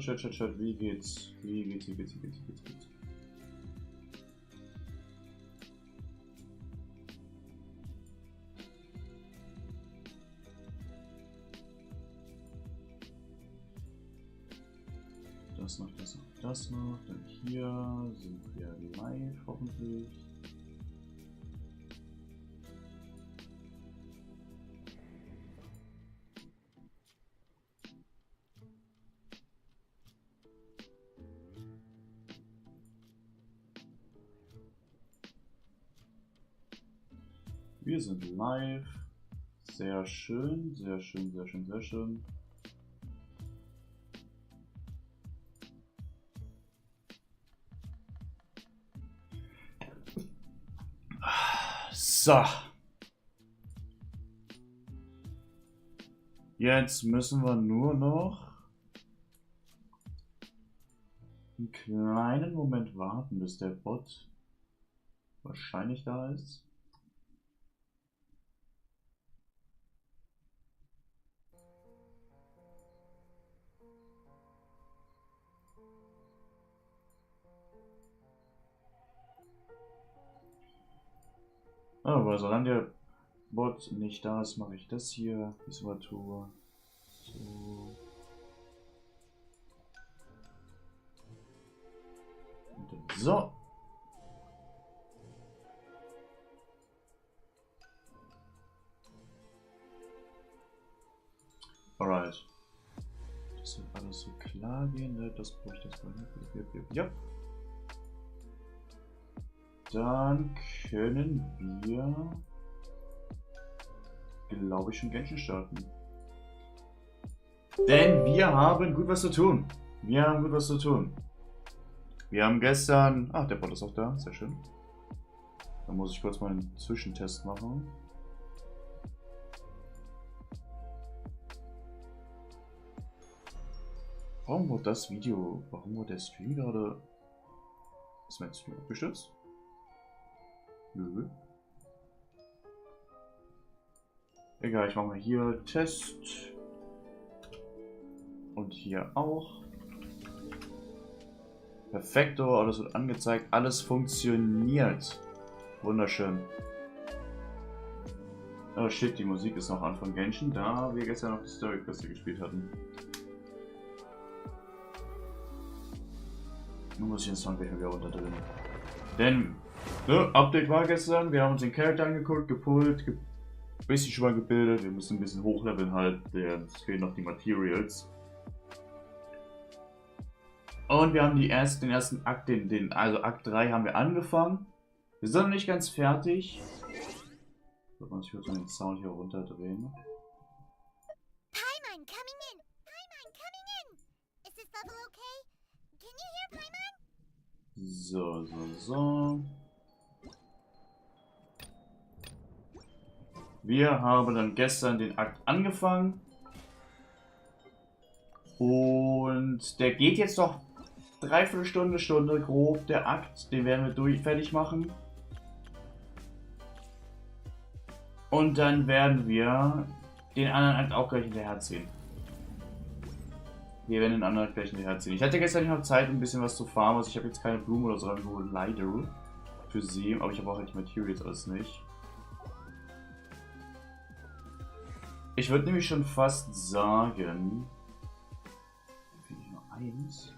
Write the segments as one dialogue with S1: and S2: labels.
S1: Chat. Wie geht's? Wie geht's? Das noch. Dann hier sind wir live, hoffentlich. Wir sind live. Sehr schön. So. Jetzt müssen wir nur noch einen kleinen Moment warten, bis der Bot wahrscheinlich da ist. Aber solange der Bot nicht da ist, mache ich das hier. Visualtour. So. Und dann so. Alright. Das wird alles so klar gehen, ne? Das brauche ich jetzt mal nicht. Ja. Dann können wir, glaube ich, schon Genshin starten. Denn wir haben gut was zu tun. Wir haben gestern... Ach, der Bot ist auch da. Sehr schön. Dann muss ich kurz mal einen Zwischentest machen. Warum wurde das Video... Warum wurde der Stream gerade... Ist mein Stream abgestürzt? Nö. Egal, ich mache mal hier Test. Und hier auch. Perfekto, alles wird angezeigt, alles funktioniert. Wunderschön. Oh shit, die Musik ist noch an von Genshin, da wir gestern noch die Story-Quest gespielt hatten. Nun muss ich den Song gleich mal wieder runterdrehen. Denn, ne, Update war gestern, wir haben uns den Charakter angeguckt, gepult, bisschen schon mal gebildet, wir müssen ein bisschen hochleveln halt, es fehlen noch die Materials. Und wir haben den ersten Akt, also Akt 3 haben wir angefangen. Wir sind noch nicht ganz fertig. So, ich würde den Sound hier runterdrehen.
S2: Paimon coming in! Paimon coming in! Is this level okay? Can you hear Paimon?
S1: So. Wir haben dann gestern den Akt angefangen. Und der geht jetzt noch Stunde grob, der Akt. Den werden wir fertig machen. Und dann werden wir den anderen Akt auch gleich hinterherziehen. Wir werden den anderen Akt gleich hinterherziehen. Ich hatte gestern nicht noch Zeit, ein bisschen was zu farmen. Also ich habe jetzt keine Blumen oder so, nur leider für sie. Aber ich habe auch halt die Materials alles nicht. Ich würde nämlich schon fast sagen... Finde ich nur eins.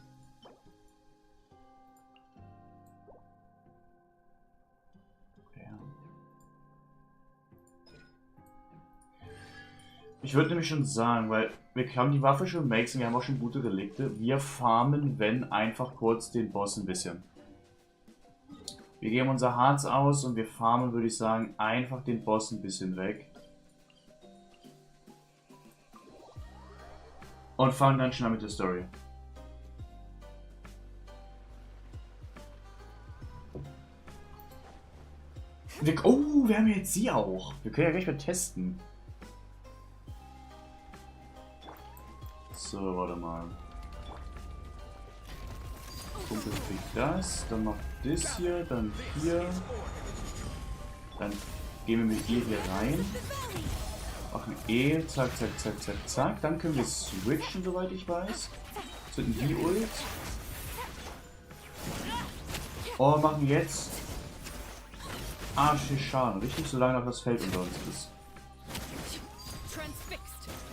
S1: Ich würde nämlich schon sagen, weil wir haben die Waffe schon Makes und wir haben auch schon gute Relikte. Wir farmen, wenn, einfach kurz den Boss ein bisschen. Wir geben unser Harz aus und wir farmen, würde ich sagen, einfach den Boss ein bisschen weg. Und fangen dann schnell mit der Story. Oh, wir haben jetzt sie auch. Wir können ja gleich mal testen. So, warte mal. Kumpel kriegt das, dann macht das hier, dann hier. Dann gehen wir mit E hier rein. Machen E, zack. Dann können wir switchen, soweit ich weiß. Zünden die Ult. Oh, machen jetzt arschig Schaden. Richtig, solange noch das Feld unter uns ist.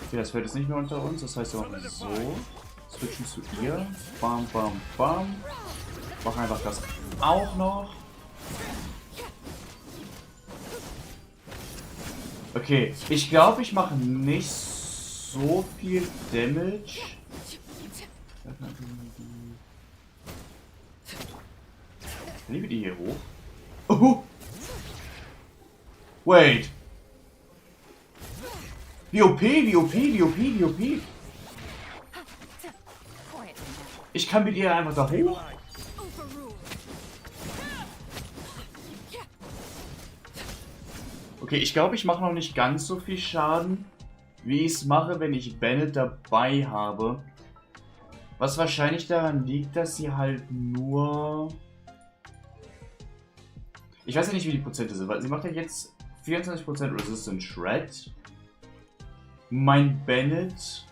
S1: Okay, das Feld ist nicht mehr unter uns. Das heißt, wir machen so. Switchen zu ihr. Bam, bam, bam. Machen einfach das auch noch. Okay, ich glaube, ich mache nicht so viel Damage. Liebe die hier hoch. Wait. Wie OP, wie OP, wie OP, wie OP. Ich kann mit ihr einfach da hoch. Okay, ich glaube, ich mache noch nicht ganz so viel Schaden, wie ich es mache, wenn ich Bennett dabei habe. Was wahrscheinlich daran liegt, dass sie halt nur... Ich weiß ja nicht, wie die Prozente sind, weil sie macht ja jetzt 24% Resistant Shred. Mein Bennett...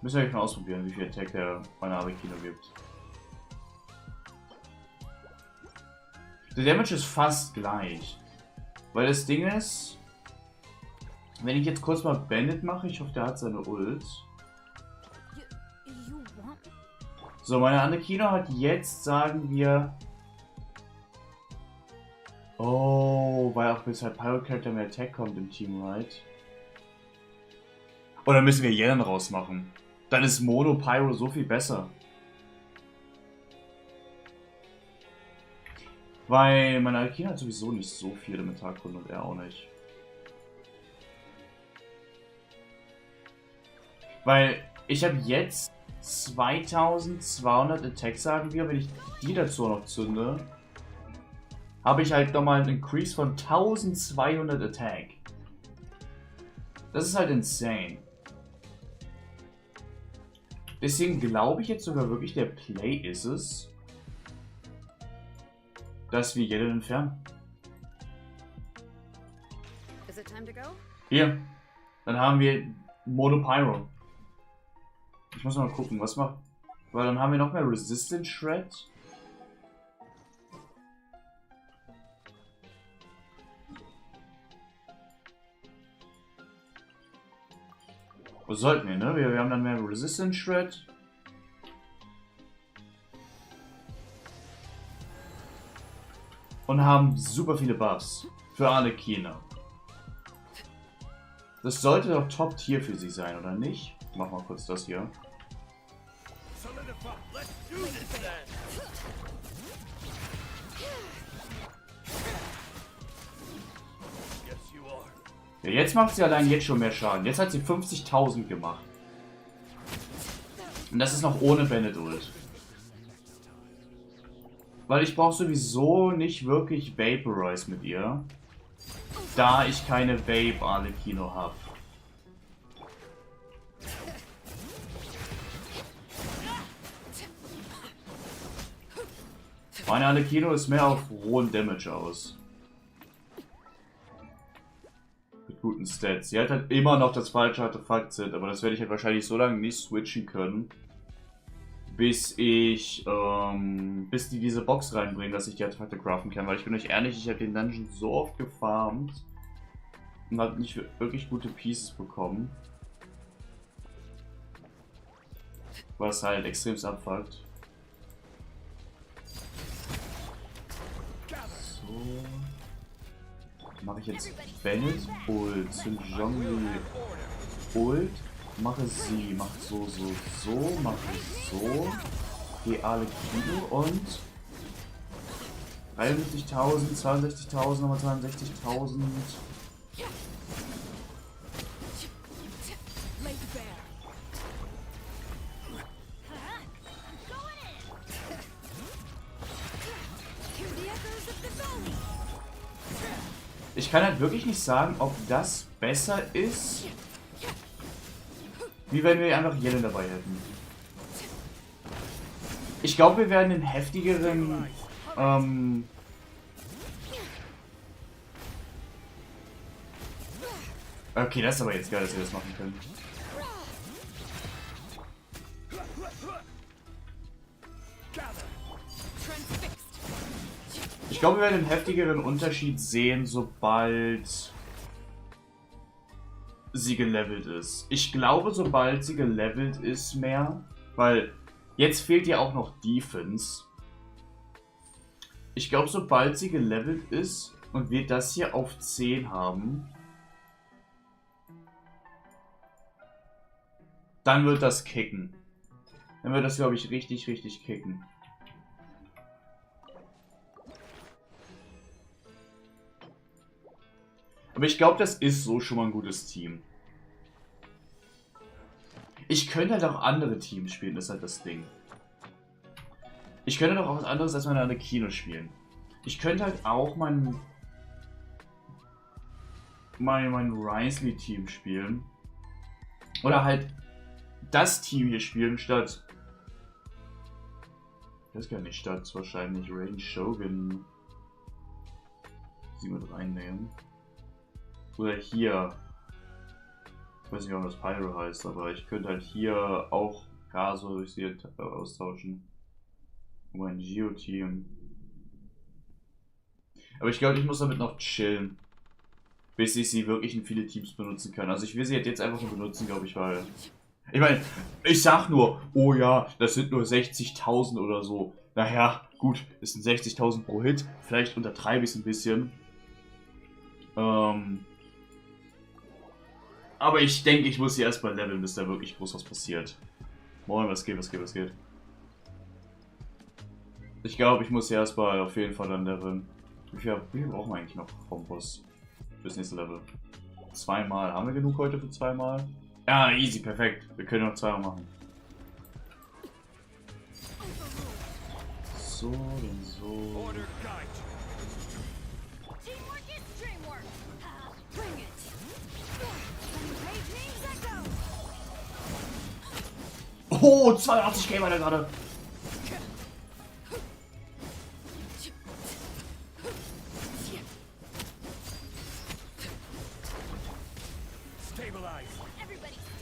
S1: Müssen wir gleich mal ausprobieren, wie viel Attack der meine Arekino gibt. Der Damage ist fast gleich. Weil das Ding ist, wenn ich jetzt kurz mal Bennett mache, ich hoffe, der hat seine Ult. So, meine Arekino hat jetzt, sagen wir... Oh, weil auch bis halt Pyro Character mehr Attack kommt im Team, right? Oder müssen wir Yellen rausmachen? Dann ist Mono Pyro so viel besser. Weil meine Arekino hat sowieso nicht so viel Elementarkunde und er auch nicht. Weil ich habe jetzt 2200 Attack, sagen wir, wenn ich die dazu noch zünde, habe ich halt nochmal einen Increase von 1200 Attack. Das ist halt insane. Deswegen glaube ich jetzt sogar wirklich, der Play ist es, dass wir Yellen entfernen. Hier. Dann haben wir Mono Pyro. Ich muss mal gucken, was macht. Weil dann haben wir noch mehr Resistant Shred. Was sollten wir, ne? Wir haben dann mehr Resistant Shred. Und haben super viele Buffs. Für alle Kina. Das sollte doch Top-Tier für sie sein, oder nicht? Ich mach mal kurz das hier. Ja, jetzt macht sie allein jetzt schon mehr Schaden. Jetzt hat sie 50.000 gemacht. Und das ist noch ohne Bennett Ult. Weil ich brauche sowieso nicht wirklich Vaporize mit ihr. Da ich keine Vape Arekino habe. Meine Arekino ist mehr auf rohen Damage aus. Mit guten Stats. Sie hat halt immer noch das falsche Artefakt-Set, aber das werde ich halt wahrscheinlich so lange nicht switchen können, bis ich, bis die diese Box reinbringen, dass ich die Artefakte craften kann. Weil ich bin euch ehrlich, ich habe den Dungeon so oft gefarmt und habe nicht wirklich gute Pieces bekommen. Was halt extremst abfuckt. So. Mache ich jetzt Bennett, Ult, Sinjongli, Ult, mache sie, mache so, mache so, gehe Arekino und 73.000, 62.000, nochmal 62.000. Ich kann halt wirklich nicht sagen, ob das besser ist, wie wenn wir einfach Yellen dabei hätten. Ich glaube, wir werden den heftigeren, okay, das ist aber jetzt geil, dass wir das machen können. glaube, wir werden einen heftigeren Unterschied sehen, sobald sie gelevelt ist. Ich glaube, sobald sie gelevelt ist mehr, weil jetzt fehlt ja auch noch Defense. Ich glaube, sobald sie gelevelt ist und wir das hier auf 10 haben, dann wird das kicken. Dann wird das, glaube ich, richtig, richtig kicken. Aber ich glaube, das ist so schon mal ein gutes Team. Ich könnte halt auch andere Teams spielen, das ist halt das Ding. Ich könnte doch auch was anderes als meine Kino spielen. Ich könnte halt auch mein Risley-Team spielen. Oder halt das Team hier spielen statt... Ich weiß gar nicht, statt wahrscheinlich Range Shogun sie mit reinnehmen. Oder hier. Ich weiß nicht, ob das Pyro heißt, aber ich könnte halt hier auch Gaso durch sie austauschen. Mein Geo-Team. Aber ich glaube, ich muss damit noch chillen. Bis ich sie wirklich in viele Teams benutzen kann. Also ich will sie jetzt einfach nur benutzen, glaube ich, weil... Ich meine, ich sag nur, oh ja, das sind nur 60.000 oder so. Naja, gut, es sind 60.000 pro Hit. Vielleicht untertreibe ich es ein bisschen. Aber ich denke, ich muss sie erstmal leveln, bis da wirklich groß was passiert. Moin, was geht, was geht, was geht. Ich glaube, ich muss sie erstmal auf jeden Fall dann leveln. Wie viel brauchen wir eigentlich noch vom Boss? Fürs nächste Level. 2 Mal. Haben wir genug heute für 2 Mal? Ja, easy, perfekt. Wir können noch 2 Mal machen. So, und so. Oh, 82 war der gerade.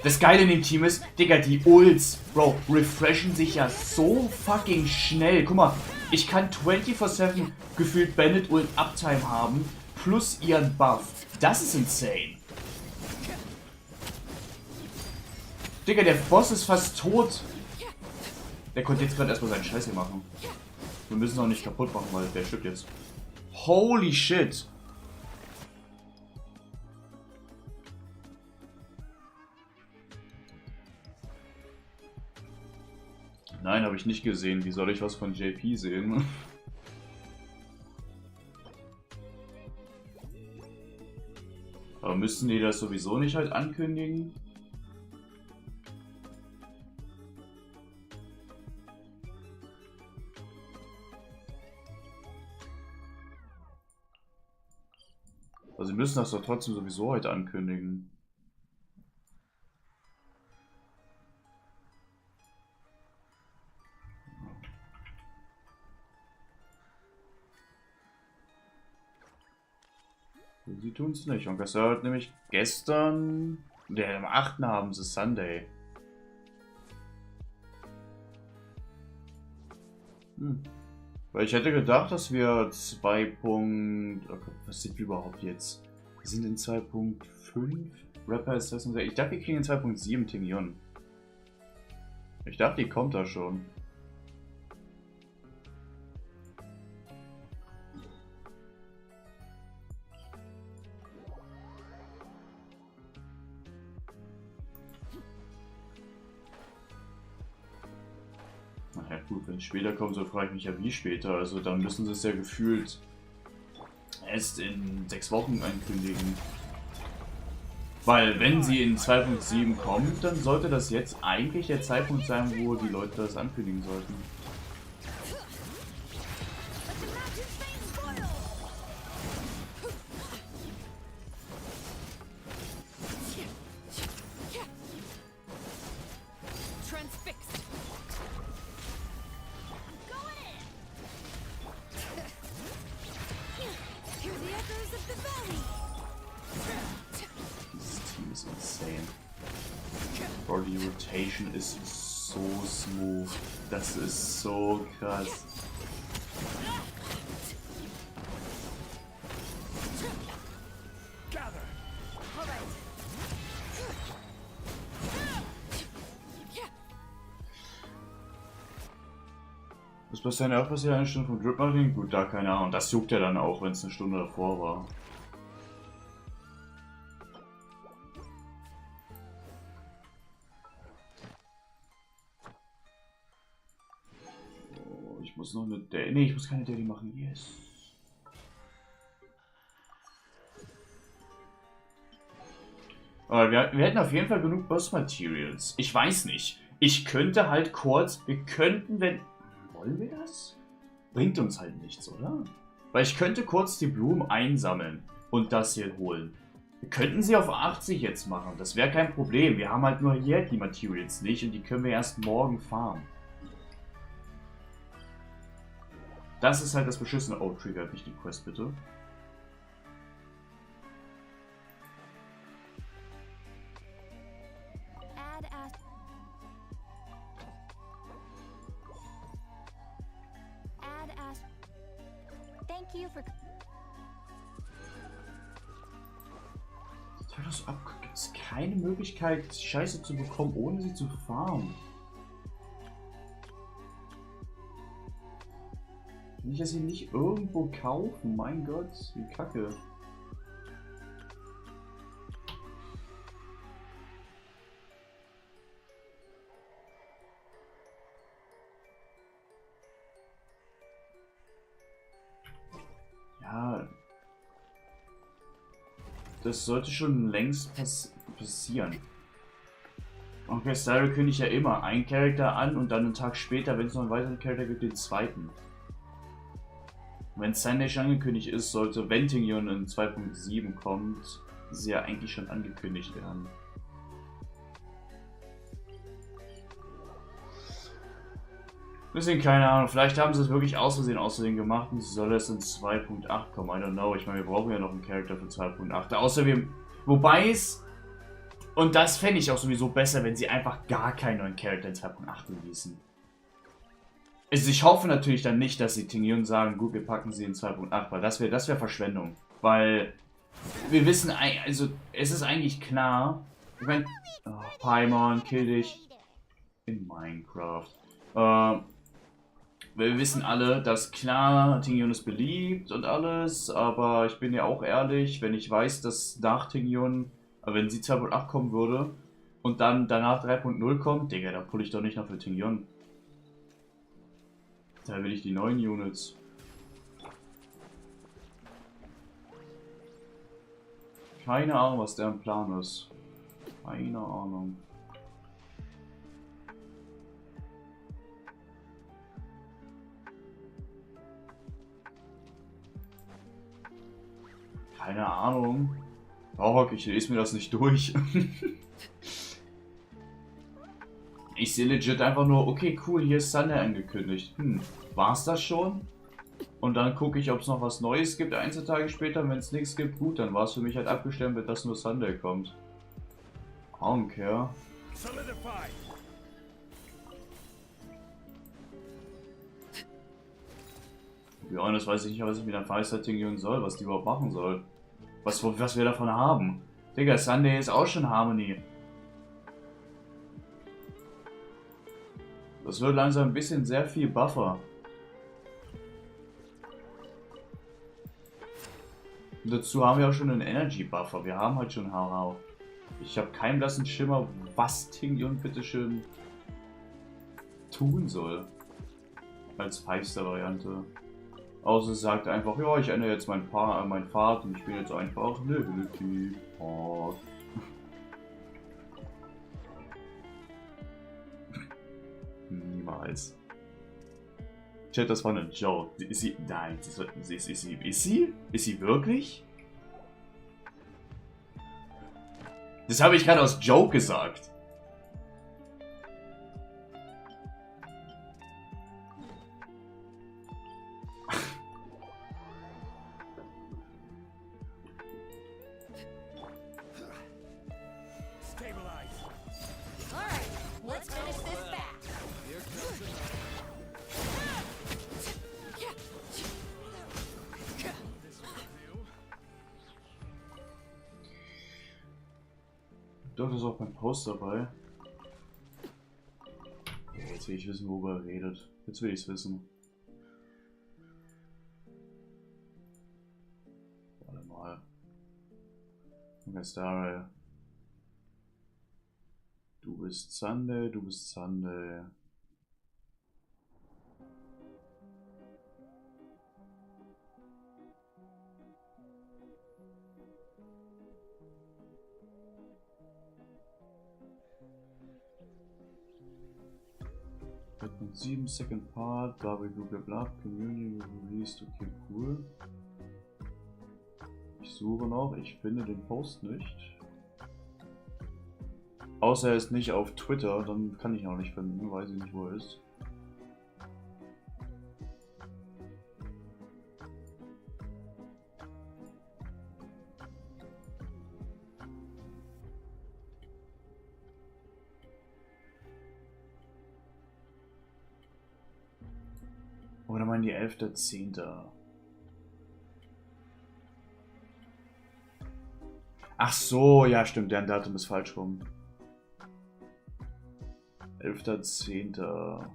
S1: Das Geile in dem Team ist, Digga, die Ults, Bro, refreshen sich ja so fucking schnell. Guck mal, ich kann 24/7 gefühlt Bandit Ult Uptime haben, plus ihren Buff. Das ist insane. Digga, der Boss ist fast tot. Der konnte jetzt gerade erstmal seinen Scheiß hier machen. Wir müssen es auch nicht kaputt machen, weil der stirbt jetzt. Holy shit. Nein, habe ich nicht gesehen. Wie soll ich was von JP sehen? Aber müssten die das sowieso nicht halt ankündigen? Also sie müssen das doch trotzdem sowieso heute ankündigen. Sie tun es nicht. Und das war nämlich gestern, am 8. haben sie Sunday. Weil ich hätte gedacht, dass wir 2. Oh Gott, was sind wir überhaupt jetzt? Wir sind in 2.5. Rapper ist das. Ich dachte, wir kriegen in 2.7 Tingion. Ich dachte, die kommt da schon. Ja gut, wenn es später kommt, so frage ich mich ja wie später. Also dann müssen sie es ja gefühlt erst in 6 Wochen ankündigen. Weil wenn sie in 2.7 kommt, dann sollte das jetzt eigentlich der Zeitpunkt sein, wo die Leute das ankündigen sollten. Die Rotation ist so smooth. Das ist so krass. Was passiert auch passiert? Eine Stunde vom Drip-Marketing? Gut, da keine Ahnung. Das juckt ja dann auch, wenn es eine Stunde davor war. Oh, ich muss noch eine Daily. Nee, ich muss keine Daily machen. Yes. Aber wir hätten auf jeden Fall genug Boss-Materials. Ich weiß nicht. Ich könnte halt kurz. Wir könnten, wenn. Wollen wir das? Bringt uns halt nichts, oder? Weil ich könnte kurz die Blumen einsammeln und das hier holen. Wir könnten sie auf 80 jetzt machen. Das wäre kein Problem. Wir haben halt nur hier die Materials nicht und die können wir erst morgen farmen. Das ist halt das Beschissene. Oh, triggert mich die Quest bitte. Gibt es keine Möglichkeit, Scheiße zu bekommen, ohne sie zu farmen? Kann ich das hier nicht irgendwo kaufen? Mein Gott, wie kacke. Ja. Das sollte schon längst passieren. Okay, Style kündigt ja immer einen Charakter an und dann einen Tag später, wenn es noch einen weiteren Charakter gibt, den zweiten. Wenn Sunday schon angekündigt ist, sollte Ventingion in 2.7 kommt, sie ja eigentlich schon angekündigt werden. Deswegen keine Ahnung, vielleicht haben sie es wirklich aus Versehen gemacht und soll es in 2.8 kommen, I don't know. Ich meine, wir brauchen ja noch einen Charakter für 2.8. Außer wir, wobei es, und das fände ich auch sowieso besser, wenn sie einfach gar keinen neuen Charakter in 2.8 releasen. Also ich hoffe natürlich dann nicht, dass sie Tingyun sagen, gut, wir packen sie in 2.8, weil das wär Verschwendung. Weil wir wissen, also es ist eigentlich klar, ich meine, oh, Paimon, kill dich in Minecraft. Wir wissen alle, dass klar, Tingyun ist beliebt und alles, aber ich bin ja auch ehrlich, wenn ich weiß, dass nach Tingyun, wenn sie 2.8 kommen würde und dann danach 3.0 kommt, Digga, da pull ich doch nicht noch für Tingyun. Da will ich die neuen Units. Keine Ahnung, was deren Plan ist. Keine Ahnung. Keine Ahnung. Oh, ich lese mir das nicht durch. Ich sehe legit einfach nur, okay, cool, hier ist Sunday angekündigt. War's das schon? Und dann gucke ich, ob es noch was Neues gibt, Einzeltage später. Wenn es nichts gibt, gut, dann war es für mich halt abgestempelt, dass nur Sunday kommt. I don't care. Ja, das weiß ich nicht, was ich mit der Freisetting soll, was die überhaupt machen soll. Was wir davon haben. Digga, Sunday ist auch schon Harmony. Das wird langsam ein bisschen sehr viel Buffer. Und dazu haben wir auch schon einen Energy Buffer. Wir haben halt schon Hau. Ich habe keinen blassen Schimmer, was Tingyun bitteschön tun soll. Als 5-Star-Variante. Außer es sagt einfach, ja, ich ändere jetzt mein Pfad und ich bin jetzt einfach Ability. Oh. Niemals. Chat, das war eine Joke. Ist sie? Nein, ist sie wirklich? Das habe ich gerade aus Joke gesagt. Doch, das ist auch beim Post dabei. Jetzt will ich wissen, worüber er redet. Jetzt will ich es wissen. Okay, Star. Du bist Sunday, du bist Sunday. Mit 7 Second Part, bla bla bla bla, Community released, okay, cool. Ich suche noch, ich finde den Post nicht. Außer er ist nicht auf Twitter, dann kann ich ihn auch nicht finden, weiß ich nicht, wo er ist. Oder meinen die 11.10. Ach so, ja stimmt, deren Datum ist falsch rum. 11.10.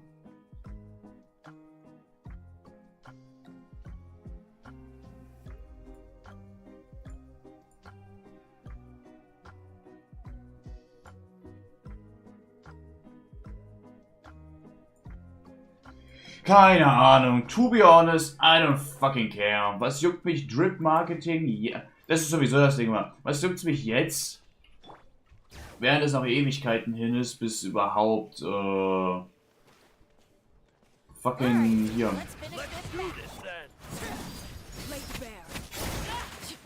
S1: Keine Ahnung. To be honest, I don't fucking care. Was juckt mich Drip Marketing? Ja, das ist sowieso das Ding mal. Was juckt mich jetzt? Während es noch Ewigkeiten hin ist, bis überhaupt fucking hier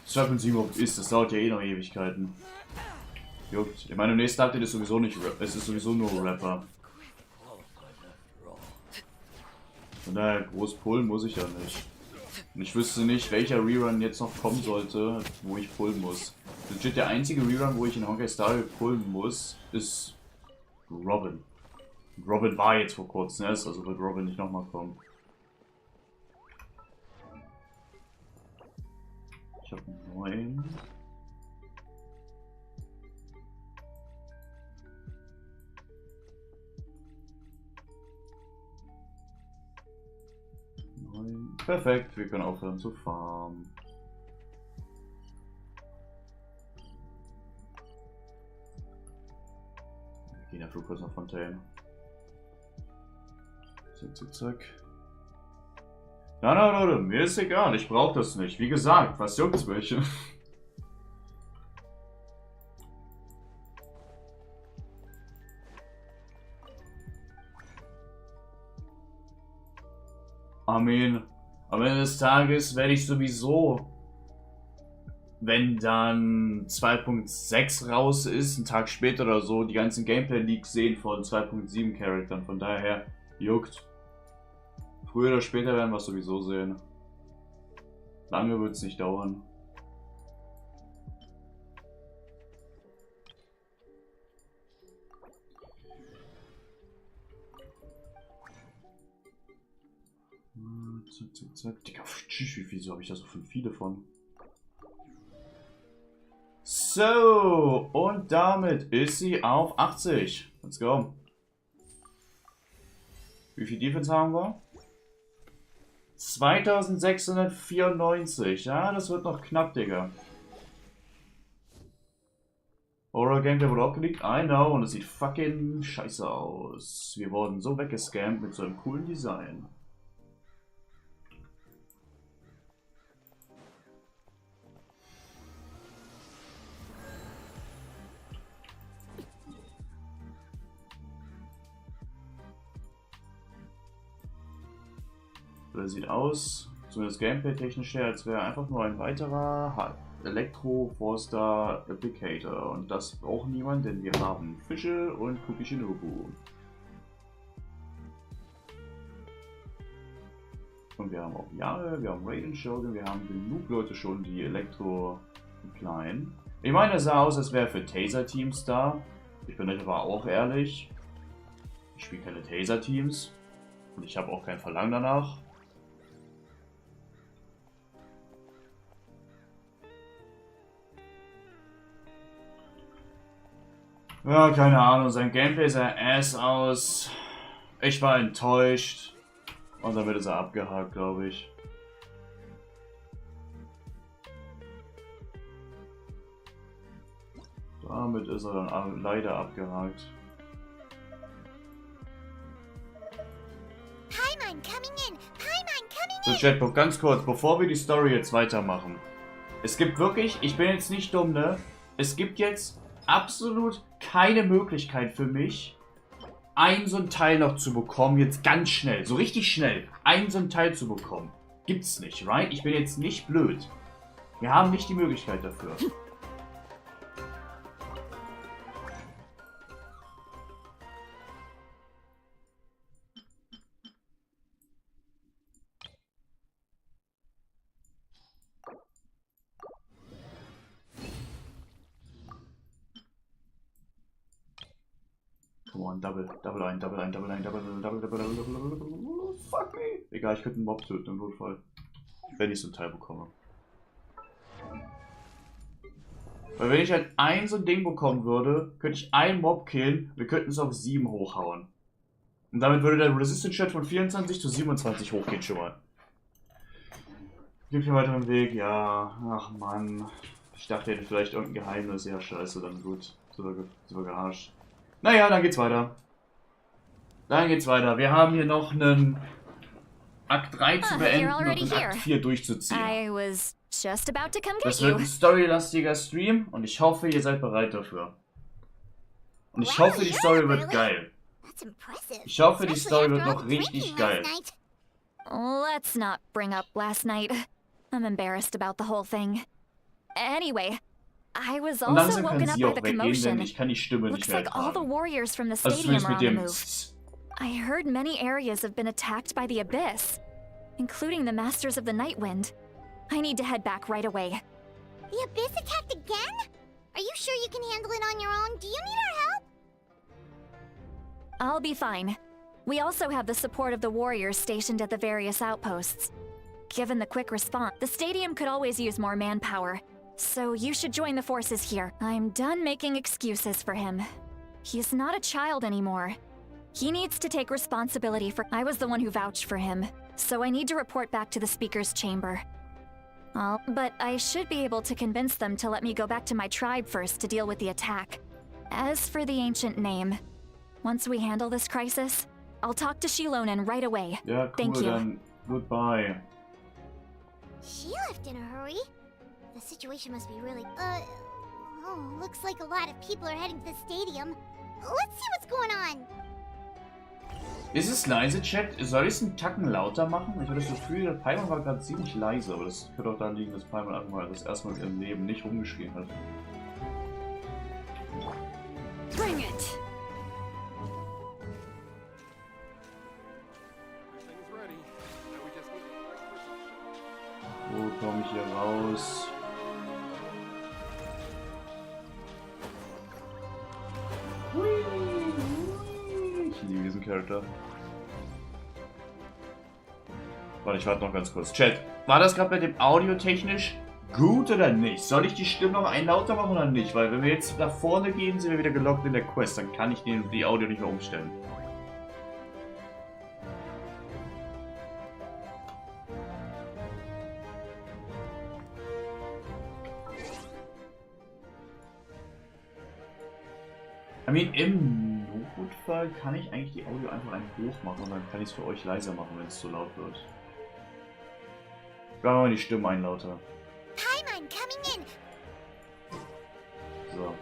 S1: 2.7 ist, das dauert ja eh noch Ewigkeiten. Juckt. Ich meine, im nächsten Update ist sowieso nicht es ist sowieso nur Rapper. Von daher groß pullen muss ich ja nicht. Und ich wüsste nicht, welcher Rerun jetzt noch kommen sollte, wo ich pullen muss. Legit der einzige Rerun, wo ich in Honkai Star Rail pullen muss, ist Robin. Robin war jetzt vor kurzem erst, also wird Robin nicht nochmal kommen. Ich habe 9. Perfekt, wir können aufhören zu farmen. Wir gehen dafür kurz nach Fontaine. Zack, zack, zack. Nein, Leute, mir ist egal, ich brauche das nicht. Wie gesagt, was juckt's welche? Amen. Am Ende des Tages werde ich sowieso, wenn dann 2.6 raus ist, einen Tag später oder so, die ganzen Gameplay-Leaks sehen von 2.7 Charaktern. Von daher juckt. Früher oder später werden wir es sowieso sehen. Lange wird es nicht dauern. Zack, zack, zack. Digga, wieso habe ich da so viele von? So, und damit ist sie auf 80. Let's go. Wie viel Defense haben wir? 2694. Ja, das wird noch knapp, Digga. Oral Gameplay wurde abgelegt. I know. Und es sieht fucking scheiße aus. Wir wurden so weggescampt mit so einem coolen Design. Das sieht aus, zumindest gameplay-technisch her, als wäre einfach nur ein weiterer Elektro-Forster Applicator. Und das braucht niemand, denn wir haben Fische und Cookie Shinobu. Und wir haben auch Jahre, wir haben Raiden Shogun, wir haben genug Leute schon, die Elektro klein. Ich meine, es sah aus, als wäre für Taser-Teams da. Ich bin euch aber auch ehrlich, ich spiele keine Taser-Teams und ich habe auch kein Verlangen danach. Ja, keine Ahnung, sein Gameplay sah ass aus. Ich war enttäuscht. Und damit ist er abgehakt, glaube ich. Damit ist er dann leider abgehakt. So, Chatbook, ganz kurz, bevor wir die Story jetzt weitermachen. Es gibt wirklich, ich bin jetzt nicht dumm, ne? Es gibt jetzt absolut keine Möglichkeit für mich, so ein Teil noch zu bekommen, jetzt ganz schnell, so richtig schnell, so ein Teil zu bekommen. Gibt's nicht, right? Ich bin jetzt nicht blöd. Wir haben nicht die Möglichkeit dafür. Come on, double ein. Fuck me. Egal, ich könnte einen Mob töten im Notfall. Wenn ich so ein Teil bekomme. Weil wenn ich halt so ein Ding bekommen würde, könnte ich einen Mob killen, wir könnten es auf 7 hochhauen. Und damit würde der Resistance-Chat von 24 zu 27 hochgehen schon mal. Gibt hier weiter einen Weg? Ja, ach Mann. Ich dachte, hätte vielleicht irgendein Geheimnis. Ja, scheiße, dann gut. Super gearscht. Naja, dann geht's weiter. Wir haben hier noch einen Akt 3 zu beenden und einen Akt 4 durchzuziehen. Das wird ein storylastiger Stream und ich hoffe, ihr seid bereit dafür. Und ich hoffe, die Story wird geil. Ich hoffe, die Story wird noch richtig geil.
S3: Let's not bring up last night. I'm embarrassed about the whole thing. Anyway, I was
S1: Und
S3: also
S1: langsam kann
S3: woken up
S1: sie
S3: by
S1: auch
S3: the
S1: weggehen,
S3: commotion.
S1: denn ich kann die Stimme nicht
S3: Looks
S1: mehr
S3: like all the
S1: ertragen.
S3: warriors from the
S1: Also
S3: stadium
S1: zumindest
S3: are
S1: mit
S3: on the
S1: dem
S3: move. I heard many areas have been attacked by the Abyss, including the Masters of the Nightwind. I need to head back right away.
S2: The Abyss attacked again? Are you sure you can handle it on your own? Do you need our help?
S3: I'll be fine. We also have the support of the warriors stationed at the various outposts. Given the quick response, the stadium could always use more manpower. So you should join the forces here. I'm done making excuses for him. He's not a child anymore. He needs to take responsibility for— I was the one who vouched for him, so I need to report back to the speaker's chamber. But I should be able to convince them to let me go back to my tribe first to deal with the attack. As for the ancient name, once we handle this crisis, I'll talk to Shilonen right away.
S1: Ja, cool,
S3: Thank you.
S1: dann goodbye.
S2: She left in a hurry. The situation must be really... looks like a lot of people are heading to the stadium. Let's see what's going on.
S1: Ist es leise, Chat? Soll ich es einen Tacken lauter machen? Ich habe das Gefühl, der Paimon war gerade ziemlich leise, aber das könnte auch daran liegen, dass Paimon einfach mal das erste Mal in ihrem Leben nicht rumgeschrien hat.
S3: Bring it!
S1: Wo komme ich hier raus? Ich liebe diesen Charakter. Warte, ich warte noch ganz kurz. Chat, war das gerade bei dem Audio technisch gut oder nicht? Soll ich die Stimme noch ein lauter machen oder nicht? Weil wenn wir jetzt nach vorne gehen, sind wir wieder gelockt in der Quest. Dann kann ich die Audio nicht mehr umstellen. I mean, im Notfall kann ich eigentlich die Audio einfach hoch machen und dann kann ich es für euch leiser machen, wenn es zu laut wird. Wir machen mal die Stimme ein lauter.
S2: Paimon coming in.
S1: So.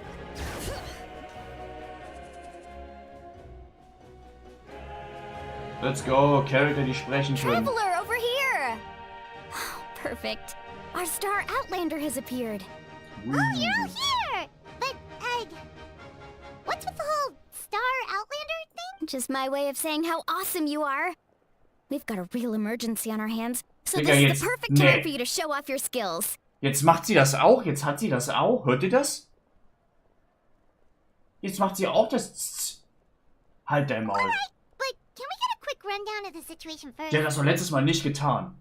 S1: Let's go, Charakter, die sprechen können.
S2: Traveler over here. Oh, perfect. Our star outlander has appeared. Oh, you're all here. But, what's with the whole star outlander thing? Just my way of saying how awesome you are. We've got a real emergency on our hands, so
S1: Digga,
S2: this is the perfect time for you to show off your skills.
S1: Jetzt macht sie das auch. Jetzt hat sie das auch. Hört ihr das? Jetzt macht sie auch das. Halt dein Maul.
S2: But can we get a quick rundown of the situation first?
S1: Die hat das doch letztes Mal nicht getan.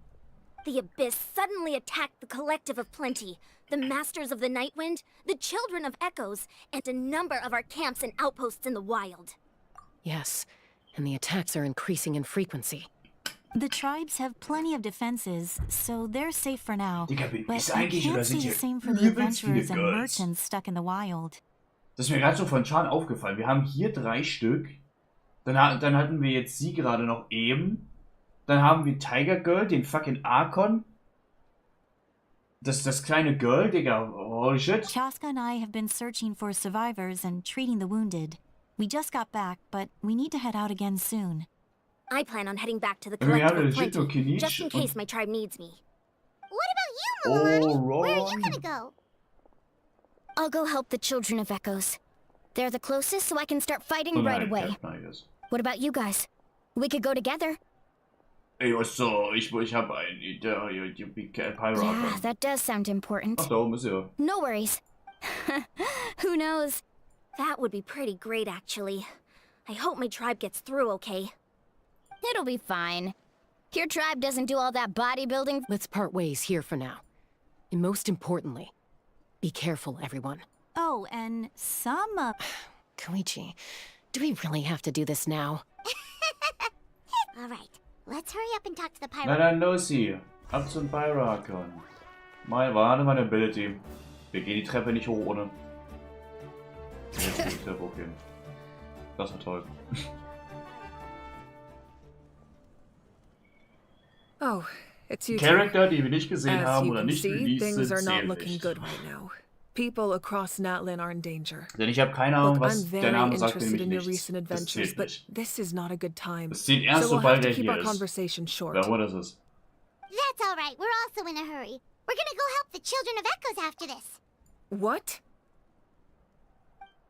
S2: The Abyss suddenly attacked the Collective of Plenty, the Masters of the Nightwind, the Children of Echoes, and a number of our camps and outposts in the wild.
S4: Yes, and the attacks are increasing in frequency.
S5: The tribes have plenty of defenses, so they're safe for now.
S1: Digga,
S5: But
S1: ist
S5: I
S1: eigentlich oder
S5: can't
S1: sind
S5: say
S1: hier
S5: the same for the
S1: übelst viele
S5: adventurers and
S1: Girls?
S5: merchants stuck in the wild.
S1: Das ist mir gerade so von Schaden aufgefallen. Wir haben hier 3 Stück. Dann hatten wir jetzt sie gerade noch eben. Dann haben wir Tiger Girl, den fucking Archon. Das kleine Girl, Digga. Holy shit.
S5: Chaska and I have been searching for survivors and treating the wounded. We just got back, but we need to head out again soon.
S2: I plan on heading back to the
S1: Und wir haben
S2: collective
S1: legit nur
S2: plenty,
S1: Kinich
S2: just in case
S1: und...
S2: my tribe needs me.
S6: What about you, Milani?
S1: Oh,
S6: Where are you
S1: Ron.
S6: gonna go?
S2: I'll go help the Children of Echoes. They're the closest, so I can start fighting
S1: Oh,
S2: right
S1: nein,
S2: away.
S1: Captain, I guess.
S2: What about you guys? We could go together.
S1: Ey, was so? Ich hab ein... Pyro.
S2: Yeah, that does sound important.
S1: Ach, da oben ist er.
S2: No worries. Who knows? That would be pretty great, actually. I hope my tribe gets through okay. It'll be fine. Your tribe doesn't do all that bodybuilding.
S4: Let's part ways here for now. And most importantly, be careful, everyone.
S5: Oh, and some,
S4: Koichi, do we really have to do this now?
S6: Alright, let's hurry up and talk to the
S1: Na
S6: pirate.
S1: dann los hier. Ab zum Pyro-Archon. Warte, meine Ability. Wir gehen die Treppe nicht hoch ohne. Jetzt geht die Treppe hochgehen. Das war toll.
S7: Oh, it's you two.
S1: Charakter, die wir nicht gesehen
S7: As
S1: haben
S7: you
S1: oder
S7: can
S1: nicht
S7: see,
S1: released
S7: things are
S1: sind,
S7: not
S1: zählen
S7: looking
S1: nicht.
S7: good right now. People across Natlin are in danger.
S1: Denn ich habe keine Ahnung,
S7: Look, I'm
S1: was der
S7: very
S1: Name sagt,
S7: interested in
S1: nämlich
S7: your
S1: nichts.
S7: recent
S1: Das
S7: adventures,
S1: zählt
S7: but
S1: nicht.
S7: this is not a good time.
S1: Das zählt erst,
S7: So we'll
S1: sobald
S7: have to
S1: er
S7: keep
S1: hier
S7: our
S1: ist.
S7: conversation short.
S1: Ja, wo das ist.
S6: That's alright, we're also in a hurry. We're gonna go help the Children of Echoes after this.
S7: What?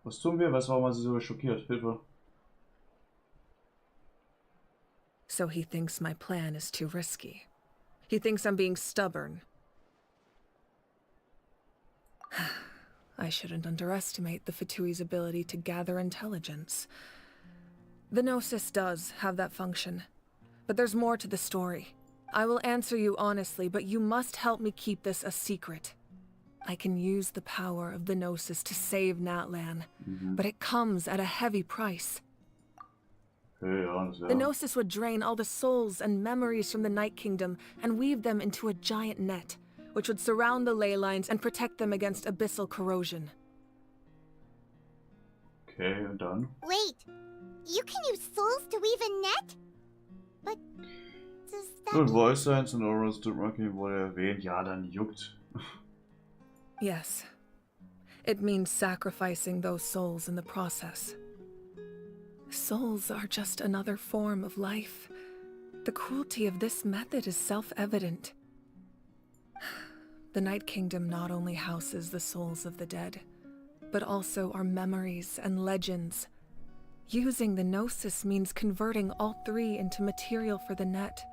S1: Was tun wir? Warum war sie so schockiert? Hilfe.
S7: So he thinks my plan is too risky. He thinks I'm being stubborn. I shouldn't underestimate the Fatui's ability to gather intelligence. The Gnosis does have that function, but there's more to the story. I will answer you honestly, but you must help me keep this a secret. I can use the power of the Gnosis to save Natlan, but it comes at a heavy price.
S1: Okay, ja, das
S7: The
S1: wäre...
S7: Gnosis would drain all the souls and memories from the Night Kingdom and weave them into a giant net, which would surround the ley lines and protect them against abyssal corrosion.
S1: Okay, und dann?
S6: Wait, you can use souls to weave a net? But does that
S1: Gut,
S6: mean...
S1: Voice Science und Auras Marketing wurde erwähnt. Ja, dann juckt.
S7: Yes. It means sacrificing those souls in the process. Souls are just another form of life. The cruelty of this method is self-evident. The Night Kingdom not only houses the souls of the dead, but also our memories and legends. Using the Gnosis means converting all three into material for the net,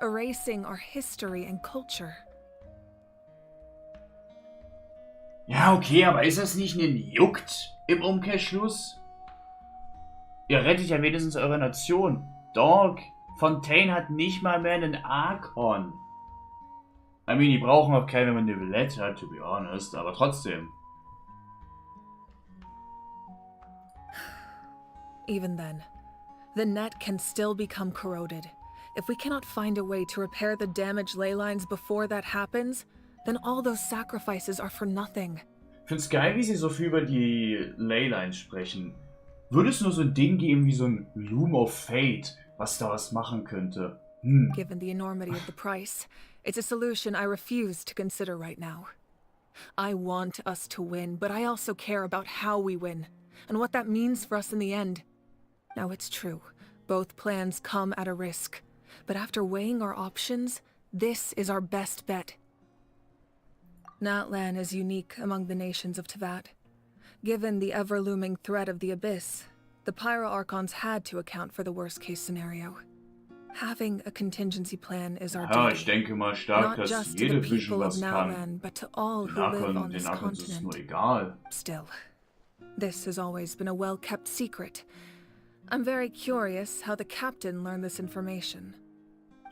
S7: erasing our history and culture.
S1: Ja, okay, aber ist das nicht ein Juckt im Umkehrschluss? Ihr rettet ja wenigstens eure Nation. Dog, Fontaine hat nicht mal mehr einen Archon. I mean, die brauchen auch keinen, wenn man eine Villette hat, to be honest, aber trotzdem.
S7: Even then, the net can still become corroded. If we cannot find a way to repair the damaged ley lines before that happens, then all those sacrifices are for nothing.
S1: Ich find's geil, wie sie so viel über die Leylines sprechen. Würde es nur so ein Ding geben wie so ein Loom of Fate, was da was machen könnte?
S7: Given the enormity of the price, it's a solution I refuse to consider right now. I want us to win, but I also care about how we win, and what that means for us in the end. Now it's true, both plans come at a risk, but after weighing our options, this is our best bet. Natlan is unique among the nations of Teyvat. Given the ever-looming threat of the Abyss, the Pyro-Archons had to account for the worst-case scenario. Having a contingency plan is our
S1: Ja, ich
S7: duty,
S1: denke mal stark,
S7: not
S1: dass
S7: just to
S1: jede
S7: the
S1: Vision
S7: people of
S1: was kann.
S7: Natlan, but to all
S1: Den
S7: who live
S1: Archon,
S7: on this
S1: den Archons ist es nur
S7: continent.
S1: egal.
S7: Still, this has always been a well-kept secret. I'm very curious how the captain learned this information.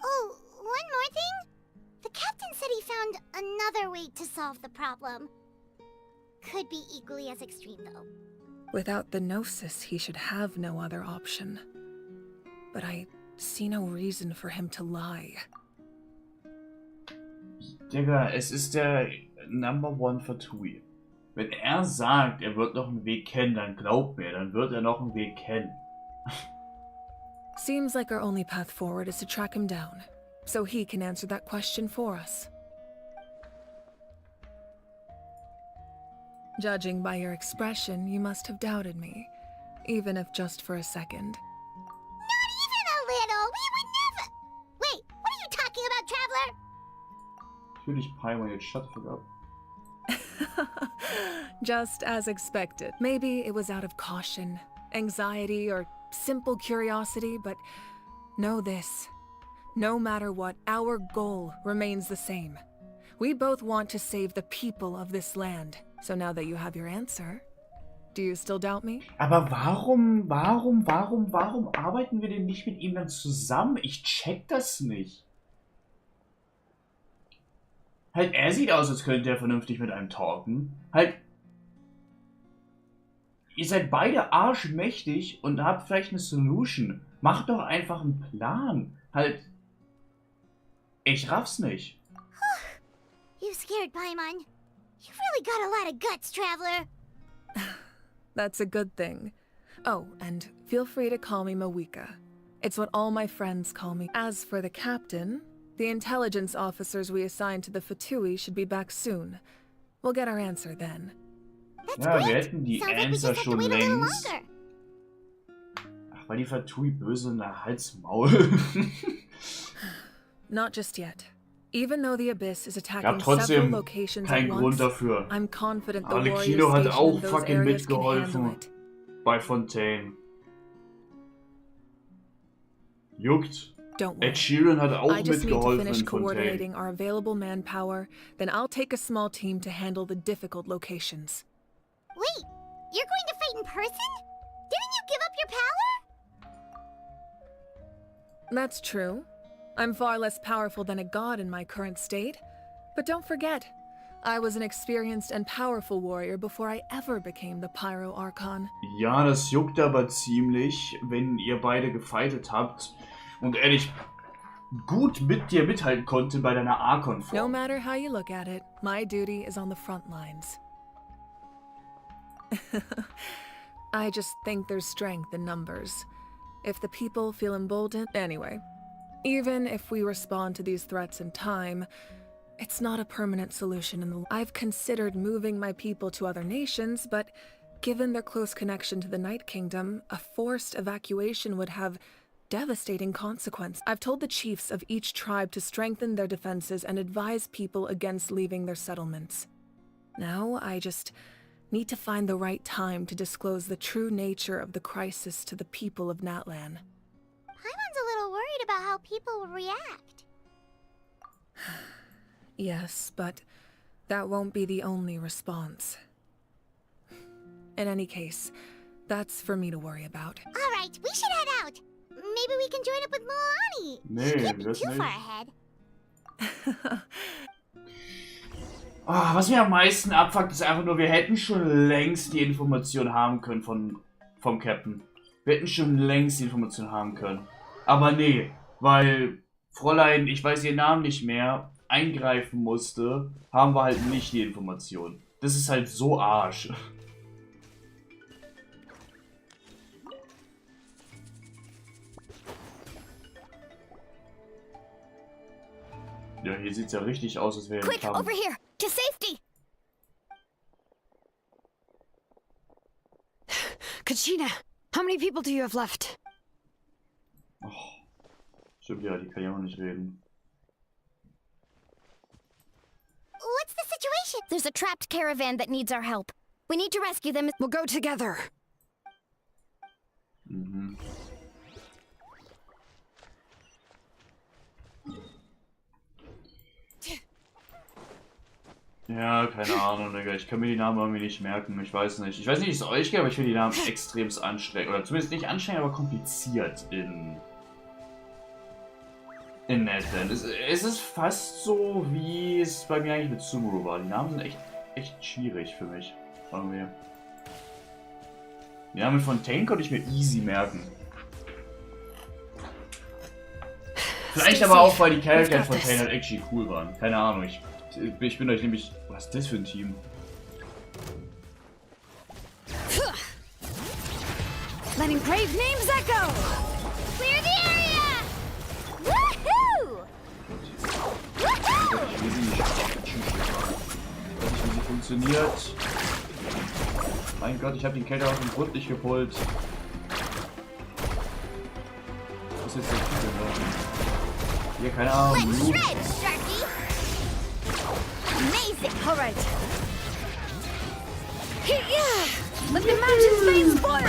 S6: Oh, one more thing? The captain said he found another way to solve the problem. Could be equally as extreme, though.
S7: Without the Gnosis, he should have no other option. But I see no reason for him to lie.
S1: Digga, es ist der Number One Fatui. Wenn er sagt, er wird noch einen Weg kennen, dann glaubt mir, dann wird er noch einen Weg kennen.
S7: Seems like our only path forward is to track him down, so he can answer that question for us. Judging by your expression, you must have doubted me, even if just for a second.
S6: Not even a little! We would never... Wait, what are you talking about, Traveler?
S1: Natürlich, Paimon, jetzt shut the fuck up.
S7: Just as expected. Maybe it was out of caution, anxiety, or simple curiosity, but know this. No matter what, our goal remains the same. We both want to save the people of this land. So now that you have your answer, do you still doubt me?
S1: Aber warum arbeiten wir denn nicht mit ihm dann zusammen? Ich check das nicht. Halt, er sieht aus, als könnte er vernünftig mit einem talken. Halt, ihr seid beide arschmächtig und habt vielleicht eine Solution. Macht doch einfach einen Plan. Halt, ich raff's nicht.
S6: You scared, Paimon. You've really got a lot of guts, Traveler.
S7: That's a good thing. Oh, and feel free to call me Mawika. It's what all my friends call me. As for the captain, the intelligence officers we assigned to the Fatui should be back soon. We'll get our answer then.
S6: That's
S1: Ja,
S6: great.
S1: wir hätten die
S6: Sounds like we
S1: Answer
S6: just have to
S1: schon
S6: wait a little
S1: längst.
S6: longer.
S1: Ach, weil die Fatui böse in der Halsmaul.
S7: Not just yet. Even though the Abyss is
S1: Gab
S7: attacking several
S1: trotzdem
S7: locations
S1: keinen
S7: at
S1: Grund
S7: once,
S1: dafür.
S7: I'm confident the
S1: Ale
S7: warriors
S1: Kilo hat
S7: stationed
S1: auch
S7: in those
S1: fucking
S7: areas can handle
S1: mitgeholfen.
S7: it.
S1: Bei Fontaine. Juckt.
S7: Don't
S1: Ed
S7: worry.
S1: Sheeran hat auch
S7: I just need to
S1: mitgeholfen
S7: finish
S1: in Fontaine.
S7: coordinating our available manpower, then I'll take a small team to handle the difficult locations.
S6: Wait, you're going to fight in person? Didn't you give up your power?
S7: That's true. I'm far less powerful than a god in my current state. But don't forget, I was an experienced and powerful warrior before I ever became the Pyro Archon.
S1: Ja, das juckt aber ziemlich, wenn ihr beide gefightet habt und er nicht gut mit dir mithalten konnte bei deiner
S7: No
S1: Archon-Form.
S7: matter how you look at it, my duty is on the front lines. I just think there's strength in numbers. If the people feel emboldened, anyway. Even if we respond to these threats in time, it's not a permanent solution in the... I've considered moving my people to other nations, but given their close connection to the Night Kingdom, a forced evacuation would have devastating consequences. I've told the chiefs of each tribe to strengthen their defenses and advise people against leaving their settlements. Now, I just need to find the right time to disclose the true nature of the crisis to the people of Natlan.
S6: Paimon's a little worried about how people will react.
S7: Yes, but that won't be the only response. In any case, that's for me to worry about.
S6: All right, we should head out. Maybe we can join up with Milani.
S1: Nee,
S6: She can't be
S1: das
S6: too
S1: nicht.
S6: far ahead.
S1: Ah, was mir am meisten abfuckt, ist einfach nur, wir hätten schon längst die Information haben können vom Captain. Wir hätten schon längst die Information haben können. Aber nee, weil Fräulein, ich weiß ihren Namen nicht mehr, eingreifen musste, haben wir halt nicht die Information. Das ist halt so Arsch. Ja, hier sieht's ja richtig aus, als wäre ein
S2: Quick,
S1: Kampf.
S2: over here! To safety!
S4: Kachina, how many people do you have left?
S1: Oh, stimmt ja, die kann ja auch nicht reden.
S6: What's the situation?
S2: There's a trapped caravan that needs our help. We need to rescue them.
S4: We'll go together.
S1: Mhm. Ja, keine Ahnung, Digga. Ich kann mir die Namen irgendwie nicht merken. Ich weiß nicht. Ich weiß nicht, wie es euch geht, aber ich finde die Namen extremst anstrengend. Oder zumindest nicht anstrengend, aber kompliziert in Natlan. Es ist fast so, wie es bei mir eigentlich mit Sumuru war. Die Namen sind echt schwierig für mich. Irgendwie. Die Namen von Fontaine konnte ich mir easy merken. Vielleicht aber auch, weil die Charaktere von Fontaine halt actually cool waren. Keine Ahnung, ich bin euch nämlich... Was ist das für ein Team?
S8: letting brave names echo!
S2: Clear the area! Woohoo! Woohoo!
S1: Ich weiß nicht, wie sie funktioniert. Mein Gott, ich habe den Kälter aus dem Grund nicht gepult. Was ist jetzt der Titel, ne? Hier, keine Ahnung.
S2: Let's shred, Sharky! Amazing!
S8: Alright. Yeah! Let the mountain's veins boil!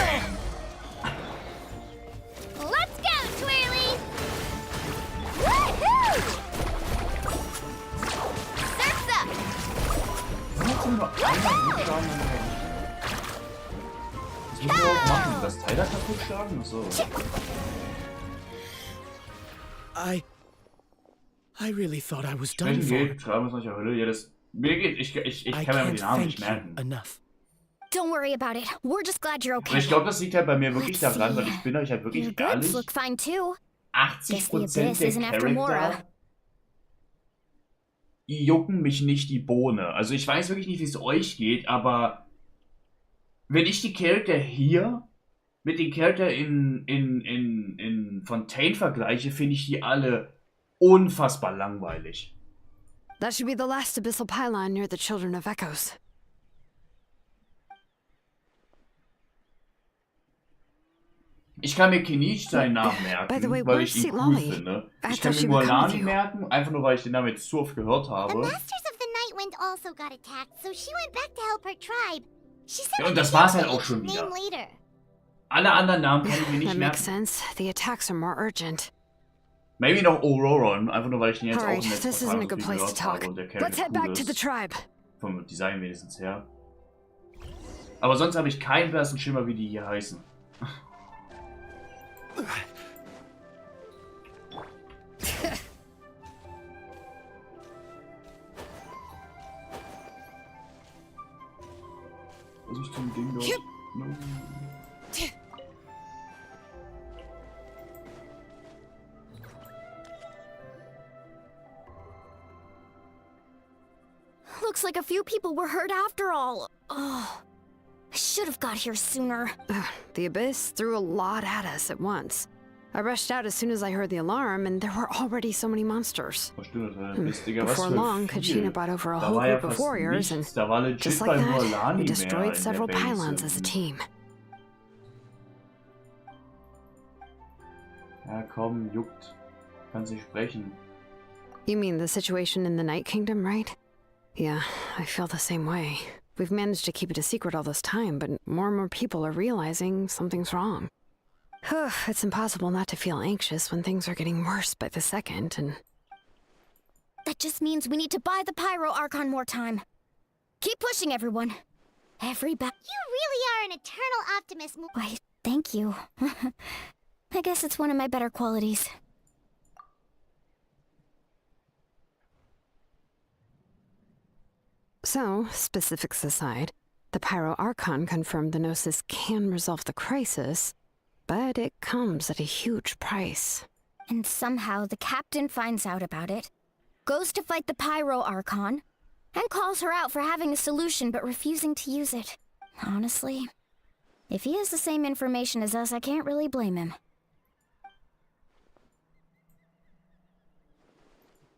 S2: Let's go, Twirly! Woohoo! Surf's up!
S1: Warum hat sie nur einmal Rückschlagen an der Hand? Das muss man auch machen. Das Teil da kaputt schlagen? Achso.
S9: I really thought I was done
S1: Grund
S9: for.
S1: Geld, schreiben wir es nach der Hölle. Ja, das. Mir geht. Ich
S9: I
S1: kann mir
S9: can't
S1: den Namen
S9: thank
S1: nicht merken.
S9: you enough.
S2: Don't worry about it. We're just glad you're
S1: Aber
S2: okay.
S1: ich glaube, das liegt halt bei mir wirklich
S2: Let's
S1: daran,
S2: see.
S1: weil ich bin euch halt
S2: Your
S1: wirklich
S2: goods
S1: ehrlich.
S2: look fine too.
S1: 80%
S2: Guess the Abyss
S1: der
S2: isn't after Mora.
S1: Charakter jucken mich nicht die Bohne. Also ich weiß wirklich nicht, wie es euch geht, aber wenn ich die Charakter hier mit den Charakter in Fontaine vergleiche, finde ich die alle unfassbar langweilig.
S8: That should be the last abyssal pylon near the Children of Echoes.
S1: Ich kann mir Kenichi seinen Namen merken,
S8: By the way,
S1: weil
S8: where's
S1: ich ihn
S8: St.
S1: cool
S8: Lolly?
S1: finde.
S8: I
S1: Ich kann
S8: thought she
S1: mir
S8: would come with
S1: Mualani
S8: you.
S1: merken, einfach nur, weil ich den Namen jetzt zu oft gehört
S6: The
S1: habe.
S6: Masters of the Nightwind also got attacked, so she went back to help her tribe. She said
S1: Ja, und
S6: we
S1: das
S6: could
S1: war's
S6: get
S1: halt auch
S6: each
S1: schon wieder.
S6: name later.
S1: Alle anderen Namen kann ich mir nicht
S8: That makes
S1: merken.
S8: sense. The attacks are more urgent.
S1: Maybe noch Auroron, einfach nur, weil ich den jetzt
S8: Alright,
S1: auch im letzten
S8: this isn't a
S1: Portal
S8: good
S1: so viel
S8: place to
S1: gehört
S8: talk.
S1: habe und der Charakter
S8: Let's head
S1: cool
S8: back to the
S1: ist.
S8: tribe.
S1: Vom Design wenigstens her. Aber sonst habe ich keinen blassen Schimmer, wie die hier heißen. Was ist zum Ding dort? No.
S2: Looks like a few people were hurt after all. Oh, I should have got here sooner.
S8: The Abyss threw a lot at us at once. I rushed out as soon as I heard the alarm, and there were already so many monsters.
S1: Verstört, Mist, Digga, was
S8: Before
S1: für
S8: long,
S1: viel.
S8: Kachina brought over a
S1: Da
S8: whole
S1: war ja
S8: group of
S1: fast
S8: warriors, and
S1: nichts. Da war legit
S8: just
S1: bei
S8: like that,
S1: Mualani
S8: we
S1: mehr
S8: destroyed
S1: in
S8: several
S1: der Base.
S8: pylons as a team.
S1: Ja, komm, juckt. Kannst nicht sprechen.
S8: You mean the situation in the Night Kingdom, right? Yeah, I feel the same way. We've managed to keep it a secret all this time, but more and more people are realizing something's wrong. It's impossible not to feel anxious when things are getting worse by the second, and...
S2: That just means we need to buy the Pyro Archon more time. Keep pushing, everyone.
S6: You really are an eternal optimist.
S2: Why, thank you. I guess it's one of my better qualities.
S8: So, specifics aside, the Pyro Archon confirmed the Gnosis can resolve the crisis, but it comes at a huge price.
S2: And somehow the captain finds out about it, goes to fight the Pyro Archon, and calls her out for having a solution but refusing to use it. Honestly, if he has the same information as us, I can't really blame him.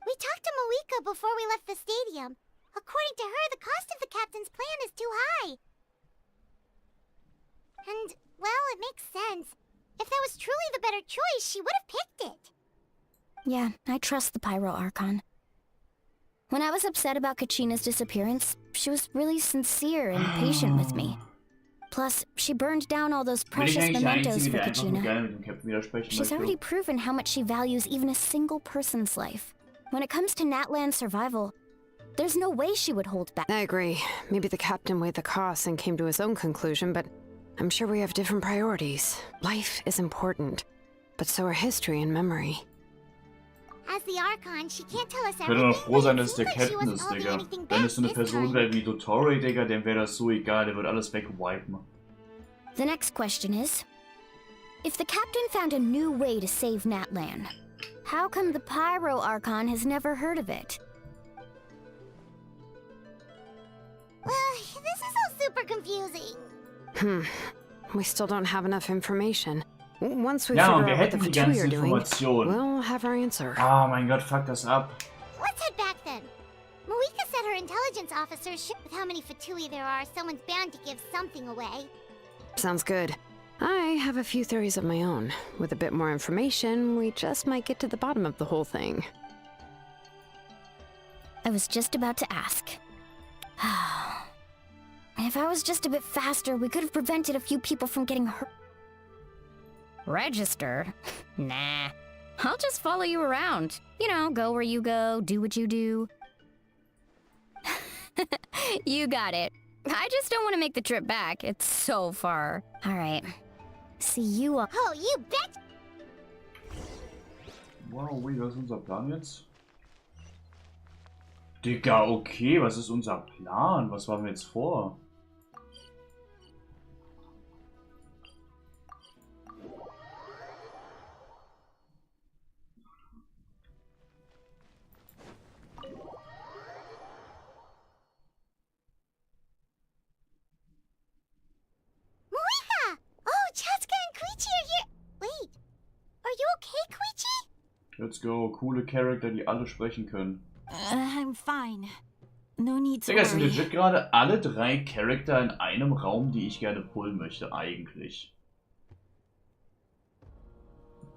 S6: We talked to Moika before we left the stadium. According to her, the cost of the captain's plan is too high. And, well, it makes sense. If that was truly the better choice, she would have picked it.
S2: Yeah, I trust the Pyro Archon. When I was upset about Kachina's disappearance, she was really sincere and patient with me. Plus, she burned down all those
S1: Bin ich
S2: precious
S1: eigentlich der
S2: mementos
S1: Einzige,
S2: for
S1: der einfach nur
S2: Kachina.
S1: gerne mit dem Captain widersprechen
S2: She's
S1: möchte?
S2: already proven how much she values even a single person's life. When it comes to Natlan's survival, there's no way she would hold back.
S8: I agree. Maybe the captain weighed the costs and came to his own conclusion, but I'm sure we have different priorities. Life is important, but so are history and memory.
S6: As the Archon, she can't tell us
S1: Ich würde
S6: everything,
S1: noch froh sein,
S6: but
S1: dass
S6: it
S1: der
S6: seems like she
S1: Captain
S6: wasn't
S1: ist,
S6: holding
S1: Digga.
S6: anything
S1: Wenn
S6: back
S1: es so eine
S6: this
S1: Person
S6: time.
S1: wäre wie Dottore, Digga, dem wäre das so egal, der würde alles wegwipen.
S2: The next question is, if the captain found a new way to save Natlan, how come the Pyro Archon has never heard of it?
S6: This is all super confusing.
S8: We still don't have enough information. Once we
S1: Ja, und
S8: figure
S1: wir
S8: out what the
S1: hätten die
S8: Fatui
S1: ganzen
S8: are doing,
S1: Informationen.
S8: we'll have our answer.
S1: Ah, mein Gott, fuck das ab.
S6: Let's head back then. Moika said her intelligence officers should. With how many Fatui there are, someone's bound to give something away.
S8: Sounds good. I have a few theories of my own. With a bit more information, we just might get to the bottom of the whole thing.
S2: I was just about to ask. If I was just a bit faster, we could have prevented a few people from getting hurt. Register? Nah. I'll just follow you around. You know, go where you go, do what you do. You got it. I just don't want to make the trip back. It's so far. All right. See you all.
S6: Oh, you bet!
S1: Wow, wie, was ist unser Plan jetzt? Digga, okay, was ist unser Plan? Was haben wir jetzt vor?
S6: Moika! Oh, Chaska and Koichi are here. Wait, are you okay, Koichi?
S1: Let's go, coole Charakter, die alle sprechen können.
S5: I'm fine. No need to
S1: Digga, es sind
S5: worry.
S1: legit gerade alle 3 Charakter in einem Raum, die ich gerne pullen möchte, eigentlich.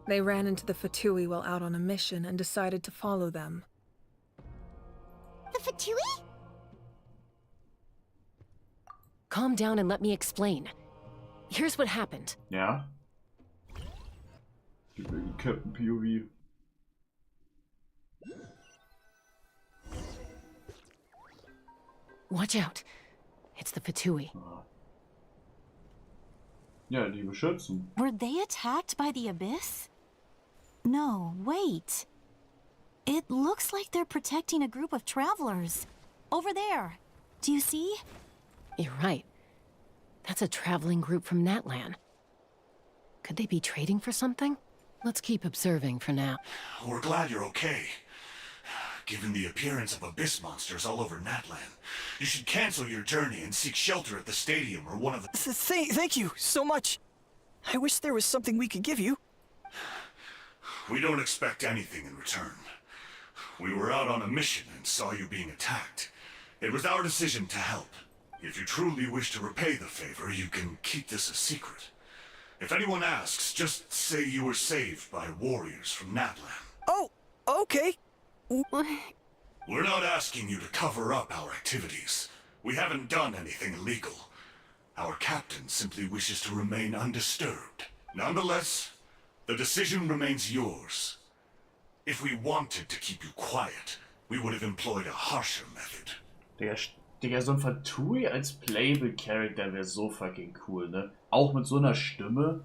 S7: They ran into the Fatui while out on a mission and decided to follow them.
S6: The Fatui?
S4: Calm down and let me explain. Here's what happened.
S1: Ja? Captain POV.
S4: Watch out. It's the Fatui.
S1: Ja, die beschützen.
S5: Were they attacked by the Abyss? No, wait. It looks like they're protecting a group of travelers. Over there. Do you see?
S4: You're right. That's a traveling group from Natlan. Could they be trading for something? Let's keep observing for now.
S10: We're glad you're okay. Given the appearance of abyss monsters all over Natlan, you should cancel your journey and seek shelter at the stadium or one of the...
S9: Thank you so much. I wish there was something we could give you.
S10: We don't expect anything in return. We were out on a mission and saw you being attacked. It was our decision to help. If you truly wish to repay the favor, you can keep this a secret. If anyone asks, just say you were saved by warriors from Natlan.
S9: Oh, okay.
S10: We're not asking you to cover up our activities. We haven't done anything illegal. Our captain simply wishes to remain undisturbed. Nonetheless, the decision remains yours. If we wanted to keep you quiet, we would have employed a harsher method.
S1: Digga, so ein Fatui als Playable Character wäre so fucking cool, ne? Auch mit so einer Stimme.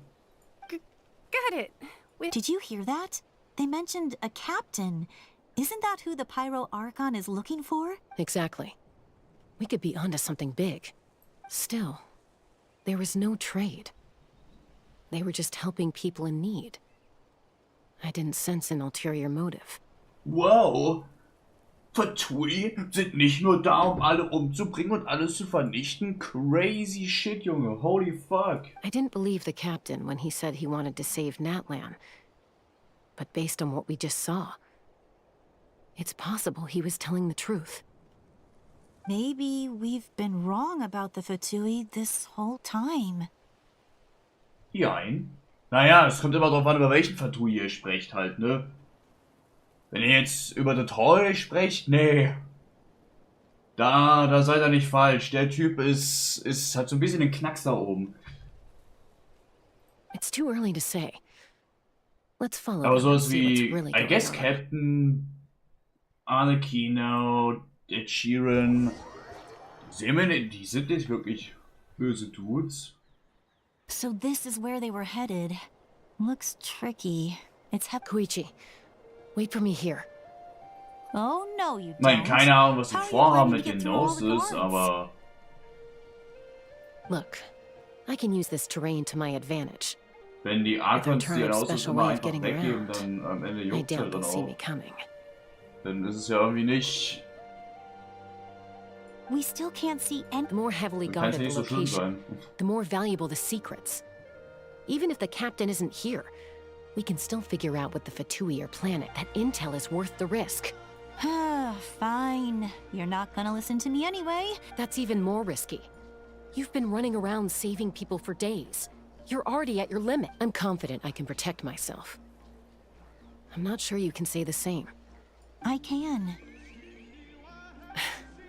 S7: Got it.
S5: Did you hear that? They mentioned a captain. Isn't that who the Pyro Archon is looking for?
S4: Exactly. We could be onto something big. Still, there was no trade. They were just helping people in need. I didn't sense an ulterior motive.
S1: Wow! Fatui sind nicht nur da, um alle umzubringen und alles zu vernichten. Crazy shit, Junge. Holy fuck.
S4: I didn't believe the captain when he said he wanted to save Natlan. But based on what we just saw, it's possible he was telling the truth.
S5: Maybe we've been wrong about the Fatui this whole time.
S1: Jein. Naja, es kommt immer drauf an, über welchen Fatui ihr sprecht halt, ne? Wenn ihr jetzt über The Toy sprecht, nee. Da seid ihr nicht falsch. Der Typ hat so ein bisschen den Knacks da oben.
S4: It's too early to say. Let's follow
S1: Aber
S4: them and
S1: sowas
S4: see what's
S1: wie,
S4: really
S1: I
S4: going
S1: guess
S4: on.
S1: Captain, Arlecchino, Ed Sheeran. Sehen wir denn, die sind nicht wirklich böse Dudes.
S5: So this is where they were headed. Looks tricky. It's
S4: Koichi, wait for me here.
S5: Oh no, you
S1: Ich meine,
S5: don't.
S1: keine Ahnung, was die
S5: How are you
S1: vorhaben
S5: planning
S1: mit
S5: to
S1: den
S5: get through all the
S1: Noses,
S5: guards?
S1: aber...
S4: Look, I can use this terrain to my advantage.
S1: Wenn die Archons
S4: turn
S1: die
S4: of
S1: Noses
S4: special
S1: immer
S4: way of
S1: einfach
S4: getting
S1: weggeben,
S4: around,
S1: dann am Ende
S4: I
S1: juckt halt
S4: doubt
S1: dann
S4: they'll see me
S1: auch.
S4: coming.
S1: Dann ist es ja irgendwie nicht...
S5: we still can't see any.
S4: The more heavily
S1: Dann kann's
S4: guarded
S1: nicht
S4: the
S1: so schlimm
S4: location,
S1: sein.
S4: the more valuable the secrets. Even if the captain isn't here, we can still figure out what the Fatui are planning. That intel is worth the risk.
S5: Fine. You're not gonna listen to me anyway.
S4: That's even more risky. You've been running around saving people for days. You're already at your limit. I'm confident I can protect myself. I'm not sure you can say the same.
S5: I can.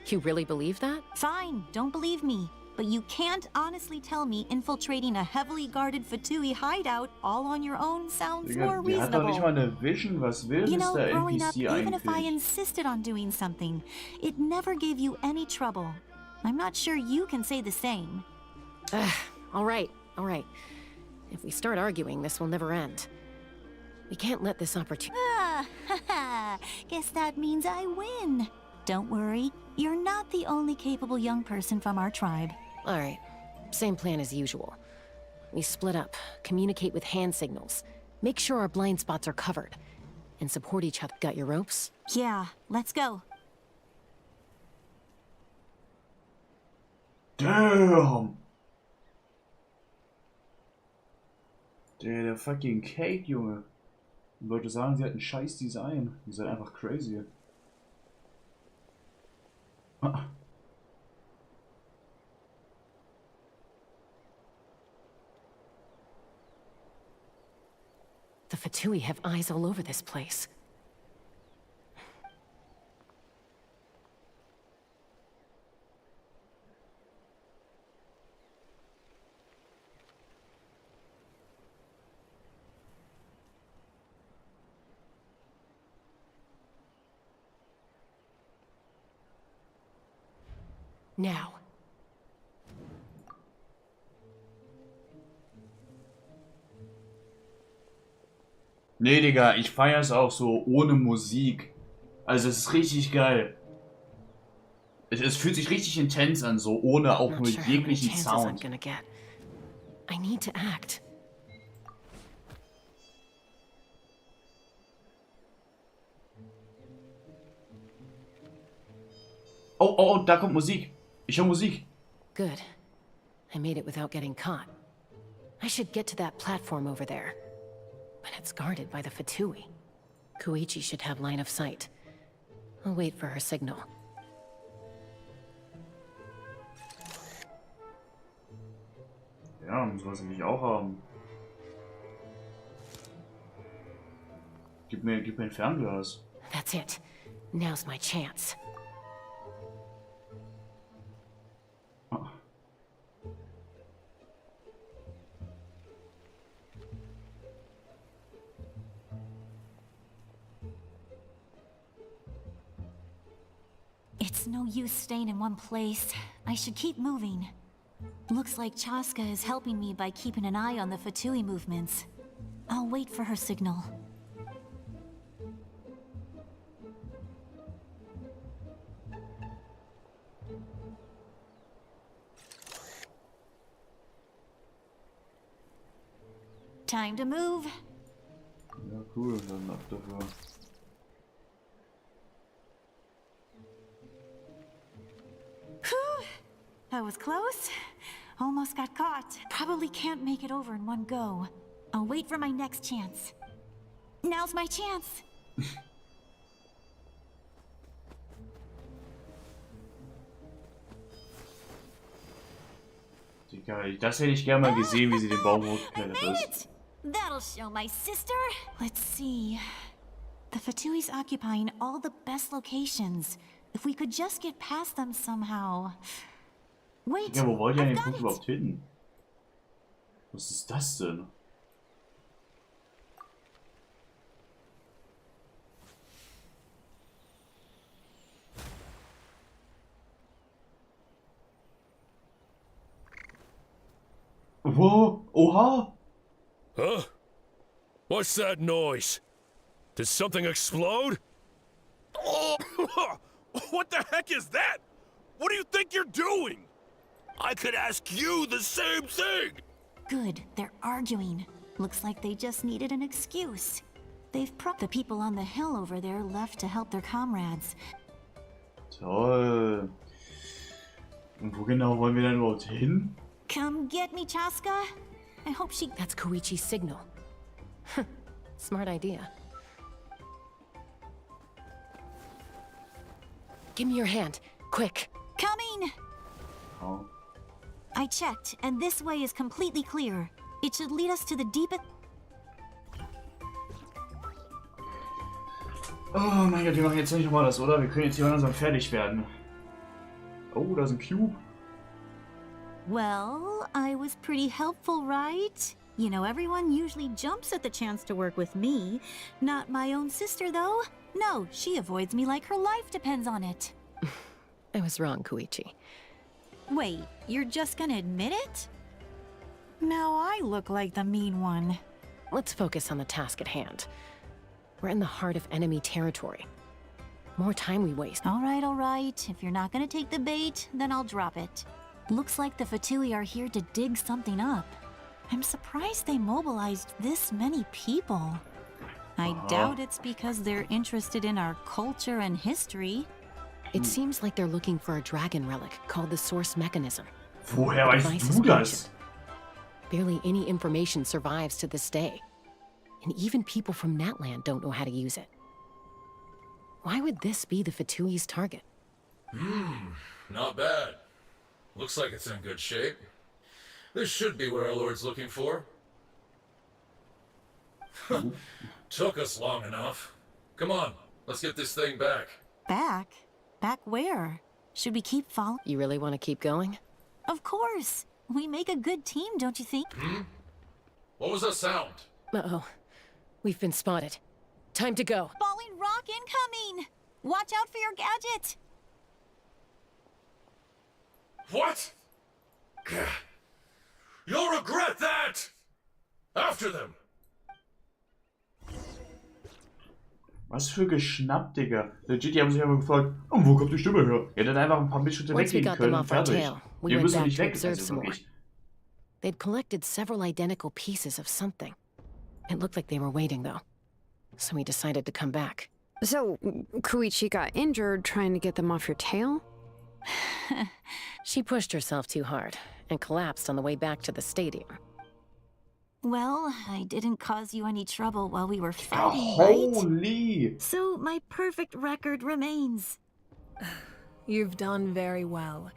S4: You really believe that?
S5: Fine, don't believe me. But you can't honestly tell me infiltrating a heavily guarded Fatui hideout all on your own sounds more
S1: Die hat doch nicht mal
S5: reasonable.
S1: eine Vision. Was will
S5: You
S1: das
S5: know,
S1: der
S5: growing up,
S1: NPC
S5: even if I
S1: eigentlich?
S5: insisted on doing something, it never gave you any trouble. I'm not sure you can say the same.
S4: All right. If we start arguing, this will never end. We can't let this opportunity...
S5: Guess that means I win. Don't worry, you're not the only capable young person from our tribe.
S4: All right. Same plan as usual. We split up, communicate with hand signals, make sure our blind spots are covered, and support each other. Got your ropes?
S5: Yeah, let's go.
S1: Damn! Der fucking Cake, Junge. Und Leute sagen, sie hat ein scheiß Design. Die seid einfach crazy.
S4: The Fatui have eyes all over this place. Now.
S1: Nee, Digga, ich feier's auch so ohne Musik. Also es ist richtig geil. Es fühlt sich richtig intens an, so ohne auch
S4: Not
S1: nur
S4: sure how many
S1: jeglichen
S4: chances I'm
S1: Sound.
S4: gonna get. I need to act.
S1: Oh, da kommt Musik. Ich höre Musik.
S4: Good. I made it without getting caught. I should get to that platform over there. But it's guarded by the Fatui. Koichi should have line of sight. I'll wait for her signal.
S1: Ja, soll sie mich auch haben. Gib mir ein Fernglas.
S4: That's it. Now's my chance.
S1: Ah.
S5: It's no use staying in one place. I should keep moving. Looks like Chaska is helping me by keeping an eye on the Fatui movements. I'll wait for her signal. Time to move.
S1: Ja, cool, dann ab dafür.
S5: That was close. Almost got caught. Probably can't make it over in one go. I'll wait for my next chance. Now's my chance.
S1: Digga, das hätte ich gerne mal gesehen, wie sie den Baum hochgeklettert ist.
S5: That'll show my sister. Let's see. The Fatui's occupying all the best locations. If we could just get past them somehow. Wait,
S1: Ja, wo wollt ihr
S5: I've
S1: den
S5: got
S1: Punkt
S5: it.
S1: überhaupt hin? Was ist das denn? Whoa! Oha!
S11: Huh? What's that noise? Did something explode?
S12: Oh, what the heck is that? What do you think you're doing? I could ask you the same thing.
S5: Good, they're arguing. Looks like they just needed an excuse. They've the people on the hill over there left to help their comrades.
S1: Toll. Und wo genau wollen wir denn überhaupt hin?
S5: Come get me, Chaska. I hope she...
S4: That's Koichi's signal. Smart idea. Give me your hand, quick.
S5: Coming!
S1: Oh.
S5: I checked, and this way is completely clear. It should lead us to the deepest...
S1: Oh mein Gott, wir machen jetzt nicht nochmal das, oder? Wir können jetzt hier langsam fertig werden. Oh, da ist ein Cube.
S5: Well, I was pretty helpful, right? You know, everyone usually jumps at the chance to work with me. Not my own sister, though. No, she avoids me like her life depends on it.
S4: I was wrong, Koichi.
S5: Wait, you're just gonna admit it? Now I look like the mean one.
S4: Let's focus on the task at hand. We're in the heart of enemy territory. More time we waste.
S5: All right. If you're not gonna take the bait, then I'll drop it. Looks like the Fatui are here to dig something up. I'm surprised they mobilized this many people. I doubt it's because they're interested in our culture and history.
S4: It seems like they're looking for a dragon relic called the source mechanism.
S1: Woher weißt du das?
S4: Barely any information survives to this day. And even people from Natland don't know how to use it. Why would this be the Fatui's target?
S11: Not bad. Looks like it's in good shape. This should be what our Lord's looking for. Took us long enough. Come on, let's get this thing back.
S5: Back? Back where? Should we keep following?
S4: You really want to keep going?
S5: Of course. We make a good team, don't you think?
S11: What was that sound?
S4: Uh-oh. We've been spotted. Time to go.
S5: Falling rock incoming! Watch out for your gadget!
S11: What? You'll regret that! After them!
S1: Was für Geschnapp, Digga. Legit, die haben sich aber gefragt, oh, wo kommt die Stimme her? Ihr hättet einfach ein paar Mitschritte
S4: Once we
S1: weggehen
S4: got them
S1: können und
S4: off our
S1: fertig.
S4: tail, we
S1: Wir
S4: went
S1: müssen
S4: back
S1: nicht
S4: to
S1: weg,
S4: observe
S1: also
S4: some more.
S1: wirklich.
S4: They'd collected several identical pieces of something. It looked like they were waiting, though. So we decided to come back.
S8: So, Koichi got injured trying to get them off your tail?
S4: She pushed herself too hard and collapsed on the way back to the stadium.
S5: Well, I didn't cause you any trouble while we were fighting, right?
S1: Holy!
S5: So my perfect record remains.
S7: You've done very well.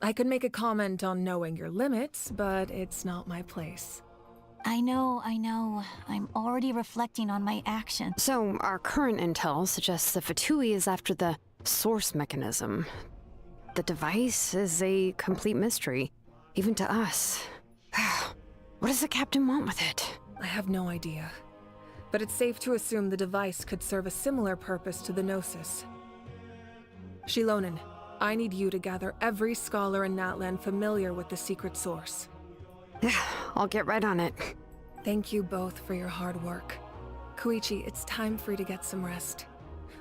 S7: I could make a comment on knowing your limits, but it's not my place.
S5: I know. I'm already reflecting on my actions.
S8: So, our current intel suggests the Fatui is after the source mechanism. The device is a complete mystery, even to us. What does the captain want with it?
S7: I have no idea. But it's safe to assume the device could serve a similar purpose to the Gnosis. Shilonen, I need you to gather every scholar in Natland familiar with the secret source.
S8: I'll get right on it.
S7: Thank you both for your hard work. Koichi, it's time for you to get some rest.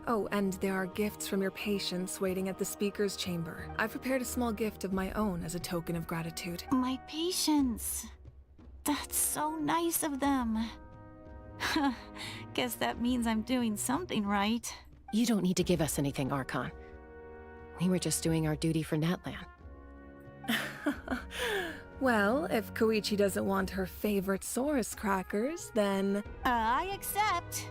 S7: Oh, and there are gifts from your patients waiting at the speaker's chamber. I've prepared a small gift of my own as a token of gratitude.
S5: My patients. That's so nice of them. Guess that means I'm doing something right.
S4: You don't need to give us anything, Archon. We were just doing our duty for Natland.
S7: Well, if Koichi doesn't want her favorite Saurus crackers, then...
S5: I accept.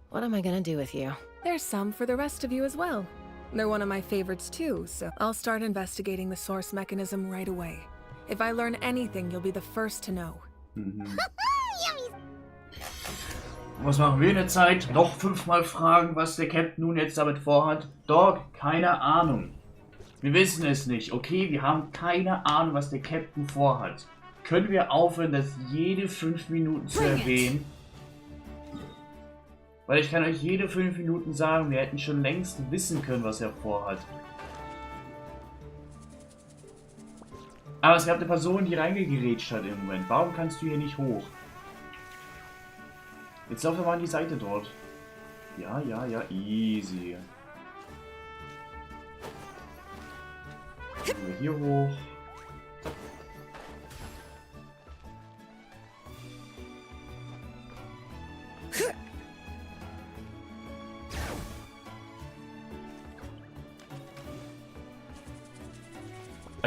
S4: What am I gonna do with you?
S7: There's some for the rest of you as well. They're one of my favorites too, so I'll start investigating the source mechanism right away. If I learn anything, you'll be the first to know.
S1: Was machen wir in der Zeit? Noch 5-mal fragen, was der Captain nun jetzt damit vorhat? Dog, keine Ahnung. Wir wissen es nicht, okay? Wir haben keine Ahnung, was der Captain vorhat. Können wir aufhören, das jede 5 Minuten zu erwähnen? Weil ich kann euch jede 5 Minuten sagen, wir hätten schon längst wissen können, was er vorhat. Aber es gab eine Person, die reingegerätscht hat im Moment. Warum kannst du hier nicht hoch? Jetzt laufen wir mal an die Seite dort. Ja, easy. Gehen wir hier hoch.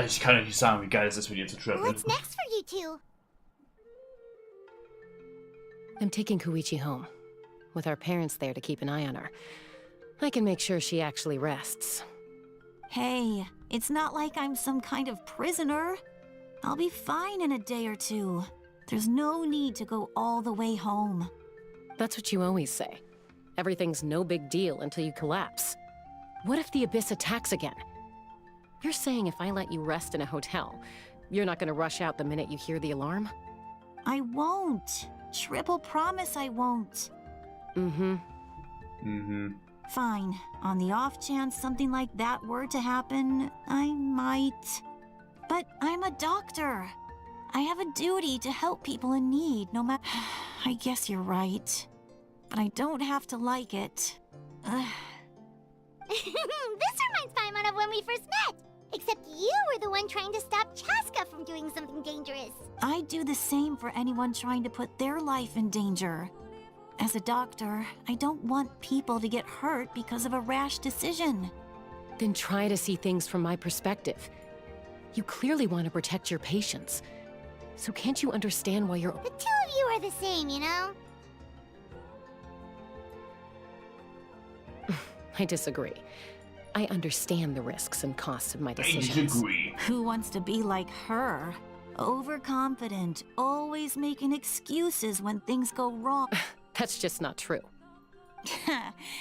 S1: Also ich kann euch nicht sagen, wie geil es ist, mit ihr zu traveln.
S6: What's next for you two?
S4: I'm taking Koichi home, with our parents there to keep an eye on her. I can make sure she actually rests.
S5: Hey, it's not like I'm some kind of prisoner. I'll be fine in a day or two. There's no need to go all the way home.
S4: That's what you always say. Everything's no big deal until you collapse. What if the Abyss attacks again? You're saying if I let you rest in a hotel, you're not gonna rush out the minute you hear the alarm?
S5: I won't. Triple promise I won't.
S4: Mm-hmm.
S1: Mhm.
S5: Fine. On the off chance something like that were to happen, I might. But I'm a doctor. I have a duty to help people in need, no matter. I guess you're right. But I don't have to like it.
S6: This reminds Paimon of when we first met. Except you were the one trying to stop Chaska from doing something dangerous.
S5: I'd do the same for anyone trying to put their life in danger. As a doctor, I don't want people to get hurt because of a rash decision.
S4: Then try to see things from my perspective. You clearly want to protect your patients. So can't you understand why you're—
S6: The two of you are the same, you know?
S4: I disagree. I understand the risks and costs of my
S1: I
S4: decisions.
S1: disagree.
S5: Who wants to be like her? Overconfident, always making excuses when things go wrong.
S4: That's just not true.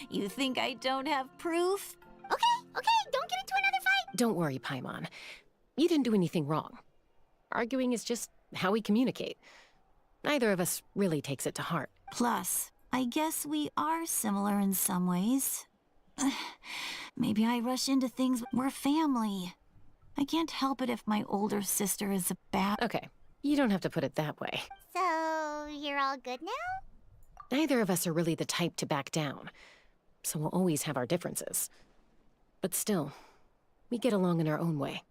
S5: You think I don't have proof?
S6: Okay, don't get into another fight.
S4: Don't worry, Paimon. You didn't do anything wrong. Arguing is just how we communicate. Neither of us really takes it to heart.
S5: Plus, I guess we are similar in some ways. Maybe I rush into things. We're family. I can't help it if my older sister is a bad—
S4: Okay, you don't have to put it that way.
S6: So, you're all good now?
S4: Neither of us are really the type to back down, so we'll always have our differences. But still, we get along in our own way.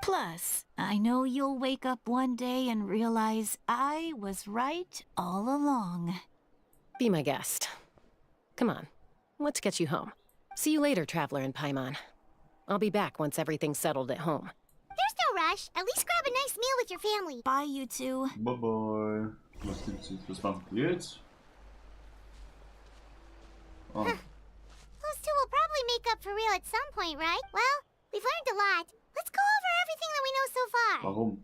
S5: Plus, I know you'll wake up one day and realize I was right all along.
S4: Be my guest. Come on, let's get you home. See you later, Traveler and Paimon. I'll be back once everything's settled at home.
S6: There's no rush. At least grab a nice meal with your family.
S5: Bye, you two.
S1: Bye bye. Was machen wir jetzt? Oh.
S6: Those two will probably make up for real at some point, right? Well, we've learned a lot. Let's go over everything that we know so far.
S1: Warum?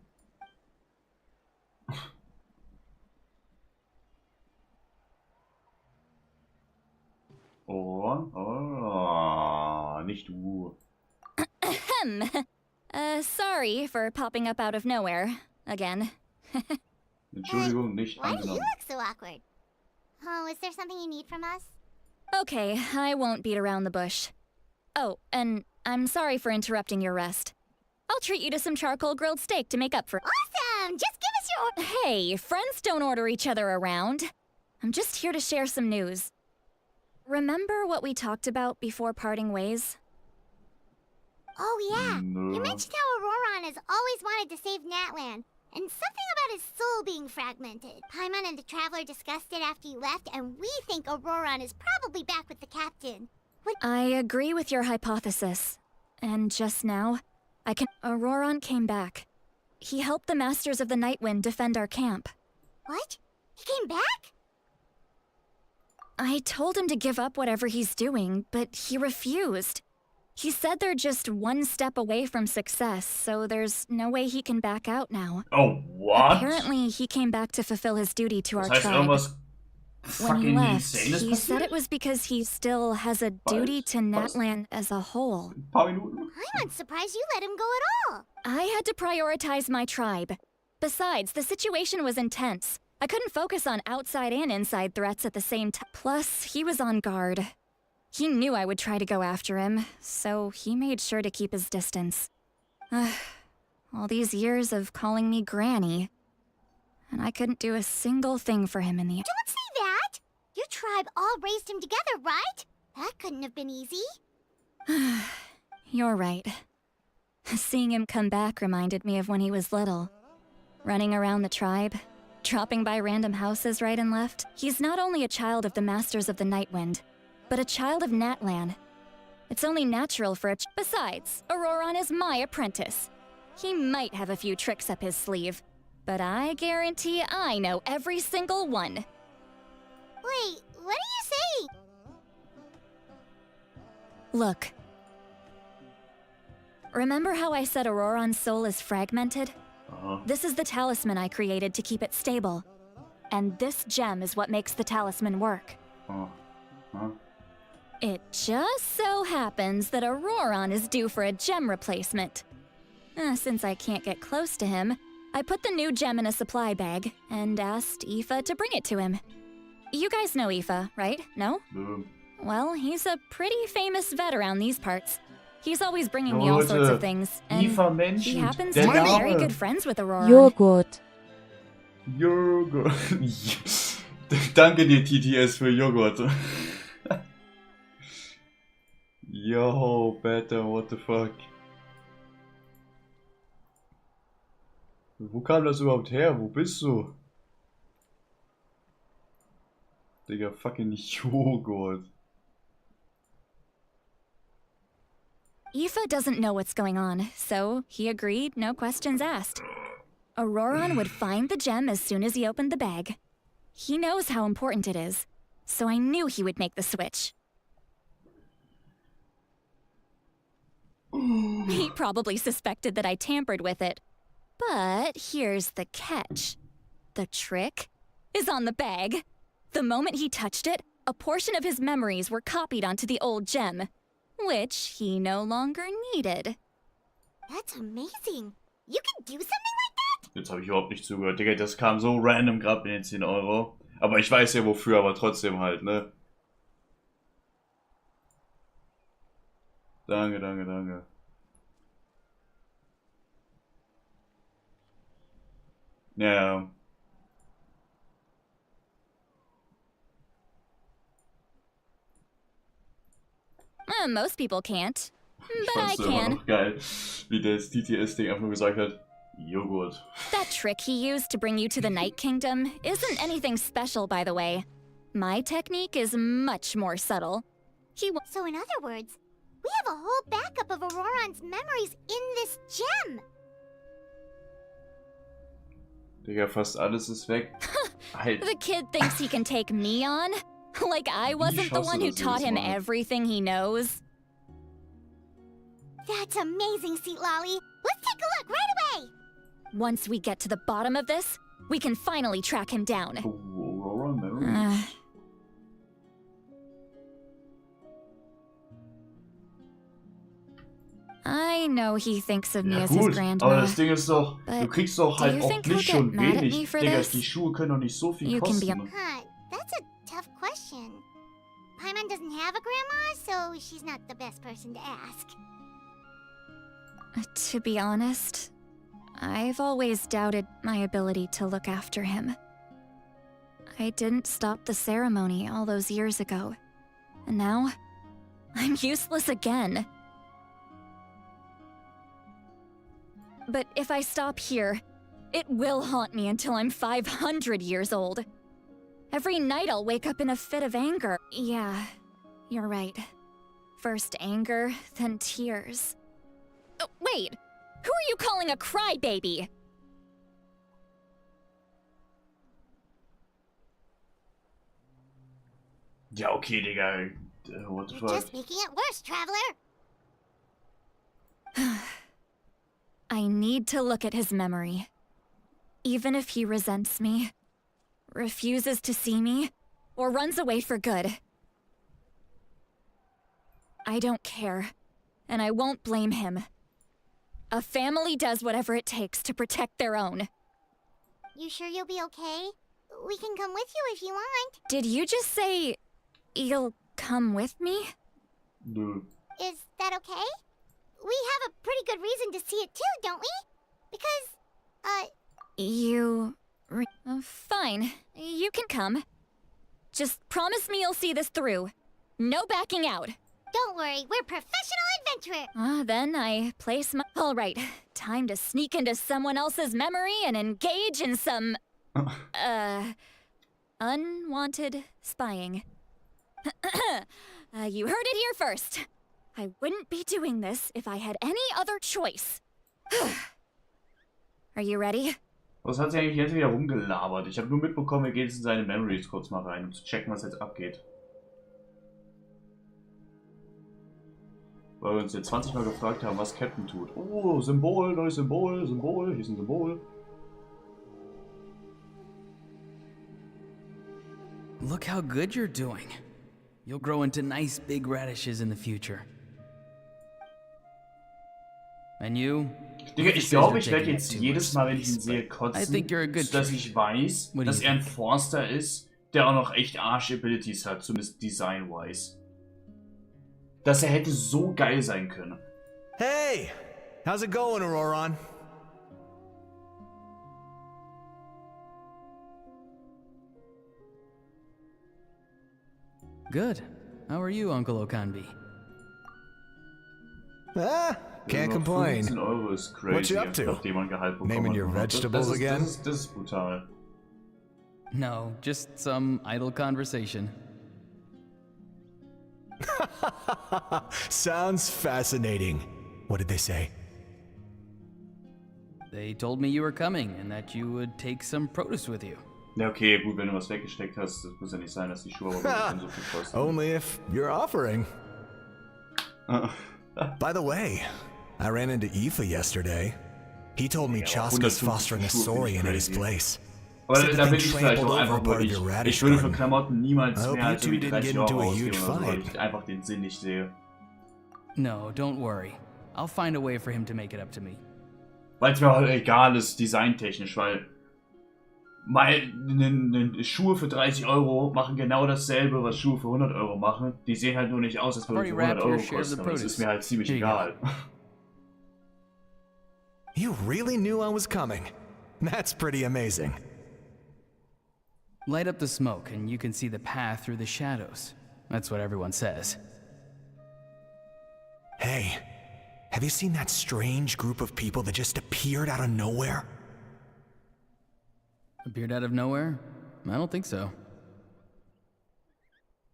S1: Oh, nicht du.
S3: Sorry for popping up out of nowhere. Again.
S1: Entschuldigung, nicht
S6: Why do you
S1: angenommen.
S6: look so awkward? Oh, is there something you need from us?
S3: Okay, I won't beat around the bush. Oh, and I'm sorry for interrupting your rest. I'll treat you to some charcoal grilled steak to make up for—
S6: Awesome! Just give us your
S3: Hey, friends don't order each other around. I'm just here to share some news. Remember what we talked about before parting ways?
S6: Oh, yeah.
S1: No.
S6: You mentioned how Auroron has always wanted to save Natlan, and something about his soul being fragmented. Paimon and the Traveler discussed it after you left, and we think Auroron is probably back with the Captain.
S3: I agree with your hypothesis. And just now, Auroron came back. He helped the Masters of the Nightwind defend our camp.
S6: What? He came back?
S3: I told him to give up whatever he's doing, but he refused. He said they're just one step away from success, so there's no way he can back out now.
S1: Oh, what?
S3: Apparently, he came back to fulfill his duty to our
S1: Das heißt,
S3: tribe.
S1: irgendwas
S3: When he
S1: fucking
S3: left,
S1: insanes
S3: he said
S1: passiert?
S3: it was because he still has a duty to Natlan as a whole.
S1: Ein paar Minuten.
S6: I'm not surprised you let him go at all.
S3: I had to prioritize my tribe. Besides, the situation was intense. I couldn't focus on outside and inside threats at the same time. Plus, he was on guard. He knew I would try to go after him, so he made sure to keep his distance. All these years of calling me Granny, and I couldn't do a single thing for him in the end.
S6: Don't say that! Your tribe all raised him together, right? That couldn't have been easy.
S3: You're right. Seeing him come back reminded me of when he was little. Running around the tribe, dropping by random houses right and left. He's not only a child of the Masters of the Nightwind, but a child of Natlan. It's only natural for Besides, Auroron is my apprentice. He might have a few tricks up his sleeve, but I guarantee I know every single one.
S6: Wait, what are you saying?
S3: Look. Remember how I said Auroron's soul is fragmented? This is the talisman I created to keep it stable. And this gem is what makes the talisman work. It just so happens that Auroron is due for a gem replacement. Since I can't get close to him, I put the new gem in a supply bag and asked Aoife to bring it to him. You guys know Aoife, right? No? Well, he's a pretty famous vet around these parts. He's always bringing me all sorts of things, and he happens to be very good friends with Auroron.
S13: Joghurt.
S1: Joghurt. Danke dir, TTS, für Joghurt. Yo, better, what the fuck? Wo kam das überhaupt her? Wo bist du? Digga, fucking Joghurt.
S3: Aoife doesn't know what's going on, so he agreed, no questions asked. Auroron would find the gem as soon as he opened the bag. He knows how important it is, so I knew he would make the switch. He probably suspected that I tampered with it. But here's the catch. The trick is on the bag. The moment he touched it, a portion of his memories were copied onto the old gem, which he no longer needed.
S6: That's amazing. You can do something like that?
S1: Jetzt habe ich überhaupt nicht zugehört. Digga, das kam so random gerade mit den 10 Euro. Aber ich weiß ja wofür, aber trotzdem halt, ne? Danke, danke, danke. Ja.
S3: Most people can't,
S1: Ich
S3: but I
S1: fand's immer
S3: can.
S1: noch geil, wie das TTS-Ding einfach nur gesagt hat, Joghurt.
S3: That trick he used to bring you to the Night Kingdom isn't anything special, by the way. My technique is much more subtle.
S6: So in other words, we have a whole backup of Auroron's memories in this gem.
S1: Digga, fast alles ist weg.
S3: The kid thinks he can take me on? Like I wasn't the one who taught him everything he knows?
S6: That's amazing, Seat Lolly. Let's take a look right away.
S3: Once we get to the bottom of this, we can finally track him down.
S1: Auroron memories.
S3: I know he thinks of me
S1: Ja
S3: as his
S1: gut,
S3: grandma.
S1: aber das Ding ist doch, du kriegst doch halt auch nicht schon wenig. Digga,
S3: this?
S1: die Schuhe können doch nicht so viel kosten.
S6: That's a tough question. Paimon doesn't have a grandma, so she's not the best person to ask.
S3: To be honest, I've always doubted my ability to look after him. I didn't stop the ceremony all those years ago, and now I'm useless again. But if I stop here, it will haunt me until I'm 500 years old. Every night I'll wake up in a fit of anger. Yeah, you're right. First anger, then tears. Oh, wait! Who are you calling a crybaby?
S1: Ja, okay, Digga. What the
S6: You're
S1: fuck?
S6: just making it worse, Traveler.
S3: I need to look at his memory. Even if he resents me, refuses to see me, or runs away for good. I don't care, and I won't blame him. A family does whatever it takes to protect their own.
S6: You sure you'll be okay? We can come with you if you want.
S3: Did you just say you'll come with me?
S1: Nö.
S6: Is that okay? We have a pretty good reason to see it too, don't we? Because,
S3: Fine. You can come. Just promise me you'll see this through. No backing out.
S6: Don't worry, we're professional adventurers.
S3: Then I place my... Alright, time to sneak into someone else's memory and engage in some... unwanted spying. You heard it here first. I wouldn't be doing this if I had any other choice. Are you ready?
S1: Was hat sie eigentlich jetzt wieder rumgelabert? Ich habe nur mitbekommen, er geht jetzt in seine Memories kurz mal rein, um zu checken, was jetzt abgeht. Weil wir uns jetzt 20 Mal gefragt haben, was Captain tut. Oh, Symbol, neues Symbol, Symbol, hier ist ein Symbol.
S13: Look how good you're doing. You'll grow into nice big radishes in the future. And you?
S1: Digga, ich glaube, ich werde jetzt jedes Mal, wenn ich ihn sehe, kotzen, dass ich weiß, dass er ein Forster ist, der auch noch echt Arsch-Abilities hat, zumindest design-wise. Dass er hätte so geil sein können.
S14: Hey! How's it going, Auroran?
S13: Good. How are you, Uncle Okanbi?
S14: Ah, can't complain.
S1: 15 Euro ist crazy,
S14: what you up to?
S1: Nachdem man Gehalt bekommen
S14: Naming
S1: hat.
S14: your vegetables again?
S1: Das ist brutal.
S13: No, just some idle conversation.
S14: Sounds fascinating. What did they say?
S13: They told me you were coming and that you would take some produce with you.
S1: Ja, okay, gut, wenn du was weggesteckt hast, das muss ja nicht sein, dass die Schuhe aber so viel kosten.
S14: Only if you're offering. By the way, I ran into Aoife yesterday. He told me Chaska's fostering a saurian at his place.
S1: Aber da bin ich vielleicht auch einfach nur ich würde für Klamotten niemals mehr als irgendwie 30 Euro ausgeben, weil ich einfach den Sinn nicht sehe.
S13: No, don't worry. I'll find a way for him to make it up to me.
S1: Weil es mir halt egal ist, designtechnisch, weil Schuhe für 30 Euro machen genau dasselbe, was Schuhe für 100 Euro machen. Die sehen halt nur nicht aus, als würden sie 100 Euro kosten, aber das ist mir halt ziemlich egal.
S14: You really knew I was coming. That's pretty amazing.
S13: Light up the smoke and you can see the path through the shadows. That's what everyone says.
S14: Hey, have you seen that strange group of people that just appeared out of nowhere?
S13: Appeared out of nowhere? I don't think so.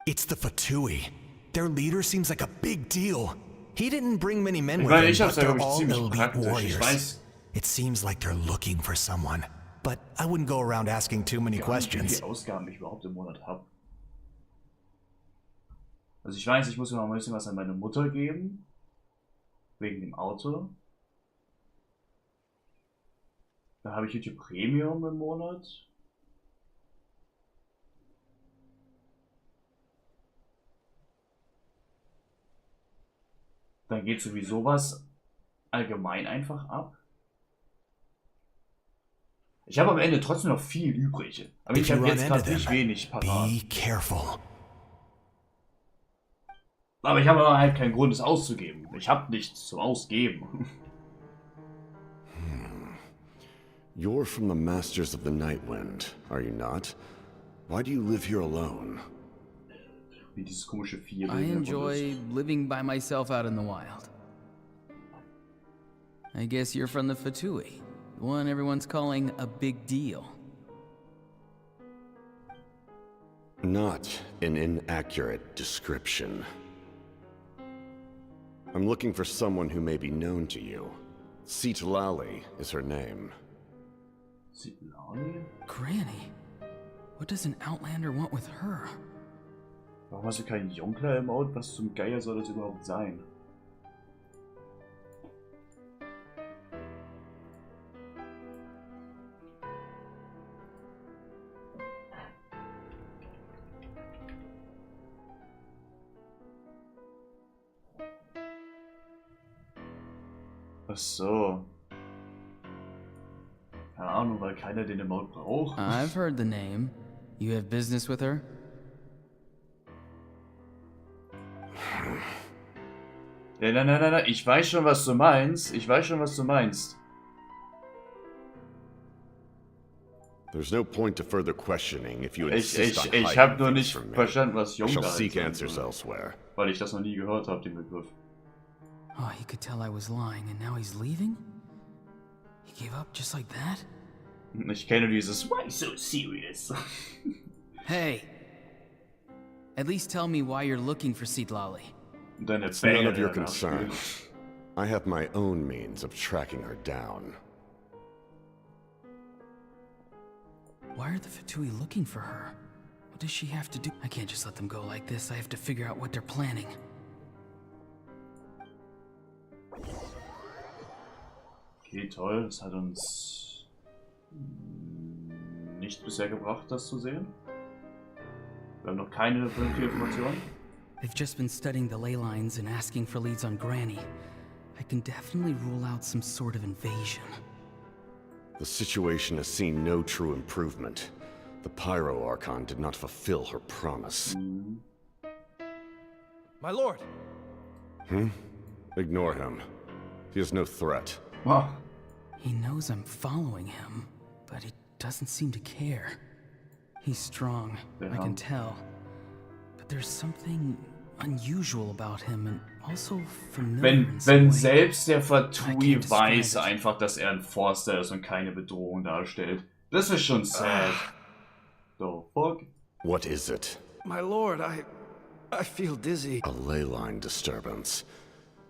S14: It's the Fatui. Their leader seems like a big deal. He didn't bring many men with him, but they're all elite warriors. It seems like they're looking for someone. But I wouldn't go around asking too many questions.
S1: Wie viele Ausgaben ich überhaupt im Monat habe. Also ich weiß, ich muss mir noch ein bisschen was an meine Mutter geben. Wegen dem Auto. Da habe ich YouTube Premium im Monat. Dann geht sowieso was allgemein einfach ab. Ich habe am Ende trotzdem noch viel übrig. Aber ich habe jetzt gerade nicht wenig parat.
S14: Be careful.
S1: Aber ich habe halt keinen Grund, es auszugeben. Ich habe nichts zum Ausgeben.
S15: You're from the Masters of the Nightwind, are you not? Why do you live here alone?
S1: Wie dieses komische Vieh.
S13: I enjoy living by myself out in the wild. I guess you're from the Fatui, the one everyone's calling a big deal.
S15: Not an inaccurate description. I'm looking for someone who may be known to you. Citlali is her name.
S1: Citlali?
S13: Granny? What does an Outlander want with her?
S1: Warum hast du keinen Jonkler im Out? Was zum Geier soll das überhaupt sein? Ach so. Keine Ahnung, weil keiner den Emote braucht.
S13: I've heard the name. You have business with her?
S1: Ja, nein. Ich weiß schon, was du meinst.
S15: There's no point to further questioning if you insist on
S1: Ich habe nur nicht verstanden, was Jonkler
S15: ist. I shall seek answers elsewhere.
S1: Weil ich das noch nie gehört habe, den Begriff.
S13: Oh, he could tell I was lying and now he's leaving? He gave up just like that?
S1: Ich kenne dieses Why so serious?
S13: Hey! At least tell me why you're looking for Citlali.
S15: It's none of your concern. I have my own means of tracking her down.
S13: Why are the Fatui looking for her? What does she have to do? I can't just let them go like this. I have to figure out what they're planning.
S1: Okay, toll. Das hat uns nicht bisher gebracht, das zu sehen. Wir haben noch keine vernünftige Information.
S13: They've just been studying the ley lines and asking for leads on Granny. I can definitely rule out some sort of invasion.
S15: The situation has seen no true improvement. The Pyro Archon did not fulfill her promise.
S9: My lord!
S15: Ignore him. He is no threat.
S1: Oh.
S13: He knows I'm following him, but he doesn't seem to care. He's strong, I can tell. But there's something unusual about him and also familiar.
S1: Wenn selbst der Fatui weiß einfach, dass er ein Forster ist und keine Bedrohung darstellt. Das ist schon sad. So, fuck.
S15: What is it?
S9: My lord, I feel dizzy.
S15: A ley line disturbance.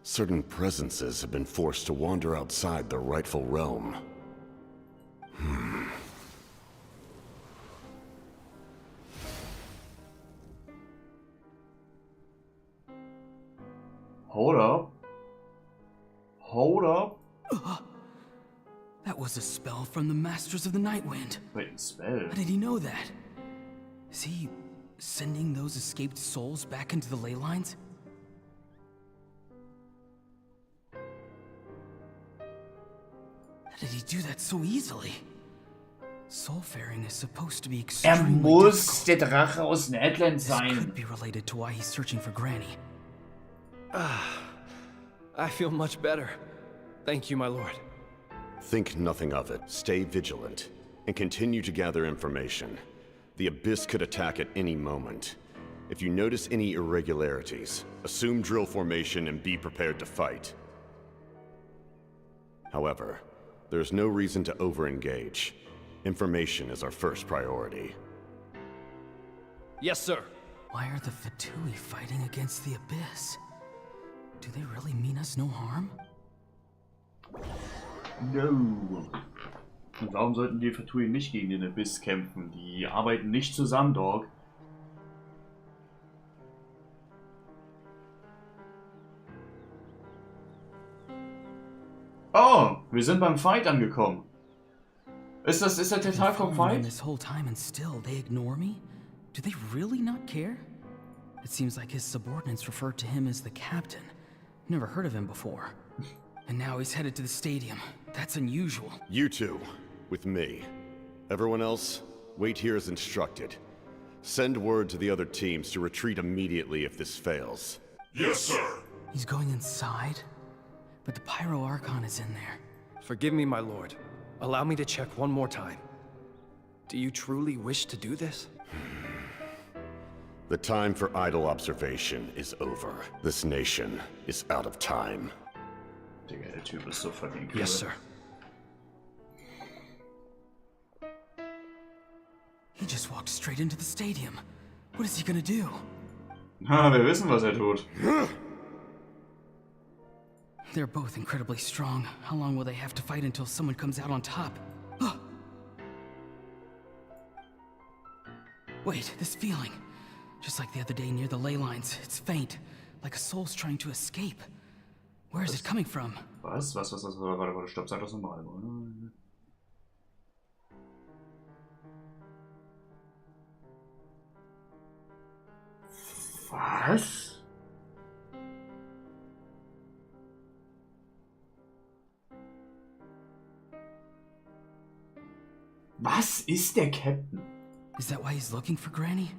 S15: Certain presences have been forced to wander outside their rightful realm.
S1: Hold up. Hold up.
S13: That was a spell from the Masters of the Night Wind.
S1: Wait, a spell?
S13: How did he know that? Is he sending those escaped souls back into the ley lines? How did he do that so easily? Soulfaring is supposed to be extremely
S1: muss der Drache aus Nadland sein.
S13: This could be related to why he's searching for Granny.
S9: I feel much better. Thank you, my lord.
S15: Think nothing of it. Stay vigilant, and continue to gather information. The Abyss could attack at any moment. If you notice any irregularities, assume drill formation and be prepared to fight. However, there's no reason to over-engage. Information is our first priority.
S9: Yes, sir.
S13: Why are the Fatui fighting against the Abyss? Do they really mean us no harm?
S1: No. Und warum sollten die Fatui nicht gegen den Abyss kämpfen? Die arbeiten nicht zusammen, Dog. Oh, wir sind beim Fight angekommen. Ist der Teil vom Fight?
S13: This whole time and still they ignore me? Do they really not care? It seems like his subordinates refer to him as the captain. Never heard of him before. And now he's headed to the stadium. That's unusual.
S15: You two, with me. Everyone else, wait here as instructed. Send word to the other teams to retreat immediately if this fails.
S10: Yes, sir.
S13: He's going inside? But the Pyro Archon is in there.
S9: Forgive me, my lord. Allow me to check one more time. Do you truly wish to do this?
S15: The time for idle observation is over. This nation is out of time.
S1: Digga, der Typ ist so fucking cool.
S9: Yes, sir.
S13: He just walked straight into the stadium. What is he gonna do?
S1: Wir wissen, was tut.
S13: They're both incredibly strong. How long will they have to fight until someone comes out on top? Wait, this feeling. Just like the other day near the ley lines. It's faint. Like a soul's trying to escape. Where is it coming from?
S1: Was? Warte, stopp, sag das nochmal. Was? Was ist der Captain?
S13: Is that why he's looking for Granny?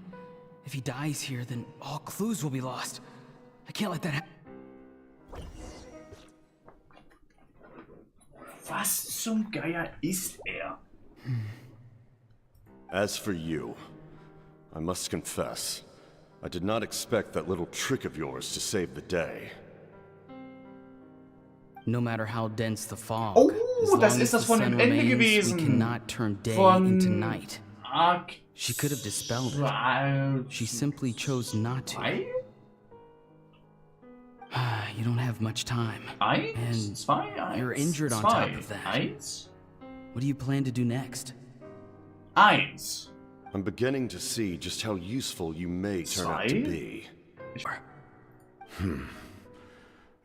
S13: If he dies here, then all clues will be lost. I can't let that happen.
S1: Was zum Geier ist er?
S15: As for you, I must confess, I did not expect that little trick of yours to save the day.
S13: No matter how dense the fog,
S1: oh, das ist das von dem Ende gewesen.
S13: We cannot turn day into night. She could have dispelled it. She simply chose not to. You don't have much time. And you're injured on top of that. What do you plan to do next?
S1: 1.
S15: I'm beginning to see just how useful you may turn out to be.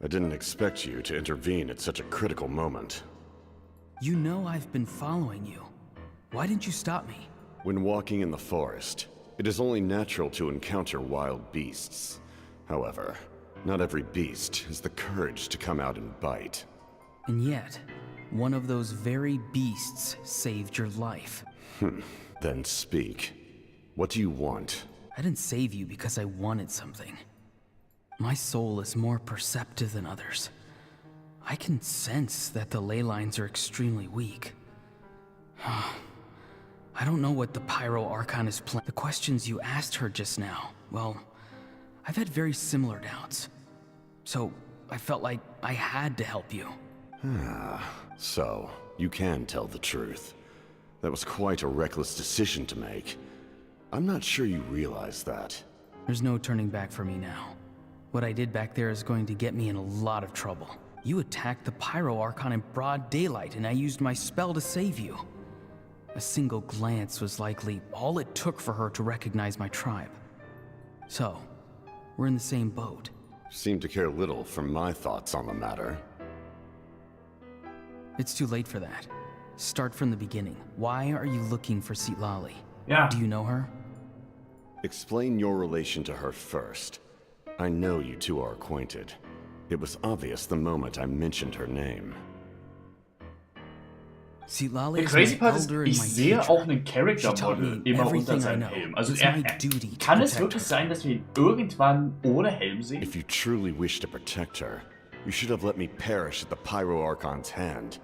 S15: I didn't expect you to intervene at such a critical moment.
S13: You know I've been following you. Why didn't you stop me?
S15: When walking in the forest, it is only natural to encounter wild beasts. However, not every beast has the courage to come out and bite.
S13: And yet, one of those very beasts saved your life.
S15: Then speak. What do you want?
S13: I didn't save you because I wanted something. My soul is more perceptive than others. I can sense that the ley lines are extremely weak. I don't know what the Pyro Archon is planning. The questions you asked her just now, well, I've had very similar doubts. So, I felt like I had to help you.
S15: So, you can tell the truth. That was quite a reckless decision to make. I'm not sure you realize that.
S13: There's no turning back for me now. What I did back there is going to get me in a lot of trouble. You attacked the Pyro Archon in broad daylight, and I used my spell to save you. A single glance was likely all it took for her to recognize my tribe. So, we're in the same boat.
S15: Seem to care little for my thoughts on the matter.
S13: It's too late for that. Start from the beginning. Why are you looking for Citlali?
S1: Yeah.
S13: Do you know her?
S15: Explain your relation to her first. I know you two are acquainted. It was obvious the moment I mentioned her name.
S13: Citlali
S1: Der
S13: is
S1: crazy
S13: my
S1: part ist,
S13: elder and
S1: ich
S13: my
S1: sehe
S13: teacher.
S1: auch einen Character Model immer unter seinem Helm. Also kann es wirklich sein, dass wir ihn irgendwann ohne Helm sehen?
S15: If you truly wish to protect her, you should have let me perish at the Pyro Archon's hand.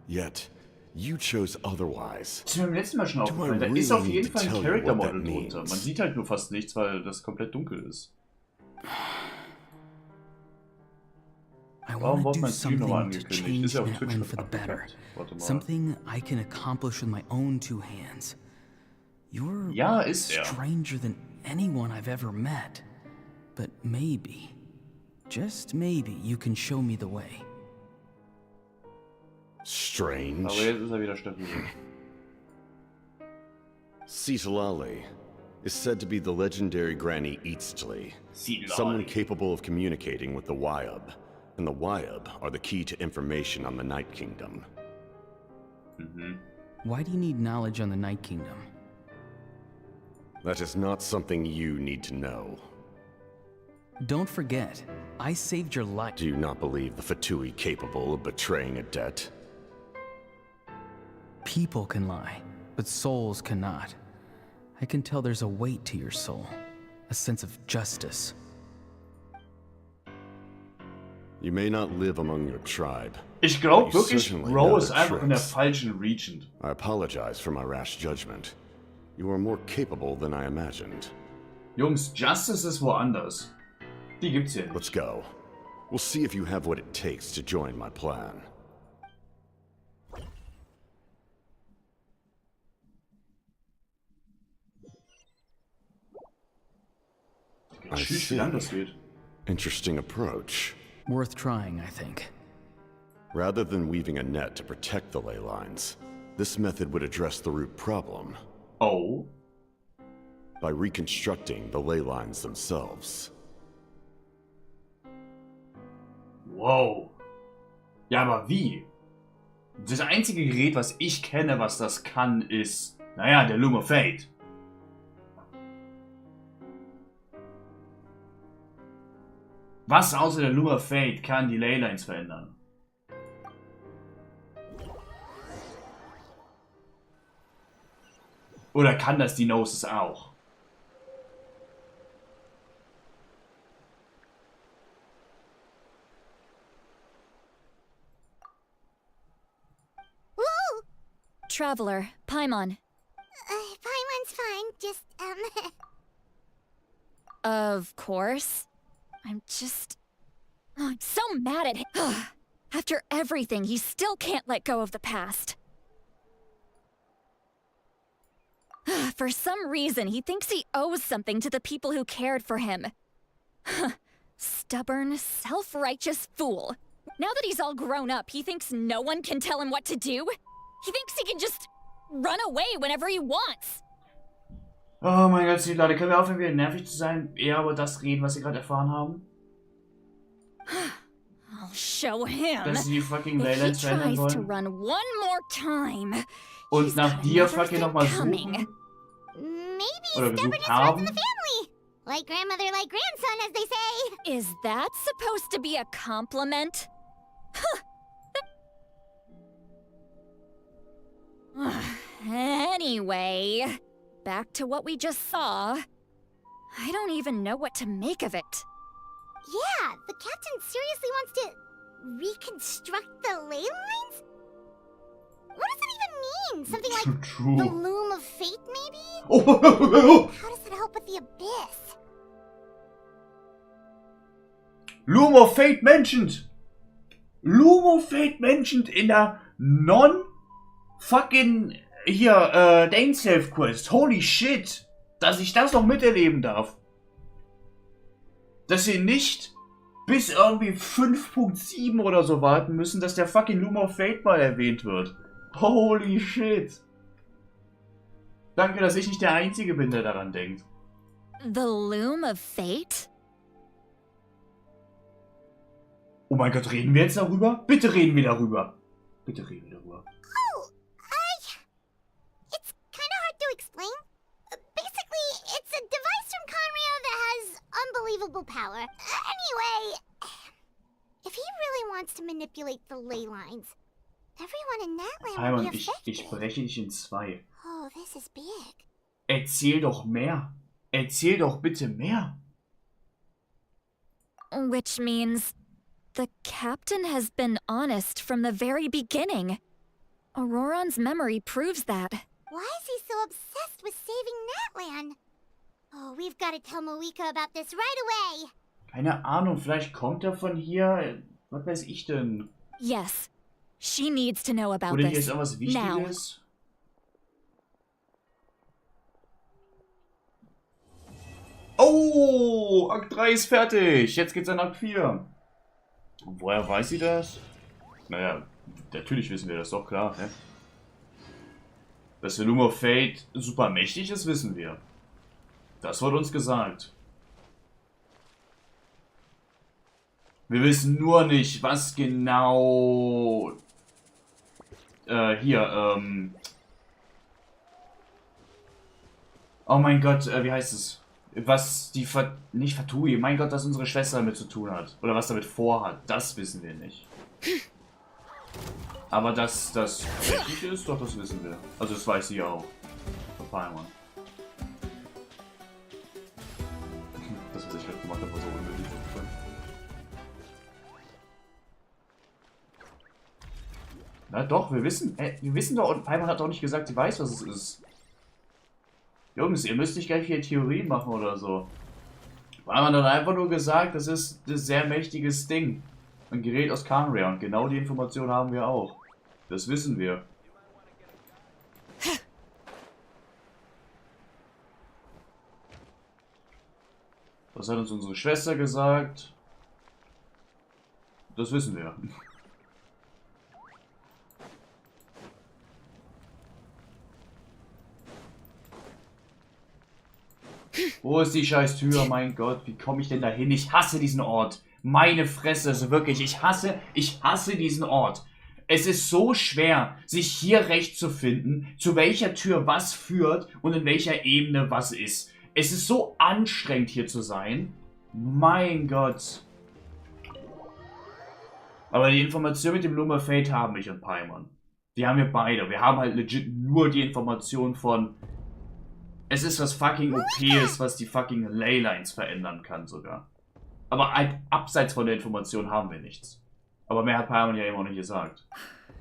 S15: Yet, you chose otherwise.
S1: Das ist mir beim letzten Mal schon aufgefallen. Da ist auf jeden Fall ein Character Model drunter. Man sieht halt nur fast nichts, weil das komplett dunkel ist. Warum wurde mein Stream nochmal angekündigt? Ist ja auf Twitch schon abgekackt. Warte mal.
S13: Something I can accomplish with my own two hands. You're stranger than anyone I've ever met. But maybe, just maybe, you can show me the way.
S15: Strange.
S1: Aber jetzt ist wieder Steffen.
S15: Citlali is said to be the legendary Granny Eastly. Someone capable of communicating with the Wyab. And the Wyab are the key to information on the Night Kingdom.
S13: Why do you need knowledge on the Night Kingdom?
S15: That is not something you need to know.
S13: Don't forget, I saved your life.
S15: Do you not believe the Fatui capable of betraying a debt?
S13: People can lie, but souls cannot. I can tell there's a weight to your soul, a sense of justice.
S15: You may not live among your tribe.
S1: Ich glaube wirklich, Ro ist einfach in der falschen Region.
S15: I apologize for my rash judgment. You are more capable than I imagined.
S1: Jungs, Justice ist woanders. Die gibt's hier nicht.
S15: Let's go. We'll see if you have what it takes to join my plan. I see. Interesting approach.
S13: Worth trying, I think.
S15: Rather than weaving a net to protect the ley lines, this method would address the root problem.
S1: Oh?
S15: By reconstructing the ley lines themselves.
S1: Wow. Ja, aber wie? Das einzige Gerät, was ich kenne, was das kann, ist, naja, der Loom of Fate. Was außer der Loom of Fate kann die Leylines verändern? Oder kann das die Gnosis auch?
S6: Woo!
S3: Traveler, Paimon.
S6: Paimon's fine, just,
S3: Of course. I'm just... Oh, I'm so mad at him. After everything, he still can't let go of the past. For some reason, he thinks he owes something to the people who cared for him. Stubborn, self-righteous fool. Now that he's all grown up, he thinks no one can tell him what to do? He thinks he can just run away whenever he wants.
S1: Oh mein Gott, die Leute, können wir aufhören, wieder nervig zu sein? Eher über das reden, was sie gerade erfahren haben?
S3: I'll show him.
S1: Dass sie die fucking Leylands verändern
S3: tries to
S1: wollen?
S3: run one more time,
S1: Und nach dir fucking nochmal suchen?
S6: Maybe
S1: Oder
S6: stubbornness
S1: gesucht
S6: runs in
S1: haben?
S6: the family. Like grandmother, like grandson, as they say.
S3: Is that supposed to be a compliment? Anyway, back to what we just saw. I don't even know what to make of it.
S6: Yeah, the captain seriously wants to reconstruct the ley lines? What does that even mean? Something like
S1: True.
S6: the loom of fate, maybe?
S1: Oh.
S6: How does that help with the abyss?
S1: Loom of Fate mentioned! Loom of Fate mentioned in der non-fucking hier, Dane-Self-Quest. Holy shit! Dass ich das noch miterleben darf. Dass sie nicht bis irgendwie 5.7 oder so warten müssen, dass der fucking Loom of Fate mal erwähnt wird. Holy shit! Danke, dass ich nicht der Einzige bin, der daran denkt.
S3: The Loom of Fate?
S1: Oh mein Gott, reden wir jetzt darüber? Bitte reden wir darüber. Bitte reden wir darüber.
S6: Oh, it's kind of hard to explain. Basically, it's a device from Conrio that has unbelievable power. Anyway, if he really wants to manipulate the ley lines, everyone in that land will be affected.
S1: Ich breche dich in zwei.
S6: Oh, this is big.
S1: Erzähl doch mehr. Erzähl doch bitte mehr.
S3: Which means the captain has been honest from the very beginning. Auroran's memory proves that.
S6: Why is he so obsessed with saving Natlan? Oh, we've got to tell Moeka about this right away.
S1: Keine Ahnung, vielleicht kommt er von hier. Was weiß ich denn?
S3: Yes, she needs to know about
S1: Oder hier
S3: this
S1: ist irgendwas
S3: now.
S1: Wichtiges? Oh, Akt 3 ist fertig. Jetzt geht's an Akt 4. Woher weiß sie das? Naja, natürlich wissen wir das, doch klar. Hä? Dass der Loom of Fate super mächtig ist, wissen wir. Das wurde uns gesagt. Wir wissen nur nicht, was genau... Oh mein Gott, wie heißt es? Was die nicht Fatui, mein Gott, was unsere Schwester damit zu tun hat. Oder was damit vorhat, das wissen wir nicht. Aber dass das richtig ist, doch, das wissen wir. Also das weiß sie auch. Paimon. Das, was ich gerade gemacht habe, war so unnötig. Na doch, wir wissen doch, und Paimon hat doch nicht gesagt, sie weiß, was es ist. Jungs, ihr müsst nicht gleich hier Theorie machen oder so. Paimon hat einfach nur gesagt, das ist ein sehr mächtiges Ding. Ein Gerät aus Conria, und genau die Information haben wir auch. Das wissen wir. Was hat uns unsere Schwester gesagt? Das wissen wir. Wo ist die scheiß Tür? Mein Gott, wie komme ich denn da hin? Ich hasse diesen Ort. Meine Fresse, also wirklich, ich hasse diesen Ort. Es ist so schwer, sich hier recht zu finden, zu welcher Tür was führt und in welcher Ebene was ist. Es ist so anstrengend, hier zu sein. Mein Gott. Aber die Information mit dem Loom of Fate haben mich und Paimon. Die haben wir beide. Wir haben halt legit nur die Information von... Es ist was fucking OPs, was die fucking Leylines verändern kann sogar. Aber abseits von der Information haben wir nichts. Aber mehr hat Paimon ja immer noch nicht gesagt.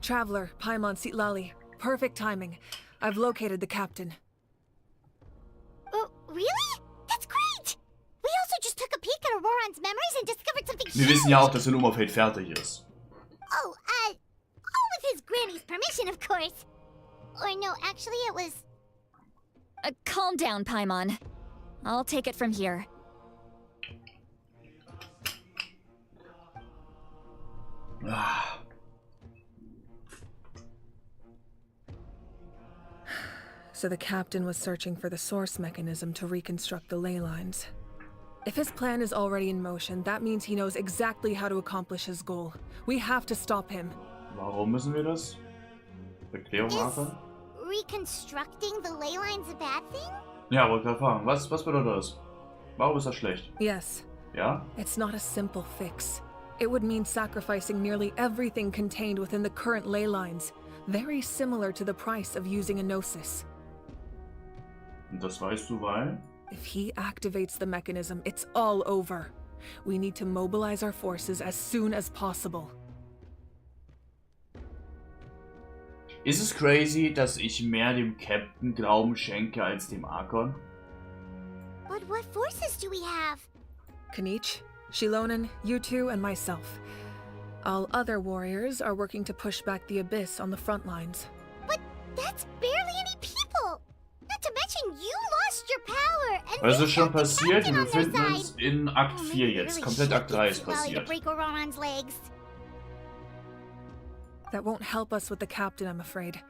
S7: Traveler, Paimon Sitlali. Perfect timing. I've located the captain.
S6: Oh, really? That's great! We also just took a peek at Auroran's memories and discovered something
S1: Wir wissen ja auch, dass der Loom of Fate fertig ist.
S6: Oh, all with his granny's permission, of course. Or no, actually it was...
S3: Calm down, Paimon. I'll take it from here.
S7: So the captain was searching for the source mechanism to reconstruct the ley lines. If his plan is already in motion, that means he knows exactly how to accomplish his goal. We have to stop him.
S1: Warum müssen wir das? Erklärung, Arthur?
S6: Reconstructing the ley lines a bad thing?
S1: Ja, wollte gerade fragen. Was bedeutet das? Warum ist das schlecht?
S7: Yes.
S1: Ja?
S7: It's not a simple fix. It would mean sacrificing nearly everything contained within the current ley lines, very similar to the price of using a gnosis.
S1: Und das weißt du, weil?
S7: If he activates the mechanism, it's all over. We need to mobilize our forces as soon as possible.
S1: Ist es crazy, dass ich mehr dem Captain Glauben schenke als dem Archon?
S6: But what forces do we have?
S7: Kanich, Shilonen, you two, and myself. All other warriors are working to push back the Abyss on the front lines.
S6: But that's barely any people! Not to mention you lost your power and
S1: Das ist schon
S6: the
S1: passiert und
S6: captain
S1: wir
S6: on their
S1: befinden uns
S6: side.
S1: in Akt 4
S6: Maybe
S1: jetzt.
S6: really
S1: Komplett Akt 3 ist
S6: shifty swelling to
S1: passiert.
S6: break Oron's legs.
S7: That won't help us with the captain, I'm afraid.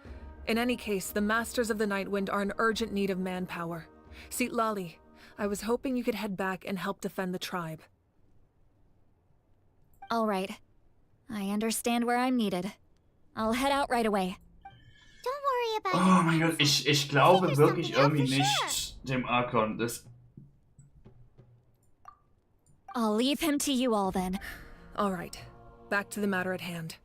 S7: In any case, the Masters of the Nightwind are in urgent need of manpower. Seat Lali, I was hoping you could head back and help defend the tribe.
S3: All right. I understand where I'm needed. I'll head out right away.
S6: Don't worry about
S1: Oh
S6: it.
S1: mein Gott, ich glaube wirklich irgendwie nicht dem Archon. Das
S3: I'll leave him to you all then.
S7: All right, back to the matter at hand.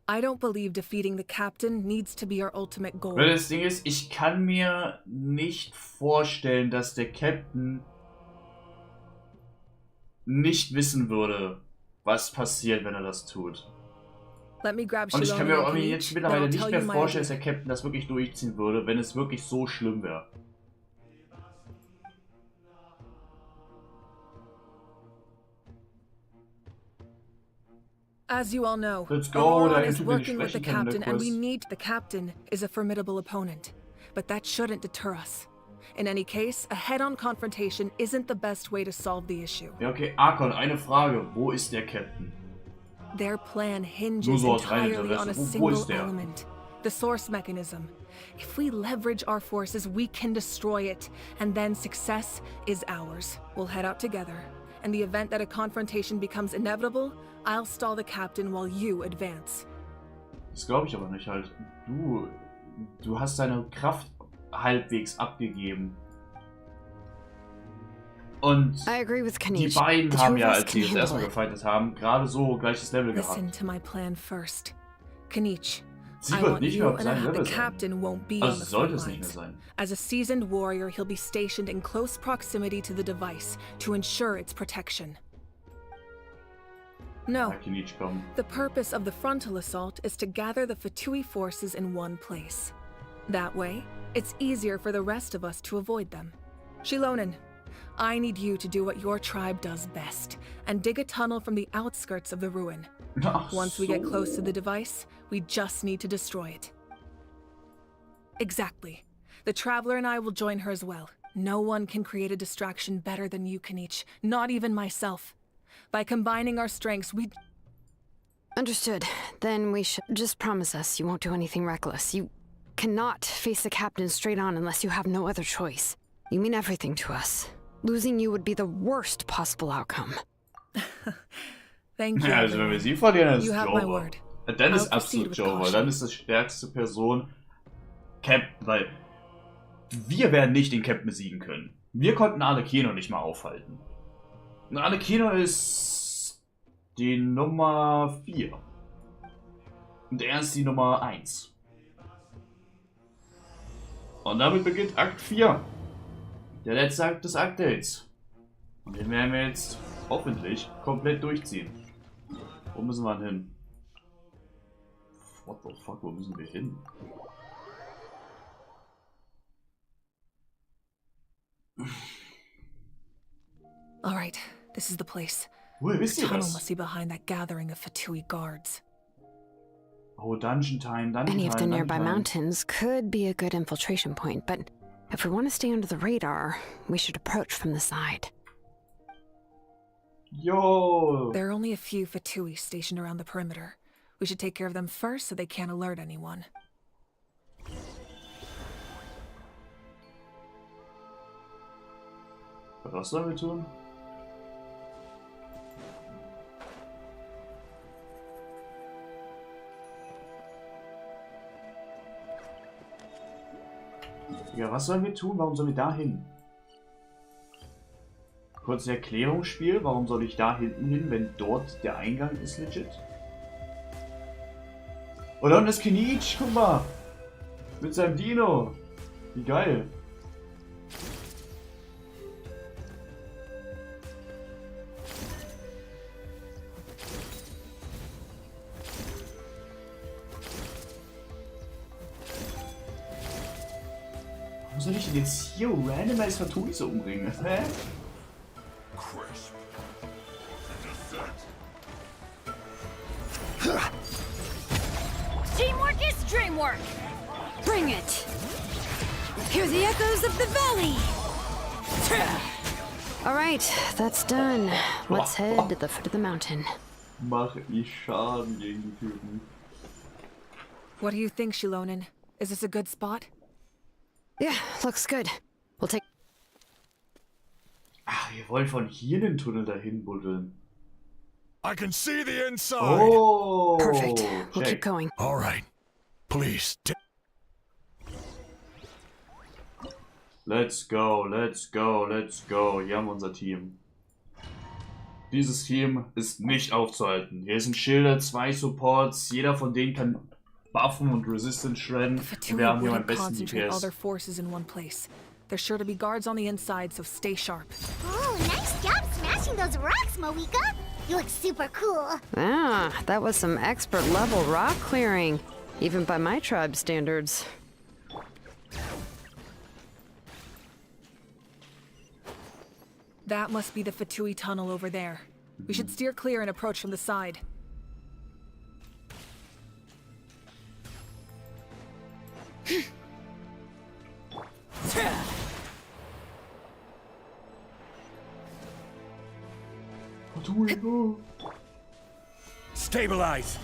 S7: I don't believe defeating the captain needs to be our ultimate goal.
S1: Weil das Ding ist, ich kann mir nicht vorstellen, dass der Captain nicht wissen würde, was passiert, wenn er das tut.
S7: Let me grab
S1: Und ich kann mir auch
S7: Shilonen,
S1: jetzt
S7: then
S1: mittlerweile
S7: I'll
S1: nicht
S7: tell
S1: mehr
S7: you my
S1: vorstellen, dass
S7: idea.
S1: der Captain das wirklich durchziehen würde, wenn es wirklich so schlimm wäre.
S7: As you all know,
S1: Let's go, da
S7: Oron is
S1: hinten bin ich
S7: working with the
S1: sprechen können,
S7: captain, and we
S1: kurz.
S7: need the captain is a formidable opponent. But that shouldn't deter us. In any case, a head-on confrontation isn't the best way to solve the issue.
S1: Ja, okay, Archon, eine Frage. Wo ist der Captain?
S7: Their plan
S1: Nur
S7: hinges
S1: so aus reinem
S7: entirely on a
S1: Interesse. Wo ist
S7: single
S1: der?
S7: element, the source mechanism. If we leverage our forces, we can destroy it, and then success is ours. We'll head out together. In the event that a confrontation becomes inevitable, I'll stall the captain while you advance.
S1: Das glaube ich aber nicht halt. Du hast deine Kraft halbwegs abgegeben. Und
S8: I agree with
S1: die
S8: Kanich.
S1: beiden
S8: The two
S1: haben
S8: of
S1: ja,
S8: us
S1: als sie
S8: can
S1: das erste Mal
S8: handle it.
S1: gefightet haben, gerade so gleiches Level
S7: Listen
S1: gehabt.
S7: to my plan first. Kanich,
S1: Sie
S7: I
S1: wird
S7: want
S1: nicht
S7: you
S1: mehr auf
S7: and
S1: seinem
S7: the
S1: Level sein.
S7: captain won't be
S1: Also
S7: on the
S1: sollte
S7: front
S1: es nicht mehr
S7: lines.
S1: sein.
S7: As a seasoned warrior, he'll be stationed in close proximity to the device to ensure its protection. No.
S1: Kanich, komm.
S7: The purpose of the frontal assault is to gather the Fatui forces in one place. That way, it's easier for the rest of us to avoid them. Shilonen, I need you to do what your tribe does best, and dig a tunnel from the outskirts of the ruin.
S1: Ach
S7: Once we get
S1: so.
S7: close to the device, we just need to destroy it. Exactly. The Traveler and I will join her as well. No one can create a distraction better than you, Kanich, not even myself. By combining our strengths, we...
S8: Understood. Then we should just promise us you won't do anything reckless. You cannot face the captain straight on unless you have no other choice. You mean everything to us. Losing you would be the worst possible outcome.
S7: Thank you.
S1: Ja, also wenn wir sie verlieren, dann ist
S7: You
S1: es
S7: have my
S1: Joe.
S7: word.
S1: Dann ist
S7: I'll proceed
S1: absolut
S7: with
S1: Joe, weil
S7: caution.
S1: dann ist das stärkste Person Captain, weil wir werden nicht den Captain besiegen können. Wir konnten Arlecchino nicht mal aufhalten. Und Arlecchino ist die Nummer 4. Und er ist die Nummer 1. Und damit beginnt Akt 4. Der letzte Akt des Updates. Und den werden wir jetzt hoffentlich komplett durchziehen. Wo müssen wir denn hin? What the fuck, wo müssen wir hin?
S7: All right, this is the place.
S1: Woher wisst
S7: The
S1: ihr
S7: tunnel
S1: das?
S7: must be behind that gathering of Fatui guards.
S1: Oh, Dungeon Time, Dungeon
S8: Any of the
S1: Time,
S8: nearby
S1: Dungeon Time.
S8: mountains could be a good infiltration point, but if we want to stay under the radar, we should approach from the side.
S1: Yo!
S7: There are only a few Fatui stationed around the perimeter. We should take care of them first so they can't alert anyone.
S1: Was sollen wir tun? Ja, was sollen wir tun? Warum sollen wir da hin? Kurze Erklärungsspiel. Warum soll ich da hinten hin, wenn dort der Eingang ist legit? Oh, da unten ist Kinich. Guck mal. Mit seinem Dino. Wie geil. Warum soll ich denn jetzt hier randomized Fatui umbringen? Hä?
S2: Teamwork is dreamwork! Bring it! Hear the echoes of the valley!
S8: Alright, that's done. Let's head to the foot of the mountain.
S1: Mach ich Schaden gegen die Typen.
S7: What do you think, Shilonen? Is this a good spot?
S8: Yeah, looks good. We'll take...
S1: Ach, wir wollen von hier den Tunnel dahin buddeln.
S12: I can see the inside.
S1: Oh,
S8: perfect. We'll keep going.
S12: All right. Please.
S1: Let's go, let's go, let's go. Hier haben wir unser Team. Dieses Team ist nicht aufzuhalten. Hier sind Schilder, 2 Supports. Jeder von denen kann buffen und Resistance shredden. Und wir haben hier am besten DPS.
S7: There's sure to be guards on the inside, so stay sharp.
S6: Oh, nice job smashing those rocks, Moika. You look super cool.
S8: Ah, that was some expert level rock clearing. Even by my tribe standards.
S7: That must be the Fatui tunnel over there. We should steer clear and approach from the side.
S12: Stabilize.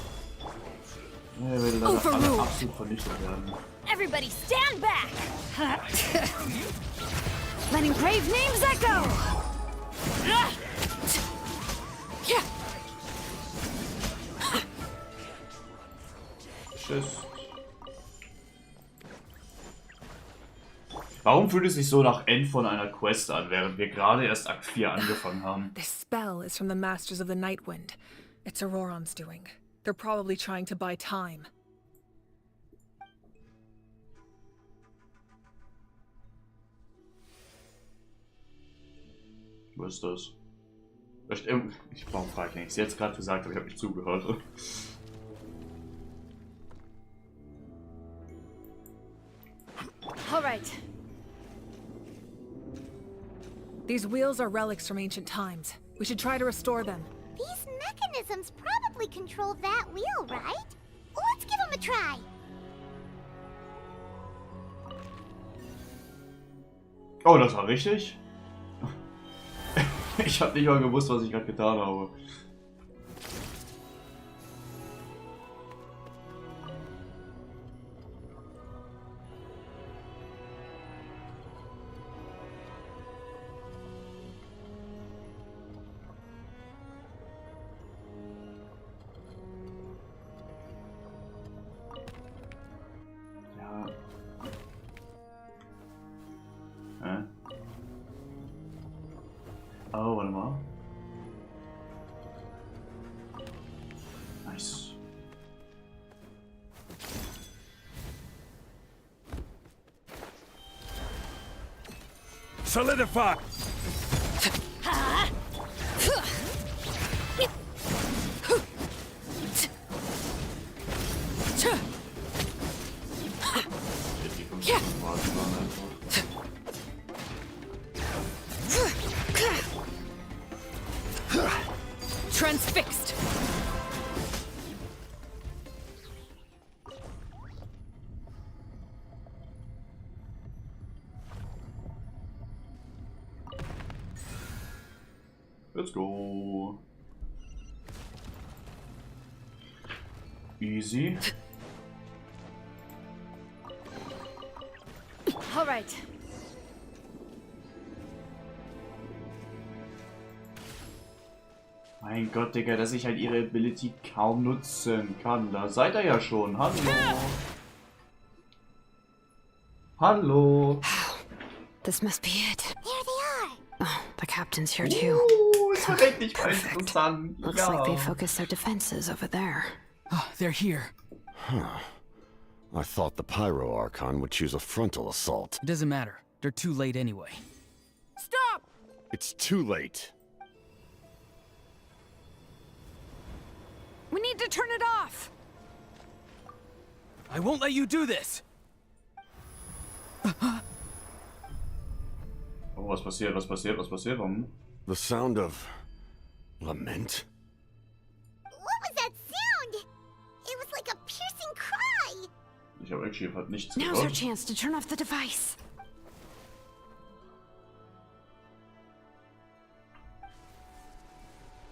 S1: Ja, wir werden leider alle absolut vernichtet werden.
S2: Everybody stand back! Letting brave names echo!
S1: Tschüss. Warum fühlt es sich so nach End von einer Quest an, während wir gerade erst Akt 4 angefangen haben?
S7: This spell is from the Masters of the Nightwind. It's Auroron's doing. They're probably trying to buy time.
S1: Was ist das? Warum frage ich nichts? Jetzt gerade gesagt, aber ich habe nicht zugehört.
S2: All right.
S7: These wheels are relics from ancient times. We should try to restore them.
S6: These mechanisms probably control that wheel, right? Let's give them a try.
S1: Oh, das war richtig? Ich habe nicht mal gewusst, was ich gerade getan habe. Ja. Hä? Oh, warte mal. Nice.
S12: Solidify.
S7: Transfixed.
S1: Let's go. Easy.
S2: All right.
S1: Mein Gott, Digga, dass ich halt ihre Ability kaum nutzen kann. Da seid ihr ja schon. Hallo. Hallo.
S8: This must be it.
S6: There they are.
S8: Oh, the captain's here too.
S1: Es wird endlich mal interessant.
S8: Looks like they focused their defenses over there.
S13: Oh, they're here.
S15: Huh. I thought the Pyro Archon would choose a frontal assault.
S13: It doesn't matter. They're too late anyway.
S7: Stop!
S15: It's too late.
S7: We need to turn it off!
S13: I won't let you do this!
S1: Oh, was passiert? Was passiert? Was passiert? Warum?
S15: The sound of lament?
S6: What was that sound? It was like a piercing cry.
S1: Ich habe actually halt nichts
S8: Now's our
S1: gehört.
S8: chance to turn off the device.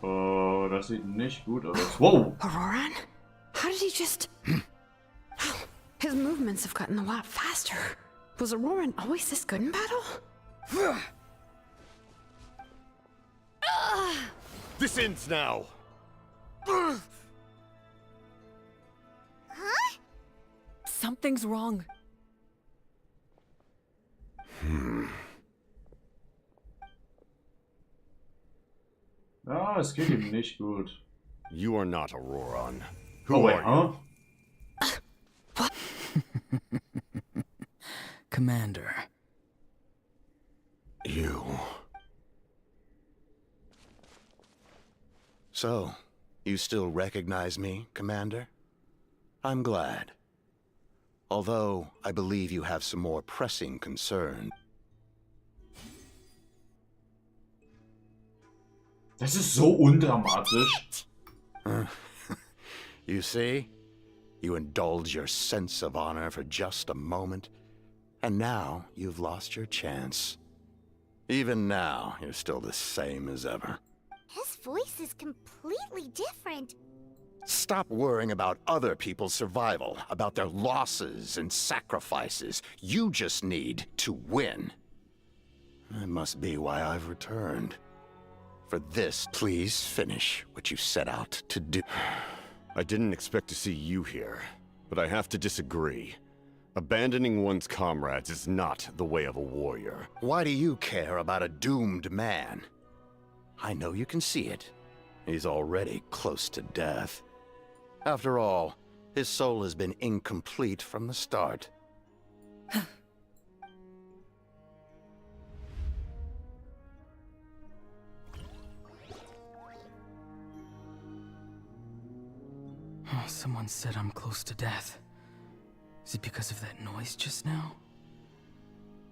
S1: Oh, das sieht nicht gut aus. Wow!
S8: Auroran? How did he just... His movements have gotten a lot faster. Was Auroran always this good in battle?
S15: This ends now!
S6: Huh?
S7: Something's wrong.
S1: Ja, es geht ihm nicht gut.
S15: You are not Auroran. Who
S1: Oh wait,
S15: are
S1: huh?
S13: Commander.
S15: you?
S16: So, you still recognize me, Commander? I'm glad. Although, I believe you have some more pressing concern.
S1: Das ist so undramatisch.
S16: You see? You indulge your sense of honor for just a moment, and now you've lost your chance. Even now, you're still the same as ever.
S6: His voice is completely different.
S16: Stop worrying about other people's survival, about their losses and sacrifices. You just need to win. That must be why I've returned. For this, please finish what you set out to do.
S15: I didn't expect to see you here, but I have to disagree. Abandoning one's comrades is not the way of a warrior.
S16: Why do you care about a doomed man? I know you can see it. He's already close to death. After all, his soul has been incomplete from the start.
S13: Oh, someone said I'm close to death. Is it because of that noise just now?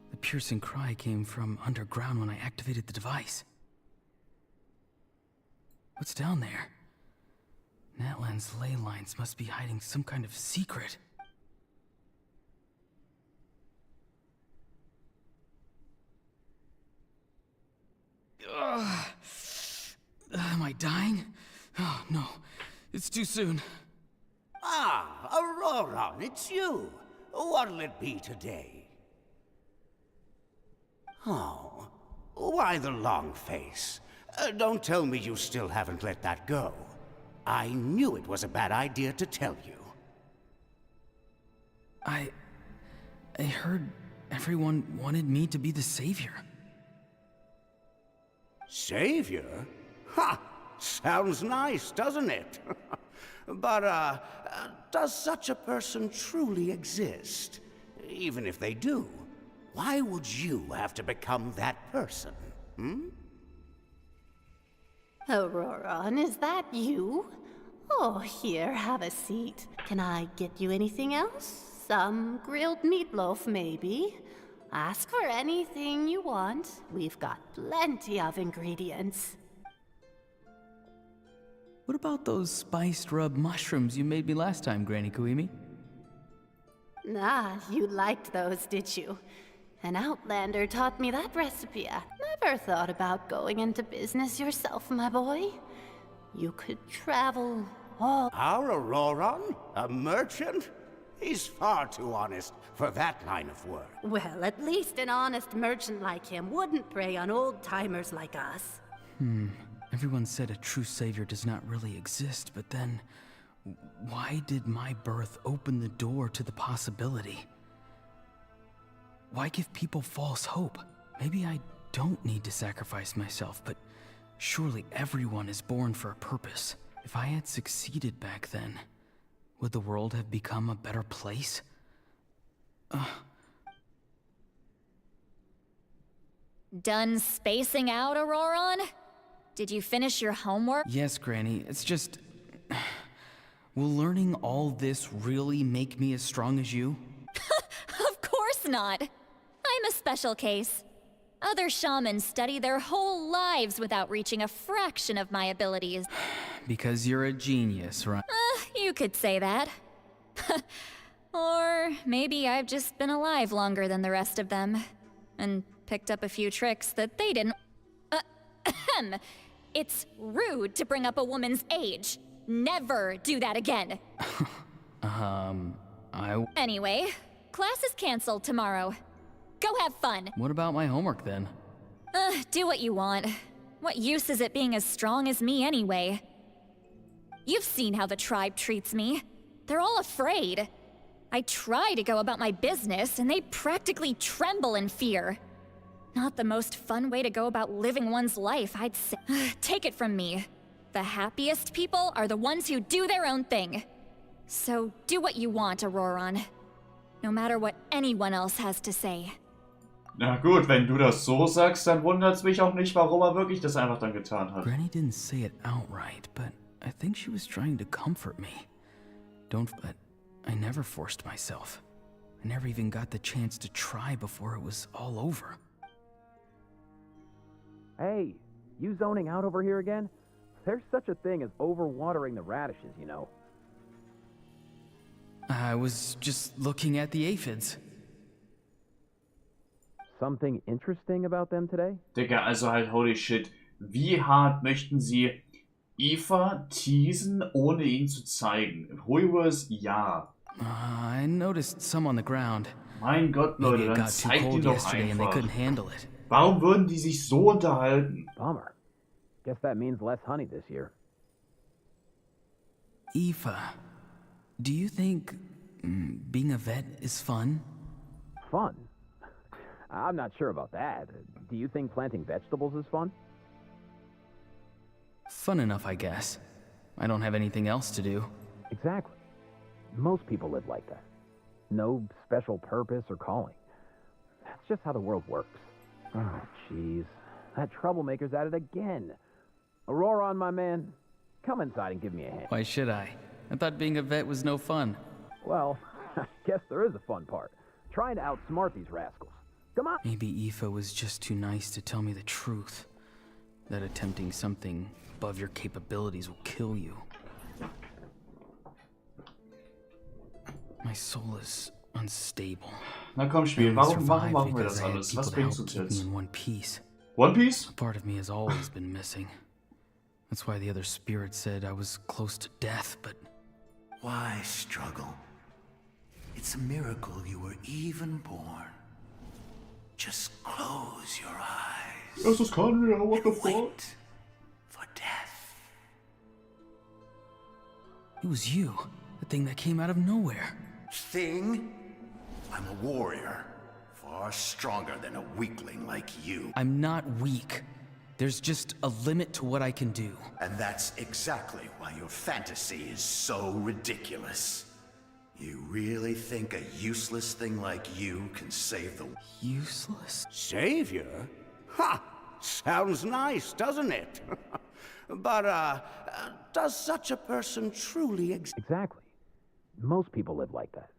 S13: The piercing cry came from underground when I activated the device. What's down there? Natlan's ley lines must be hiding some kind of secret. Am I dying? Oh, no. It's too soon.
S17: Ah, Aurora, it's you. What'll it be today? Oh, why the long face? Don't tell me you still haven't let that go. I knew it was a bad idea to tell you.
S13: I heard everyone wanted me to be the savior.
S17: Savior? Ha! Sounds nice, doesn't it? But, does such a person truly exist? Even if they do, why would you have to become that person, hmm?
S18: Auroran, is that you? Oh, here, have a seat. Can I get you anything else? Some grilled meatloaf, maybe? Ask for anything you want. We've got plenty of ingredients.
S13: What about those spiced rub mushrooms you made me last time, Granny Kuimi?
S18: Ah, you liked those, did you? An outlander taught me that recipe. Never thought about going into business yourself, my boy. You could travel all...
S17: Our Auroran? A merchant? He's far too honest for that line of work.
S18: Well, at least an honest merchant like him wouldn't prey on old-timers like us.
S13: Everyone said a true savior does not really exist, but then why did my birth open the door to the possibility? Why give people false hope? Maybe I don't need to sacrifice myself, but surely everyone is born for a purpose. If I had succeeded back then, would the world have become a better place?
S3: Done spacing out, Auroron? Did you finish your homework?
S13: Yes, Granny. It's just... Will learning all this really make me as strong as you?
S3: Of course not. I'm a special case. Other shamans study their whole lives without reaching a fraction of my abilities.
S13: Because you're a genius, right?
S3: You could say that. Or maybe I've just been alive longer than the rest of them, and picked up a few tricks that they didn't. It's rude to bring up a woman's age. Never do that again. Anyway, class is canceled tomorrow. Go have fun.
S13: What about my homework then?
S3: Do what you want. What use is it being as strong as me anyway? You've seen how the tribe treats me. They're all afraid. I try to go about my business, and they practically tremble in fear. Not the most fun way to go about living one's life, I'd say. Take it from me. The happiest people are the ones who do their own thing. So do what you want, Auroron. No matter what anyone else has to say.
S1: Na gut, wenn du das so sagst, dann wundert's mich auch nicht, warum er wirklich das einfach dann getan hat.
S13: Granny didn't say it outright, but I think she was trying to comfort me. But I never forced myself. I never even got the chance to try before it was all over.
S19: Hey, you zoning out over here again? There's such a thing as overwatering the radishes, you know.
S13: I was just looking at the aphids.
S19: Something interesting about them today?
S1: Digga, also halt holy shit. Wie hart möchten sie Eva teasen, ohne ihn zu zeigen? Hoiwers, ja.
S13: I noticed some on the ground.
S1: Mein Gott, Leute, dann zeigt ihn doch einfach. Warum würden die sich so unterhalten?
S19: Bummer. Guess that means less honey this year.
S13: Eva, do you think being a vet is fun?
S19: Fun? I'm not sure about that. Do you think planting vegetables is fun?
S13: Fun enough, I guess. I don't have anything else to do.
S19: Exactly. Most people live like that. No special purpose or calling. That's just how the world works. Oh, jeez. That troublemaker's at it again. Auroron, my man, come inside and give me a hand.
S13: Why should I? I thought being a vet was no fun.
S19: Well, I guess there is a fun part. Trying to outsmart these rascals. Come on!
S13: Maybe Aoife was just too nice to tell me the truth. That attempting something above your capabilities will kill you. My soul is unstable.
S1: Na komm, Spiel, warum machen wir das alles? Was bringst du jetzt?
S13: In one piece.
S1: One Piece?
S13: A part of me has always been missing. That's why the other spirit said I was close to death, but...
S20: Why struggle? It's a miracle you were even born. Just close your eyes.
S1: Das ist Conria, what the fuck?
S20: Wait for death.
S13: It was you, the thing that came out of nowhere.
S16: Thing? I'm a warrior. Far stronger than a weakling like you.
S13: I'm not weak. There's just a limit to what I can do.
S16: And that's exactly why your fantasy is so ridiculous. You really think a useless thing like you can save the...
S13: Useless?
S17: Savior? Ha! Sounds nice, doesn't it? But, does such a person truly exist?
S19: Exactly. Most people live like that.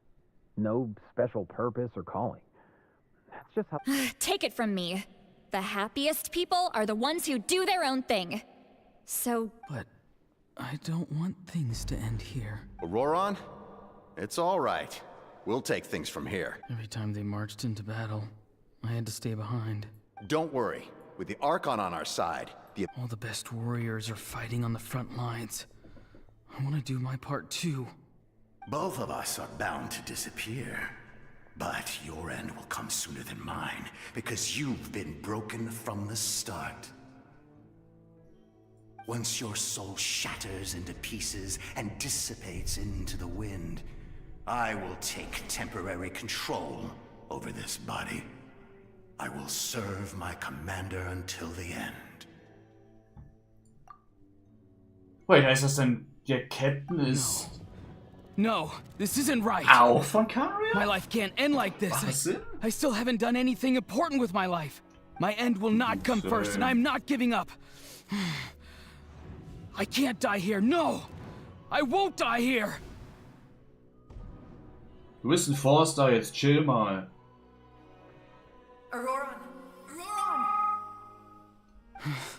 S19: No special purpose or calling. That's just how...
S3: Take it from me. The happiest people are the ones who do their own thing. So...
S13: But I don't want things to end here.
S16: Auroron? It's all right. We'll take things from here.
S13: Every time they marched into battle, I had to stay behind.
S16: Don't worry. With the Archon on our side,
S13: all the best warriors are fighting on the front lines. I want to do my part too.
S20: Both of us are bound to disappear. But your end will come sooner than mine, because you've been broken from the start. Once your soul shatters into pieces and dissipates into the wind, I will take temporary control over this body. I will serve my commander until the end.
S1: Wait, heißt das denn, der Captain ist...
S13: No, this isn't right.
S1: Auch von Conria?
S13: My life can't end like this. I still haven't done anything important with my life. My end will not come first, and I'm not giving up. I can't die here. No! I won't die here!
S1: Du bist ein Forster, jetzt chill mal.
S7: Auroran!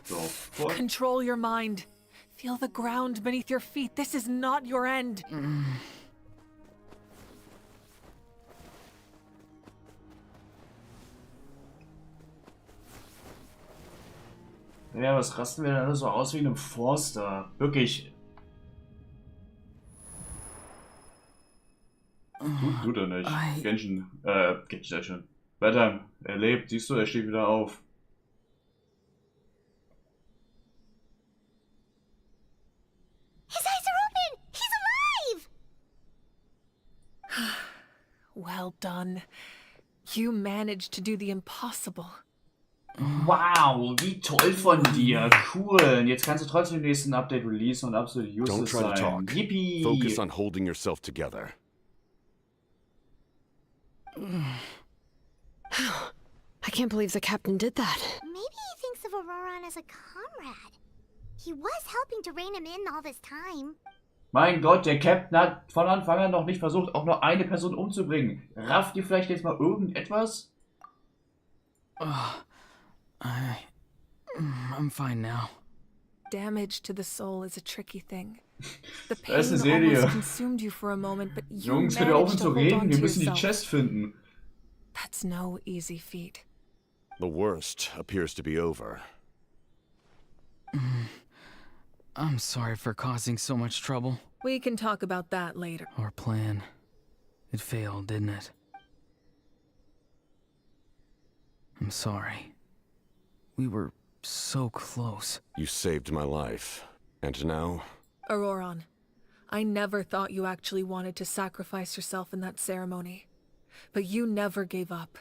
S1: So,
S7: Control your mind. Feel the ground beneath your feet. This is not your end.
S1: Ja, was rasten wir denn alle so aus wie einem Forster? Wirklich. Tut er nicht. Genshin, geht ja schon. Weiter, er lebt, siehst du, er steht wieder auf.
S6: His eyes are open! He's alive!
S7: Well done. You managed to do the impossible.
S1: Wow, wie toll von dir. Cool. Und jetzt kannst du trotzdem im nächsten Update releasen und absolut useless sein.
S15: Don't try to talk.
S1: Yippie.
S15: Focus on holding yourself together.
S8: I can't believe the captain did that.
S6: Maybe he thinks of Auroran as a comrade. He was helping to rein him in all this time.
S1: Mein Gott, der Captain hat von Anfang an noch nicht versucht, auch nur eine Person umzubringen. Rafft ihr vielleicht jetzt mal irgendetwas?
S13: I'm fine now.
S7: Damage to the soul is a tricky thing. The pain
S1: Das ist eine Serie.
S7: almost consumed you for a moment, but you
S1: Jungs, bitte aufhören
S7: managed
S1: zu
S7: to hold
S1: reden.
S7: on
S1: Wir
S7: to
S1: müssen die
S7: yourself.
S1: Chest finden.
S7: That's no easy feat.
S15: The worst appears to be over.
S13: I'm sorry for causing so much trouble.
S7: We can talk about that later.
S13: Our plan. It failed, didn't it? I'm sorry. We were so close.
S15: You saved my life. And now?
S7: Auroran, I never thought you actually wanted to sacrifice yourself in that ceremony. But you never gave up.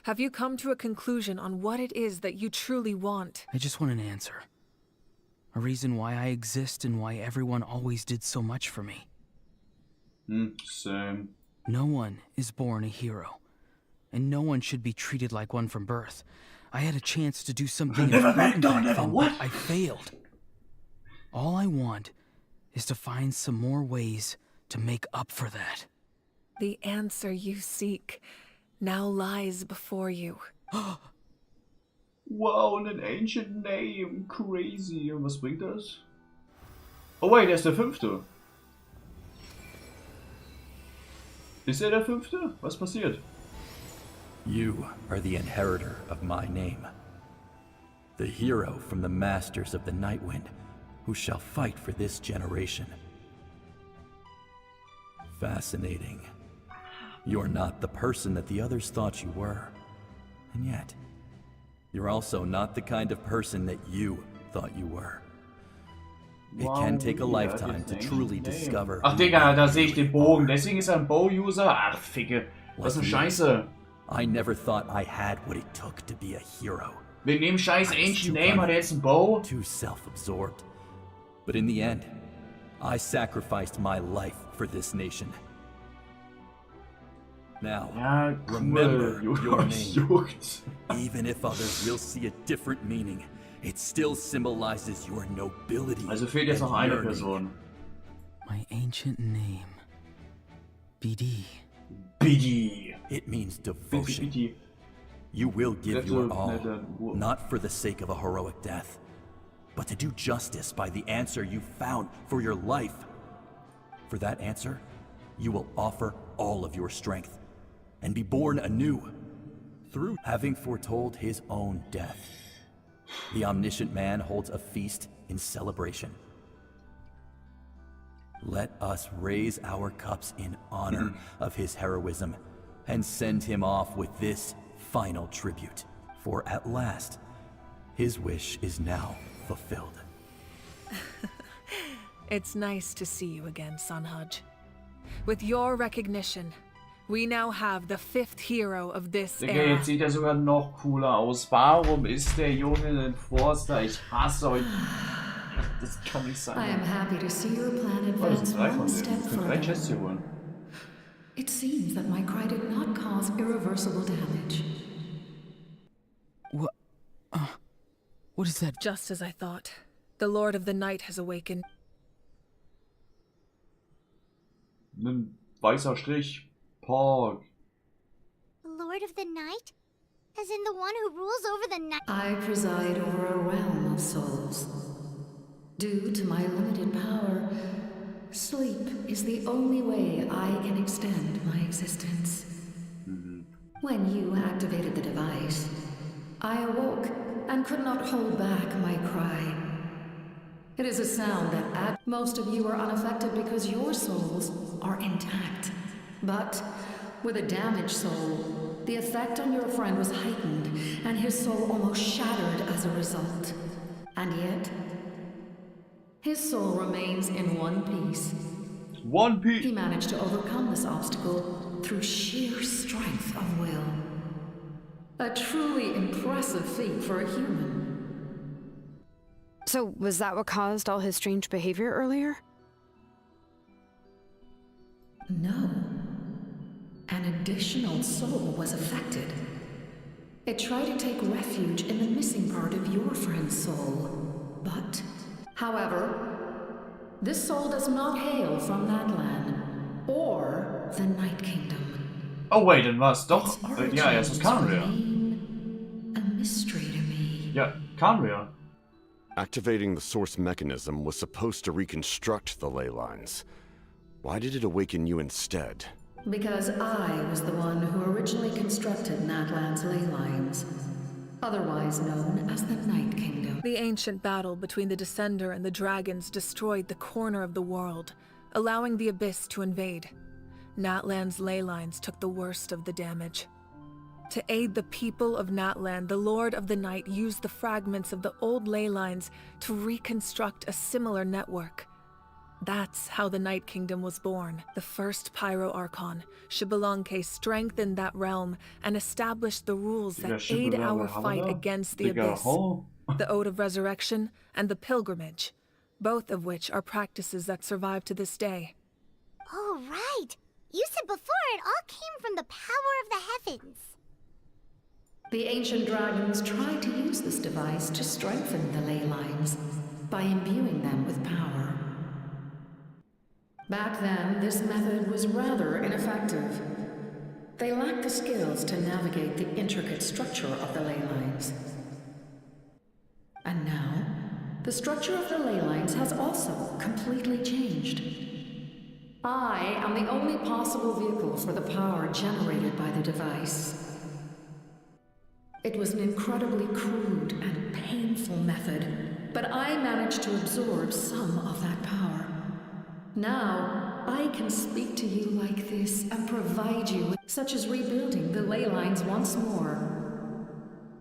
S7: Have you come to a conclusion on what it is that you truly want?
S13: I just want an answer. A reason why I exist and why everyone always did so much for me.
S1: Same.
S13: No one is born a hero. And no one should be treated like one from birth. I had a chance to do something important back then, but I failed. All I want is to find some more ways to make up for that.
S7: The answer you seek now lies before you.
S1: Wow, and an ancient name. Crazy. Und was bringt das? Oh wait, der ist der 5. Ist er der 5.? Was passiert?
S21: You are the inheritor of my name. The hero from the masters of the Nightwind, who shall fight for this generation. Fascinating. You're not the person that the others thought you were. And yet, you're also not the kind of person that you thought you were. It can take a lifetime to truly discover.
S1: Ach Digga, da sehe ich den Bogen. Deswegen ist er ein Bow-User? Ach, Ficke. Was eine Scheiße.
S21: I never thought I had what it took to be a hero.
S1: Wegen dem scheiß Ancient Name hat er jetzt ein Bow?
S21: Too self-absorbed. But in the end, I sacrificed my life for this nation. Now,
S1: ja, cool.
S21: Remember your name. Even if others will see a different meaning, it still symbolizes your nobility.
S1: Also fehlt jetzt noch eine Person.
S13: My ancient name. BD.
S1: BD.
S21: It means devotion. BD. You will give your all, not for the sake of a heroic death, but to do justice by the answer you found for your life. For that answer, you will offer all of your strength and be born anew through having foretold his own death. The omniscient man holds a feast in celebration. Let us raise our cups in honor of his heroism and send him off with this final tribute. For at last, his wish is now fulfilled.
S7: It's nice to see you again, Sunhudge. With your recognition, we now have the 5th hero of this
S1: Digga,
S7: era.
S1: jetzt sieht er sogar noch cooler aus. Warum ist der Junge ein Forster? Ich hasse euch. Das kann nicht sein.
S11: I am happy to see your plan advance one step further. It seems that my cry did not cause irreversible damage.
S13: What is that?
S7: Just as I thought. The Lord of the Night has awakened.
S1: Ein weißer Strich. Porg.
S6: The Lord of the Night? As in the one who rules over the night?
S11: I preside over a realm of souls. Due to my limited power, sleep is the only way I can extend my existence. When you activated the device, I awoke and could not hold back my cry. It is a sound that most of you are unaffected because your souls are intact. But with a damaged soul, the effect on your friend was heightened, and his soul almost shattered as a result. And yet, his soul remains in one piece.
S1: One piece?
S11: He managed to overcome this obstacle through sheer strength of will. A truly impressive feat for a human.
S8: So, was that what caused all his strange behavior earlier?
S11: No. An additional soul was affected. It tried to take refuge in the missing part of your friend's soul. But, however, this soul does not hail from Natlan or the Night Kingdom.
S1: Oh wait, dann war es doch. Ja, es ist Canria.
S11: A mystery to me.
S1: Ja, Canria.
S15: Activating the source mechanism was supposed to reconstruct the ley lines. Why did it awaken you instead?
S11: Because I was the one who originally constructed Natlan's ley lines, otherwise known as the Night Kingdom.
S7: The ancient battle between the Descender and the dragons destroyed the corner of the world, allowing the Abyss to invade. Natlan's ley lines took the worst of the damage. To aid the people of Natlan, the Lord of the Night used the fragments of the old ley lines to reconstruct a similar network. That's how the Night Kingdom was born. The first Pyro Archon, Xbalanque, strengthened that realm and established the rules that aid our fight against the Abyss. The Ode of Resurrection and the Pilgrimage, both of which are practices that survive to this day.
S6: Oh, right. You said before it all came from the power of the heavens.
S11: The ancient dragons tried to use this device to strengthen the ley lines by imbuing them with power. Back then, this method was rather ineffective. They lacked the skills to navigate the intricate structure of the ley lines. And now, the structure of the ley lines has also completely changed. I am the only possible vehicle for the power generated by the device. It was an incredibly crude and painful method, but I managed to absorb some of that power. Now, I can speak to you like this and provide you with such as rebuilding the ley lines once more,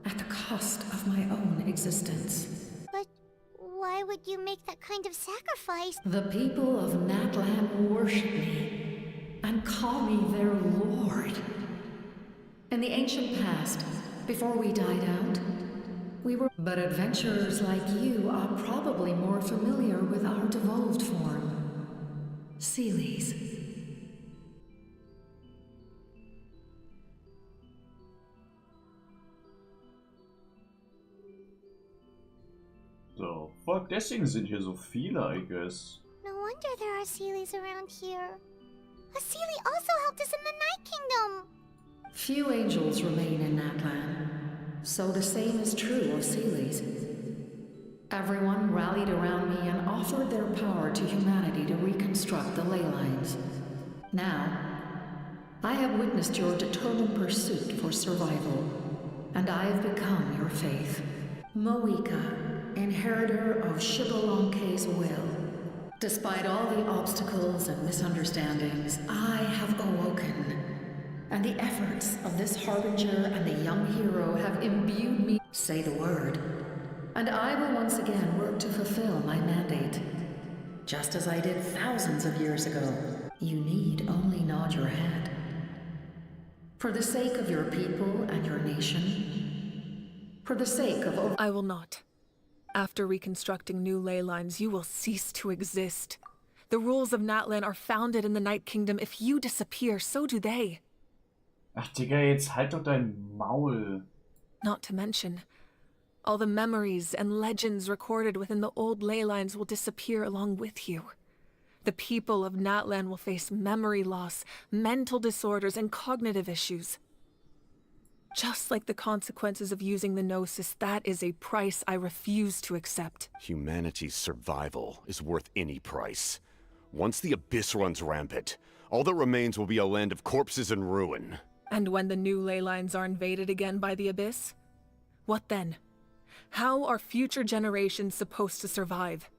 S11: at the cost of my own existence.
S6: But why would you make that kind of sacrifice?
S11: The people of Natlan worship me and call me their lord. In the ancient past, before we died out, we were... But adventurers like you are probably more familiar with our devolved form. Sealies.
S1: So, fuck, deswegen sind hier so viele, I guess.
S6: No wonder there are Sealies around here. A Sealie also helped us in the Night Kingdom.
S11: Few angels remain in Natlan, so the same is true of Sealies. Everyone rallied around me and offered their power to humanity to reconstruct the ley lines. Now, I have witnessed your determined pursuit for survival, and I have become your faith. Moika, inheritor of Xbalanque's will. Despite all the obstacles and misunderstandings, I have awoken. And the efforts of this harbinger and the young hero have imbued me. Say the word. And I will once again work to fulfill my mandate. just as I did thousands of years ago. You need only nod your head. For the sake of your people and your nation. For the sake of...
S7: I will not. After reconstructing new ley lines, you will cease to exist. The rules of Natlan are founded in the Night Kingdom. If you disappear, so do they.
S1: Ach, Digga, jetzt halt doch dein Maul.
S7: Not to mention, all the memories and legends recorded within the old ley lines will disappear along with you. The people of Natlan will face memory loss, mental disorders, and cognitive issues. Just like the consequences of using the Gnosis, that is a price I refuse to accept.
S15: Humanity's survival is worth any price. Once the Abyss runs rampant, all that remains will be a land of corpses and ruin.
S7: And when the new ley lines are invaded again by the Abyss? What then? How are future generations supposed to survive?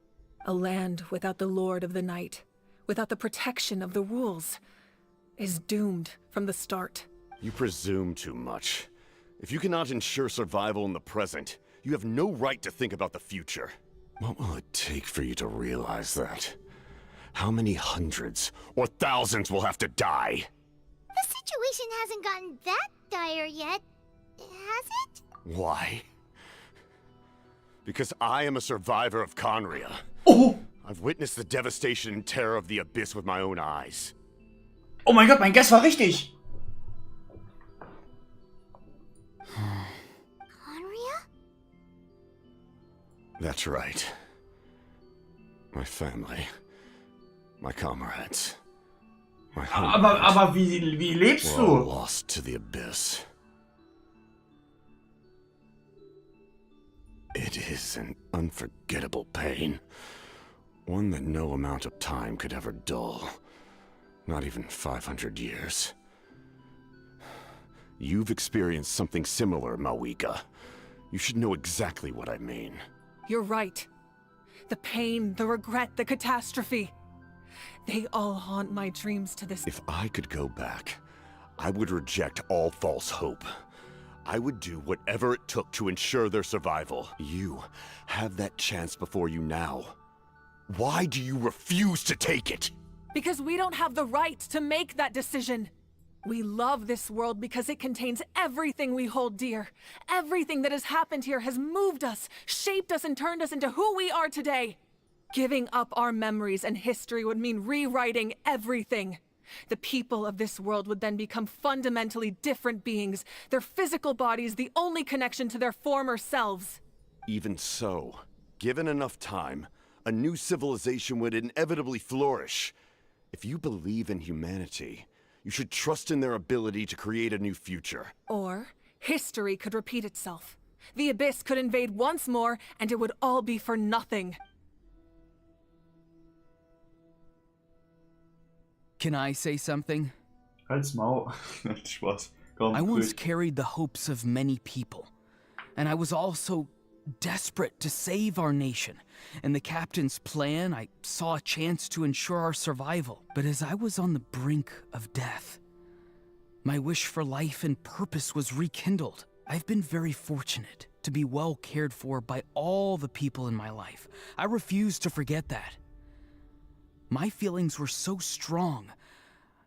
S7: A land without the Lord of the Night, without the protection of the rules, is doomed from the start.
S15: You presume too much. If you cannot ensure survival in the present, you have no right to think about the future. What will it take for you to realize that? How many hundreds or thousands will have to die?
S6: The situation hasn't gotten that dire yet, has it?
S15: Why? Because I am a survivor of Conria.
S1: Oh!
S15: I've witnessed the devastation and terror of the Abyss with my own eyes.
S1: Oh mein Gott, mein Guess war richtig!
S6: Conria?
S15: That's right. My family. My comrades. My home.
S1: Aber wie lebst
S15: We're all
S1: du?
S15: lost to the Abyss. It is an unforgettable pain. One that no amount of time could ever dull. Not even 500 years. You've experienced something similar, Mawika. You should know exactly what I mean.
S7: You're right. The pain, the regret, the catastrophe. They all haunt my dreams to this.
S15: If I could go back, I would reject all false hope. I would do whatever it took to ensure their survival. You have that chance before you now. Why do you refuse to take it?
S7: Because we don't have the right to make that decision. We love this world because it contains everything we hold dear. Everything that has happened here has moved us, shaped us, and turned us into who we are today. Giving up our memories and history would mean rewriting everything. The people of this world would then become fundamentally different beings, their physical bodies the only connection to their former selves.
S15: Even so, given enough time, a new civilization would inevitably flourish. If you believe in humanity, you should trust in their ability to create a new future.
S7: Or history could repeat itself. The Abyss could invade once more, and it would all be for nothing.
S13: Can I say something?
S1: Halt's Maul. Spaß. Komm,
S13: I once
S1: durch.
S13: carried the hopes of many people, and I was also desperate to save our nation. In the captain's plan, I saw a chance to ensure our survival. But as I was on the brink of death, my wish for life and purpose was rekindled. I've been very fortunate to be well cared for by all the people in my life. I refuse to forget that. My feelings were so strong,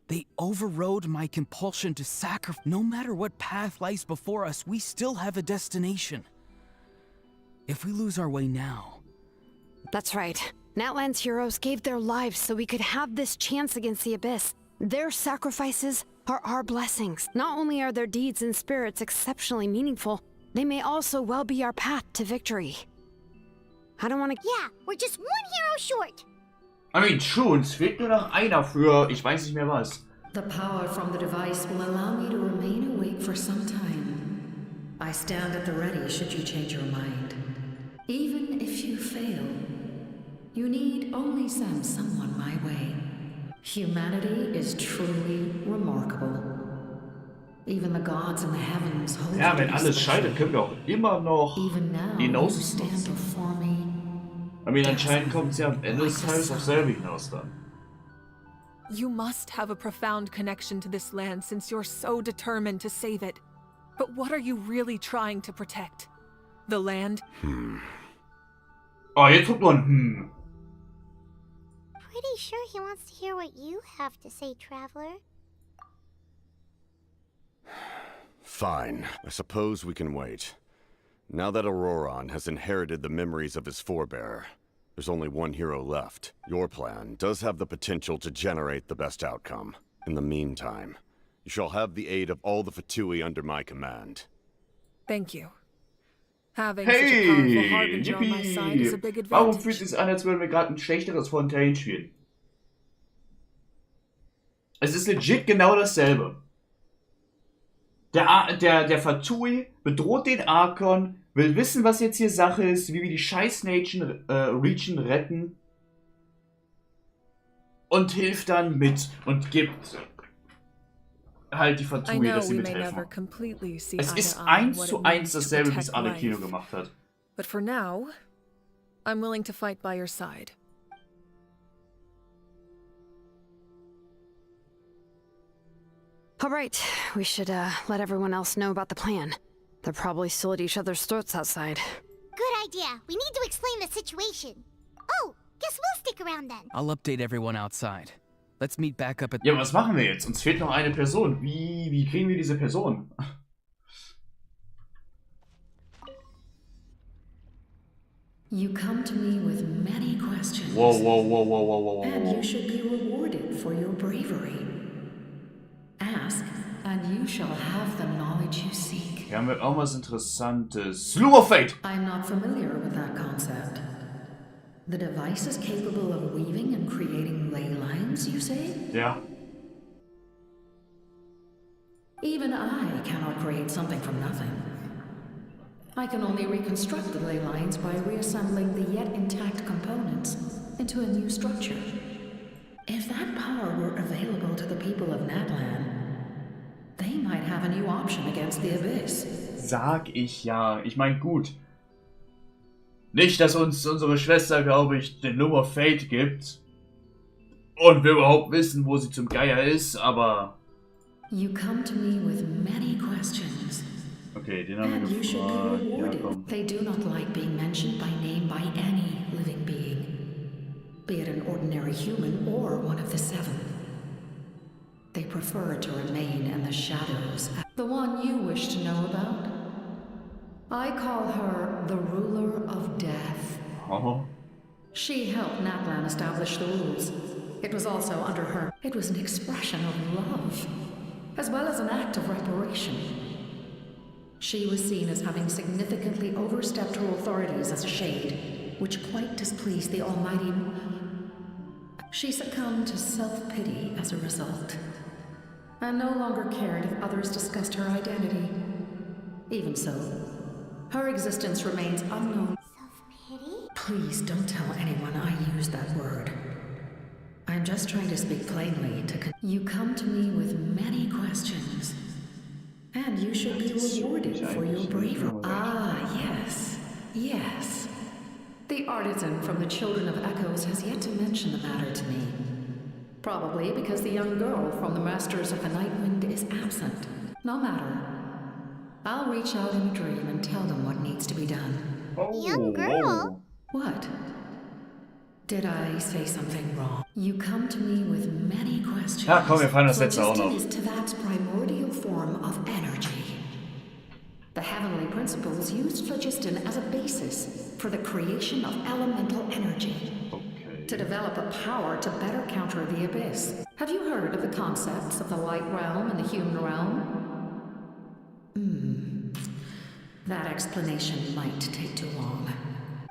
S13: they overrode my compulsion to sacrifice. No matter what path lies before us, we still have a destination. If we lose our way now...
S8: That's right. Natlan's heroes gave their lives so we could have this chance against the Abyss. Their sacrifices are our blessings. Not only are their deeds and spirits exceptionally meaningful, they may also well be our path to victory. I don't want to...
S6: Yeah, we're just one hero short.
S1: I mean, schon, es fehlt nur noch einer für, ich weiß nicht mehr was.
S11: The power from the device will allow me to remain awake for some time. I stand at the ready should you change your mind. Even if you fail, you need only send someone my way. Humanity is truly remarkable. Even the gods in the heavens hold
S1: Ja, wenn alles scheitert, können wir auch immer noch die Gnosis nutzen. I mean, anscheinend kommt es ja am Ende des Tages auf selbe hinaus dann.
S7: You must have a profound connection to this land since you're so determined to save it. But what are you really trying to protect? The land?
S1: Oh, jetzt kommt nur ein
S6: pretty sure he wants to hear what you have to say, Traveler.
S15: Fine. I suppose we can wait. Now that Auroron has inherited the memories of his forebear, there's only one hero left. Your plan does have the potential to generate the best outcome. In the meantime, you shall have the aid of all the Fatui under my command.
S7: Thank you. Having such a powerful harbinger on my side is a big advantage.
S1: Warum fühlt es sich an, als würden wir gerade ein schlechteres Fontaine spielen? Es ist legit genau dasselbe. Der Fatui bedroht den Archon, will wissen, was jetzt hier Sache ist, wie wir die scheiß Region retten und hilft dann mit und gibt halt die Fatui, dass sie mithelfen. Es ist 1:1 dasselbe, wie es Arlecchino gemacht hat.
S7: But for now, I'm willing to fight by your side.
S8: All right, we should let everyone else know about the plan. They're probably still at each other's throats outside.
S6: Good idea. We need to explain the situation. Oh, guess we'll stick around then.
S13: I'll update everyone outside. Let's meet back up at...
S1: Ja, was machen wir jetzt? Uns fehlt noch eine Person. Wie kriegen wir diese Person?
S11: You come to me with many questions.
S1: Whoa.
S11: And you should be rewarded for your bravery. Ask, and you shall have the knowledge you seek.
S1: Hier haben wir auch was Interessantes. Slew of Fate!
S11: I'm not familiar with that concept. The device is capable of weaving and creating ley lines, you say?
S1: Yeah.
S11: Even I cannot create something from nothing. I can only reconstruct the ley lines by reassembling the yet intact components into a new structure. If that power were available to the people of Natlan, they might have a new option against the Abyss.
S1: Sag ich ja. Ich mein, gut. Nicht, dass uns unsere Schwester, glaube ich, den Loom of Fate gibt. Und wir überhaupt wissen, wo sie zum Geier ist, aber...
S11: You come to me with many questions.
S1: Okay, den haben wir gefragt. Ja, komm.
S11: They do not like being mentioned by name by any living being. Be it an ordinary human or one of the seven. They prefer to remain in the shadows. The one you wish to know about? I call her the Ruler of Death.
S1: Oh.
S11: She helped Natlan establish the rules. It was also under her. It was an expression of love, as well as an act of reparation. She was seen as having significantly overstepped her authorities as a shade, which quite displeased the Almighty. She succumbed to self-pity as a result, and no longer cared if others discussed her identity. Even so, her existence remains unknown.
S6: Self-pity?
S11: Please don't tell anyone I used that word. I'm just trying to speak plainly to You come to me with many questions, and you should be rewarded for your bravery. Ah, yes. Yes. The artisan from the Children of Echoes has yet to mention the matter to me. Probably because the young girl from the Masters of the Nightwind is absent. No matter. I'll reach out in a dream and tell them what needs to be done.
S6: Young girl?
S11: What? Did I say something wrong? You come to me with many questions.
S1: Ja, komm, wir fahren das letzte auch noch.
S11: Phlogiston is Teyvat's primordial form of energy. The heavenly principles used phlogiston as a basis for the creation of elemental energy.
S1: Okay.
S11: To develop a power to better counter the Abyss. Have you heard of the concepts of the light realm and the human realm? That explanation might take too long.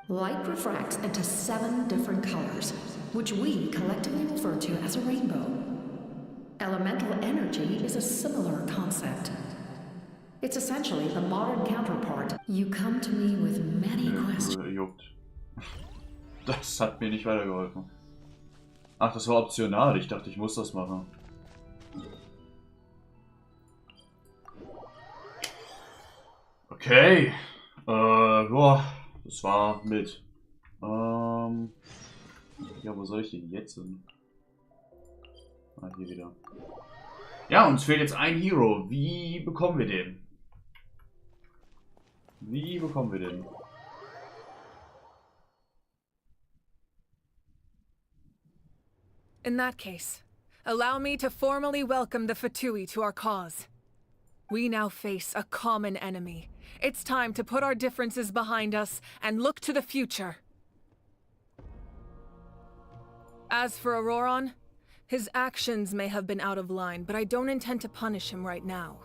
S11: Light refracts into 7 different colors, which we collectively refer to as a rainbow. Elemental energy is a similar concept. It's essentially the modern counterpart. You come to me with many questions.
S1: Das hat mir nicht weitergeholfen. Ach, das war optional. Ich dachte, ich muss das machen. Okay. Boah, das war mit. Ja, wo soll ich denn jetzt hin? Ah, hier wieder. Ja, uns fehlt jetzt ein Hero. Wie bekommen wir den? Wie bekommen wir den?
S7: In that case, allow me to formally welcome the Fatui to our cause. We now face a common enemy. It's time to put our differences behind us and look to the future. As for Auroron, his actions may have been out of line, but I don't intend to punish him right now.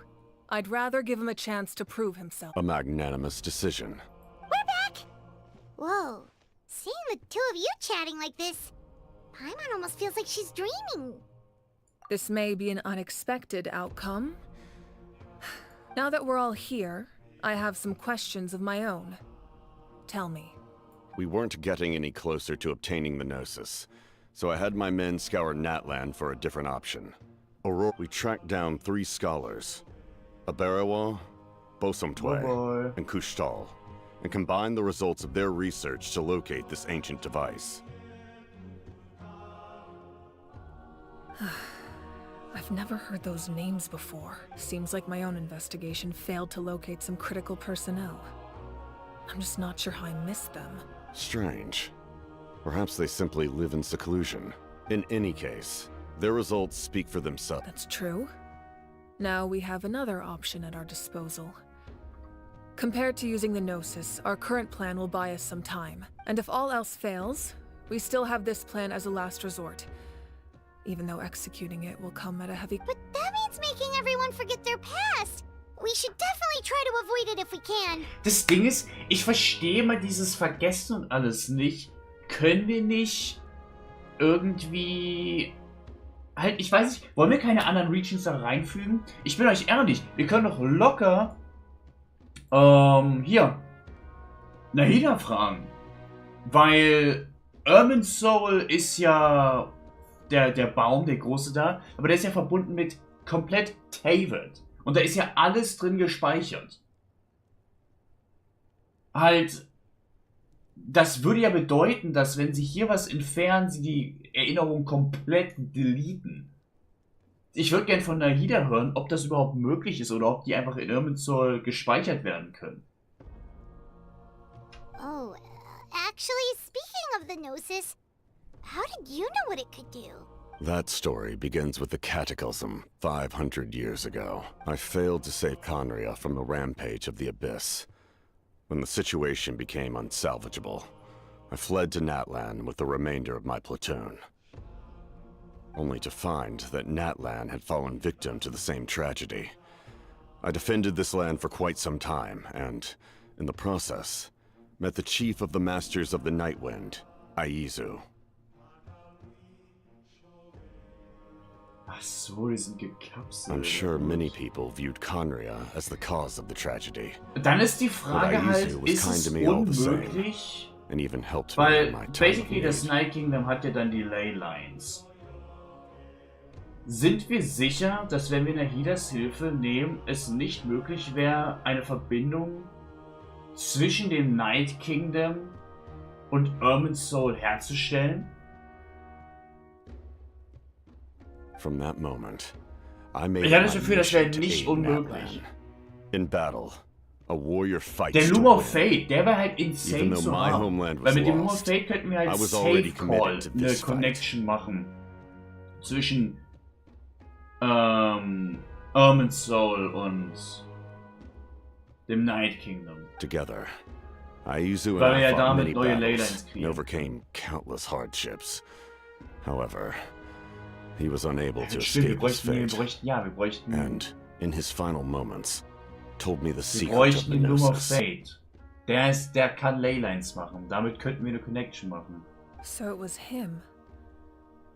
S7: I'd rather give him a chance to prove himself.
S15: A magnanimous decision.
S6: We're back! Whoa. Seeing the two of you chatting like this, Paimon almost feels like she's dreaming.
S7: This may be an unexpected outcome. Now that we're all here, I have some questions of my own. Tell me.
S15: We weren't getting any closer to obtaining the Gnosis, so I had my men scour Natlan for a different option. We tracked down 3 scholars, Aberawa, Bosomtwe, and Kushtal, and combined the results of their research to locate this ancient device.
S7: I've never heard those names before. Seems like my own investigation failed to locate some critical personnel. I'm just not sure how I missed them.
S15: Strange. Perhaps they simply live in seclusion. In any case, their results speak for themselves.
S7: That's true. Now we have another option at our disposal. Compared to using the Gnosis, our current plan will buy us some time. And if all else fails, we still have this plan as a last resort. Even though executing it will come at a heavy...
S6: But that means making everyone forget their past. We should definitely try to avoid it if we can.
S1: Das Ding ist, ich verstehe mal dieses Vergessen und alles nicht. Können wir nicht irgendwie... Halt, ich weiß nicht, wollen wir keine anderen Regions da reinfügen? Ich bin euch ehrlich, wir können doch locker... hier... Nahida fragen. Weil... Irminsoul ist ja... Der Baum, der große da, aber der ist ja verbunden mit komplett Tavet. Und da ist ja alles drin gespeichert. Halt, das würde ja bedeuten, dass wenn sie hier was entfernen, sie die Erinnerung komplett deleten. Ich würde gern von Nahida hören, ob das überhaupt möglich ist oder ob die einfach in Irminsoul gespeichert werden können.
S6: Oh, actually, speaking of the Gnosis, how did you know what it could do?
S15: That story begins with the Cataclysm 500 years ago. I failed to save Conria from the rampage of the Abyss. When the situation became unsalvageable, I fled to Natlan with the remainder of my platoon. Only to find that Natlan had fallen victim to the same tragedy. I defended this land for quite some time, and, in the process, met the chief of the Masters of the Nightwind, Aizu.
S1: Ach so, die sind gekapselt.
S15: I'm sure many people viewed Conria as the cause of the tragedy.
S1: Dann ist die Frage halt, ist es unmöglich? Weil basically das Night Kingdom hat ja dann die Ley Lines. Sind wir sicher, dass wenn wir Nahidas Hilfe nehmen, es nicht möglich wäre, eine Verbindung zwischen dem Night Kingdom und Irminsoul herzustellen?
S15: From that moment, I made
S1: ich hatte das Gefühl, das wäre nicht unmöglich.
S15: In battle, a warrior fights.
S1: Der Loom of Fate, der war halt insane zu haben. Weil mit dem Loom of Fate könnten wir halt Safe Call eine Connection machen zwischen Irminsoul und dem Night Kingdom.
S15: Together, Aizu and I fought many battles and overcame countless hardships. However, he was unable to escape his fate, and in his final moments, told me the secret of the Gnosis.
S1: Der kann Leylines machen. Damit könnten wir eine Connection machen.
S7: So it was him.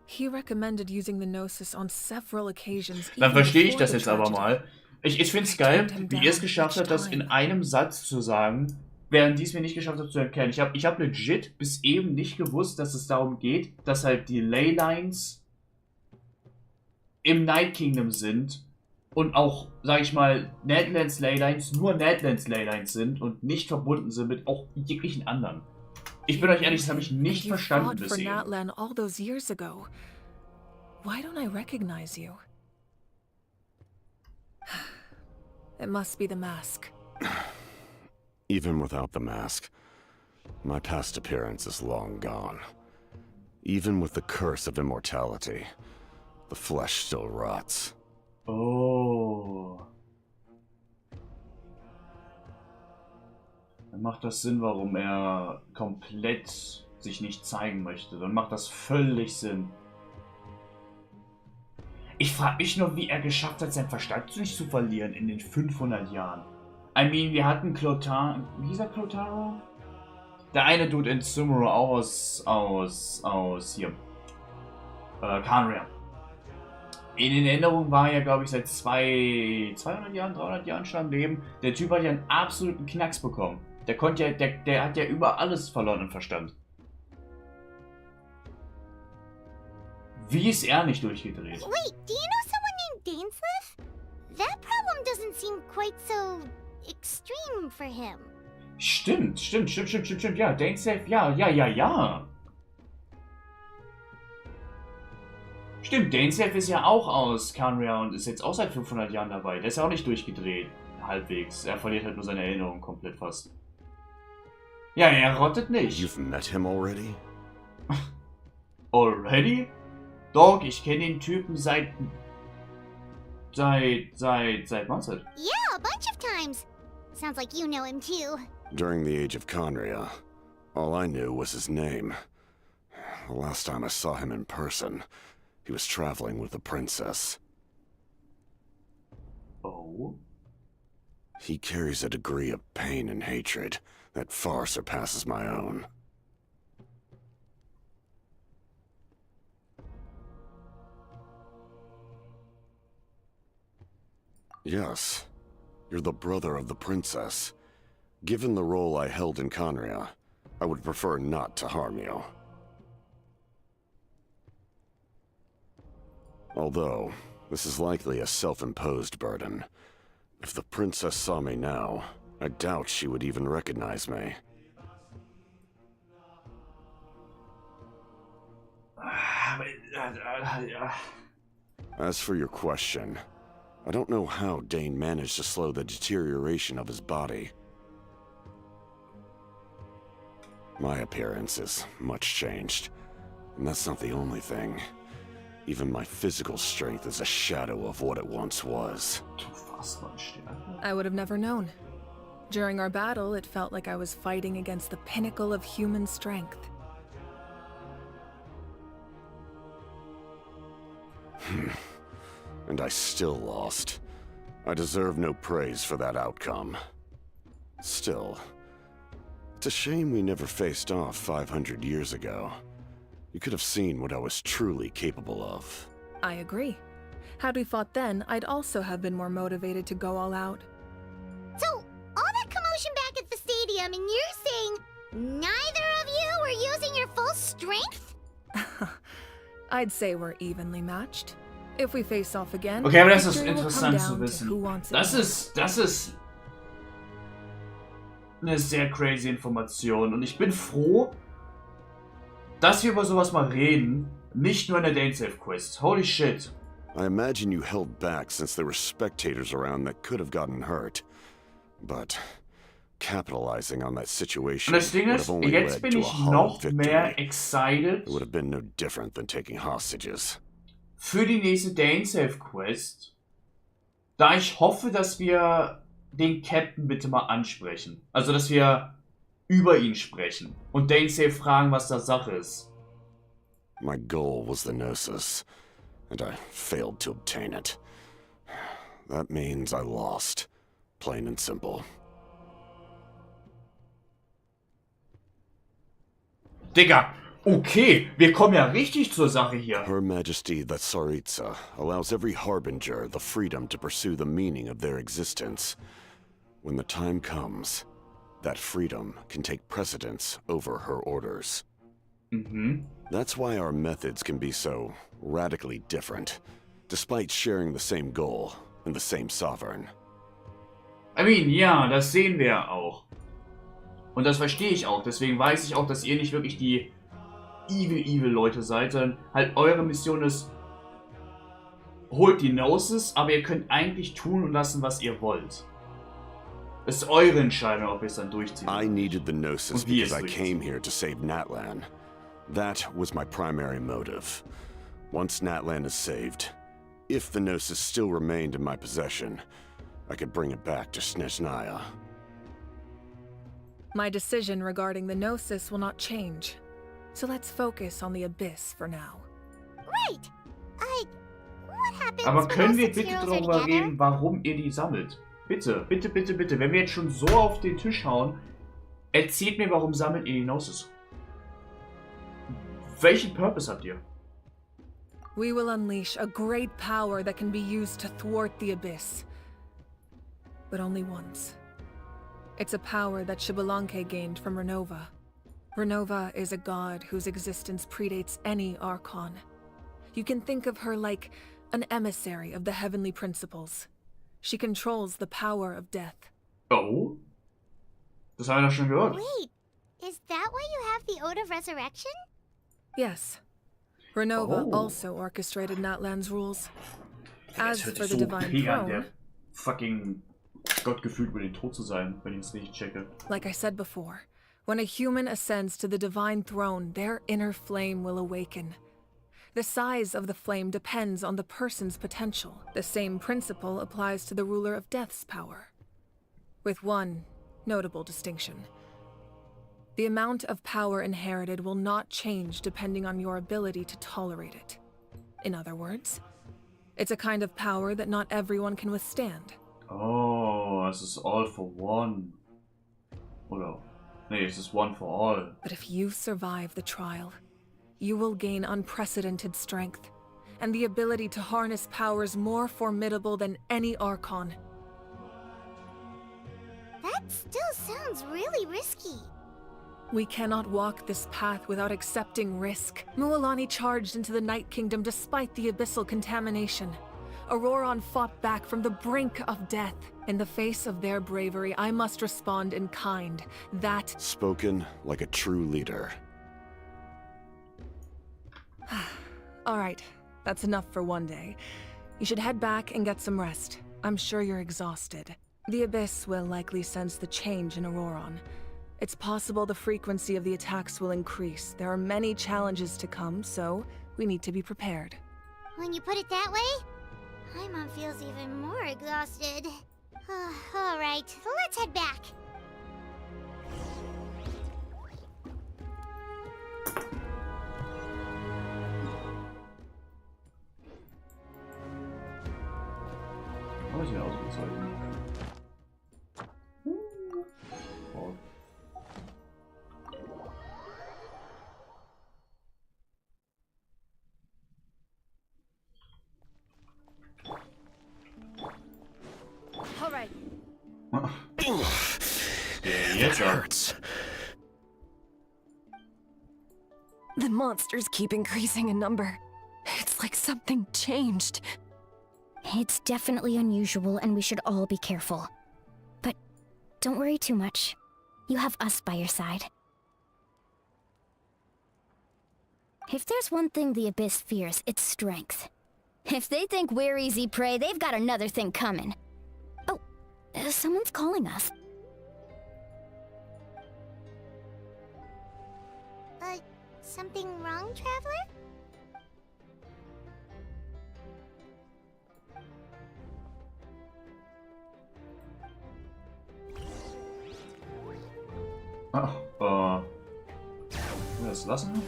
S7: He recommended using the Gnosis on several occasions.
S1: Dann verstehe ich das jetzt aber mal. Ich finde es geil, wie ihr es geschafft habt, das in einem Satz zu sagen, während dies mir nicht geschafft hat zu erkennen. Ich hab legit bis eben nicht gewusst, dass es darum geht, dass halt die Leylines im Night Kingdom sind und auch, sag ich mal, Natlands Leylines nur Natlands Leylines sind und nicht verbunden sind mit auch jeglichen anderen. Ich bin euch ehrlich, das habe ich nicht verstanden bis eben.
S7: All those years ago. Why don't I recognize you? It must be the mask.
S15: Even without the mask, my past appearance is long gone. Even with the curse of immortality, the flesh still rots.
S1: Oh. Dann macht das Sinn, warum er komplett sich nicht zeigen möchte. Dann macht das völlig Sinn. Ich frage mich nur, wie er geschafft hat, seinen Verstand nicht zu verlieren in den 500 Jahren. I mean, wir hatten Clotar... Wie hieß er, Clotaro? Der eine Dude in Sumeru auch aus hier. Canria. In den Erinnerungen war er, glaube ich, seit 200 Jahren, 300 Jahren schon am Leben. Der Typ hat ja einen absoluten Knacks bekommen. Der konnte ja, der hat ja über alles verloren im Verstand. Wie ist er nicht durchgedreht?
S6: Wait, do you know someone named Dainsleif? That problem doesn't seem quite so extreme for him.
S1: Stimmt. Ja, Dainsleif, ja. Stimmt, Dainsleif ist ja auch aus Canria und ist jetzt auch seit 500 Jahren dabei. Der ist ja auch nicht durchgedreht. Halbwegs. Er verliert halt nur seine Erinnerung komplett fast. Ja, er rottet nicht.
S15: You've met him already?
S1: Already? Dog, ich kenne den Typen seit wann?
S6: Yeah, a bunch of times. Sounds like you know him too.
S15: During the age of Canria, all I knew was his name. The last time I saw him in person, he was traveling with the princess.
S1: Oh?
S15: He carries a degree of pain and hatred that far surpasses my own. Yes, you're the brother of the princess. Given the role I held in Canria, I would prefer not to harm you. Although, this is likely a self-imposed burden. If the princess saw me now, I doubt she would even recognize me. As for your question, I don't know how Dane managed to slow the deterioration of his body. My appearance is much changed, and that's not the only thing. Even my physical strength is a shadow of what it once was.
S7: I would have never known. During our battle, it felt like I was fighting against the pinnacle of human strength.
S15: And I still lost. I deserve no praise for that outcome. Still, it's a shame we never faced off 500 years ago. You could have seen what I was truly capable of.
S7: I agree. Had we fought then, I'd also have been more motivated to go all out.
S6: So, all that commotion back at the stadium, and you're saying neither of you were using your full strength?
S7: I'd say we're evenly matched. If we face off again,
S1: okay, aber das ist interessant zu wissen. Das ist eine sehr crazy Information und ich bin froh, dass wir über sowas mal reden, nicht nur in der Dainsleif Quest. Holy shit.
S15: I imagine you held back since there were spectators around that could have gotten hurt. But capitalizing on that situation
S1: und das Ding ist, jetzt bin ich noch mehr excited.
S15: It would have been no different than taking hostages.
S1: Für die nächste Dainsleif Quest, da ich hoffe, dass wir den Captain bitte mal ansprechen. Also, dass wir über ihn sprechen und Dainsleif fragen, was da Sache ist.
S15: My goal was the Gnosis, and I failed to obtain it. That means I lost, plain and simple.
S1: Digga! Okay, wir kommen ja richtig zur Sache hier.
S15: Her Majesty the Tsaritsa allows every harbinger the freedom to pursue the meaning of their existence. When the time comes, that freedom can take precedence over her orders. That's why our methods can be so radically different, despite sharing the same goal and the same sovereign.
S1: I mean, ja, das sehen wir auch. Und das verstehe ich auch, deswegen weiß ich auch, dass ihr nicht wirklich die evil Leute seid, sondern halt eure Mission ist, holt die Gnosis, aber ihr könnt eigentlich tun und lassen, was ihr wollt. Es ist eure Entscheidung, ob ihr es dann durchzieht.
S15: I needed the Gnosis because I came here to save Natlan. That was my primary motive. Once Natlan is saved, if the Gnosis still remained in my possession, I could bring it back to Snezhnaya.
S7: My decision regarding the Gnosis will not change. So let's focus on the Abyss for now.
S6: Right! What happens
S1: Aber können wir
S6: when all 6
S1: bitte
S6: heroes are
S1: darüber
S6: together?
S1: reden, warum ihr die sammelt? Bitte, bitte, bitte, bitte. Wenn wir jetzt schon so auf den Tisch hauen, erzählt mir, warum sammelt ihr die Gnosis? Welchen Purpose habt ihr?
S7: We will unleash a great power that can be used to thwart the Abyss. But only once. It's a power that Xbalanque gained from Renova. Renova is a god whose existence predates any Archon. You can think of her like an emissary of the heavenly principles. She controls the power of death.
S1: Oh? Das haben wir doch schon gehört.
S6: Wait, is that why you have the Ode of Resurrection?
S7: Yes. Renova also orchestrated Natlan's rules. As
S1: Das hört
S7: for
S1: sich
S7: the
S1: so
S7: divine
S1: OP an,
S7: throne,
S1: der fucking Gott gefühlt über den Tod zu sein, wenn ich es richtig checke.
S7: like I said before, when a human ascends to the divine throne, their inner flame will awaken. The size of the flame depends on the person's potential. The same principle applies to the ruler of death's power. With one notable distinction. The amount of power inherited will not change depending on your ability to tolerate it. In other words, it's a kind of power that not everyone can withstand.
S1: Oh, es ist all for one. Oder? Nee, es ist one for all.
S7: But if you survive the trial, you will gain unprecedented strength, and the ability to harness powers more formidable than any Archon.
S6: That still sounds really risky.
S7: We cannot walk this path without accepting risk. Mualani charged into the Night Kingdom despite the abyssal contamination. Auroron fought back from the brink of death. In the face of their bravery, I must respond in kind. That...
S15: Spoken like a true leader.
S7: All right, that's enough for one day. You should head back and get some rest. I'm sure you're exhausted. The Abyss will likely sense the change in Auroron. It's possible the frequency of the attacks will increase. There are many challenges to come, so we need to be prepared.
S6: When you put it that way, Paimon feels even more exhausted. All right, let's head back.
S1: Oh, ist ja ausgezeichnet. Oh.
S2: All right.
S1: Jetzt
S14: hurts.
S8: The monsters keep increasing in number. It's like something changed.
S2: It's definitely unusual, and we should all be careful. But don't worry too much. You have us by your side. If there's one thing the Abyss fears, it's strength. If they think we're easy prey, they've got another thing coming. Oh, someone's calling us.
S6: Something wrong, Traveler?
S1: Ach, das lassen?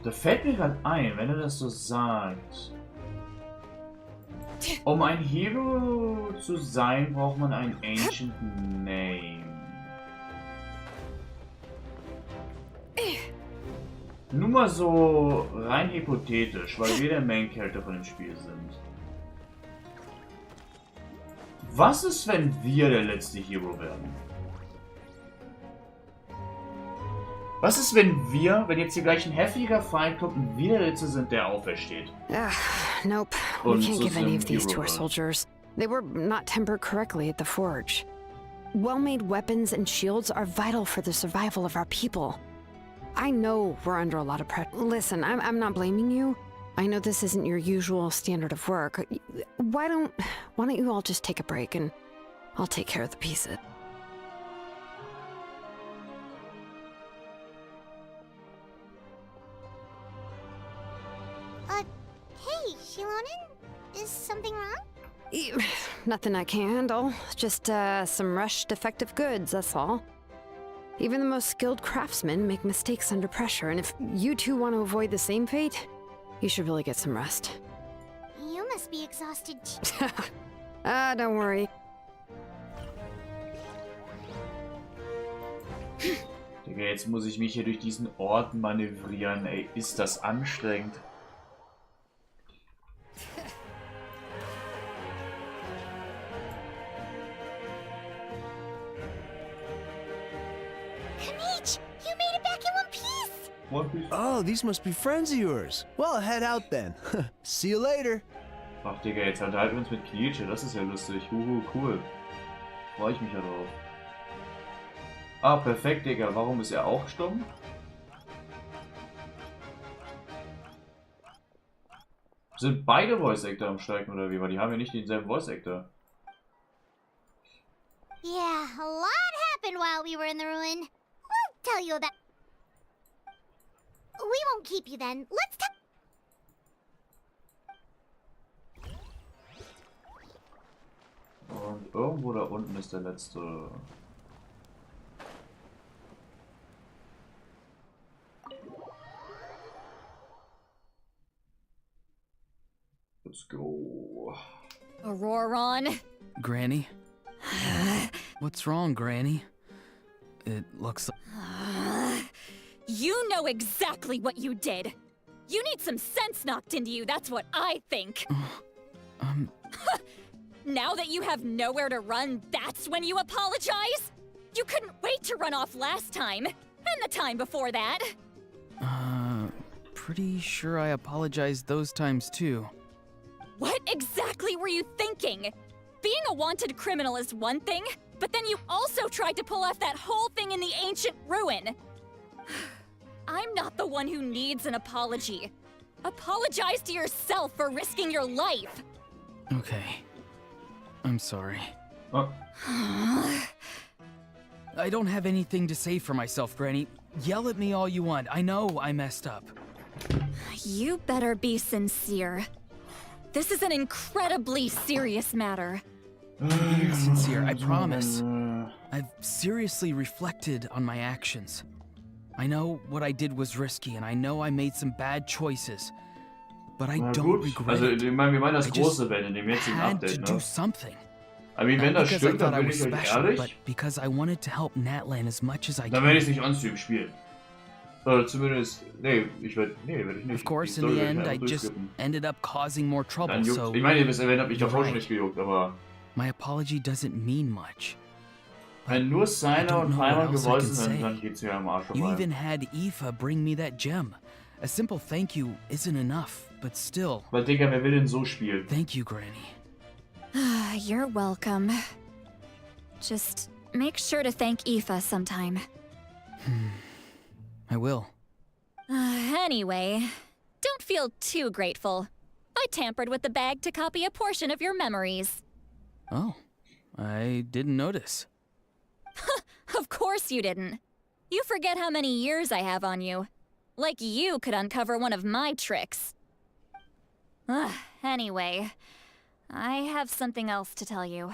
S1: Da fällt mir gerade ein, wenn er das so sagt. Um ein Hero zu sein, braucht man einen Ancient Name. Nur mal so rein hypothetisch, weil wir der Main Character von dem Spiel sind. Was ist, wenn wir der letzte Hero werden? Was ist, wenn jetzt hier gleich ein heftiger Feind kommt und wir der Letzte sind, der aufersteht?
S8: Nope. We can't give any of these to our soldiers. They were not tempered correctly at the forge. Well-made weapons and shields are vital for the survival of our people. I know we're under a lot of pressure. Listen, I'm not blaming you. I know this isn't your usual standard of work. Why don't you all just take a break and I'll take care of the pieces.
S6: Shilonen? Is something wrong?
S8: Nothing I can't handle. Just some rushed defective goods, that's all. Even the most skilled craftsmen make mistakes under pressure, and if you two want to avoid the same fate, you should really get some rest.
S6: You must be exhausted too.
S8: Don't worry.
S1: Digga, jetzt muss ich mich hier durch diesen Ort manövrieren. Ey, ist das anstrengend.
S4: Oh, these must be friends of yours. Well, head out then. See you later.
S1: Ach, Digga, jetzt unterhalten wir uns mit Knietsche. Das ist ja lustig. Huhu, cool. Freue ich mich ja drauf. Ah, perfekt, Digga. Warum ist er auch gestorben? Sind beide Voice Actor am Steigen oder wie? Weil die haben ja nicht denselben Voice Actor.
S6: Yeah, a lot happened while we were in the ruin. We'll tell you about. We won't keep you then. Let's talk.
S1: Und irgendwo da unten ist der letzte. Let's go.
S3: Auroron.
S13: Granny? What's wrong, Granny? It looks like...
S3: You know exactly what you did. You need some sense knocked into you, that's what I think. Now that you have nowhere to run, that's when you apologize? You couldn't wait to run off last time, and the time before that.
S13: Pretty sure I apologized those times too.
S3: What exactly were you thinking? Being a wanted criminal is one thing, but then you also tried to pull off that whole thing in the ancient ruin. I'm not the one who needs an apology. Apologize to yourself for risking your life.
S13: Okay. I'm sorry.
S1: Oh.
S13: I don't have anything to say for myself, Granny. Yell at me all you want. I know I messed up.
S3: You better be sincere. This is an incredibly serious matter.
S13: Being sincere, I promise. I've seriously reflected on my actions. I know what I did was risky, and I know I made some bad choices. But I don't regret it.
S1: Ich meine, wir meinen das große Welt in dem jetzigen Update, ne?
S13: Do something.
S1: I mean, wenn das stimmt, dann bin ich euch ehrlich.
S13: But because I wanted to help Natlan as much as I
S1: dann werde ich es nicht on-stream spielen. Oder zumindest, werde ich nicht.
S13: Of course, in the end, I just ended up causing more trouble, so...
S1: Ich meine, das Event hat mich davor schon nicht gejuckt, aber...
S13: My apology doesn't mean much.
S1: Wenn nur Signer und Primer gewollt sind, dann geht's mir am Arsch vorbei.
S13: You even had Aoife bring me that gem. A simple thank you isn't enough, but still...
S1: Weil, Digga, wer will denn so spielen?
S13: Thank you, Granny.
S3: You're welcome. Just make sure to thank Aoife sometime.
S13: I will.
S3: Anyway, don't feel too grateful. I tampered with the bag to copy a portion of your memories.
S13: Oh, I didn't notice.
S3: Of course you didn't. You forget how many years I have on you. Like you could uncover one of my tricks. Anyway, I have something else to tell you.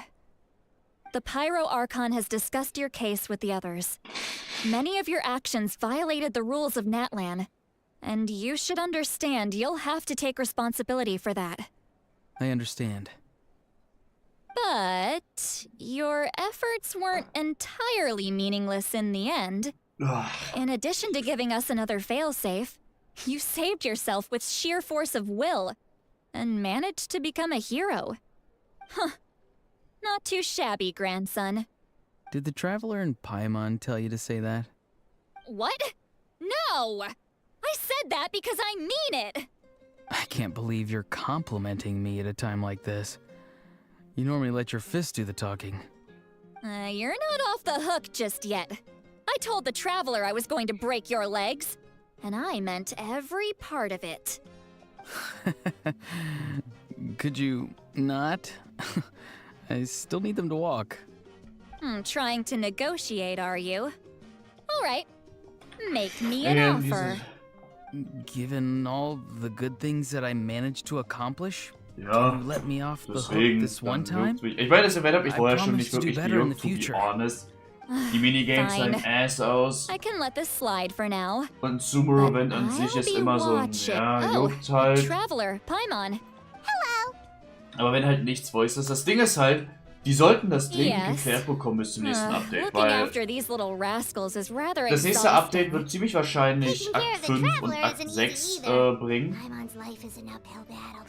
S3: The Pyro Archon has discussed your case with the others. Many of your actions violated the rules of Natlan, and you should understand you'll have to take responsibility for that.
S13: I understand.
S3: But your efforts weren't entirely meaningless in the end. In addition to giving us another failsafe, you saved yourself with sheer force of will and managed to become a hero. Huh. Not too shabby, grandson.
S13: Did the Traveler in Paimon tell you to say that?
S3: What? No! I said that because I mean it!
S13: I can't believe you're complimenting me at a time like this. You normally let your fist do the talking.
S3: You're not off the hook just yet. I told the Traveler I was going to break your legs, and I meant every part of it.
S13: Could you not? I still need them to walk.
S3: Trying to negotiate, are you? All right. Make me an offer.
S13: given all the good things that I managed to accomplish,
S1: Ja,
S13: can you let me off the hook
S1: deswegen,
S13: this one time?
S1: Ich meine, das Event hat mich vorher schon
S13: promise
S1: nicht
S13: to do
S1: wirklich
S13: better in
S1: gejuckt,
S13: the
S1: to be
S13: future.
S1: honest. Die Minigames
S3: Fine.
S1: sahen ass aus.
S3: I can let this slide for now.
S1: Und Sumo-Event an sich ist immer so ein, ja, juckt halt.
S3: Traveler, Paimon.
S1: Aber wenn halt nichts Voice ist, das Ding ist halt, die sollten das dringend geklärt bekommen bis zum nächsten Update, weil das nächste Update wird ziemlich wahrscheinlich Akt 5 und Akt 6 bringen.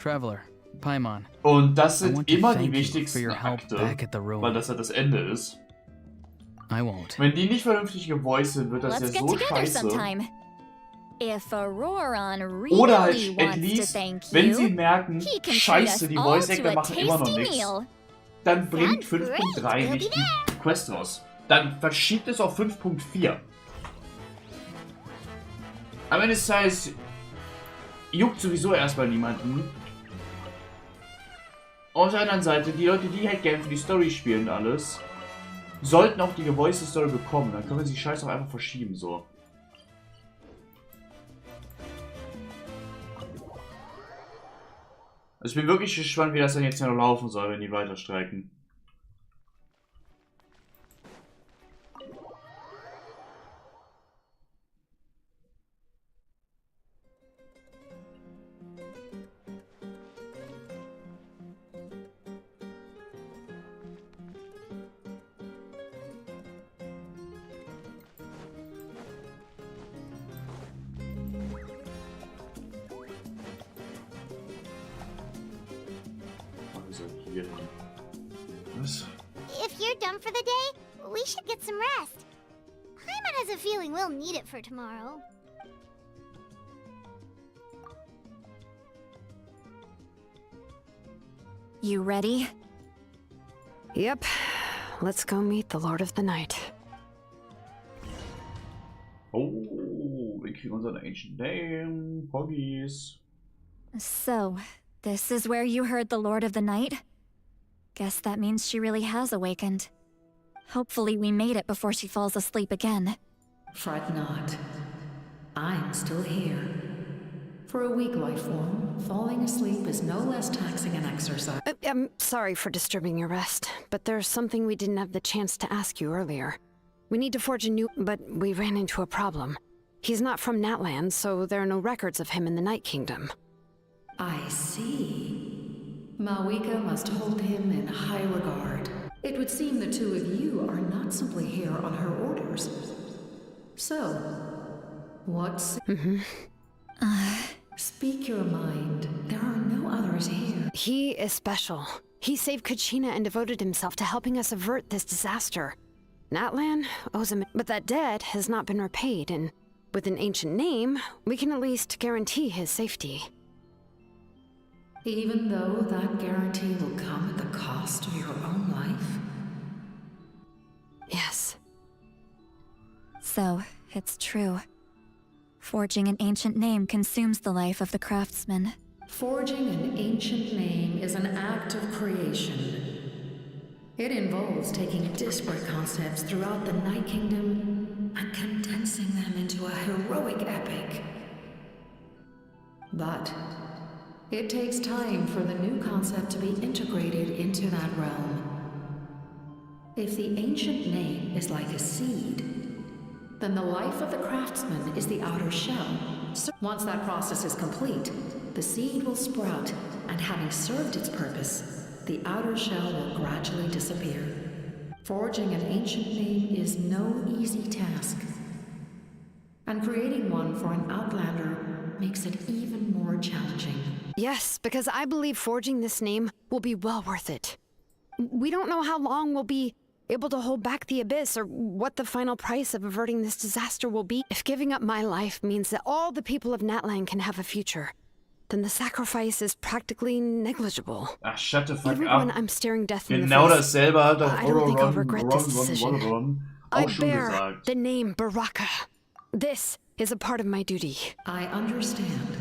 S13: Traveler, Paimon.
S1: Und das sind immer die wichtigsten Akte, weil das halt das Ende ist. Wenn die nicht vernünftig gevoiced sind, wird das ja so scheiße. Oder halt, at least, wenn sie merken, scheiße, die Voice Actor machen immer noch nichts, dann bringt 5.3 nicht die Quest raus. Dann verschiebt es auf 5.4. Aber wenn es heißt, juckt sowieso erstmal niemanden. Auf der anderen Seite, die Leute, die halt gerne für die Story spielen alles, sollten auch die gevoiced Story bekommen. Dann können wir die Scheiße auch einfach verschieben, so. Also ich bin wirklich gespannt, wie das dann jetzt noch laufen soll, wenn die weiter streiken.
S6: If you're done for the day, we should get some rest. Paimon has a feeling we'll need it for tomorrow.
S3: You ready?
S8: Yep. Let's go meet the Lord of the Night.
S1: Oh, wir kriegen unseren Ancient Name, Poggies.
S3: So, this is where you heard the Lord of the Night? Guess that means she really has awakened. Hopefully we made it before she falls asleep again.
S11: Fret not. I'm still here. For a weak life form, falling asleep is no less taxing an exercise.
S8: I'm sorry for disturbing your rest, but there's something we didn't have the chance to ask you earlier. We need to forge a new... but we ran into a problem. He's not from Natlan, so there are no records of him in the Night Kingdom.
S11: I see. Mawika must hold him in high regard. It would seem the two of you are not simply here on her orders. So, what's... Speak your mind. There are no others here.
S8: He is special. He saved Kachina and devoted himself to helping us avert this disaster. Natlan owes him, but that debt has not been repaid, and with an ancient name, we can at least guarantee his safety.
S11: Even though that guarantee will come at the cost of your own life?
S8: Yes.
S3: So, it's true. Forging an ancient name consumes the life of the craftsman.
S11: Forging an ancient name is an act of creation. It involves taking disparate concepts throughout the Night Kingdom and condensing them into a heroic epic. But it takes time for the new concept to be integrated into that realm. If the ancient name is like a seed, then the life of the craftsman is the outer shell. So once that process is complete, the seed will sprout, and having served its purpose, the outer shell will gradually disappear. Forging an ancient name is no easy task, and creating one for an outlander makes it even more challenging.
S8: Yes, because I believe forging this name will be well worth it. We don't know how long we'll be able to hold back the abyss or what the final price of averting this disaster will be. If giving up my life means that all the people of Natlan can have a future, then the sacrifice is practically negligible.
S1: Ach, shut the fuck
S8: Even
S1: up.
S8: when I'm staring death in the
S1: Genau
S8: face,
S1: dasselbe hat auch
S8: I don't think I'll regret this decision.
S1: auch
S8: I
S1: schon
S8: bear
S1: gesagt.
S8: the name Baraka. This is a part of my duty.
S11: I understand.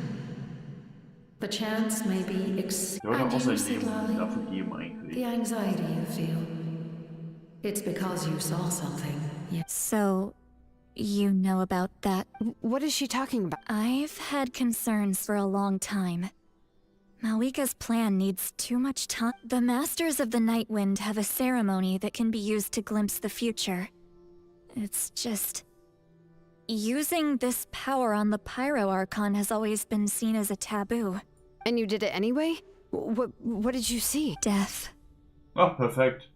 S11: The chance may be
S1: Ja, auch sein Leben dafür geben eigentlich.
S11: the anxiety you feel. It's because you saw something.
S3: So, You know about that.
S8: What is she talking about?
S3: I've had concerns for a long time. Malika's plan needs too much time. The Masters of the Night Wind have a ceremony that can be used to glimpse the future. It's just... using this power on the Pyro Archon has always been seen as a taboo.
S8: And you did it anyway? What did you see?
S3: Death.
S1: Oh, perfect.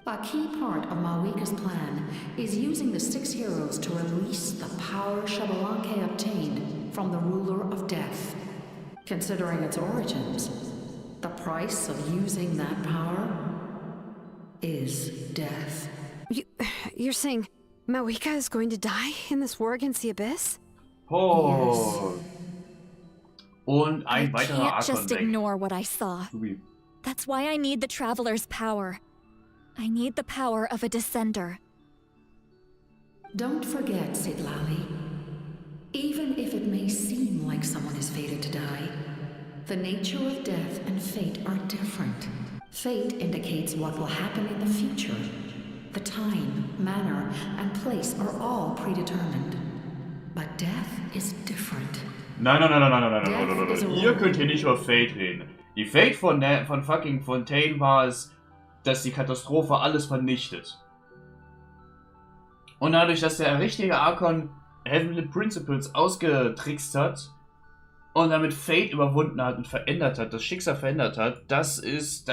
S11: A key part of Malika's plan is using the 6 heroes to release the power Xbalanque obtained from the Ruler of Death. Considering its origins, the price of using that power is death.
S8: You're saying Malika is going to die in this war against the Abyss?
S1: Oh. Yes. Und ein weiterer
S3: I can't
S1: Archon
S3: just
S1: weg.
S3: ignore what I saw. That's why I need the Traveler's power. I need the power of a Descender.
S11: Don't forget, Citlali. Even if it may seem like someone is fated to die, the nature of death and fate are different. Fate indicates what will happen in the future. The time, manner, and place are all predetermined. But death is different.
S1: Nein. Ihr könnt hier nicht über Fate reden. Die Fate von fucking Fontaine war es, dass die Katastrophe alles vernichtet. Und dadurch, dass der richtige Archon Heavenly Principles ausgetrickst hat und damit Fate überwunden hat und verändert hat, das Schicksal verändert hat, das ist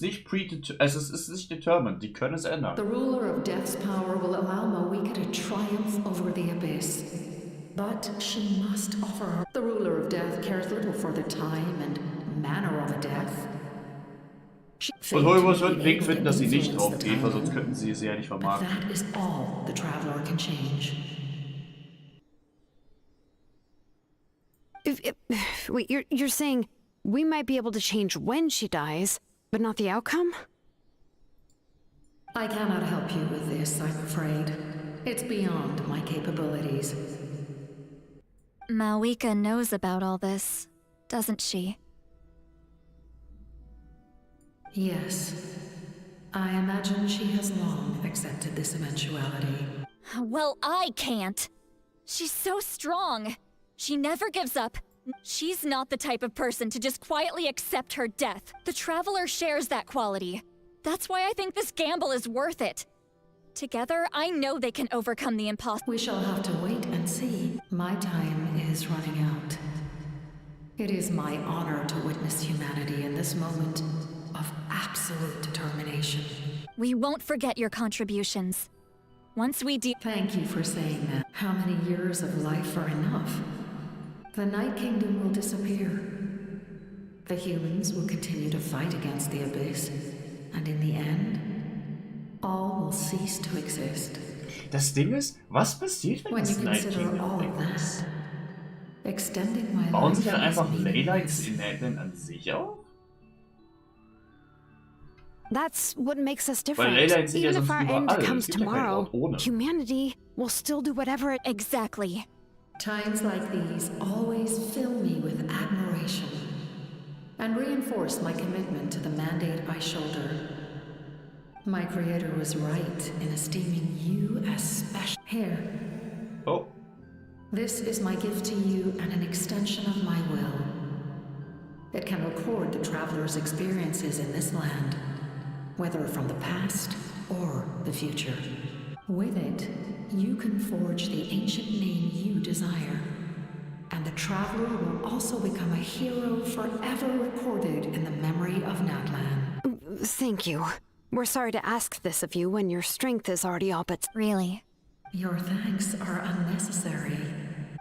S1: nicht determined. Die können es ändern.
S11: The ruler of death's power will allow Malika to triumph over the abyss. But she must offer her. The ruler of death cares little for the time and manner of a death.
S1: Und Holmos wird einen Weg finden, dass sie nicht drauf geht, weil sonst könnten sie ja nicht vermarkten.
S11: That is all the Traveler can change.
S8: Wait, you're saying we might be able to change when she dies, but not the outcome?
S11: I cannot help you with this, I'm afraid. It's beyond my capabilities.
S3: Malika knows about all this, doesn't she?
S11: Yes. I imagine she has long accepted this eventuality.
S3: Well, I can't. She's so strong. She never gives up. She's not the type of person to just quietly accept her death. The Traveler shares that quality. That's why I think this gamble is worth it. Together, I know they can overcome the impossible.
S11: We shall have to wait and see. My time is running out. It is my honor to witness humanity in this moment of absolute determination.
S3: We won't forget your contributions. Once we do—
S11: Thank you for saying that. How many years of life are enough? The Night Kingdom will disappear. The humans will continue to fight against the Abyss, and in the end, all will cease to exist.
S1: Das Ding ist, was passiert, wenn das Night Kingdom weg ist? Bauen sich dann einfach Leylights in Advent an sich auf?
S8: That's what makes us different.
S1: Even
S8: if our end comes tomorrow, humanity will still do whatever it—
S3: Exactly.
S11: Times like these always fill me with admiration and reinforce my commitment to the mandate I shoulder. My creator was right in esteeming you as special. Here.
S1: Oh.
S11: This is my gift to you and an extension of my will. It can record the Traveler's experiences in this land, whether from the past or the future. With it, you can forge the ancient name you desire, and the Traveler will also become a hero forever recorded in the memory of Natlan.
S8: Thank you. We're sorry to ask this of you when your strength is already all but—
S3: Really?
S11: Your thanks are unnecessary.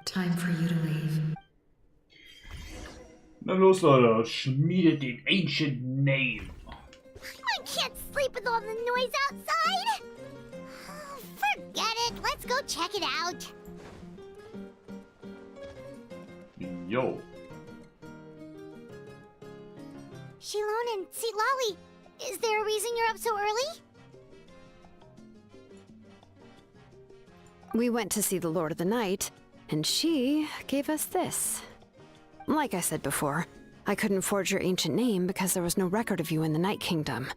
S11: Time for you to leave.
S1: Na los, Leute, schmiedet den Ancient Name.
S6: I can't sleep with all the noise outside. Forget it. Let's go check it out.
S1: Yo.
S6: Shilon and Citlali, is there a reason you're up so early?
S8: We went to see the Lord of the Night, and she gave us this. Like I said before, I couldn't forge your ancient name because there was no record of you in the Night Kingdom.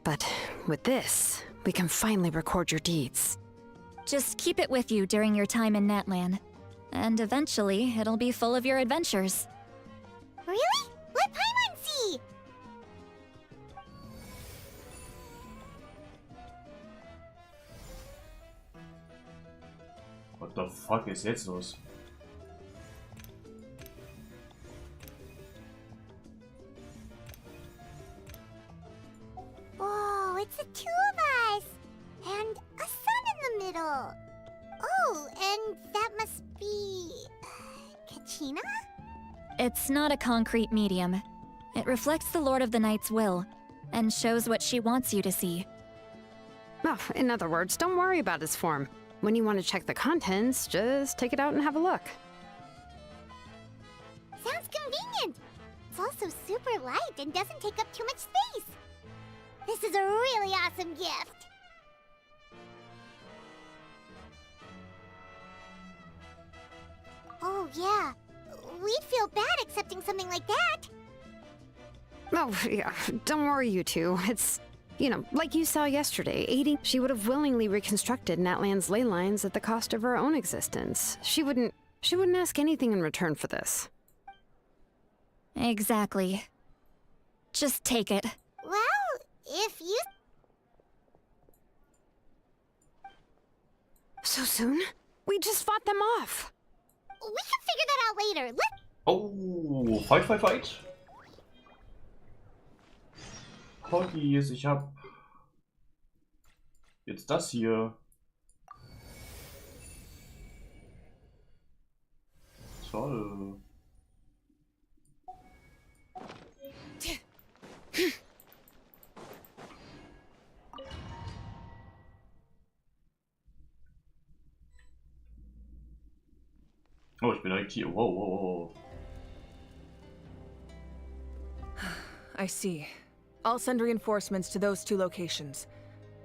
S8: But with this, we can finally record your deeds.
S3: Just keep it with you during your time in Natlan. And eventually, it'll be full of your adventures.
S6: Really? Let Paimon see!
S1: What the fuck ist jetzt los?
S6: Oh, it's the two of us! And a sun in the middle! Oh, and that must be... Kachina?
S3: It's not a concrete medium. It reflects the Lord of the Night's will, and shows what she wants you to see.
S8: Oh, in other words, don't worry about his form. When you want to check the contents, just take it out and have a look.
S6: Sounds convenient! It's also super light and doesn't take up too much space! This is a really awesome gift! Oh yeah, we'd feel bad accepting something like that!
S8: Oh, yeah, don't worry, you two. It's, you know, like you saw yesterday, 80, she would have willingly reconstructed Natlan's ley lines at the cost of her own existence. She wouldn't ask anything in return for this.
S3: Exactly. Just take it.
S6: Well, if you...
S8: So soon? We just fought them off!
S6: We can figure that out later.
S1: Oh, fight. Poggies, ich hab jetzt das hier. Toll. Oh, ich bin direkt hier. Whoa.
S7: I see. I'll send reinforcements to those 2 locations.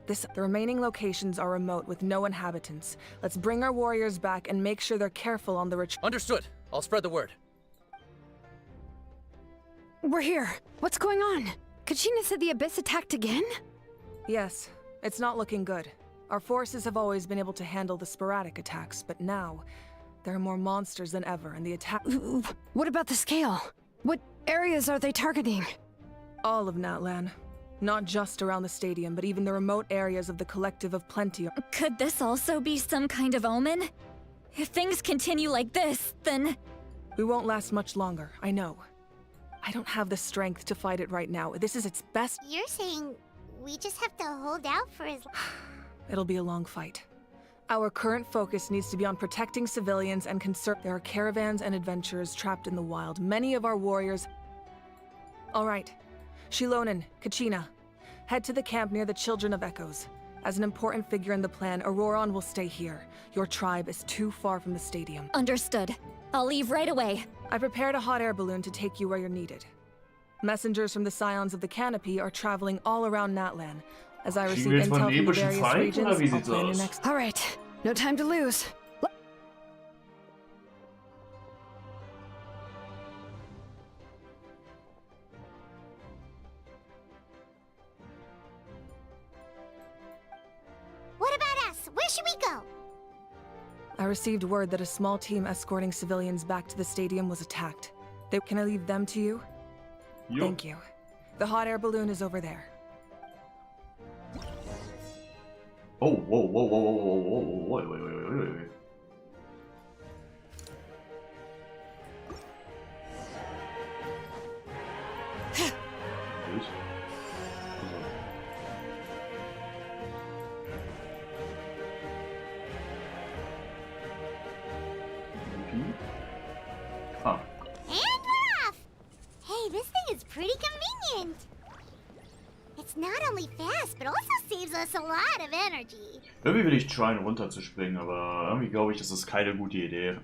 S7: The remaining locations are remote with no inhabitants. Let's bring our warriors back and make sure they're careful on the retreat.
S9: Understood. I'll spread the word.
S8: We're here. What's going on? Kachina said the Abyss attacked again?
S7: Yes, it's not looking good. Our forces have always been able to handle the sporadic attacks, but now there are more monsters than ever, and the attack...
S8: What about the scale? What areas are they targeting?
S7: All of Natlan. Not just around the stadium, but even the remote areas of the Collective of Plenty.
S3: Could this also be some kind of omen? If things continue like this, then...
S7: We won't last much longer, I know. I don't have the strength to fight it right now. This is its best...
S6: You're saying we just have to hold out for as...
S7: It'll be a long fight. Our current focus needs to be on protecting civilians and conserve... There are caravans and adventurers trapped in the wild. Many of our warriors... All right. Shilonen, Kachina, head to the camp near the Children of Echoes. As an important figure in the plan, Auroron will stay here. Your tribe is too far from the stadium.
S3: Understood. I'll leave right away.
S7: I prepared a hot air balloon to take you where you're needed. Messengers from the Scions of the Canopy are traveling all around Natlan. As I receive intel from the various regions, I'll plan your next...
S8: All right, no time to lose.
S6: What about us? Where should we go?
S7: I received word that a small team escorting civilians back to the stadium was attacked. Can I leave them to you? Thank you. The hot air balloon is over there.
S1: Oh, whoa, wait.
S6: And we're off! Hey, this thing is pretty convenient. It's not only fast, but also saves us a lot of energy.
S1: Irgendwie will ich tryen, runterzuspringen, aber irgendwie glaube ich, das ist keine gute Idee.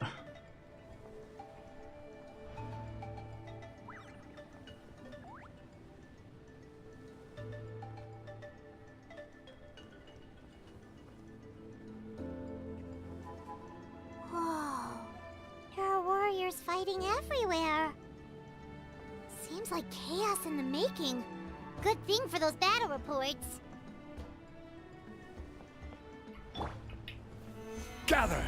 S6: Fighting everywhere. Seems like chaos in the making. Good thing for those battle reports.
S12: Gather!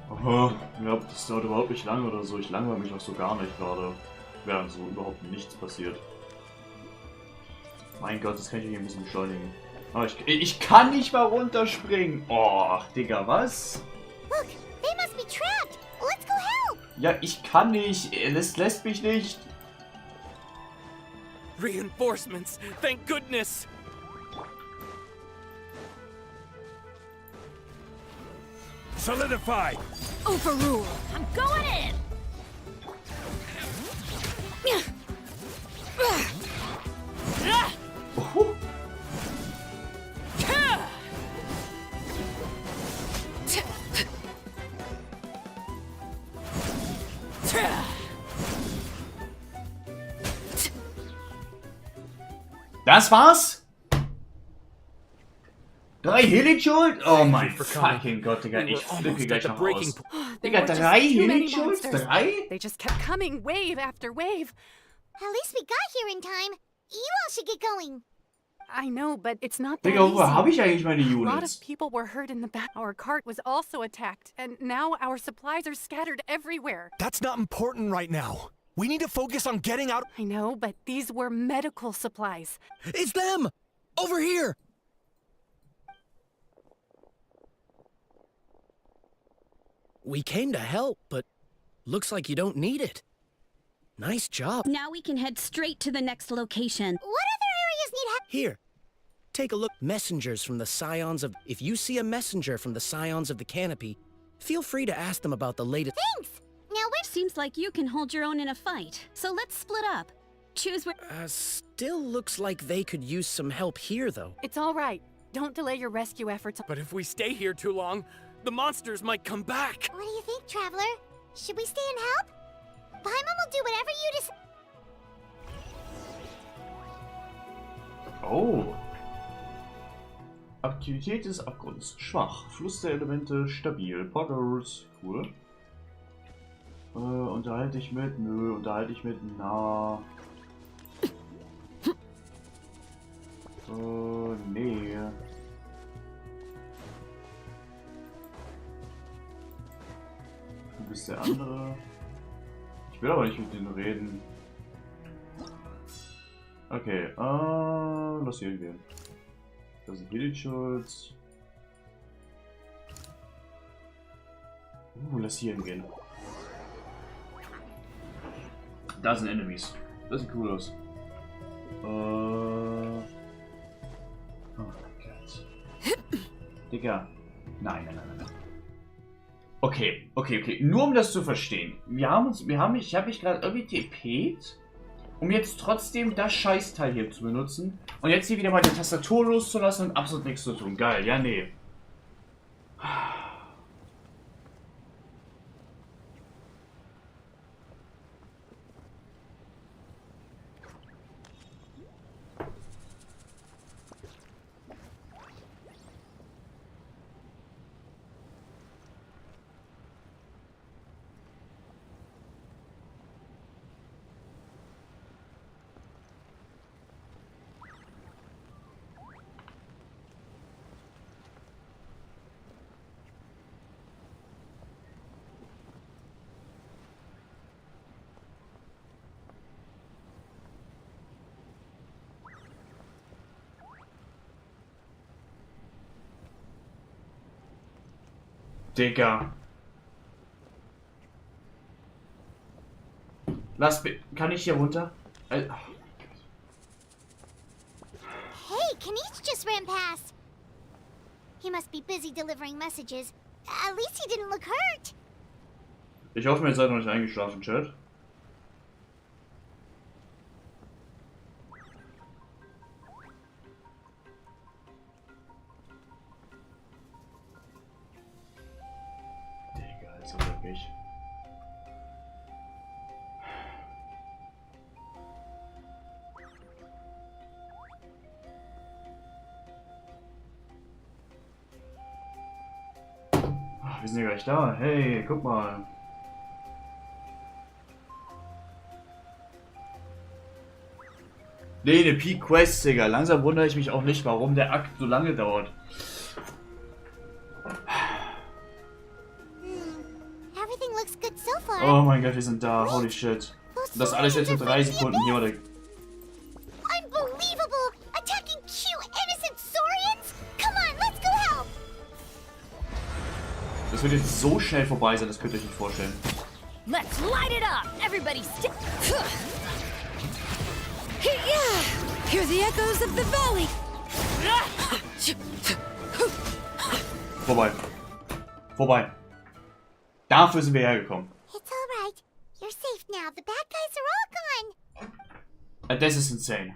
S1: Aha, ja, das dauert überhaupt nicht lange oder so. Ich langweile mich auch so gar nicht gerade, während so überhaupt nichts passiert. Mein Gott, das kann ich hier ein bisschen beschleunigen. Aber ich kann nicht mal runterspringen. Oh, ach, Digga, was?
S6: Look, they must be trapped. Let's go help.
S1: Ja, ich kann nicht. Es lässt mich nicht.
S12: Reinforcements, thank goodness! Solidify!
S2: Overrule. I'm going in.
S1: Oh. Das war's? 3 Helijolt? Oh mein fucking Gott, Digga, ich flippe gleich noch aus. Digga, 3 Helijolt? 3?
S7: They just kept coming, wave after wave.
S6: At least we got here in time. You all should get going.
S7: I know, but it's not that
S1: Digga,
S7: easy.
S1: wo habe ich eigentlich meine
S7: A lot
S1: Units?
S7: of people were hurt in the back. Our cart was also attacked, and now our supplies are scattered everywhere.
S14: That's not important right now. We need to focus on getting out.
S7: I know, but these were medical supplies.
S14: It's them! Over here!
S5: We came to help, but looks like you don't need it. Nice job.
S2: Now we can head straight to the next location.
S6: What other areas need help?
S5: Here, take a look. Messengers from the Scions of... If you see a messenger from the Scions of the Canopy, feel free to ask them about the latest...
S6: Thanks. Now we're...
S2: Seems like you can hold your own in a fight. So let's split up. Choose where...
S5: Still looks like they could use some help here, though.
S7: It's all right. Don't delay your rescue efforts.
S12: But if we stay here too long, the monsters might come back.
S6: What do you think, Traveler? Should we stay and help? Paimon will do whatever you decide.
S1: Oh. Aktivität des Abgrunds. Schwach. Fluss der Elemente stabil. Poggers. Cool. Unterhalte ich mit? Nö. Unterhalte ich mit? Na. Nee. Du bist der andere. Ich will aber nicht mit denen reden. Okay, lass hier hingehen. Das sind Helischulz. Lass hier hingehen. Da sind Enemies. Das sieht cool aus. Oh mein Gott. Digga. Nein. Okay. Nur um das zu verstehen. Ich habe mich gerade irgendwie TP't, um jetzt trotzdem das Scheißteil hier zu benutzen. Und jetzt hier wieder mal die Tastatur loszulassen und absolut nichts zu tun. Geil, ja, nee. Digga. Kann ich hier runter?
S6: Hey, Kanish just ran past. He must be busy delivering messages. At least he didn't look hurt.
S1: Ich hoffe, ihr seid noch nicht eingeschlafen, Chat. wir sind ja gleich da. Hey, guck mal. Nee, eine Peak Quest, Digga. Langsam wundere ich mich auch nicht, warum der Akt so lange dauert. Oh mein Gott, wir sind da. Holy shit. Und das alles jetzt für 3 Sekunden. Hier, warte.
S6: Unbelievable! Attacking cute, innocent Saurians? Come on, let's go help!
S1: Das wird jetzt so schnell vorbei sein, das könnt ihr euch nicht vorstellen.
S3: Let's light it up! Everybody
S2: Hear the echoes of the valley!
S1: Vorbei. Vorbei. Dafür sind wir hergekommen.
S6: It's alright. You're safe now. The bad guys are all gone.
S1: This is insane.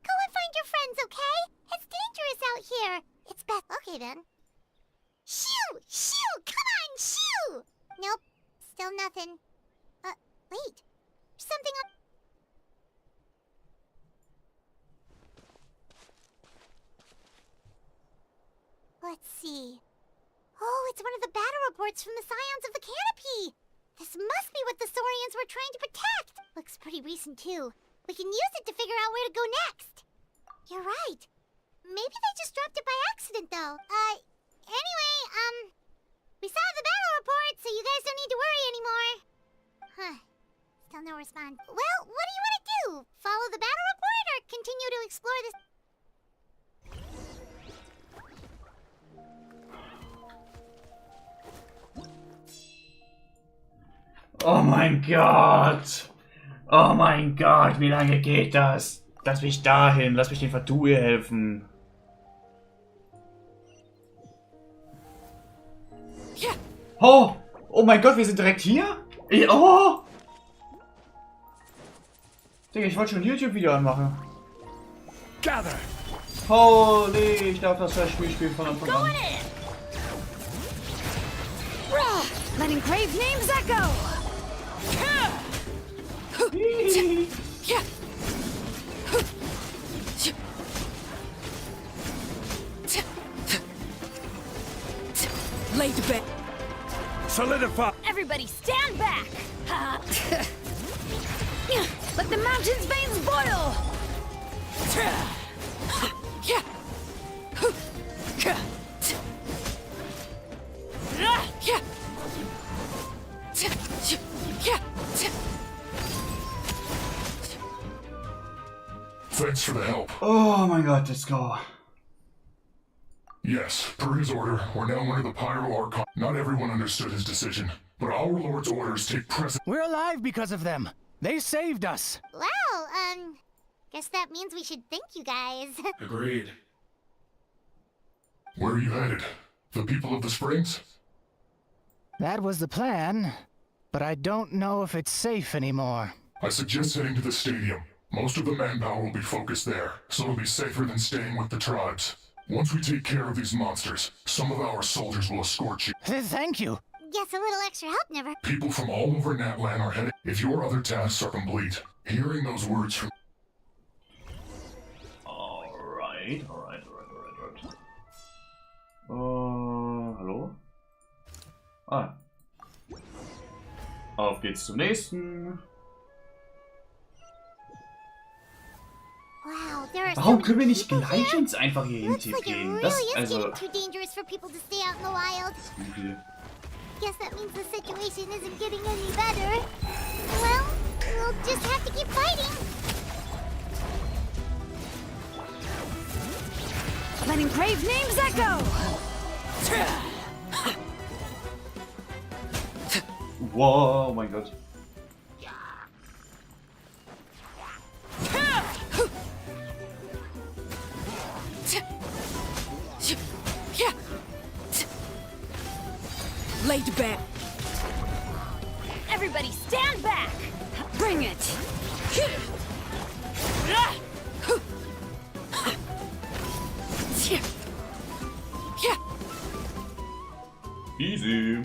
S6: Go and find your friends, okay? It's dangerous out here. It's best. Okay then. Shoo! Shoo! Come on, shoo! Nope. Still nothing. Wait. Something on... Let's see. Oh, it's one of the battle reports from the Scions of the Canopy. This must be what the Saurians were trying to protect. Looks pretty recent, too. We can use it to figure out where to go next. You're right. Maybe they just dropped it by accident, though. Anyway, we saw the battle report, so you guys don't need to worry anymore. Huh. Still no response. Well, what do you want to do? Follow the battle report or continue to explore this?
S1: Oh mein Gott! Oh mein Gott, wie lange geht das? Lass mich dahin, lass mich den VTuber helfen. Oh! Oh mein Gott, wir sind direkt hier? Oh! Digga, ich wollte schon ein YouTube-Video anmachen. Holy, ich darf das Spiel spielen von Anfang an.
S2: Letting grave names echo!
S7: Lay to bed.
S12: Solidify.
S3: Everybody stand back!
S2: Let the mountain's veins boil!
S10: Thanks for the help.
S1: Oh my god, let's go.
S10: Yes, per his order, we're now under the Pyro Archon. Not everyone understood his decision, but our Lord's orders take precedence.
S5: We're alive because of them. They saved us.
S6: Well, guess that means we should thank you guys.
S10: Agreed. Where are you headed? The people of the Springs?
S5: That was the plan, but I don't know if it's safe anymore.
S10: I suggest heading to the stadium. Most of the manpower will be focused there, so it'll be safer than staying with the tribes. Once we take care of these monsters, some of our soldiers will escort you.
S5: Thank you.
S6: Guess a little extra help never...
S10: People from all over Natlan are headed. If your other tasks are complete, hearing those words from...
S1: Alright. Hallo? Ah. Auf geht's zum nächsten.
S6: Wow, there are
S1: Warum können wir nicht gleich uns einfach hier hintippen?
S6: It
S1: Das
S6: really is
S1: also.
S6: getting too dangerous for people to stay out in the wild. Guess that means the situation isn't getting any better. Well, we'll just have to keep fighting.
S2: Letting grave names echo!
S1: Wow, oh mein Gott.
S7: Lay to bed.
S3: Everybody stand back!
S2: Bring it!
S1: Easy.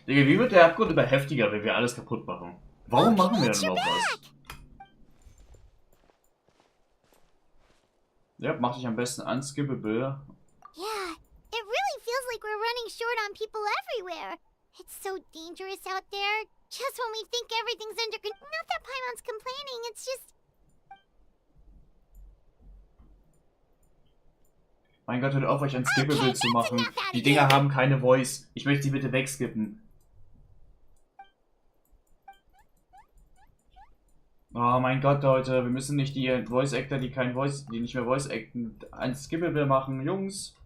S1: Digga, wie wird der Abgrund immer heftiger, wenn wir alles kaputt machen? Warum machen wir denn überhaupt was? Ja, mach dich am besten unskippable.
S6: Yeah, it really feels like we're running running short on people everywhere. It's so dangerous out there. Just when we think everything's under control. Not that Paimon's complaining, it's just...
S1: Mein Gott, hört auf, euch ein Skippebild zu machen. Die Dinger haben keine Voice. Ich möchte sie bitte wegskippen. Oh mein Gott, Leute, wir müssen nicht die Voice Actor, die nicht mehr Voice acten, ein Skippebild machen, Jungs.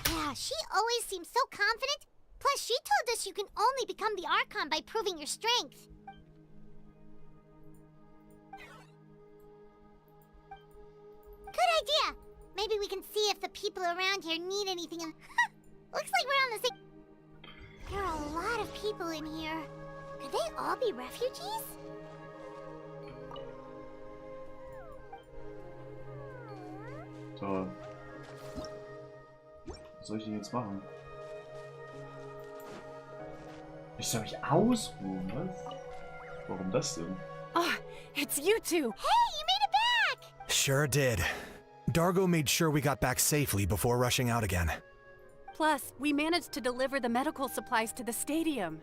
S6: Yeah, she always seems so confident. Plus, she told us you can only become the Archon by proving your strength. Good idea. Maybe we can see if the people around here need anything. Looks like we're on the same... There are a lot of people in here. Could they all be refugees?
S1: So. Was soll ich denn jetzt machen? Ich soll mich ausruhen, was? Warum das denn?
S18: Oh, it's you two!
S6: Hey, you made it back!
S14: Sure did. Dargo made sure we got back safely before rushing out again.
S18: Plus, we managed to deliver the medical supplies to the stadium.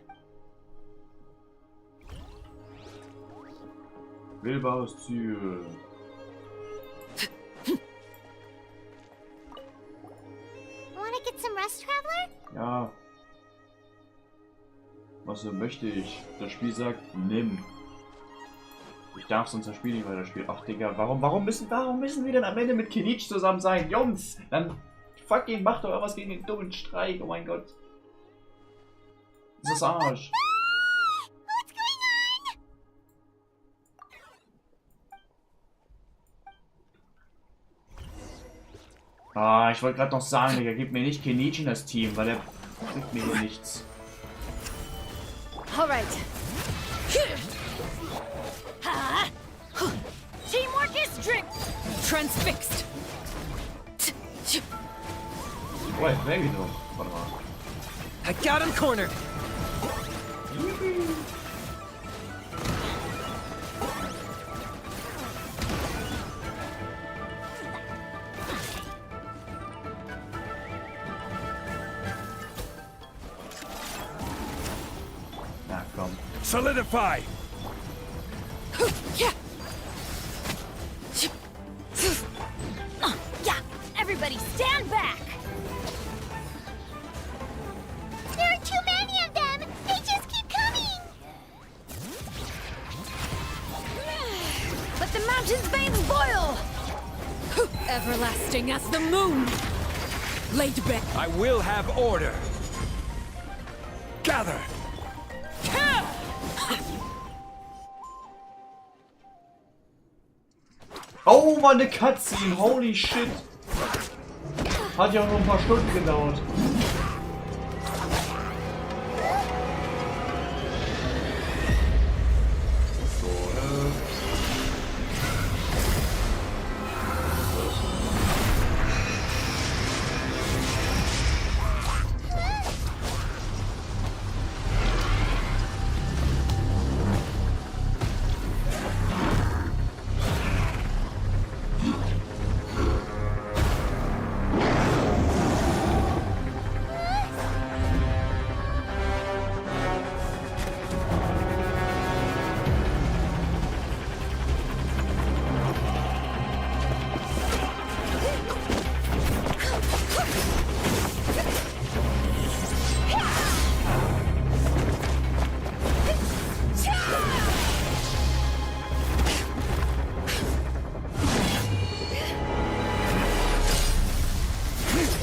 S1: Wählbares Ziel.
S6: Wanna get some rest, Traveler?
S1: Ja. Was möchte ich? Das Spiel sagt, nimm. Ich darf sonst das Spiel nicht weiterspielen. Ach Digga, warum müssen wir denn am Ende mit Kenichi zusammen sein? Jungs, dann fucking macht doch irgendwas gegen den dummen Streik. Oh mein Gott. Das ist Arsch.
S6: What's going on?
S1: Ah, ich wollte gerade noch sagen, Digga, gib mir nicht Kenichi in das Team, weil der kriegt mir hier nichts.
S18: Alright. Teamwork is transfixed.
S1: Oh, er weggenommen. Warte mal.
S5: I got him cornered.
S1: Na komm.
S12: Solidify.
S18: Yeah, everybody stand back.
S6: There are too many of them! They just keep coming!
S18: Let the mountain's veins boil! Everlasting as the moon! Laid back.
S12: I will have order. Gather.
S1: Oh, war eine Cutscene, holy shit. Hat ja auch nur ein paar Stunden gedauert.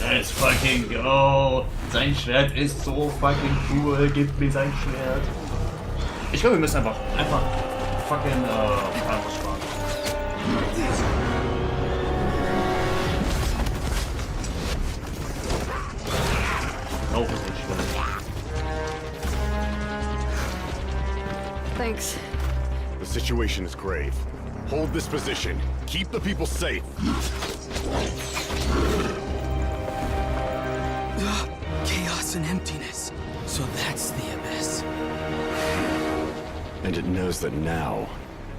S1: Let's fucking go! Sein Schwert ist so fucking cool. Gib mir sein Schwert. Ich glaube, wir müssen einfach fucking Farmers sparen. No position.
S8: Thanks.
S15: The situation is grave. Hold this position. Keep the people safe.
S13: Chaos and emptiness. So that's the abyss.
S15: And it knows that now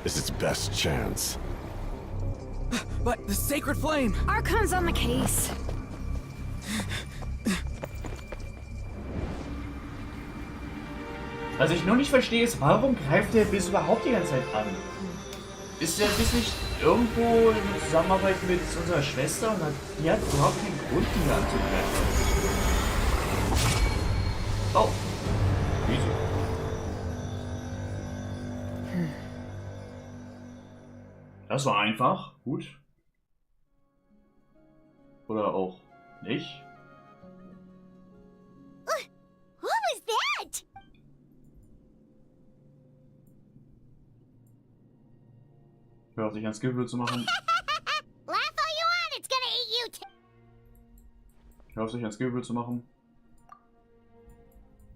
S15: is its best chance.
S13: But the sacred flame!
S8: Archon's on the case.
S1: Was ich nur nicht verstehe, ist, warum greift der Biss überhaupt die ganze Zeit an? Ist der Biss nicht irgendwo in Zusammenarbeit mit unserer Schwester und die hat überhaupt keinen Grund, ihn anzugreifen? Oh. Easy. Das war einfach. Gut. Oder auch nicht.
S6: What was that?
S1: Hör auf, dich ans Gibbel zu machen.
S6: Laugh all you want, it's gonna eat you too.
S1: Hör auf, dich ans Gibbel zu machen.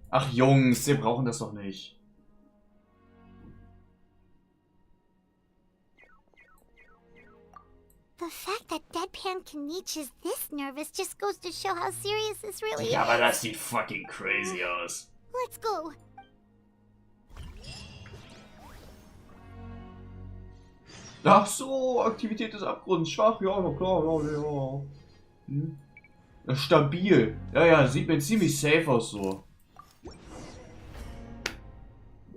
S1: Ach Jungs, wir brauchen das doch nicht.
S6: The fact that Deadpan Kenichi is this nervous just goes to show how serious this really is.
S1: Ja, aber das sieht fucking crazy aus.
S6: Let's go.
S1: Ach so, Aktivität des Abgrunds. Schwach, ja, na klar, ja. Hm? Stabil. Ja, sieht mir ziemlich safe aus so.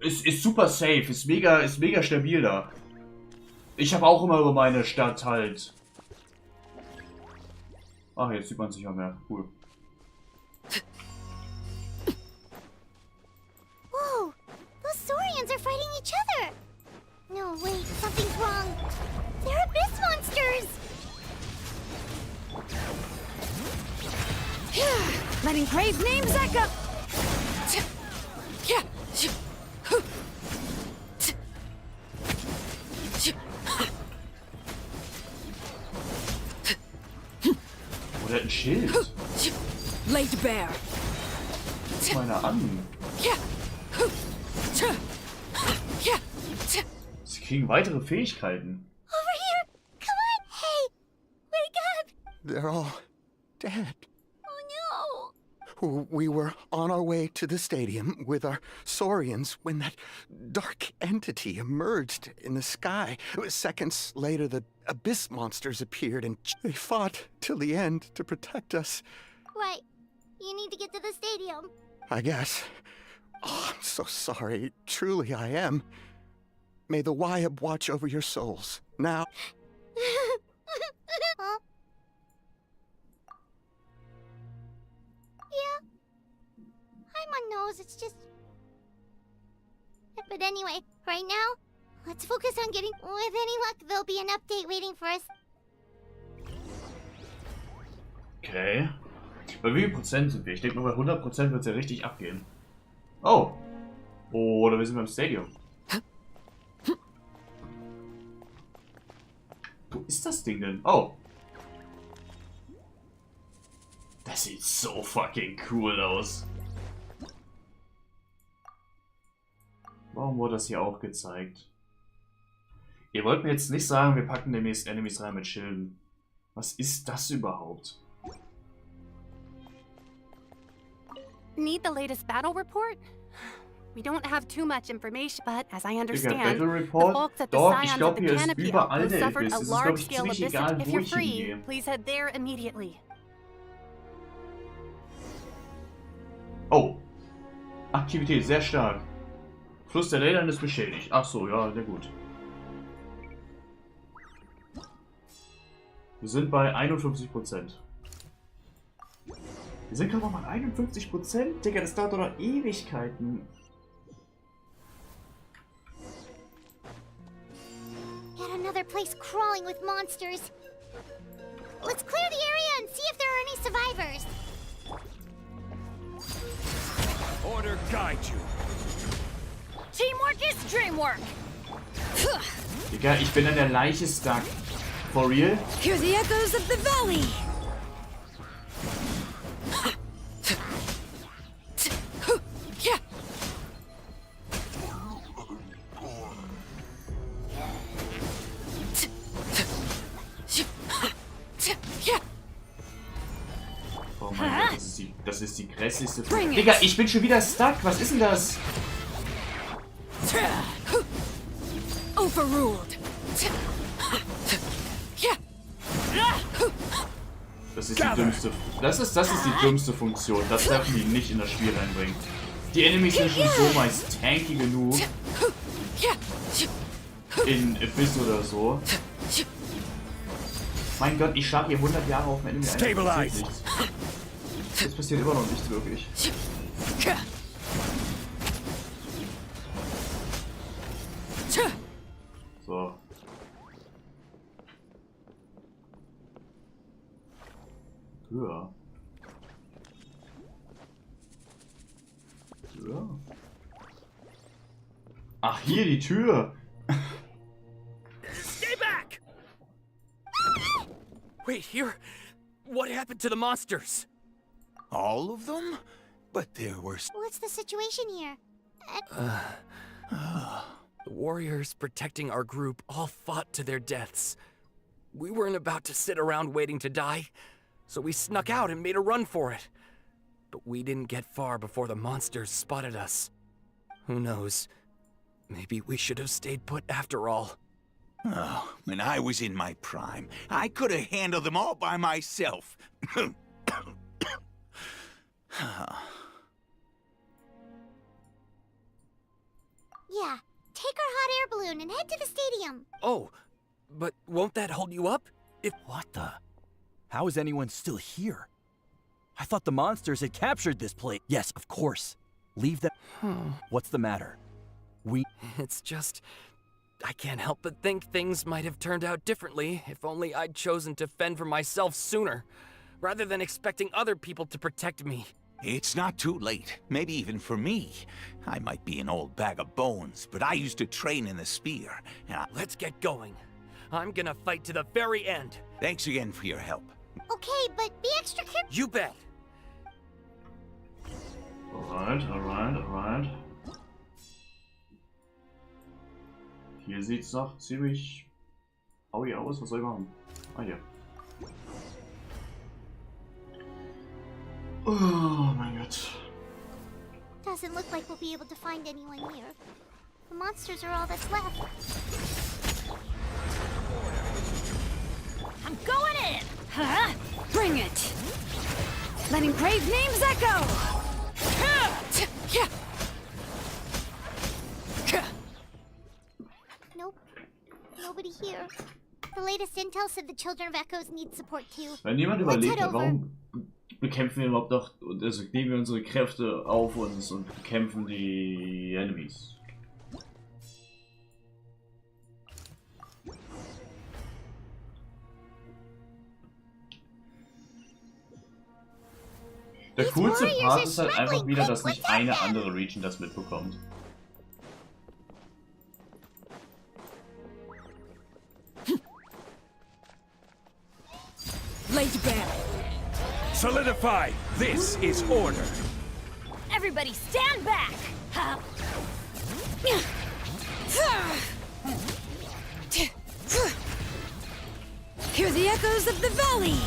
S1: Ist super safe, ist mega stabil da. Ich habe auch immer über meine Stadt halt. Ach, jetzt sieht man sich ja mehr. Cool.
S6: Whoa, those Saurians are fighting each other. No, wait, something's wrong. They're abyss monsters.
S8: Letting praise names echo.
S1: Oh, der hat ein Schild.
S8: Laid bare.
S1: Guck mal einer an. Sie kriegen weitere Fähigkeiten.
S6: Over here! Come on! Hey! Wake up!
S16: They're all dead.
S6: Oh
S16: We were on our way to the stadium with our Saurians when that dark entity emerged in the sky. Seconds later, the abyss monsters appeared and they fought till the end to protect us.
S6: no! Right. You need to get to the stadium.
S16: I guess. Oh, I'm so sorry. Truly, I am. May the Wyab watch over your souls. Now...
S6: Huh? Yeah. I'm on nose, it's just... But anyway, right now, let's focus on getting... With any luck, there'll be an update waiting for us.
S1: Okay. Bei wie viel Prozent sind wir? Ich denke mal, bei 100% wird es ja richtig abgehen. Oh. Oder wir sind beim Stadium. Wo ist das Ding denn? Oh. Das sieht so fucking cool aus. Warum wurde das hier auch gezeigt? Ihr wollt mir jetzt nicht sagen, wir packen demnächst Enemies rein mit Schilden. Was ist das überhaupt?
S18: Need the latest battle report? We don't have too much information, but as I understand,
S1: Battle Report?
S18: the folks at the
S1: Doch, ich
S18: Scions of
S1: glaube,
S18: the
S1: hier ist
S18: Canopy
S1: überall
S18: outpost
S1: der
S18: suffered
S1: Abyss.
S18: a
S1: Es ist, glaube ich,
S18: large-scale
S1: ziemlich
S18: abyss.
S1: egal,
S18: If
S1: wo
S18: you're
S1: ich
S18: free,
S1: hingehe.
S18: please head there immediately.
S1: Oh. Aktivität, sehr stark. Fluss der Rädern ist beschädigt. Ach so, ja, sehr gut. Wir sind bei 51%. Wir sind gerade mal bei 51%? Digga, das dauert doch noch Ewigkeiten.
S6: Yet another place crawling with monsters. Let's clear the area and see if there are any survivors.
S12: Order guide you.
S3: Teamwork is dreamwork.
S1: Digga, ich bin an der Leiche stuck. For real?
S8: Hear the echoes of the valley.
S1: Oh mein Gott, das ist die grässlichste... Digga, ich bin schon wieder stuck. Was ist denn das?
S8: Overruled.
S1: Das ist die dümmste... Das ist die dümmste Funktion. Das dürfen die nicht in das Spiel reinbringen. Die Enemies sind schon so meist tanky genug. In Abyss oder so. Mein Gott, ich schlage hier 100 Jahre auf mein Enemy ein. Das passiert immer noch nicht wirklich. So. Tür. Tür. Ach, hier die Tür.
S5: Stay back! Wait, here? What happened to the monsters?
S20: All of them? But there were...
S6: What's the situation here?
S5: The warriors protecting our group all fought to their deaths. We weren't about to sit around waiting to die, so we snuck out and made a run for it. But we didn't get far before the monsters spotted us. Who knows? Maybe we should have stayed put after all.
S20: Oh, when I was in my prime, I could have handled them all by myself.
S6: Yeah, take our hot air balloon and head to the stadium.
S5: Oh, but won't that hold you up?
S21: What the? How is anyone still here? I thought the monsters had captured this place. Yes, of course. Leave them. What's the matter?
S5: It's just... I can't help but think things might have turned out differently if only I'd chosen to fend for myself sooner, rather than expecting other people to protect me.
S20: It's not too late, maybe even for me. I might be an old bag of bones, but I used to train in the spear.
S5: Let's get going. I'm gonna fight to the very end.
S20: Thanks again for your help.
S6: Okay, but be extra careful.
S5: You bet.
S1: Alright. Hier sieht's noch ziemlich aui aus. Was soll ich machen? Ah, hier. Oh mein Gott.
S6: Doesn't look like we'll be able to find anyone here. The monsters are all that's left.
S2: I'm going in! Huh? Bring it! Letting brave names echo!
S6: Nope. Nobody here. The latest intel said the Children of Echoes need support too.
S1: Wenn jemand überlegt hat, warum bekämpfen wir überhaupt noch, also nehmen wir unsere Kräfte auf uns und bekämpfen die Enemies. Der coolste Part ist halt einfach wieder, dass nicht eine andere Region das mitbekommt.
S17: Lay to bear. Solidify. This is order.
S2: Everybody stand back! Hear the echoes of the valley!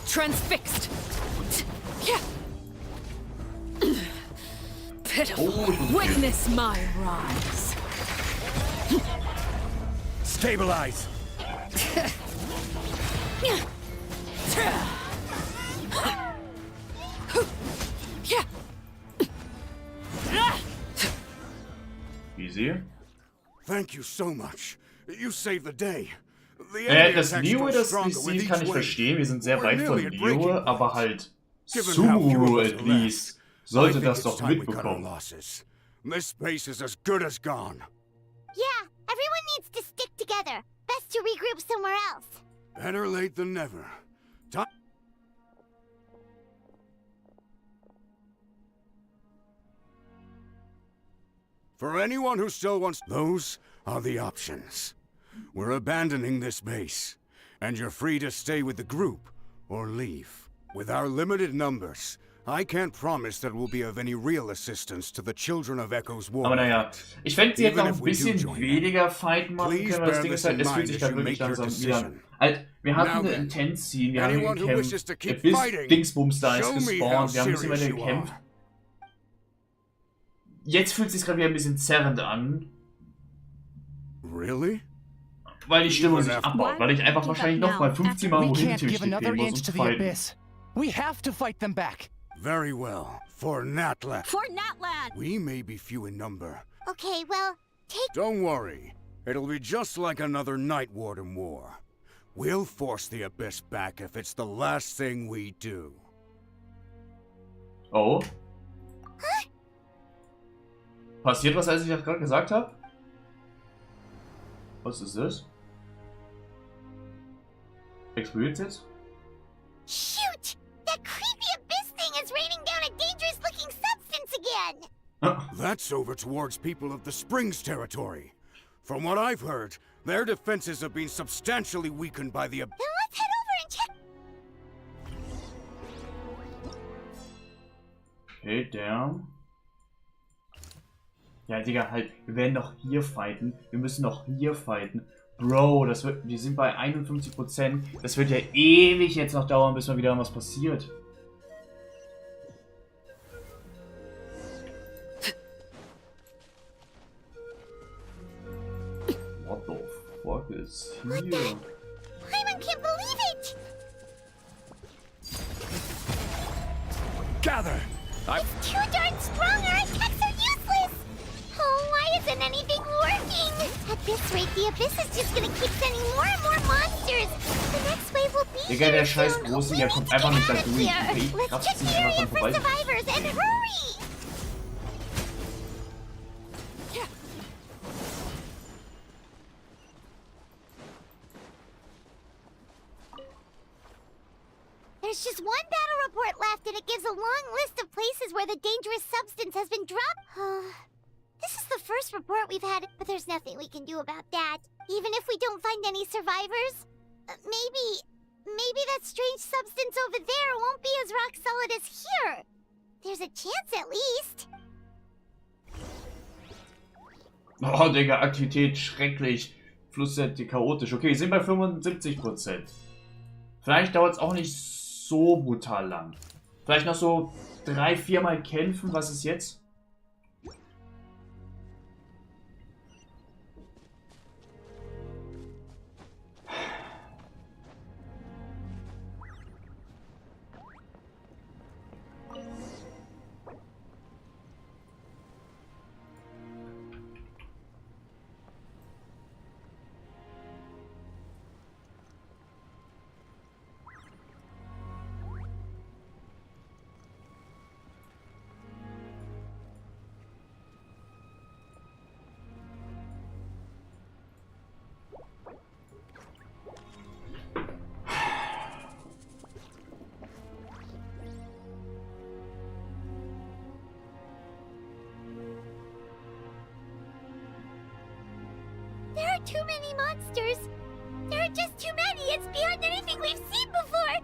S2: Transfixed! Pitiful! Witness my rise!
S17: Stabilize!
S1: Easy.
S12: Thank you so much. You saved the day.
S1: Das Liyue, das ich sehe, kann ich verstehen. Wir sind sehr weit von Liyue, aber halt Sumeru at least sollte das doch mitbekommen.
S12: This base is as good as gone.
S6: Yeah, everyone needs to stick together. Best to regroup somewhere else.
S12: Better late than never. For anyone who still wants, those are the options. We're abandoning this base, and you're free to stay with the group or leave. With our limited numbers, I can't promise that we'll be of any real assistance to the Children of Echo's war.
S1: Aber naja, ich fände sie jetzt noch ein bisschen weniger fighten machen können, weil das Ding ist halt, es fühlt sich dann wirklich langsam wieder an. Halt, wir hatten eine Intense-Scene, wir haben gekämpft, bis Dingsbums da ist gespawnt, wir haben ein bisschen weiter gekämpft. Jetzt fühlt es sich gerade wieder ein bisschen zerrend an.
S12: Really?
S1: Weil die Stimmung sich abbaut. Weil ich einfach wahrscheinlich nochmal 15 Mal wohin gehen muss und fighten.
S19: We have to fight them back.
S12: Very well. For Natlan.
S2: For Natlan!
S12: We may be few in number.
S6: Okay, well,
S12: Don't worry. It'll be just like another Night Warden war. We'll force the Abyss back if it's the last thing we do.
S1: Oh? Passiert was, als ich das gerade gesagt habe? Was ist das? Explodiert jetzt?
S6: Shoot! That creepy abyss thing is raining down a dangerous-looking substance again!
S12: That's over towards people of the Springs territory. From what I've heard, their defenses have been substantially weakened by the
S6: Then let's head over and check.
S1: Okay, down. Ja, Digga, halt, wir werden doch hier fighten. Wir müssen doch hier fighten. Bro, das wird, wir sind bei 51%. Das wird ja ewig jetzt noch dauern, bis mal wieder was passiert. What the fuck is here?
S6: Paimon can't believe it!
S17: Gather!
S6: It's too darn strong, our attacks are useless! Oh, why isn't anything working? At this rate, the Abyss is just gonna keep sending more and more monsters. The next wave will be
S1: Digga, der scheiß
S6: soon.
S1: Große, der kommt einfach nicht da durch. Ich
S6: Let's
S1: kraft's
S6: check the
S1: nicht einfach
S6: area
S1: dran
S6: for
S1: vorbei.
S6: survivors and hurry! There's just one battle report left, and it gives a long list of places where the dangerous substance has been dropped. This is the first report we've had, but there's nothing we can do about that. Even if we don't find any survivors, maybe that strange substance over there won't be as rock solid as here. There's a chance at least.
S1: Oh, Digga, Aktivität schrecklich. Flussseite chaotisch. Okay, wir sind bei 75%. Vielleicht dauert es auch nicht so brutal lang. Vielleicht noch so 3-4 Mal kämpfen. Was ist jetzt?
S6: There are too many monsters. There are just too many. It's beyond anything we've seen before.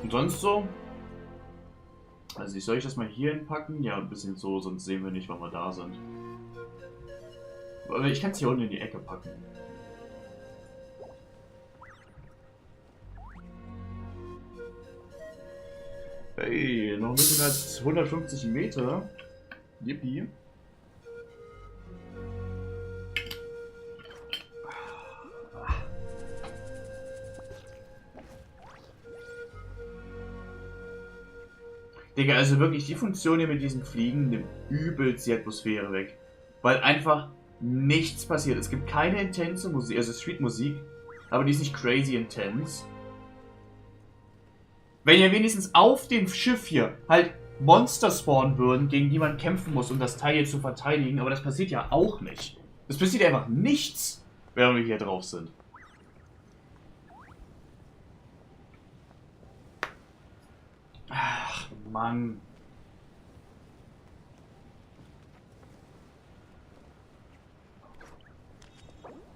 S1: Und sonst so? Also soll ich das mal hier hinpacken? Ja, ein bisschen so, sonst sehen wir nicht, wann wir da sind. Aber ich kann es hier unten in die Ecke packen. Hey, noch ein bisschen als 150 Meter. Yippie. Digga, also wirklich, die Funktion hier mit diesen Fliegen nimmt übelst die Atmosphäre weg. Weil einfach nichts passiert. Es gibt keine intense Musik, also Streetmusik, aber die ist nicht crazy intense. Wenn ja wenigstens auf dem Schiff hier halt Monster spawnen würden, gegen die man kämpfen muss, um das Teil hier zu verteidigen, aber das passiert ja auch nicht. Es passiert einfach nichts, während wir hier drauf sind. Ach, Mann.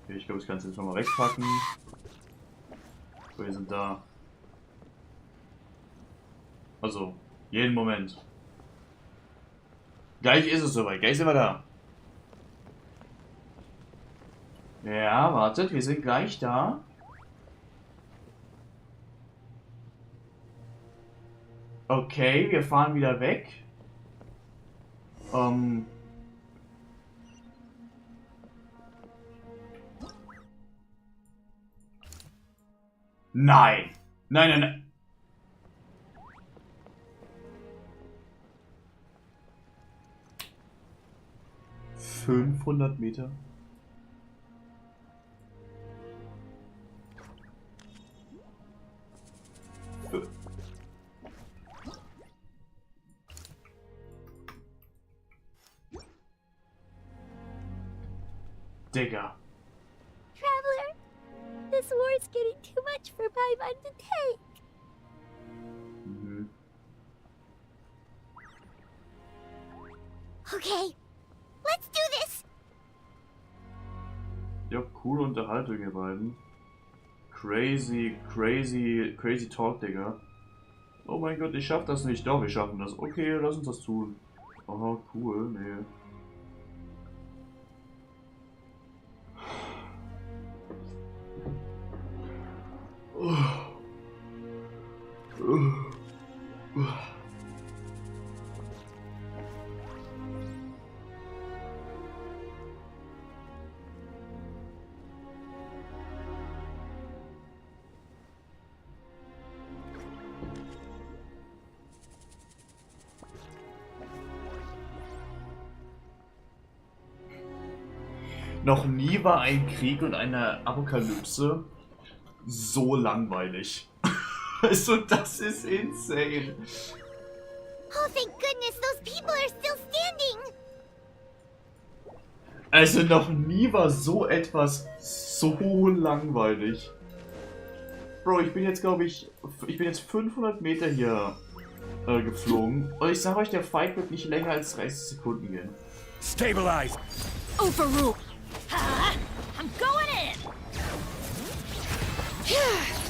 S1: Okay, ich glaube, ich kann es jetzt nochmal wegpacken. So, wir sind da. Also, jeden Moment. Gleich ist es soweit. Gleich sind wir da. Ja, wartet. Wir sind gleich da. Okay, wir fahren wieder weg. Nein. Nein, nein, nein. ...500 Meter. Digga.
S2: Traveler, this war's getting too much for my mind to take. Okay, let's do this.
S1: Ja, coole Unterhaltung, ihr beiden. Crazy talk, Digga. Oh mein Gott, ich schaff das nicht. Doch, wir schaffen das. Okay, lass uns das tun. Aha, cool, nee. Noch nie war ein Krieg und eine Apokalypse so langweilig. Also, das ist insane.
S6: Oh, thank goodness, those people are still standing.
S1: Also, noch nie war so etwas so langweilig. Bro, ich bin jetzt, glaube ich, 500 Meter hier geflogen. Und ich sage euch, der Fight wird nicht länger als 30 Sekunden gehen.
S17: Stabilize!
S2: Overrule! I'm going in!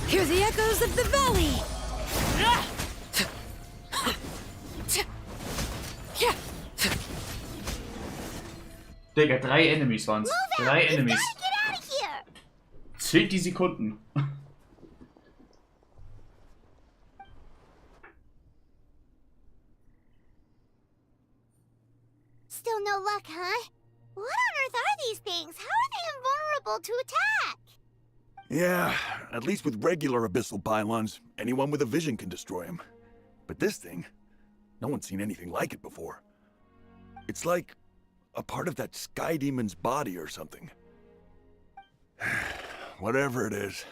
S2: Hear the echoes of the valley!
S1: Digga, 3 Enemies waren's. 3 Enemies. Zählt die Sekunden.
S6: Still no luck, huh? What on earth are these things? How are they invulnerable to attack?
S17: Yeah, at least with regular abyssal pylons, anyone with a vision can destroy them. But this thing, no one's seen anything like it before. It's like a part of that sky demon's body or something. Whatever it is,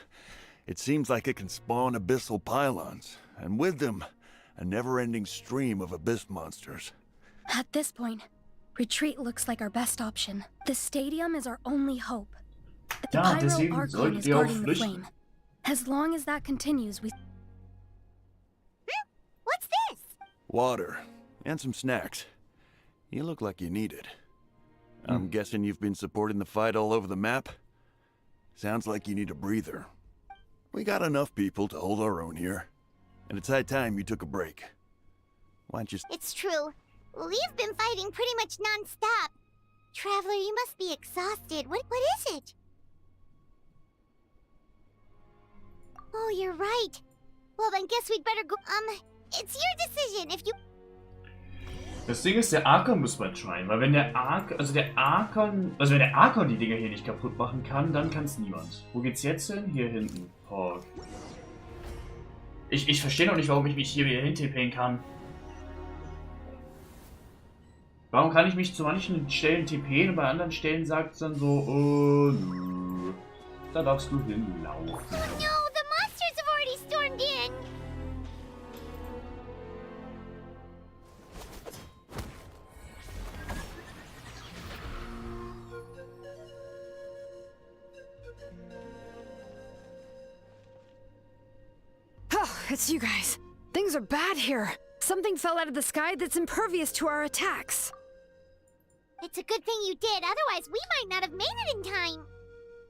S17: it seems like it can spawn abyssal pylons, and with them, a never-ending stream of abyss monsters.
S4: At this point, retreat looks like our best option. The stadium is our only hope. The Pyro Archon is guarding the flame. As long as that continues, we...
S6: What's this?
S17: Water. And some snacks. You look like you need it. I'm guessing you've been supporting the fight all over the map? Sounds like you need a breather. We got enough people to hold our own here. And it's high time you took a break. Why don't you...
S6: It's true. We've been fighting pretty much non-stop. Traveler, you must be exhausted. What is it? Oh, you're right. Well, then guess we'd better go... it's your decision. If you...
S1: Das Ding ist, der Archon muss man schreien, weil wenn der Archon die Dinger hier nicht kaputt machen kann, dann kann es niemand. Wo geht's jetzt hin? Hier hinten. Oh. Ich verstehe noch nicht, warum ich mich hier wieder hintippen kann. Warum kann ich mich zu manchen Stellen tippen und bei anderen Stellen sagt es dann so, oh, nö, da darfst du hinlaufen.
S6: No, the monsters have already stormed in.
S8: Oh, it's you guys. Things are bad here. Something fell out of the sky that's impervious to our attacks.
S6: It's a good thing you did, otherwise we might not have made it in time.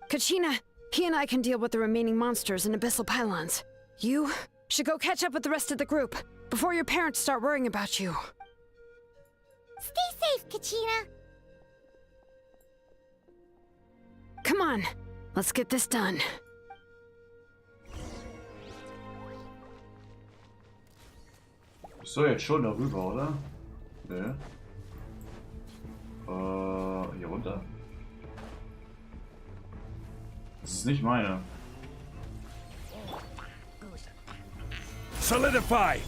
S8: Kachina, he and I can deal with the remaining monsters and abyssal pylons. You should go catch up with the rest of the group before your parents start worrying about you.
S6: Stay safe, Kachina.
S8: Come on, let's get this done.
S1: Ich soll jetzt schon darüber, oder? Ne. Hier runter. Das ist nicht meine.
S11: Solidify!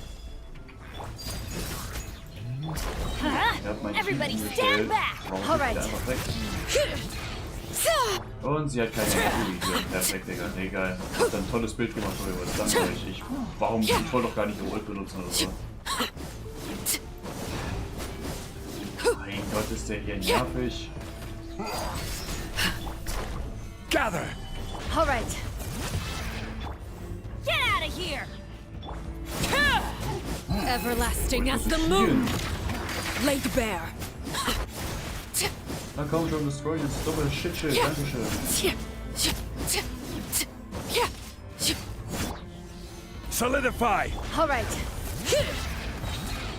S1: Everybody stand back! All right. Und sie hat keine Energie hier. Perfekt, Digga. Nee, geil. Hat ein tolles Bild gemacht, oder was? Danke euch. Ich wollte doch gar nicht Gerät benutzen oder so. Mein Gott, ist der hier nervig.
S11: Gather!
S3: All right. Get out of here! Everlasting as the moon! Laid bare!
S1: Na komm schon, destroy das dumme Shitschild. Dankeschön.
S11: Solidify!
S3: All right.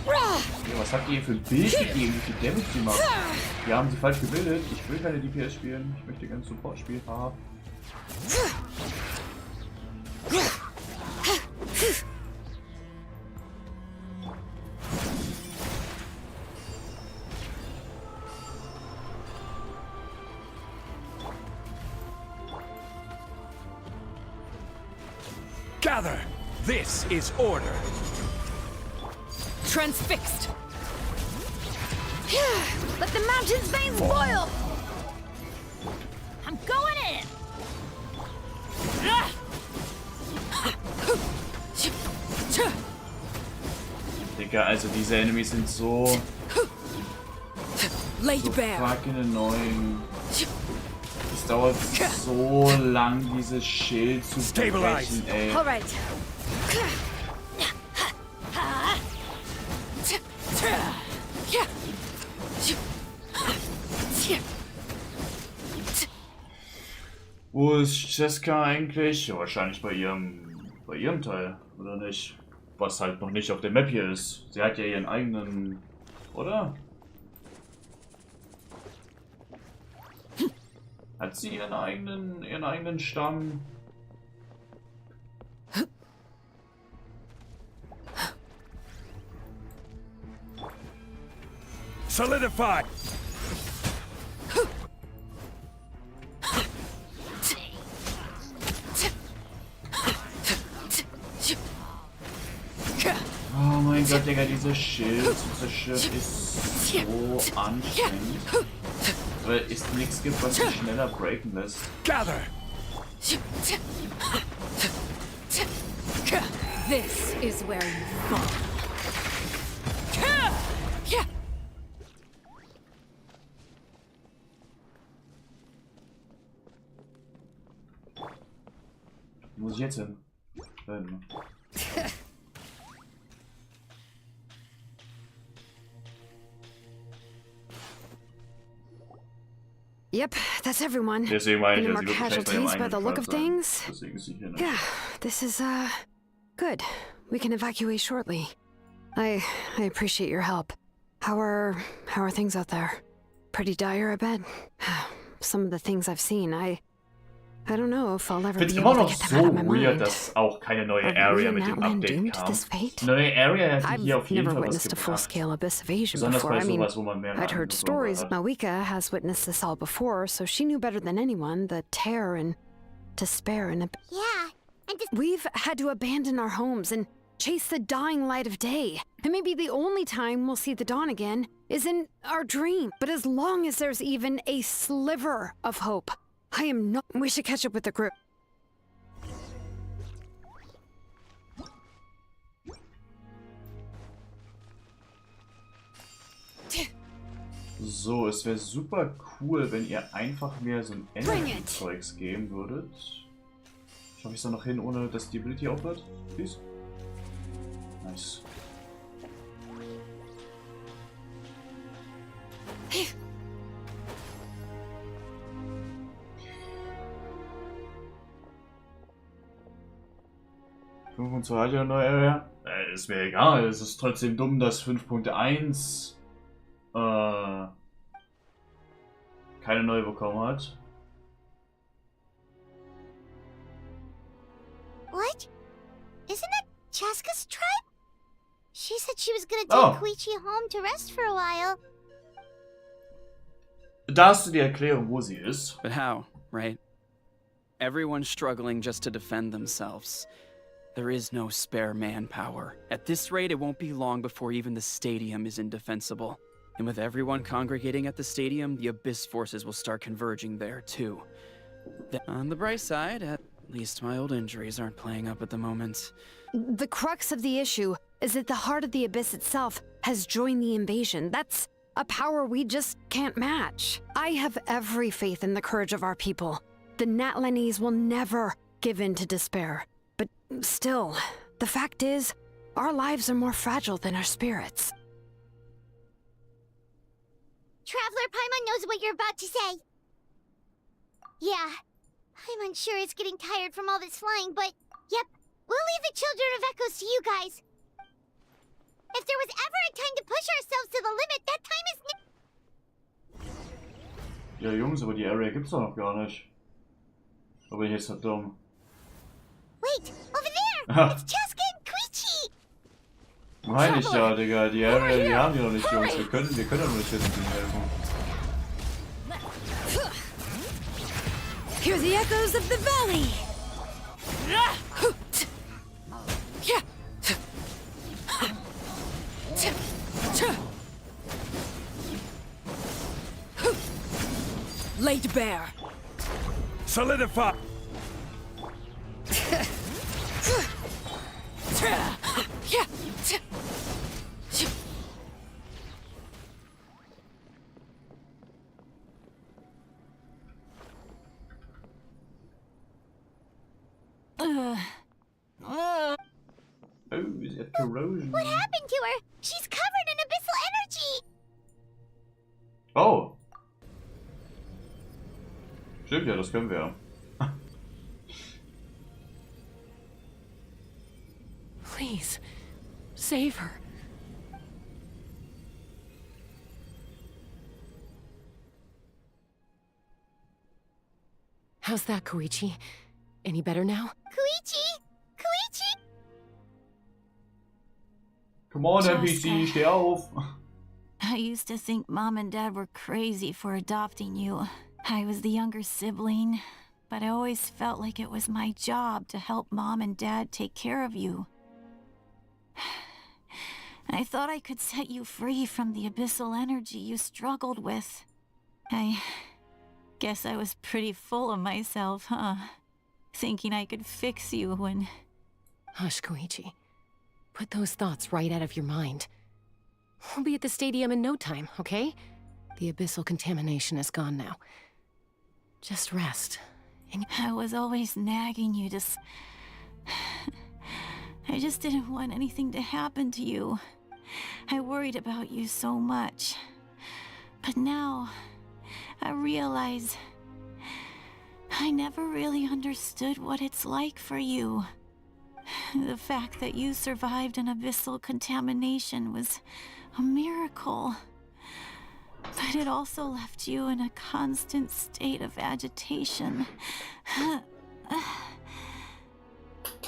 S1: Ja, was habt ihr für ein Bild gegeben? Wie viel Damage sie macht? Wir haben sie falsch gebildet. Ich will keine DPS spielen. Ich möchte gerne Support spielen. Haha.
S11: Gather! This is order!
S3: Transfixed! Let the mountain's veins boil! I'm going in!
S1: Digga, also diese Enemies sind so fucking annoying. Es dauert so lang, dieses Schild zu brechen, ey.
S3: Alright.
S1: Wo ist Jessica eigentlich? Ja, wahrscheinlich bei ihrem Teil, oder nicht? Was halt noch nicht auf der Map hier ist. Sie hat ja ihren eigenen, oder? Hat sie ihren eigenen Stamm?
S11: Solidify!
S1: Oh mein Gott, Digga, dieses Schild zu zerstören ist so anstrengend. Weil es nichts gibt, was sich schneller breaken lässt.
S11: Gather!
S3: This is where you fall.
S1: Wo muss ich jetzt hin?
S8: Yep, that's everyone.
S1: Deswegen meine ich,
S8: Any more casualties by the look of things?
S1: Deswegen ist sie hier nicht.
S8: Yeah, this is good. We can evacuate shortly. I appreciate your help. How are things out there? Pretty dire, I bet. Some of the things I've seen, I don't know if I'll ever be able to get them out of my mind.
S1: Weird, dass auch keine neue Area mit dem Update kam. Neue Area hätte hier auf jeden Fall was
S8: witnessed a full-scale abyss evasion
S1: Besonders
S8: before.
S1: bei
S8: I mean,
S1: sowas, wo man mehr
S8: I'd heard stories. Malika has witnessed this all before, so she knew better than anyone the terror and despair and
S6: Yeah, and
S8: we've had to abandon our homes and chase the dying light of day. And maybe the only time we'll see the dawn again is in our dream. But as long as there's even a sliver of hope, I am not. We should catch up with the group.
S1: So, es wäre super cool, wenn ihr einfach mehr so ein Energy-Zeugs geben würdet. Schaffe ich es da noch hin, ohne dass die Ability aufhört? Please? Nice. Und so hat ja eine neue Area. Ist mir egal, es ist trotzdem dumm, dass 5.1 keine neue bekommen hat.
S6: What? Isn't that Chaska's tribe? She said she was gonna take Koichi home to rest for a while.
S1: Da hast du die Erklärung, wo sie ist.
S9: But how, right? Everyone's struggling just to defend themselves. There is no spare manpower. At this rate, it won't be long before even the stadium is indefensible. And with everyone congregating at the stadium, the Abyss forces will start converging there, too. On the bright side, at least my old injuries aren't playing up at the moment.
S8: The crux of the issue is that the heart of the Abyss itself has joined the invasion. That's a power we just can't match. I have every faith in the courage of our people. The Natlanese will never give in to despair. But still, the fact is, our lives are more fragile than our spirits.
S6: Traveler Paimon knows what you're about to say. Yeah, I'm unsure it's getting tired from all this flying, but yep, we'll leave the Children of Echoes to you guys. If there was ever a time to push ourselves to the limit, that time is
S1: Ja, Jungs, aber die Area gibt's doch noch gar nicht. Da bin ich jetzt halt dumm.
S6: Wait, over there! It's Chaska and Koichi!
S1: Meine ich ja, Digga. Die Area, die haben die noch nicht, Jungs. Wir können doch nicht jetzt mit denen helfen.
S8: Hear the echoes of the valley! Laid bare.
S11: Solidify.
S1: Oh, is it corrosion?
S6: What happened to her? She's covered in abyssal energy!
S1: Oh! Stimmt ja, das können wir.
S22: Please, save her. How's that, Koichi? Any better now?
S6: Koichi! Koichi!
S1: Come on, NPC, steh auf!
S23: I used to think Mom and Dad were crazy for adopting you. I was the younger sibling, but I always felt like it was my job to help Mom and Dad take care of you. I thought I could set you free from the abyssal energy you struggled with. I guess I was pretty full of myself, huh? Thinking I could fix you when...
S22: Hush, Koichi. Put those thoughts right out of your mind. We'll be at the stadium in no time, okay? The abyssal contamination is gone now. Just rest.
S23: And I was always nagging you to... I just didn't want anything to happen to you. I worried about you so much. But now, I realize... I never really understood what it's like for you. The fact that you survived an abyssal contamination was a miracle. But it also left you in a constant state of agitation.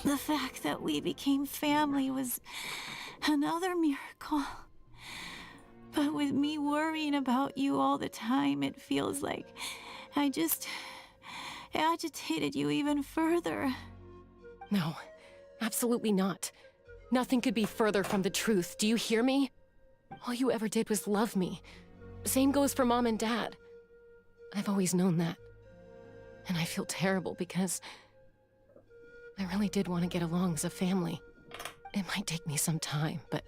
S23: The fact that we became family was another miracle. But with me worrying about you all the time, it feels like I just agitated you even further.
S22: No, absolutely not. Nothing could be further from the truth. Do you hear me? All you ever did was love me. Same goes for Mom and Dad. I've always known that. And I feel terrible because I really did want to get along as a family. It might take me some time, but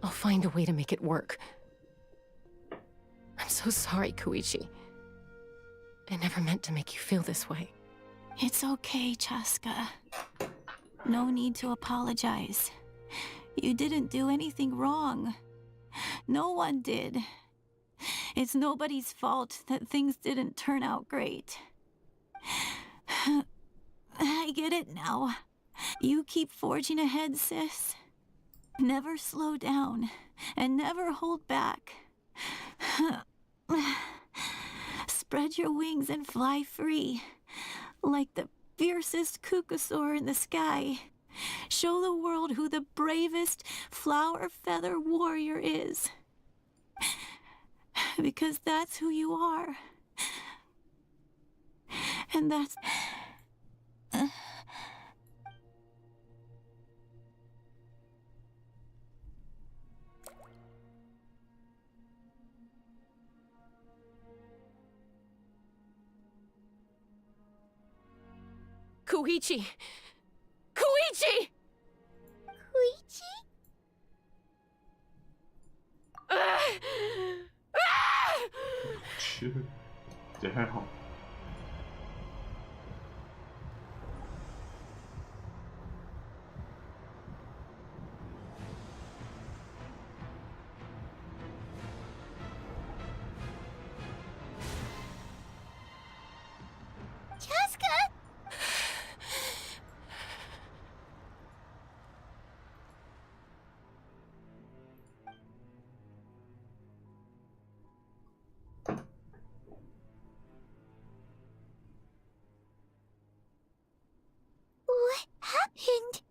S22: I'll find a way to make it work. I'm so sorry, Koichi. I never meant to make you feel this way.
S23: It's okay, Chaska. No need to apologize. You didn't do anything wrong. No one did. It's nobody's fault that things didn't turn out great. I get it now. You keep forging ahead, sis. Never slow down, and never hold back. Spread your wings and fly free, like the fiercest kukasaur in the sky. Show the world who the bravest flower feather warrior is. Because that's who you are. And that's...
S22: Koichi! Koichi!
S6: Koichi?
S1: Damn.
S6: Chaska? What happened?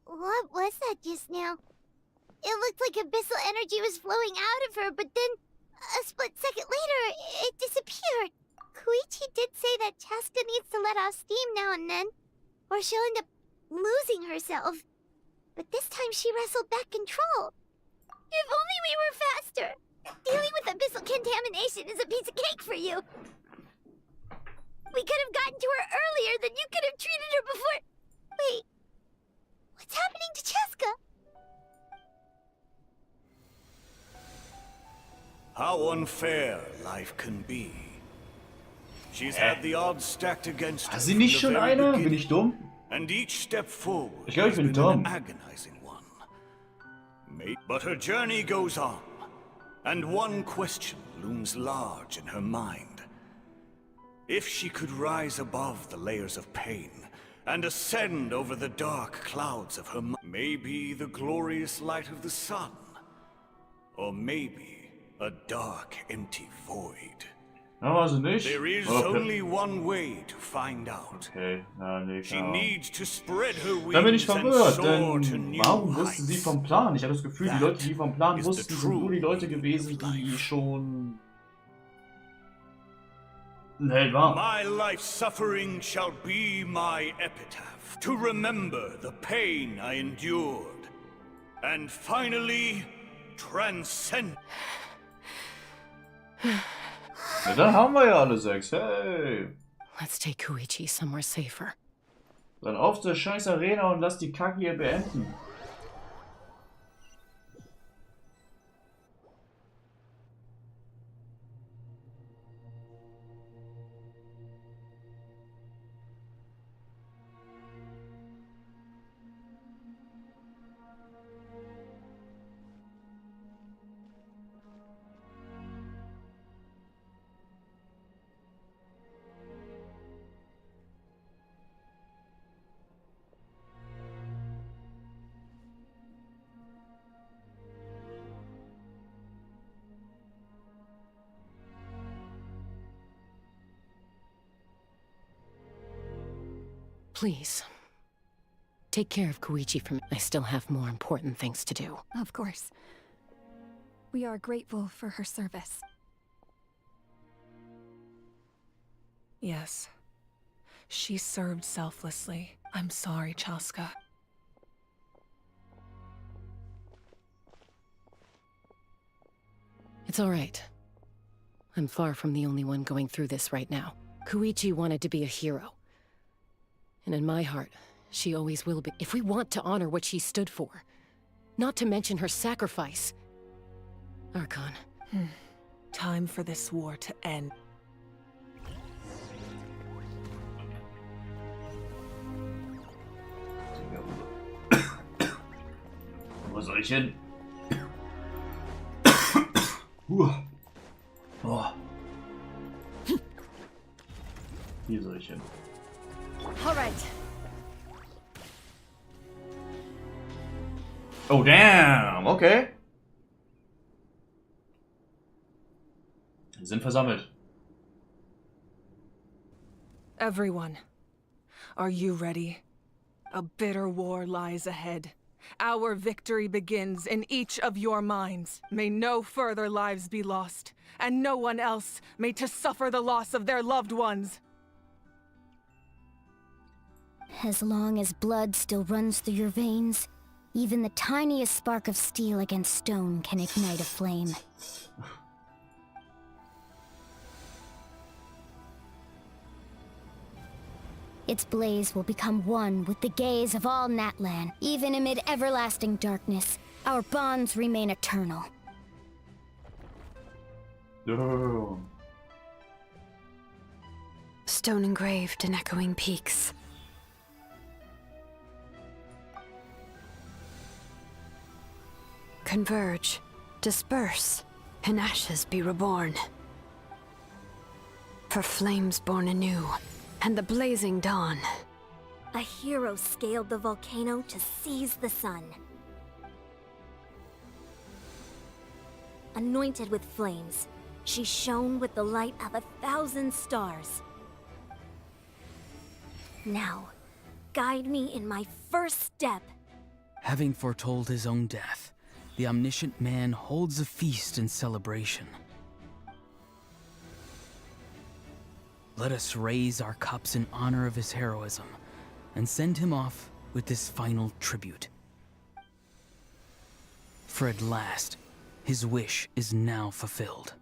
S6: What was that just now? It looked like abyssal energy was flowing out of her, but then a split second later, it disappeared. Koichi did say that Chaska needs to let off steam now and then, or she'll end up losing herself. But this time she wrestled back control. If only we were faster! Dealing with abyssal contamination is a piece of cake for you. We could have gotten to her earlier, then you could have treated her before... Wait, what's happening to Chaska?
S7: How unfair life can be. She's had the odds stacked against her.
S1: Hast sie nicht schon eine? Bin ich dumm?
S7: And each step forward
S1: Ich glaube, ich bin dumm.
S7: an agonizing one. But her journey goes on, and one question looms large in her mind. If she could rise above the layers of pain and ascend over the dark clouds of her mind, maybe the glorious light of the sun, or maybe a dark, empty void.
S1: Also nicht.
S7: There is only one way to find out.
S1: Okay, nee,
S7: She needs to spread her
S1: da bin ich
S7: wings and
S1: verwirrt,
S7: soar to
S1: denn
S7: new
S1: warum wussten sie
S7: heights.
S1: vom Plan? Ich habe das Gefühl, die Leute, die vom Plan
S7: is
S1: wussten,
S7: the
S1: sind nur
S7: true
S1: die Leute gewesen, die schon ein Held waren.
S7: My life's suffering shall be my epitaph, to remember the pain I endured, and finally transcend.
S1: Ja, dann haben wir ja alle 6. Hey!
S22: Let's take Koichi somewhere safer.
S1: Dann auf zur scheiß Arena und lass die Kacke hier beenden.
S22: Please, take care of Koichi for me. I still have more important things to do.
S4: Of course. We are grateful for her service.
S10: Yes. She served selflessly. I'm sorry, Chaska.
S22: It's all right. I'm far from the only one going through this right now. Koichi wanted to be a hero. And in my heart, she always will be. If we want to honor what she stood for, not to mention her sacrifice. Archon.
S10: Time for this war to end.
S1: Wo soll ich hin? Boah. Hier soll ich hin.
S3: Alright.
S1: Oh, damn. Okay. Wir sind versammelt.
S10: Everyone, are you ready? A bitter war lies ahead. Our victory begins in each of your minds. May no further lives be lost, and no one else may to suffer the loss of their loved ones.
S2: As long as blood still runs through your veins, even the tiniest spark of steel against stone can ignite a flame. Its blaze will become one with the gaze of all Natlan. Even amid everlasting darkness, our bonds remain eternal.
S1: No.
S8: Stone engraved in echoing peaks. Converge, disperse, in ashes be reborn. For flames born anew, and the blazing dawn.
S13: A hero scaled the volcano to seize the sun. Anointed with flames, she shone with the light of 1,000 stars. Now, guide me in my first step.
S9: Having foretold his own death, the omniscient man holds a feast in celebration. Let us raise our cups in honor of his heroism, and send him off with this final tribute. For at last, his wish is now fulfilled.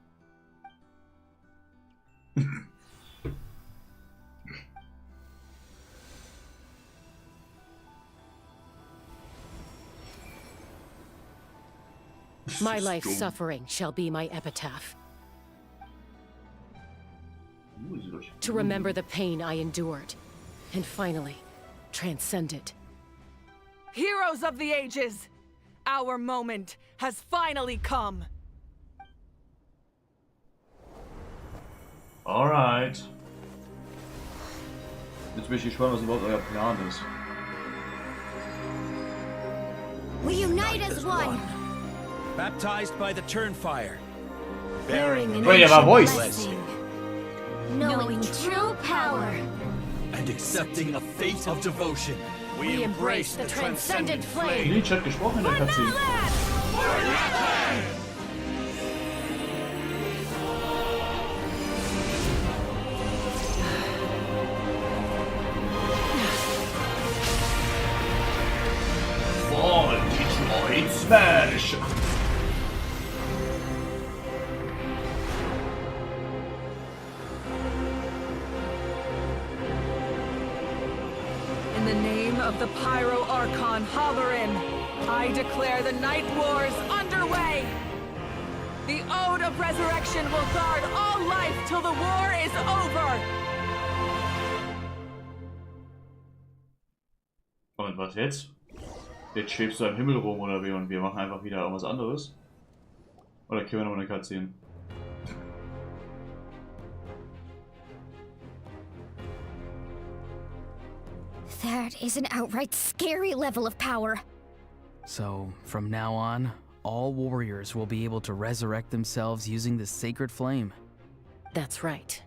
S14: My life's suffering shall be my epitaph. To remember the pain I endured, and finally, transcend it.
S10: Heroes of the ages! Our moment has finally come!
S1: Alright. Jetzt bin ich gespannt, was überhaupt euer Plan ist.
S2: We unite as one!
S21: Baptized by the Turnfire.
S2: Bearing an
S1: Wait, my voice!
S2: blessing. Knowing true power.
S21: And accepting a fate of devotion.
S14: We embrace the transcendent flame.
S1: Lynch hat gesprochen in der Cutscene. Fall, Detroit Smash!
S10: In the name of the Pyro Archon Halloran, I declare the Night Wars underway! The Ode of Resurrection will guard all life till the war is over!
S1: Und was jetzt? Jetzt schwebst du im Himmel rum oder wie und wir machen einfach wieder irgendwas anderes? Oder können wir noch eine Cutscene?
S2: That is an outright scary level of power.
S9: So, from now on, all warriors will be able to resurrect themselves using this sacred flame.
S14: That's right.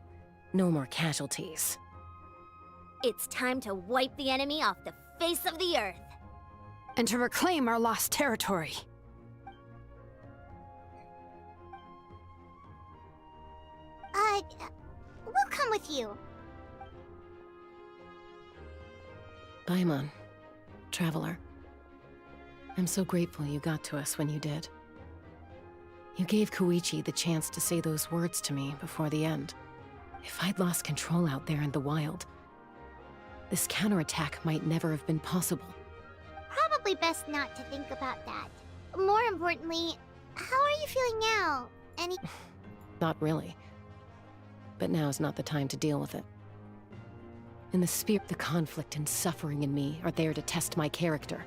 S14: No more casualties.
S13: It's time to wipe the enemy off the face of the earth.
S8: And to reclaim our lost territory.
S6: We'll come with you.
S14: Paimon, traveler. I'm so grateful you got to us when you did. You gave Koichi the chance to say those words to me before the end. If I'd lost control out there in the wild, this counterattack might never have been possible.
S6: Probably best not to think about that. More importantly, how are you feeling now? Any...
S14: Not really. But now is not the time to deal with it. In the spirit, the conflict and suffering in me are there to test my character.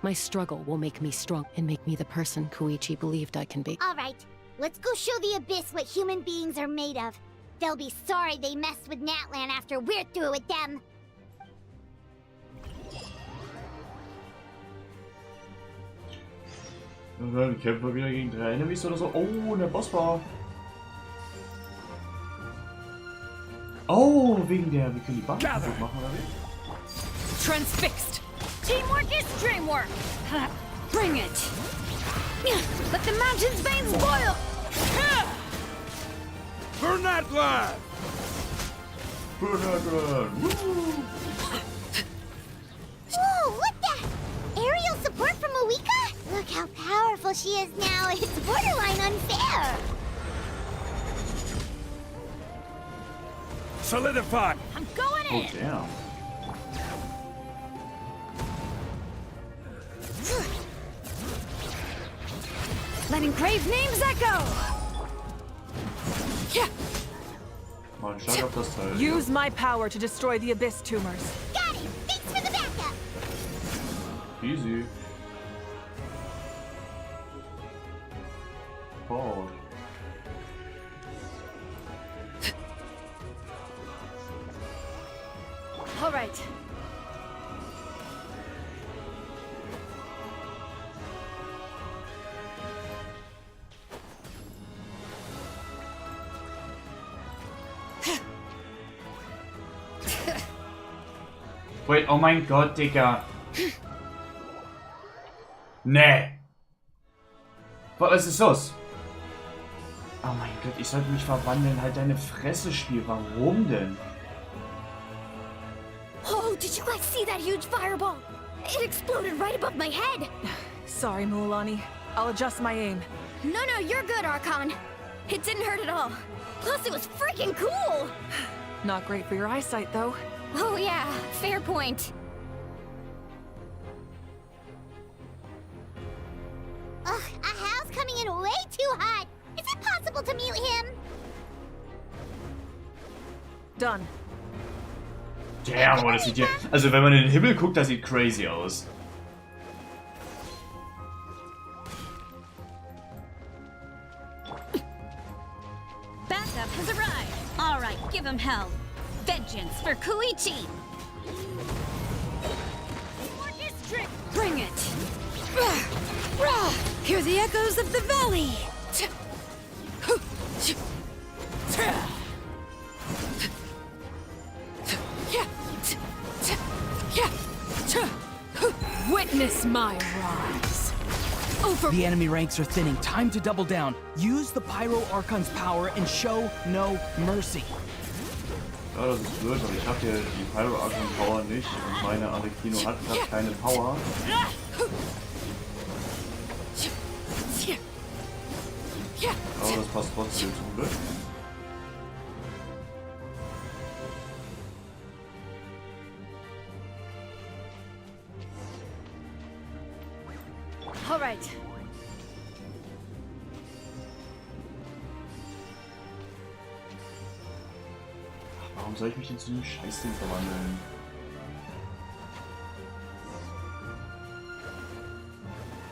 S14: My struggle will make me strong and make me the person Koichi believed I can be.
S6: All right. Let's go show the Abyss what human beings are made of. They'll be sorry they messed with Natlan after we're through with them.
S1: Und dann kämpfen wir wieder gegen 3 Enemies oder so. Oh, der Boss war. Oh, wegen der. Wir können die Waffen kaputt machen, oder wie?
S15: Transfixed. Teamwork is dreamwork. Bring it. Let the mountain's veins boil.
S11: For Natlan!
S1: For Natlan!
S6: Whoa, what the? Aerial support from Awika? Look how powerful she is now. It's borderline unfair.
S11: Solidify!
S15: I'm going in!
S1: Oh, damn.
S15: Let engraved names echo!
S1: Mal einen Schlag auf das Teil.
S10: Use my power to destroy the Abyss tumors.
S6: Got it! Thanks for the backup!
S1: Easy. Oh.
S15: All right.
S1: Wait, oh mein Gott, Digga. Nee. Was ist los? Oh mein Gott, ich sollte mich verwandeln. Halt deine Fresse, Spiel. Warum denn?
S15: Oh, did you guys see that huge fireball? It exploded right above my head.
S10: Sorry, Mualani. I'll adjust my aim.
S15: No, you're good, Archon. It didn't hurt at all. Plus, it was freaking cool.
S10: Not great for your eyesight, though.
S15: Oh yeah, fair point.
S6: Ugh, Ahal's coming in way too hot. Is it possible to mute him?
S10: Done.
S1: Damn, oh, das sieht ja... Also, wenn man in den Himmel guckt, das sieht crazy aus.
S15: Backup has arrived. All right, give him hell. Vengeance for Koichi. Bring it. Hear the echoes of the valley. Witness my rise.
S19: The enemy ranks are thinning. Time to double down. Use the Pyro Archon's power and show no mercy.
S1: Ja, das ist blöd, weil ich habe hier die Pyro Archon Power nicht und meine Arlecchino hat gerade keine Power. Aber das passt trotzdem zum Glück.
S15: All right.
S1: Warum soll ich mich in so einem Scheißding verwandeln?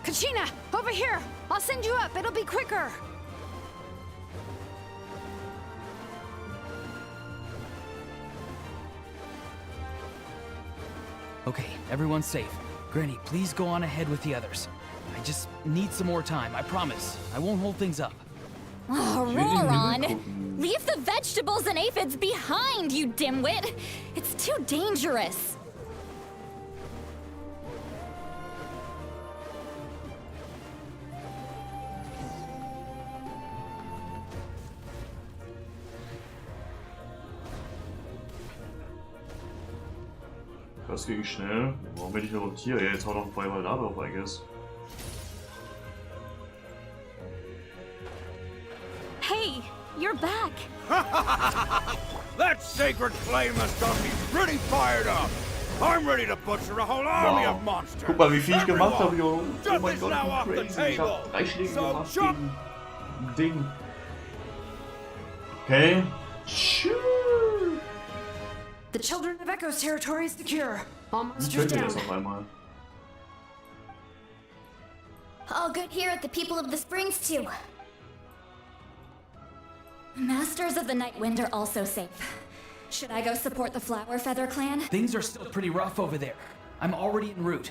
S15: Kachina, over here. I'll send you up. It'll be quicker.
S19: Okay, everyone's safe. Granny, please go on ahead with the others. I just need some more time, I promise. I won't hold things up.
S3: Oh, roll on! Leave the vegetables and aphids behind, you dimwit! It's too dangerous!
S1: Das ging schnell. Warum bin ich überhaupt hier? Ja, jetzt hau doch ein Feuerball da drauf, I guess.
S3: Hey, you're back!
S11: That sacred flame has got me pretty fired up! I'm ready to butcher a whole army of monsters!
S1: Guck mal, wie viel ich gemacht habe, yo! Oh
S11: Jump
S1: mein
S11: is
S1: Gott,
S11: now
S1: ich
S11: off
S1: bin
S11: the
S1: crazy! Ich
S11: table!
S1: hab 3 Schläge
S11: So
S1: gemacht
S11: jump!
S1: gegen ein Ding. Okay.
S8: The children of Echo's territory is secure. All
S1: Wie
S8: monsters
S1: könnt ihr
S8: down.
S1: das auf einmal?
S2: All good here at the People of the Springs, too.
S3: Masters of the Night Wind are also safe. Should I go support the Flower Feather clan?
S19: Things are still pretty rough over there. I'm already en route.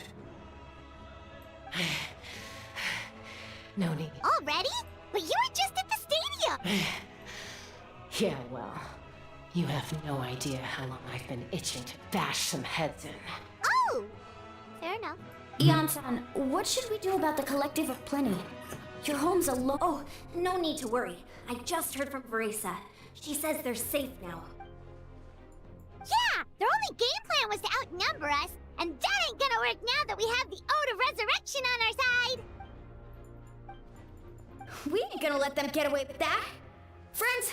S14: No need.
S6: Already? But you were just at the stadium!
S14: Yeah, well, you have no idea how long I've been itching to bash some heads in.
S6: Oh! Fair enough.
S2: Ian-san, what should we do about the Collective of Plenty? Your home's alone.
S13: Oh, no need to worry. I just heard from Veresa. She says they're safe now.
S6: Yeah! Their only game plan was to outnumber us, and that ain't gonna work now that we have the Ode of Resurrection on our side!
S2: We ain't gonna let them get away with that. Friends,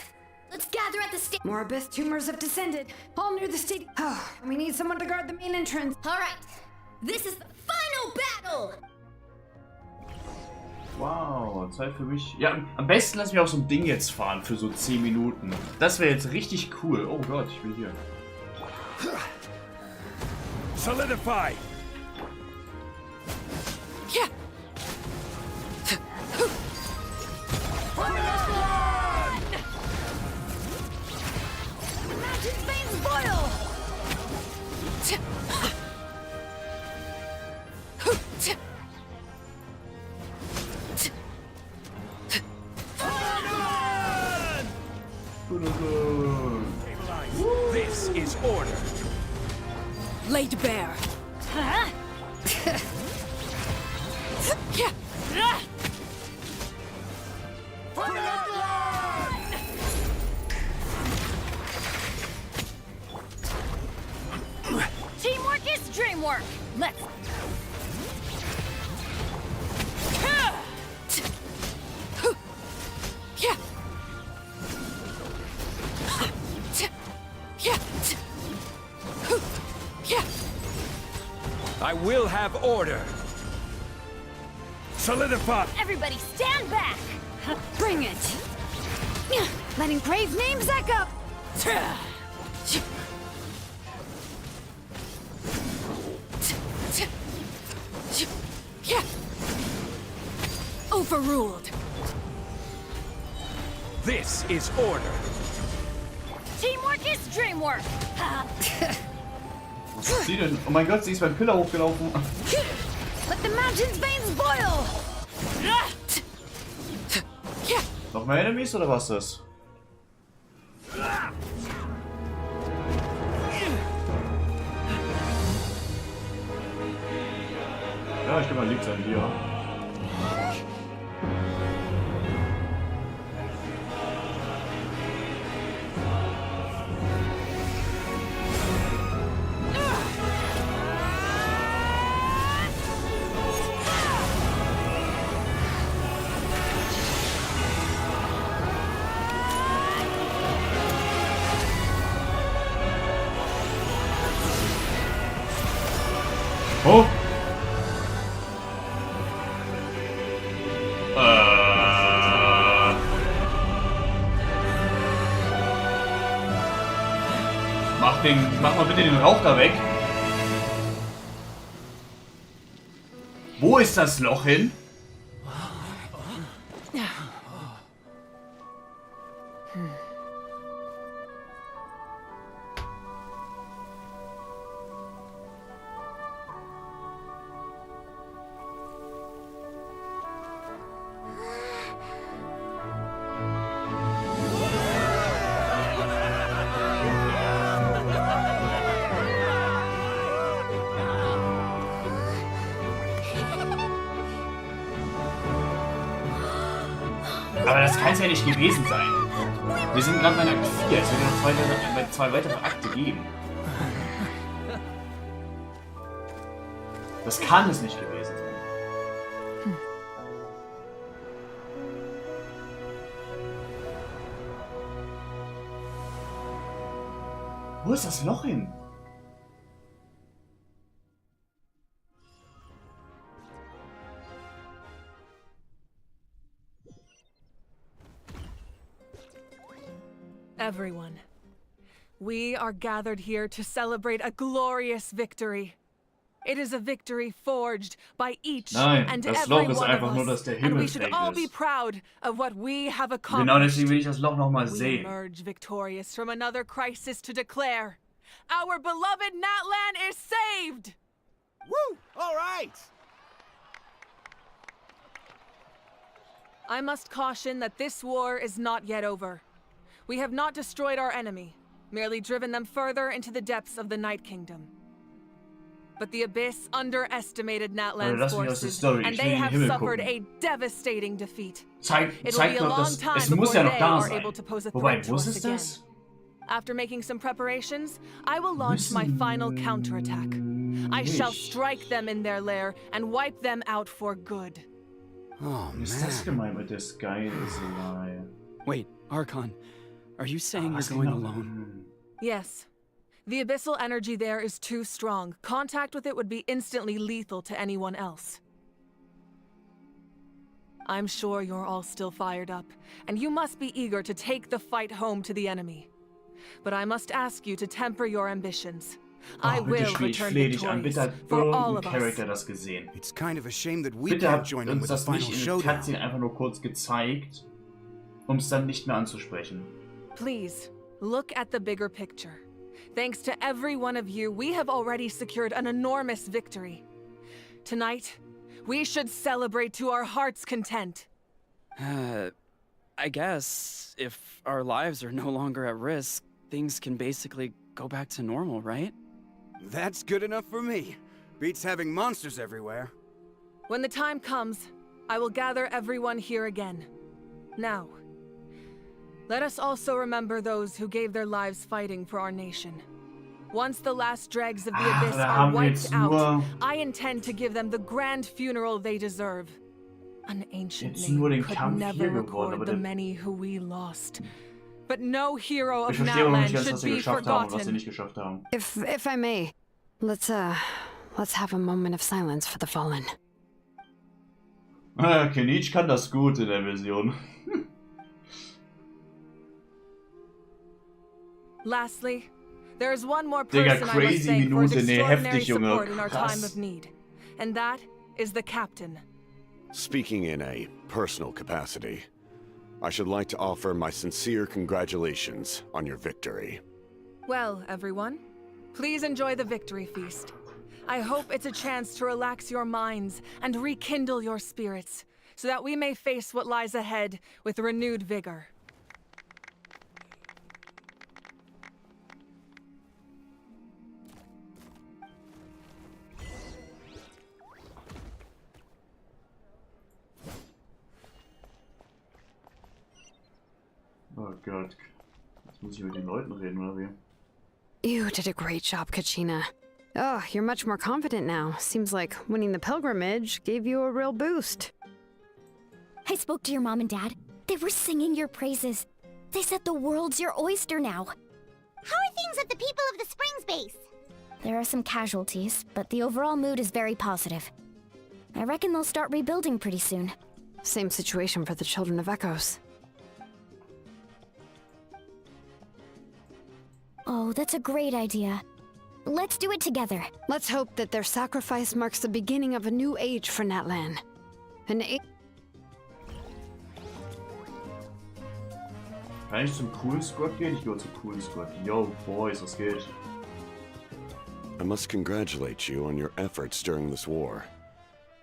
S2: let's gather at the stadium.
S8: More abyss tumors have descended, all near the stadium. Oh, and we need someone to guard the main entrance.
S2: All right, this is the final battle.
S1: Wow, Zeit für mich. Ja, am besten lassen wir auch so ein Ding jetzt fahren für so 10 Minuten. Das wäre jetzt richtig cool. Oh Gott, ich bin hier.
S11: Solidify!
S10: Yeah.
S2: Imagine veins boil.
S11: This is order.
S10: Laid bare.
S2: Huh?
S15: Teamwork is dreamwork. Let's.
S11: I will have order. Solidify!
S15: Everybody stand back.
S2: Bring it. Letting brave names echo.
S10: Overruled.
S11: This is order.
S15: Teamwork is dreamwork.
S1: Was ist sie denn? Oh mein Gott, sie ist beim Pillar hochgelaufen.
S2: Let the mountain's veins boil.
S1: Noch mehr Enemies oder was das? Ja, ich glaube, man liegt an dir. Oh! Mach mal bitte den Rauch da weg. Wo ist das Loch hin? Aber das kann es ja nicht gewesen sein. Wir sind gerade bei Akt 4. Es wird ja noch zwei weitere Akte geben. Das kann es nicht gewesen sein. Wo ist das Loch hin?
S10: Everyone, we are gathered here to celebrate a glorious victory. It is a victory forged by each
S1: Nein,
S10: and
S1: das
S10: every
S1: Loch ist
S10: one
S1: einfach
S10: of
S1: nur,
S10: us,
S1: dass der
S10: and
S1: Himmel
S10: we should
S1: fake
S10: all be
S1: ist.
S10: proud of what we have
S1: Genau
S10: accomplished.
S1: deswegen will ich das Loch nochmal
S10: We
S1: sehen.
S10: emerge victorious from another crisis to declare, our beloved Natlan is saved!
S11: Woo! All right!
S10: I must caution that this war is not yet over. We have not destroyed our enemy, merely driven them further into the depths of the Night Kingdom. But the Abyss underestimated Natlan's forces, and they have suffered a devastating defeat. It will be a long time before they are able to pose a threat to us again. After making some preparations, I will launch my final counterattack. I shall strike them in their lair and wipe them out for good.
S12: Oh, man.
S1: Ist das gemeint mit der Sky-Iselei?
S9: Wait, Archon, are you saying you're going alone?
S10: Yes. The abyssal energy there is too strong. Contact with it would be instantly lethal to anyone else. I'm sure you're all still fired up, and you must be eager to take the fight home to the enemy. But I must ask you to temper your ambitions. I will return victorious for all of us.
S1: Das gesehen.
S12: It's kind of a shame that we
S1: Bitte
S12: can't
S1: habt
S12: join him
S1: uns
S12: with the
S1: das
S12: final
S1: nicht in der
S12: showdown.
S1: Cutscene einfach nur kurz gezeigt, um es dann nicht mehr anzusprechen.
S10: Please, look at the bigger picture. Thanks to every one of you, we have already secured an enormous victory. Tonight, we should celebrate to our heart's content.
S9: I guess if our lives are no longer at risk, things can basically go back to normal, right?
S12: That's good enough for me. Beats having monsters everywhere.
S10: When the time comes, I will gather everyone here again. Now, let us also remember those who gave their lives fighting for our nation. Once the last dregs of the Abyss are wiped out, I intend to give them the grand funeral they deserve. An ancient name could never record the many who we lost. But no hero of Natlan should be forgotten.
S8: If I may, let's have a moment of silence for the fallen.
S1: Kenich kann das gut in der Version.
S10: Lastly, there is one more person
S1: Digga,
S10: I must thank for his
S1: Minute,
S10: extraordinary
S1: heftig, Junge.
S10: support in our time
S1: Krass.
S10: of need. And that is the captain.
S16: Speaking in a personal capacity, I should like to offer my sincere congratulations on your victory.
S10: Well, everyone, please enjoy the victory feast. I hope it's a chance to relax your minds and rekindle your spirits, so that we may face what lies ahead with renewed vigor.
S1: Oh Gott. Jetzt muss ich mit den Leuten reden, oder wie?
S8: You did a great job, Kachina. Oh, you're much more confident now. Seems like winning the pilgrimage gave you a real boost.
S2: I spoke to your mom and dad. They were singing your praises. They said the world's your oyster now.
S6: How are things at the People of the Springs base?
S2: There are some casualties, but the overall mood is very positive. I reckon they'll start rebuilding pretty soon.
S8: Same situation for the Children of Echoes.
S2: Oh, that's a great idea. Let's do it together.
S8: Let's hope that their sacrifice marks the beginning of a new age for Natlan. An age...
S1: Kann ich zum coolen Squad gehen? Ich gehe zum coolen Squad. Yo, Boys, was geht?
S16: I must congratulate you on your efforts during this war.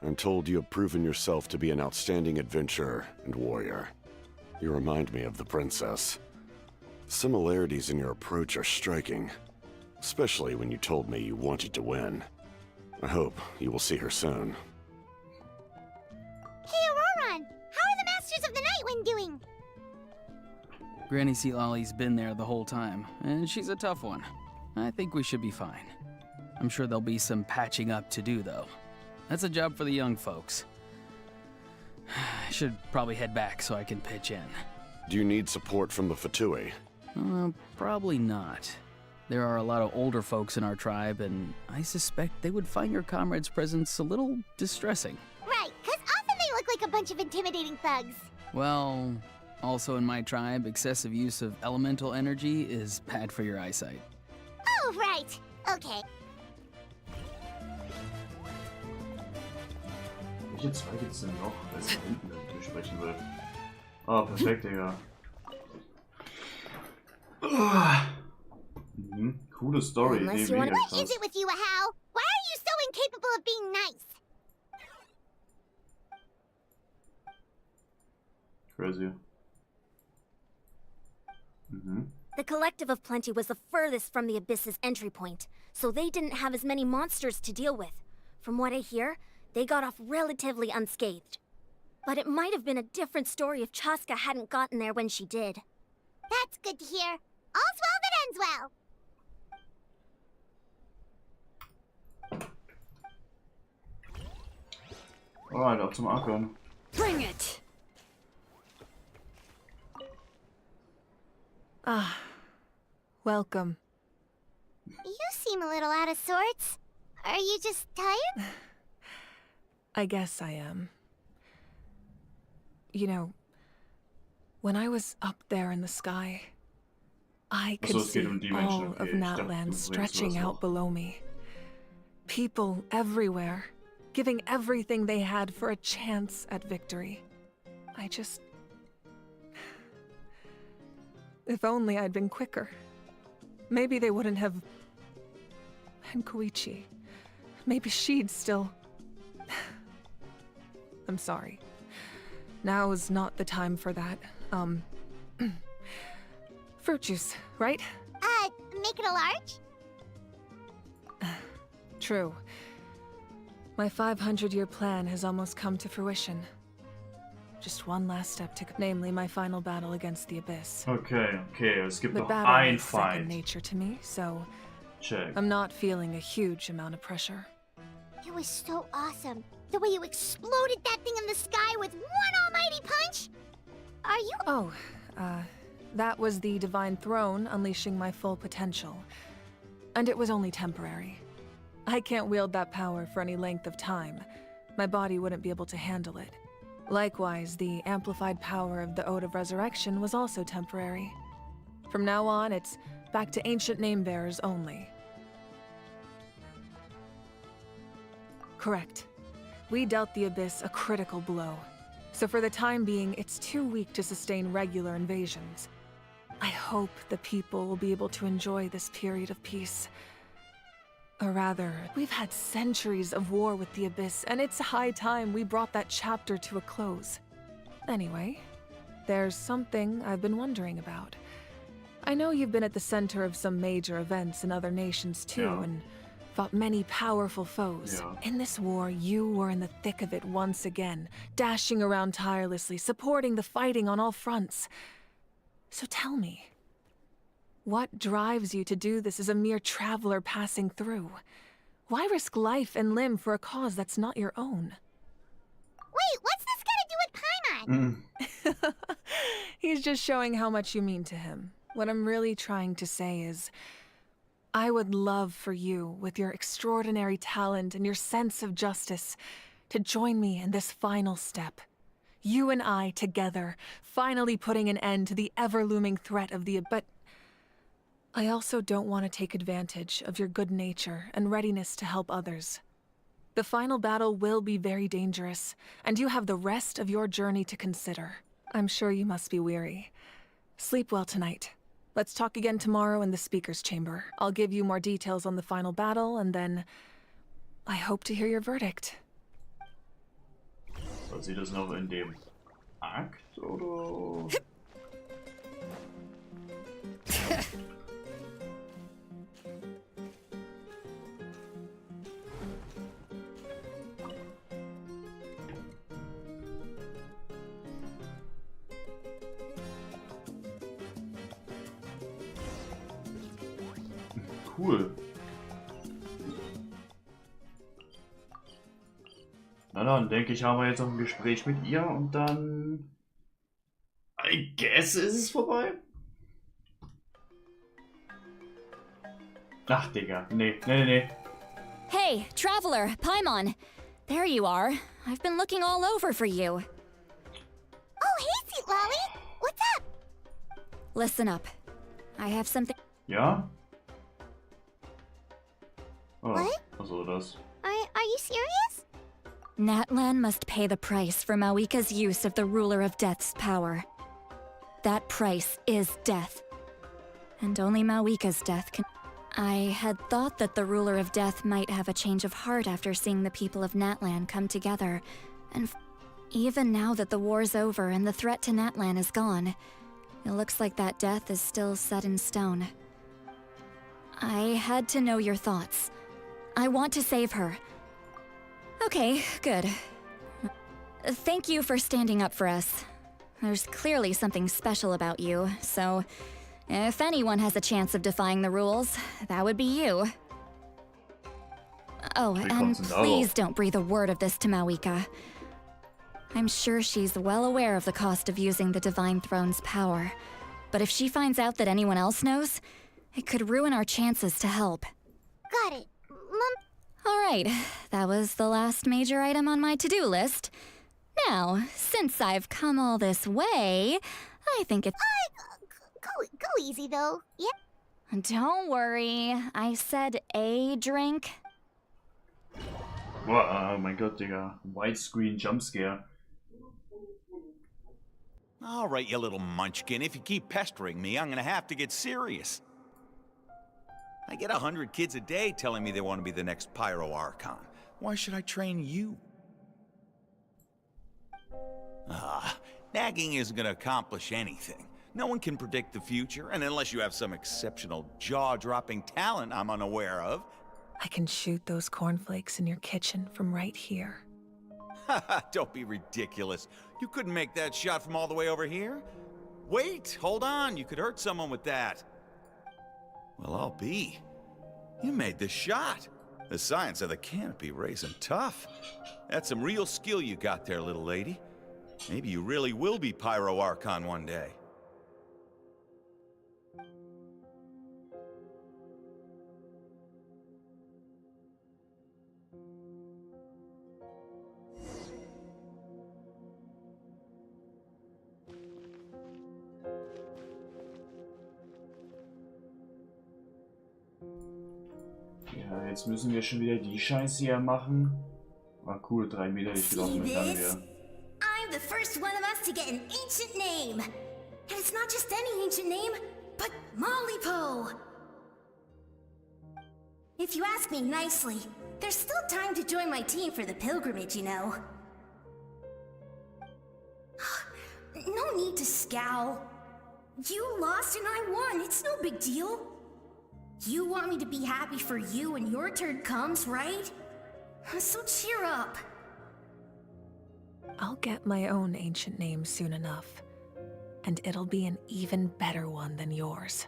S16: I'm told you have proven yourself to be an outstanding adventurer and warrior. You remind me of the princess. The similarities in your approach are striking, especially when you told me you wanted to win. I hope you will see her soon.
S6: Hey, Auroron! How are the Masters of the Nightwind doing?
S19: Granny Sealolly's been there the whole time, and she's a tough one. I think we should be fine. I'm sure there'll be some patching up to do, though. That's a job for the young folks. I should probably head back so I can pitch in.
S16: Do you need support from the Fatui?
S19: Probably not. There are a lot of older folks in our tribe, and I suspect they would find your comrade's presence a little distressing.
S6: Right, because often they look like a bunch of intimidating thugs.
S19: Well, also in my tribe, excessive use of elemental energy is bad for your eyesight.
S6: Oh, right. Okay.
S1: Welche zwei gibt's denn noch? Wer ist da hinten, wenn ich mir sprechen will? Oh, perfekt, Digga. Mhm. Coole Story.
S6: Unless you want. What is it with you, Hal? Why are you so incapable of being nice?
S1: Crazy. Mhm.
S13: The Collective of Plenty was the furthest from the Abyss's entry point, so they didn't have as many monsters to deal with. From what I hear, they got off relatively unscathed. But it might have been a different story if Chaska hadn't gotten there when she did.
S6: That's good to hear. All's well that ends well.
S1: Alright, ab zum Ackern.
S15: Bring it!
S10: Ah, welcome.
S6: You seem a little out of sorts. Are you just tired?
S10: I guess I am. You know, when I was up there in the sky, I could see all of Natland stretching out below me. People everywhere, giving everything they had for a chance at victory. If only I'd been quicker. Maybe they wouldn't have... And Koichi. Maybe she'd still... I'm sorry. Now is not the time for that. Fruit juice, right?
S6: Make it a large?
S10: True. My 500-year plan has almost come to fruition. Just one last step to, namely my final battle against the Abyss.
S1: Okay, es gibt noch
S10: battle
S1: ein
S10: is second
S1: Feind.
S10: nature to me, so
S1: Check.
S10: I'm not feeling a huge amount of pressure.
S6: It was so awesome. The way you exploded that thing in the sky with one almighty punch. Are you?
S10: Oh, that was the Divine Throne unleashing my full potential. And it was only temporary. I can't wield that power for any length of time. My body wouldn't be able to handle it. Likewise, the amplified power of the Ode of Resurrection was also temporary. From now on, it's back to ancient name-bearers only. Correct. We dealt the Abyss a critical blow. So for the time being, it's too weak to sustain regular invasions. I hope the people will be able to enjoy this period of peace. Or rather, we've had centuries of war with the Abyss, and it's high time we brought that chapter to a close. Anyway, there's something I've been wondering about. I know you've been at the center of some major events in other nations too, and fought many powerful foes. In this war, you were in the thick of it once again, dashing around tirelessly, supporting the fighting on all fronts. So tell me, what drives you to do this as a mere traveler passing through? Why risk life and limb for a cause that's not your own?
S6: Wait, what's this got to do with Paimon?
S10: He's just showing how much you mean to him. What I'm really trying to say is, I would love for you, with your extraordinary talent and your sense of justice, to join me in this final step. You and I together, finally putting an end to the ever-looming threat of the... But I also don't want to take advantage of your good nature and readiness to help others. The final battle will be very dangerous, and you have the rest of your journey to consider. I'm sure you must be weary. Sleep well tonight. Let's talk again tomorrow in the speaker's chamber. I'll give you more details on the final battle, and then I hope to hear your verdict.
S1: Soll sie das noch in dem Akt, oder? Cool. Na dann, denke ich, haben wir jetzt noch ein Gespräch mit ihr und dann... I guess ist es vorbei? Ach, Digga. Nee.
S3: Hey, traveler, Paimon. There you are. I've been looking all over for you.
S6: Oh, hey, Sweet Lolly. What's up?
S3: Listen up. I have something...
S1: Ja? Oh,
S6: What?
S1: was soll das?
S6: Are you serious?
S3: Natlan must pay the price for Mawika's use of the Ruler of Death's power. That price is death. And only Mawika's death can... I had thought that the Ruler of Death might have a change of heart after seeing the people of Natlan come together, and even now that the war's over and the threat to Natlan is gone, it looks like that death is still set in stone. I had to know your thoughts. I want to save her. Okay, good. Thank you for standing up for us. There's clearly something special about you, so if anyone has a chance of defying the rules, that would be you. Oh, and please don't breathe a word of this to Mawika. I'm sure she's well aware of the cost of using the Divine Throne's power, but if she finds out that anyone else knows, it could ruin our chances to help.
S6: Got it. Mom.
S3: Alright, that was the last major item on my to-do list. Now, since I've come all this way, I think it's...
S6: Go easy, though. Yeah?
S3: Don't worry, I said a drink.
S1: Boah, oh mein Gott, Digga. Widescreen Jumpscare.
S5: Alright, you little munchkin, if you keep pestering me, I'm gonna have to get serious. I get 100 kids a day telling me they want to be the next Pyro Archon. Why should I train you? Nagging isn't gonna accomplish anything. No one can predict the future, and unless you have some exceptional jaw-dropping talent I'm unaware of...
S10: I can shoot those cornflakes in your kitchen from right here.
S5: Don't be ridiculous. You couldn't make that shot from all the way over here? Wait, hold on, you could hurt someone with that. Well, I'll be. You made the shot. The science of the canopy raising tough. That's some real skill you got there, little lady. Maybe you really will be Pyro Archon one day.
S1: Ja, jetzt müssen wir schon wieder die Scheiße hier machen. War cool, 3 Meter, ich gelaufen bin dann wieder.
S18: I'm the first one of us to get an ancient name. And it's not just any ancient name, but Malipo. If you ask me nicely, there's still time to join my team for the pilgrimage, you know. No need to scowl. You lost and I won, it's no big deal. You want me to be happy for you when your turn comes, right? So cheer up.
S10: I'll get my own ancient name soon enough. And it'll be an even better one than yours.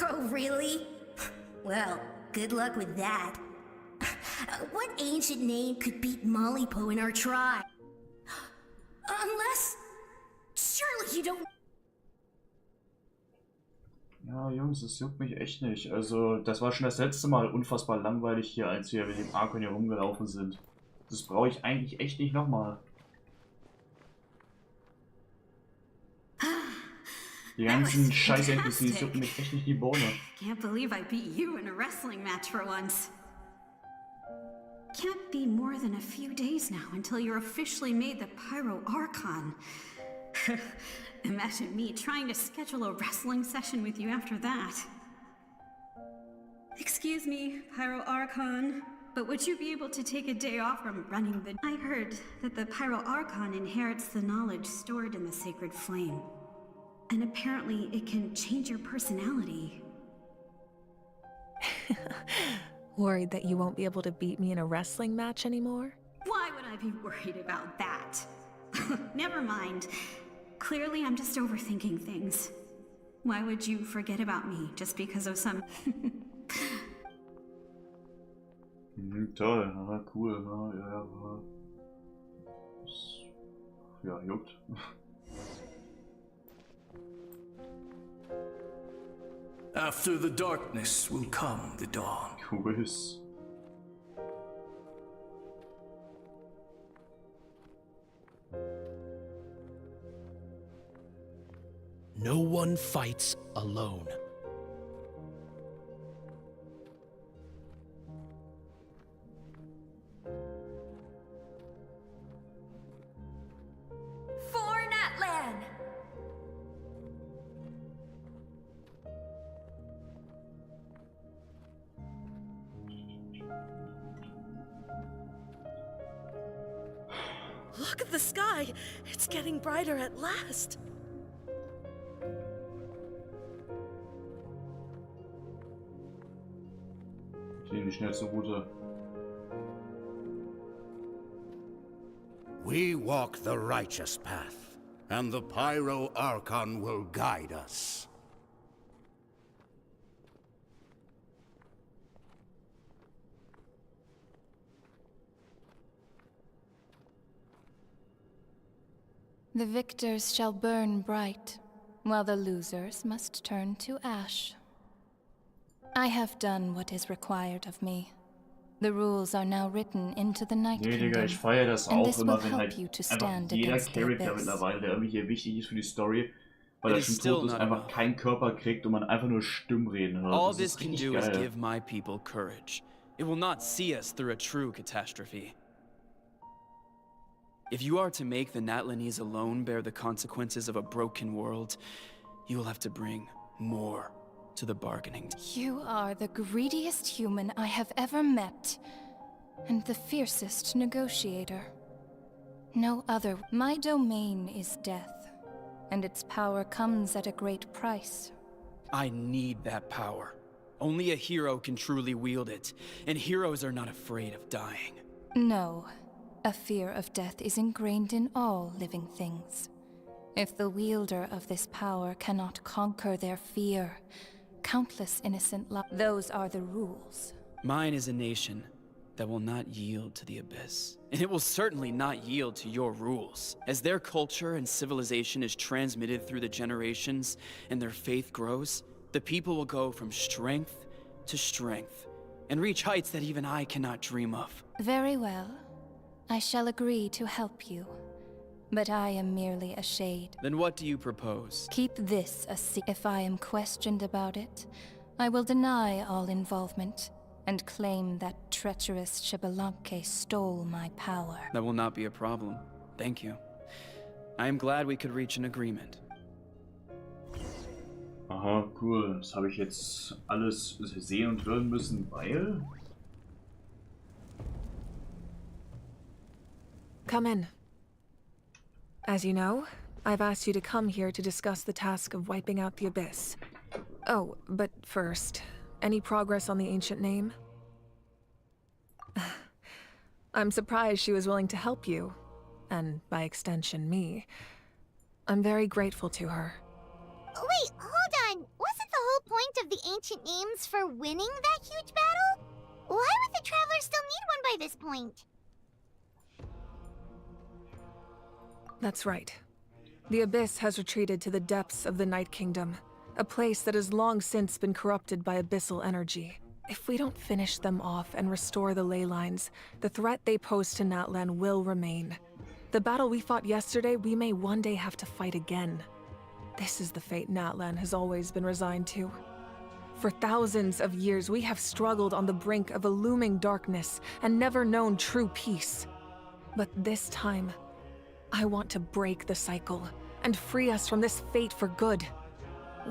S18: Oh, really? Well, good luck with that. What ancient name could beat Malipo in our tribe? Unless... Surely you don't...
S1: Ja, Jungs, das juckt mich echt nicht. Also, das war schon das letzte Mal unfassbar langweilig hier, als wir mit dem Archon hier rumgelaufen sind. Das brauche ich eigentlich echt nicht nochmal. Die ganzen scheiß NPCs jucken mich echt nicht die Bohne.
S20: Can't believe I beat you in a wrestling match for once. Can't be more than a few days now until you're officially made the Pyro Archon. Imagine me trying to schedule a wrestling session with you after that. Excuse me, Pyro Archon, but would you be able to take a day off from running the... I heard that the Pyro Archon inherits the knowledge stored in the sacred flame. And apparently it can change your personality.
S10: Worried that you won't be able to beat me in a wrestling match anymore?
S20: Why would I be worried about that? Never mind. Clearly, I'm just overthinking things. Why would you forget about me just because of some...
S1: Toll, ja, cool, ja, juckt.
S24: After the darkness will come the dawn.
S1: Quiz.
S24: No one fights alone.
S4: the sky! It's getting brighter at last!
S1: Die schnellste Route.
S12: We walk the righteous path, and the Pyro Archon will guide us.
S7: The victors shall burn bright, while the losers must turn to ash. I have done what is required of me. The rules are now written into the Night
S1: Nee,
S7: Kingdom,
S1: Digga, ich feiere das
S7: and
S1: auch
S7: this will
S1: immer, wenn
S7: help
S1: halt
S7: you to
S1: einfach
S7: stand
S1: jeder
S7: against the
S1: Charakter
S7: abyss.
S1: mittlerweile, der irgendwie hier wichtig ist für die Story, weil
S9: It
S1: er
S9: is
S1: schon
S9: still
S1: tot ist,
S9: not
S1: einfach
S9: enough.
S1: keinen Körper kriegt und man einfach nur Stimmen reden hört.
S9: All
S1: Das
S9: this
S1: ist
S9: can
S1: richtig
S9: do is
S1: geil.
S9: give my people courage. It will not see us through a true catastrophe. If you are to make the Natlanese alone bear the consequences of a broken world, you will have to bring more to the bargaining.
S7: You are the greediest human I have ever met, and the fiercest negotiator. No other. My domain is death, and its power comes at a great price.
S9: I need that power. Only a hero can truly wield it, and heroes are not afraid of dying.
S7: No, a fear of death is ingrained in all living things. If the wielder of this power cannot conquer their fear, countless innocent lives. Those are the rules.
S9: Mine is a nation that will not yield to the Abyss. And it will certainly not yield to your rules. As their culture and civilization is transmitted through the generations and their faith grows, the people will go from strength to strength and reach heights that even I cannot dream of.
S7: Very well. I shall agree to help you. But I am merely a shade.
S9: Then what do you propose?
S7: Keep this a secret. If I am questioned about it, I will deny all involvement and claim that treacherous Xbalanque stole my power.
S9: That will not be a problem. Thank you. I am glad we could reach an agreement.
S1: Aha, cool. Das habe ich jetzt alles sehen und hören müssen, weil...
S10: Come in. As you know, I've asked you to come here to discuss the task of wiping out the Abyss. Oh, but first, any progress on the ancient name? I'm surprised she was willing to help you, and by extension me. I'm very grateful to her.
S6: Wait, hold on. Wasn't the whole point of the ancient names for winning that huge battle? Why would the Travelers still need one by this point?
S10: That's right. The Abyss has retreated to the depths of the Night Kingdom, a place that has long since been corrupted by abyssal energy. If we don't finish them off and restore the ley lines, the threat they pose to Natlan will remain. The battle we fought yesterday, we may one day have to fight again. This is the fate Natlan has always been resigned to. For thousands of years, we have struggled on the brink of a looming darkness and never known true peace. But this time, I want to break the cycle and free us from this fate for good.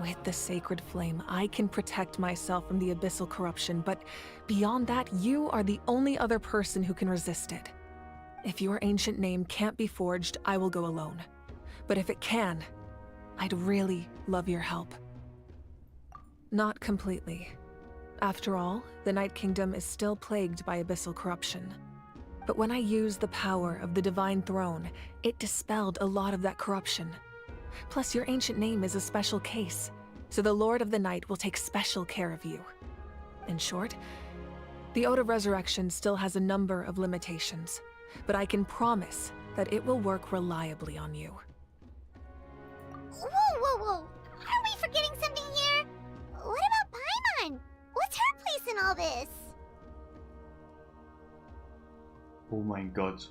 S10: With the sacred flame, I can protect myself from the abyssal corruption, but beyond that, you are the only other person who can resist it. If your ancient name can't be forged, I will go alone. But if it can, I'd really love your help. Not completely. After all, the Night Kingdom is still plagued by abyssal corruption. But when I used the power of the Divine Throne, it dispelled a lot of that corruption. Plus, your ancient name is a special case, so the Lord of the Night will take special care of you. In short, the Ode of Resurrection still has a number of limitations, but I can promise that it will work reliably on you.
S6: Whoa. Are we forgetting something here? What about Paimon? What's her place in all this?
S1: Oh mein Gott.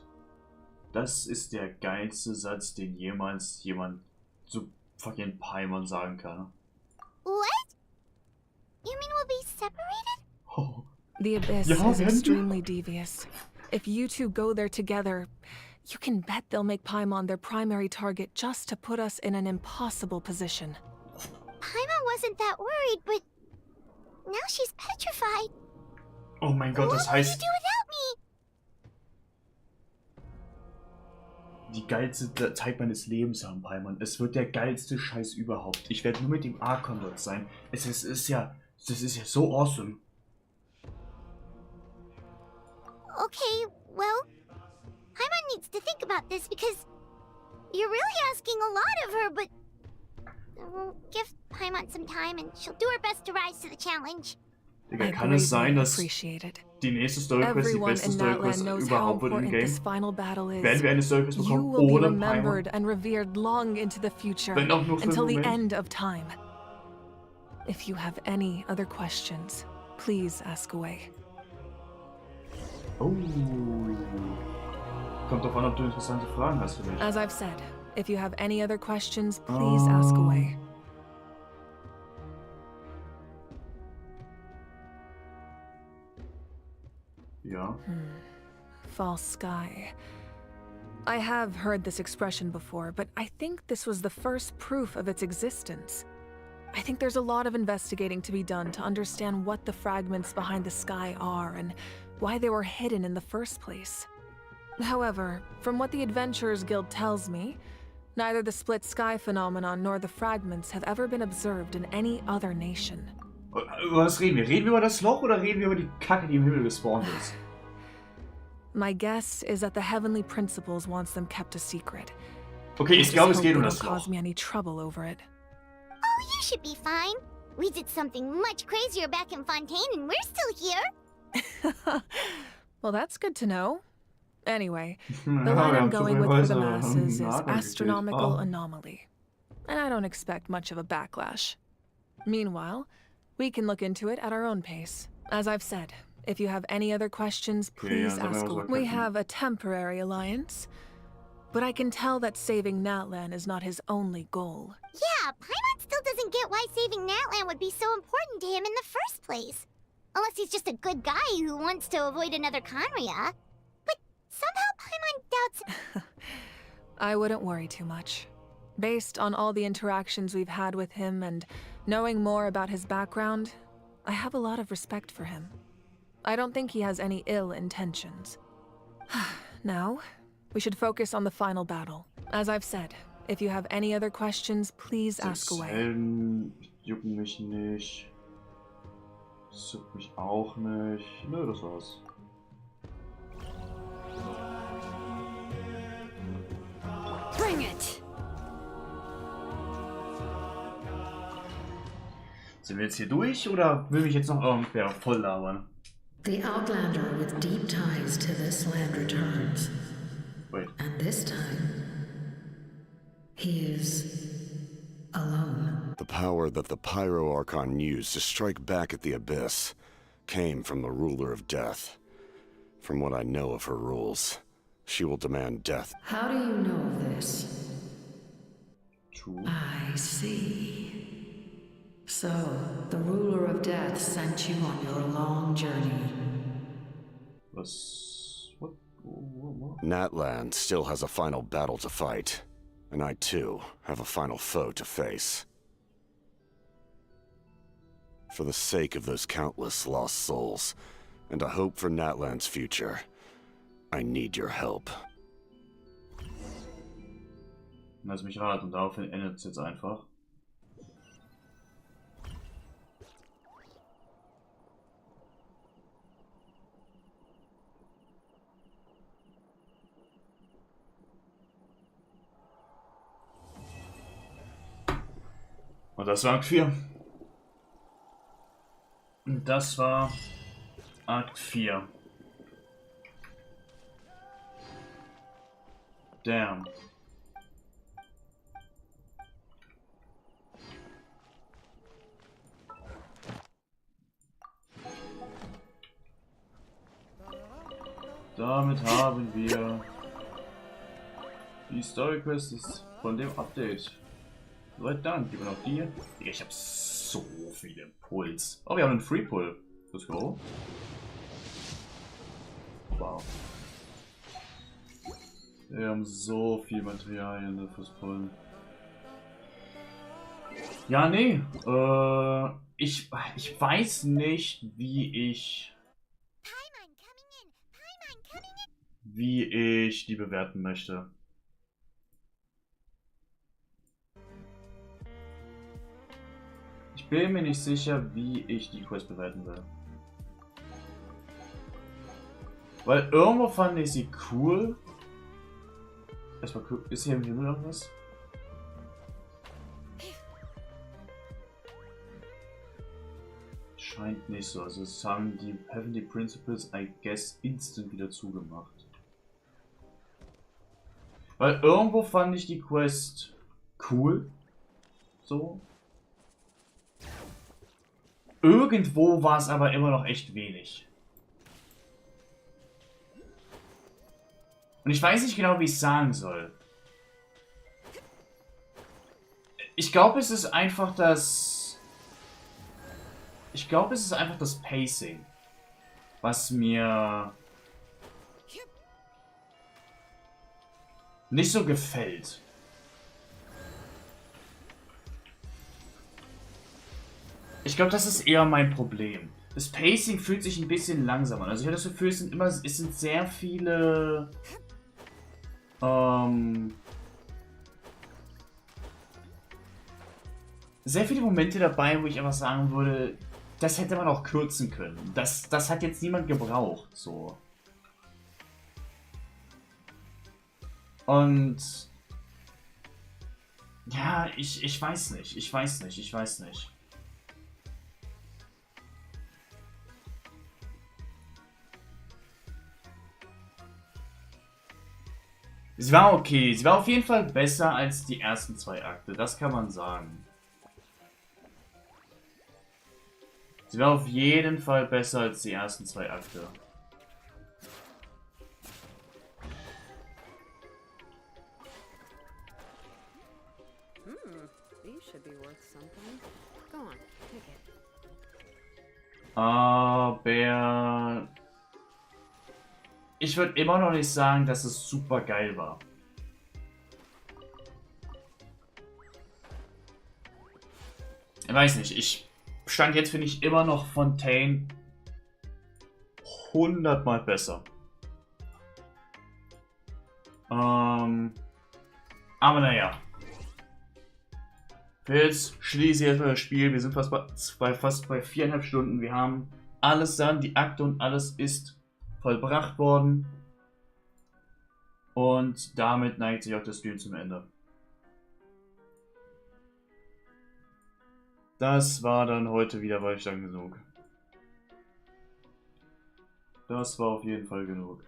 S1: Das ist der geilste Satz, den jemals jemand zu fucking Paimon sagen kann.
S6: What? You mean we'll be separated?
S1: Oh.
S10: The Abyss is extremely devious. If you two go there together, you can bet they'll make Paimon their primary target just to put us in an impossible position.
S6: Paimon wasn't that worried, but now she's petrified.
S1: Oh mein Gott, das heißt...
S6: What will you do without me?
S1: die geilste Zeit meines Lebens haben, Paimon. Es wird der geilste Scheiß überhaupt. Ich werde nur mit dem Archon dort sein. Das ist ja so awesome.
S6: Okay, well, Paimon needs to think about this because you're really asking a lot of her, but we'll give Paimon some time and she'll do her best to rise to the challenge.
S1: Digga, kann es sein, dass die nächste Story Quest die beste Story Quest überhaupt wird im Game? Werden wir eine Story Quest bekommen ohne Paimon?
S10: And revered long into the future,
S1: Wenn auch nur für
S10: until
S1: einen
S10: the
S1: Moment.
S10: end of time. If you have any other questions, please ask away.
S1: Oh. Kommt drauf an, ob du interessante Fragen hast für mich.
S10: As I've said, if you have any other questions, please ask away.
S1: Ja.
S10: False sky. I have heard this expression before, but I think this was the first proof of its existence. I think there's a lot of investigating to be done to understand what the fragments behind the sky are and why they were hidden in the first place. However, from what the Adventurers Guild tells me, neither the split sky phenomenon nor the fragments have ever been observed in any other nation.
S1: Über was reden wir? Reden wir über das Loch oder reden wir über die Kacke, die im Himmel gespawnt ist?
S10: My guess is that the Heavenly Principles wants them kept a secret.
S1: Okay, ich glaube, es geht um
S10: Don't
S1: das Loch.
S10: cause me any trouble over it.
S6: Oh, you should be fine. We did something much crazier back in Fontaine and we're still here.
S10: Well, that's good to know. Anyway, the line I'm going with for the masses is astronomical anomaly. And I don't expect much of a backlash. Meanwhile, we can look into it at our own pace. As I've said, if you have any other questions, please ask away. We have a temporary alliance, but I can tell that saving Natlan is not his only goal.
S6: Yeah, Paimon still doesn't get why saving Natlan would be so important to him in the first place. Unless he's just a good guy who wants to avoid another Conria. But somehow Paimon doubts...
S10: I wouldn't worry too much. Based on all the interactions we've had with him and knowing more about his background, I have a lot of respect for him. I don't think he has any ill intentions. Now, we should focus on the final battle. As I've said, if you have any other questions, please ask away.
S1: Jucken mich nicht. Juckt mich auch nicht. Nö, das war's.
S15: Bring it!
S1: Sind wir jetzt hier durch oder will mich jetzt noch irgendwer voll labern?
S17: The Outlander with deep ties to this land returns.
S1: Wait.
S17: And this time, he is alone.
S16: The power that the Pyro Archon used to strike back at the Abyss came from the Ruler of Death. From what I know of her rules, she will demand death.
S17: How do you know this?
S1: True.
S17: I see. So, the Ruler of Death sent you on your long journey.
S1: What?
S16: Natlan still has a final battle to fight, and I too have a final foe to face. For the sake of those countless lost souls, and a hope for Natlan's future, I need your help.
S1: Lass mich raten, und daraufhin endet es jetzt einfach. Und das war Akt 4. Und das war Akt 4. Damn. Damit haben wir die Story Quests von dem Update. Soweit dann, geben wir noch die. Ich habe so viele Pulls. Oh, wir haben einen Free Pull. Let's go. Wow. Wir haben so viel Materialien fürs Pullen. Ja, nee. Ich weiß nicht, wie ich die bewerten möchte. bin mir nicht sicher, wie ich die Quest bewerten will. Weil irgendwo fand ich sie cool. Erstmal gucken, ist hier im Himmel irgendwas? Scheint nicht so. Also es haben die Heavenly Principles, I guess, instant wieder zugemacht. Weil irgendwo fand ich die Quest cool. So. Irgendwo war es aber immer noch echt wenig. Und ich weiß nicht genau, wie ich es sagen soll. Ich glaube, es ist einfach das... Ich glaube, es ist einfach das Pacing, was mir nicht so gefällt. Ich glaube, das ist eher mein Problem. Das Pacing fühlt sich ein bisschen langsam an. Also ich habe das Gefühl, es sind sehr viele... sehr viele Momente dabei, wo ich einfach sagen würde, das hätte man auch kürzen können. Das hat jetzt niemand gebraucht, so. Und... ja, ich weiß nicht. Ich weiß nicht. Sie war okay. Sie war auf jeden Fall besser als die ersten 2 Akte. Das kann man sagen. Sie war auf jeden Fall besser als die ersten 2 Akte. Aber... ich würde immer noch nicht sagen, dass es super geil war. Ich weiß nicht, Stand jetzt finde ich immer noch Fontaine 100-mal besser. Aber naja. Jetzt schließe ich erstmal das Spiel. Wir sind fast bei 4,5 Stunden. Wir haben alles dann, die Akte und alles ist vollbracht worden. Und damit neigt sich auch das Spiel zum Ende. Das war dann heute wieder Beistand genug. Das war auf jeden Fall genug.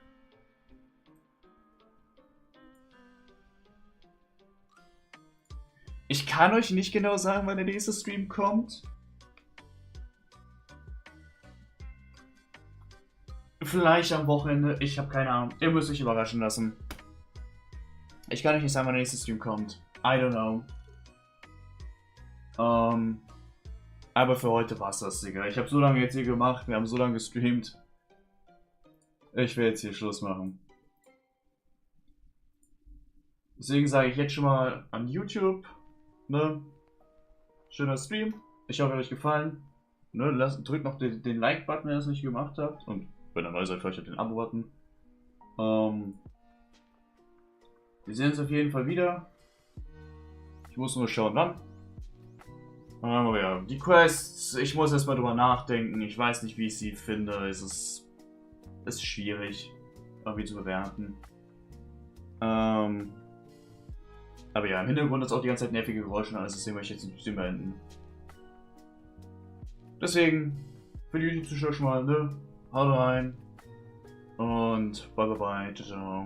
S1: Ich kann euch nicht genau sagen, wann der nächste Stream kommt. Vielleicht am Wochenende, ich habe keine Ahnung. Ihr müsst euch überraschen lassen. Ich kann euch nicht sagen, wann der nächste Stream kommt. I don't know. Aber für heute war's das, Digga. Ich habe so lange jetzt hier gemacht, wir haben so lange gestreamt. Ich will jetzt hier Schluss machen. Deswegen sage ich jetzt schon mal an YouTube, ne? Schöner Stream. Ich hoffe, euch gefallen. Ne? Drückt noch den Like-Button, wenn ihr es nicht gemacht habt. Und wenn ihr neu seid, vielleicht den Abo-Button. Wir sehen uns auf jeden Fall wieder. Ich muss nur schauen, wann. Aber ja, die Quests, ich muss erstmal drüber nachdenken. Ich weiß nicht, wie ich sie finde. Es ist schwierig, irgendwie zu bewerten. Aber ja, im Hintergrund ist auch die ganze Zeit nervige Geräusche und alles, deswegen möchte ich jetzt ein bisschen beenden. Deswegen, für die YouTube-Zuschauer schon mal, ne? Haut rein. Und bye bye bye. Ciao, ciao.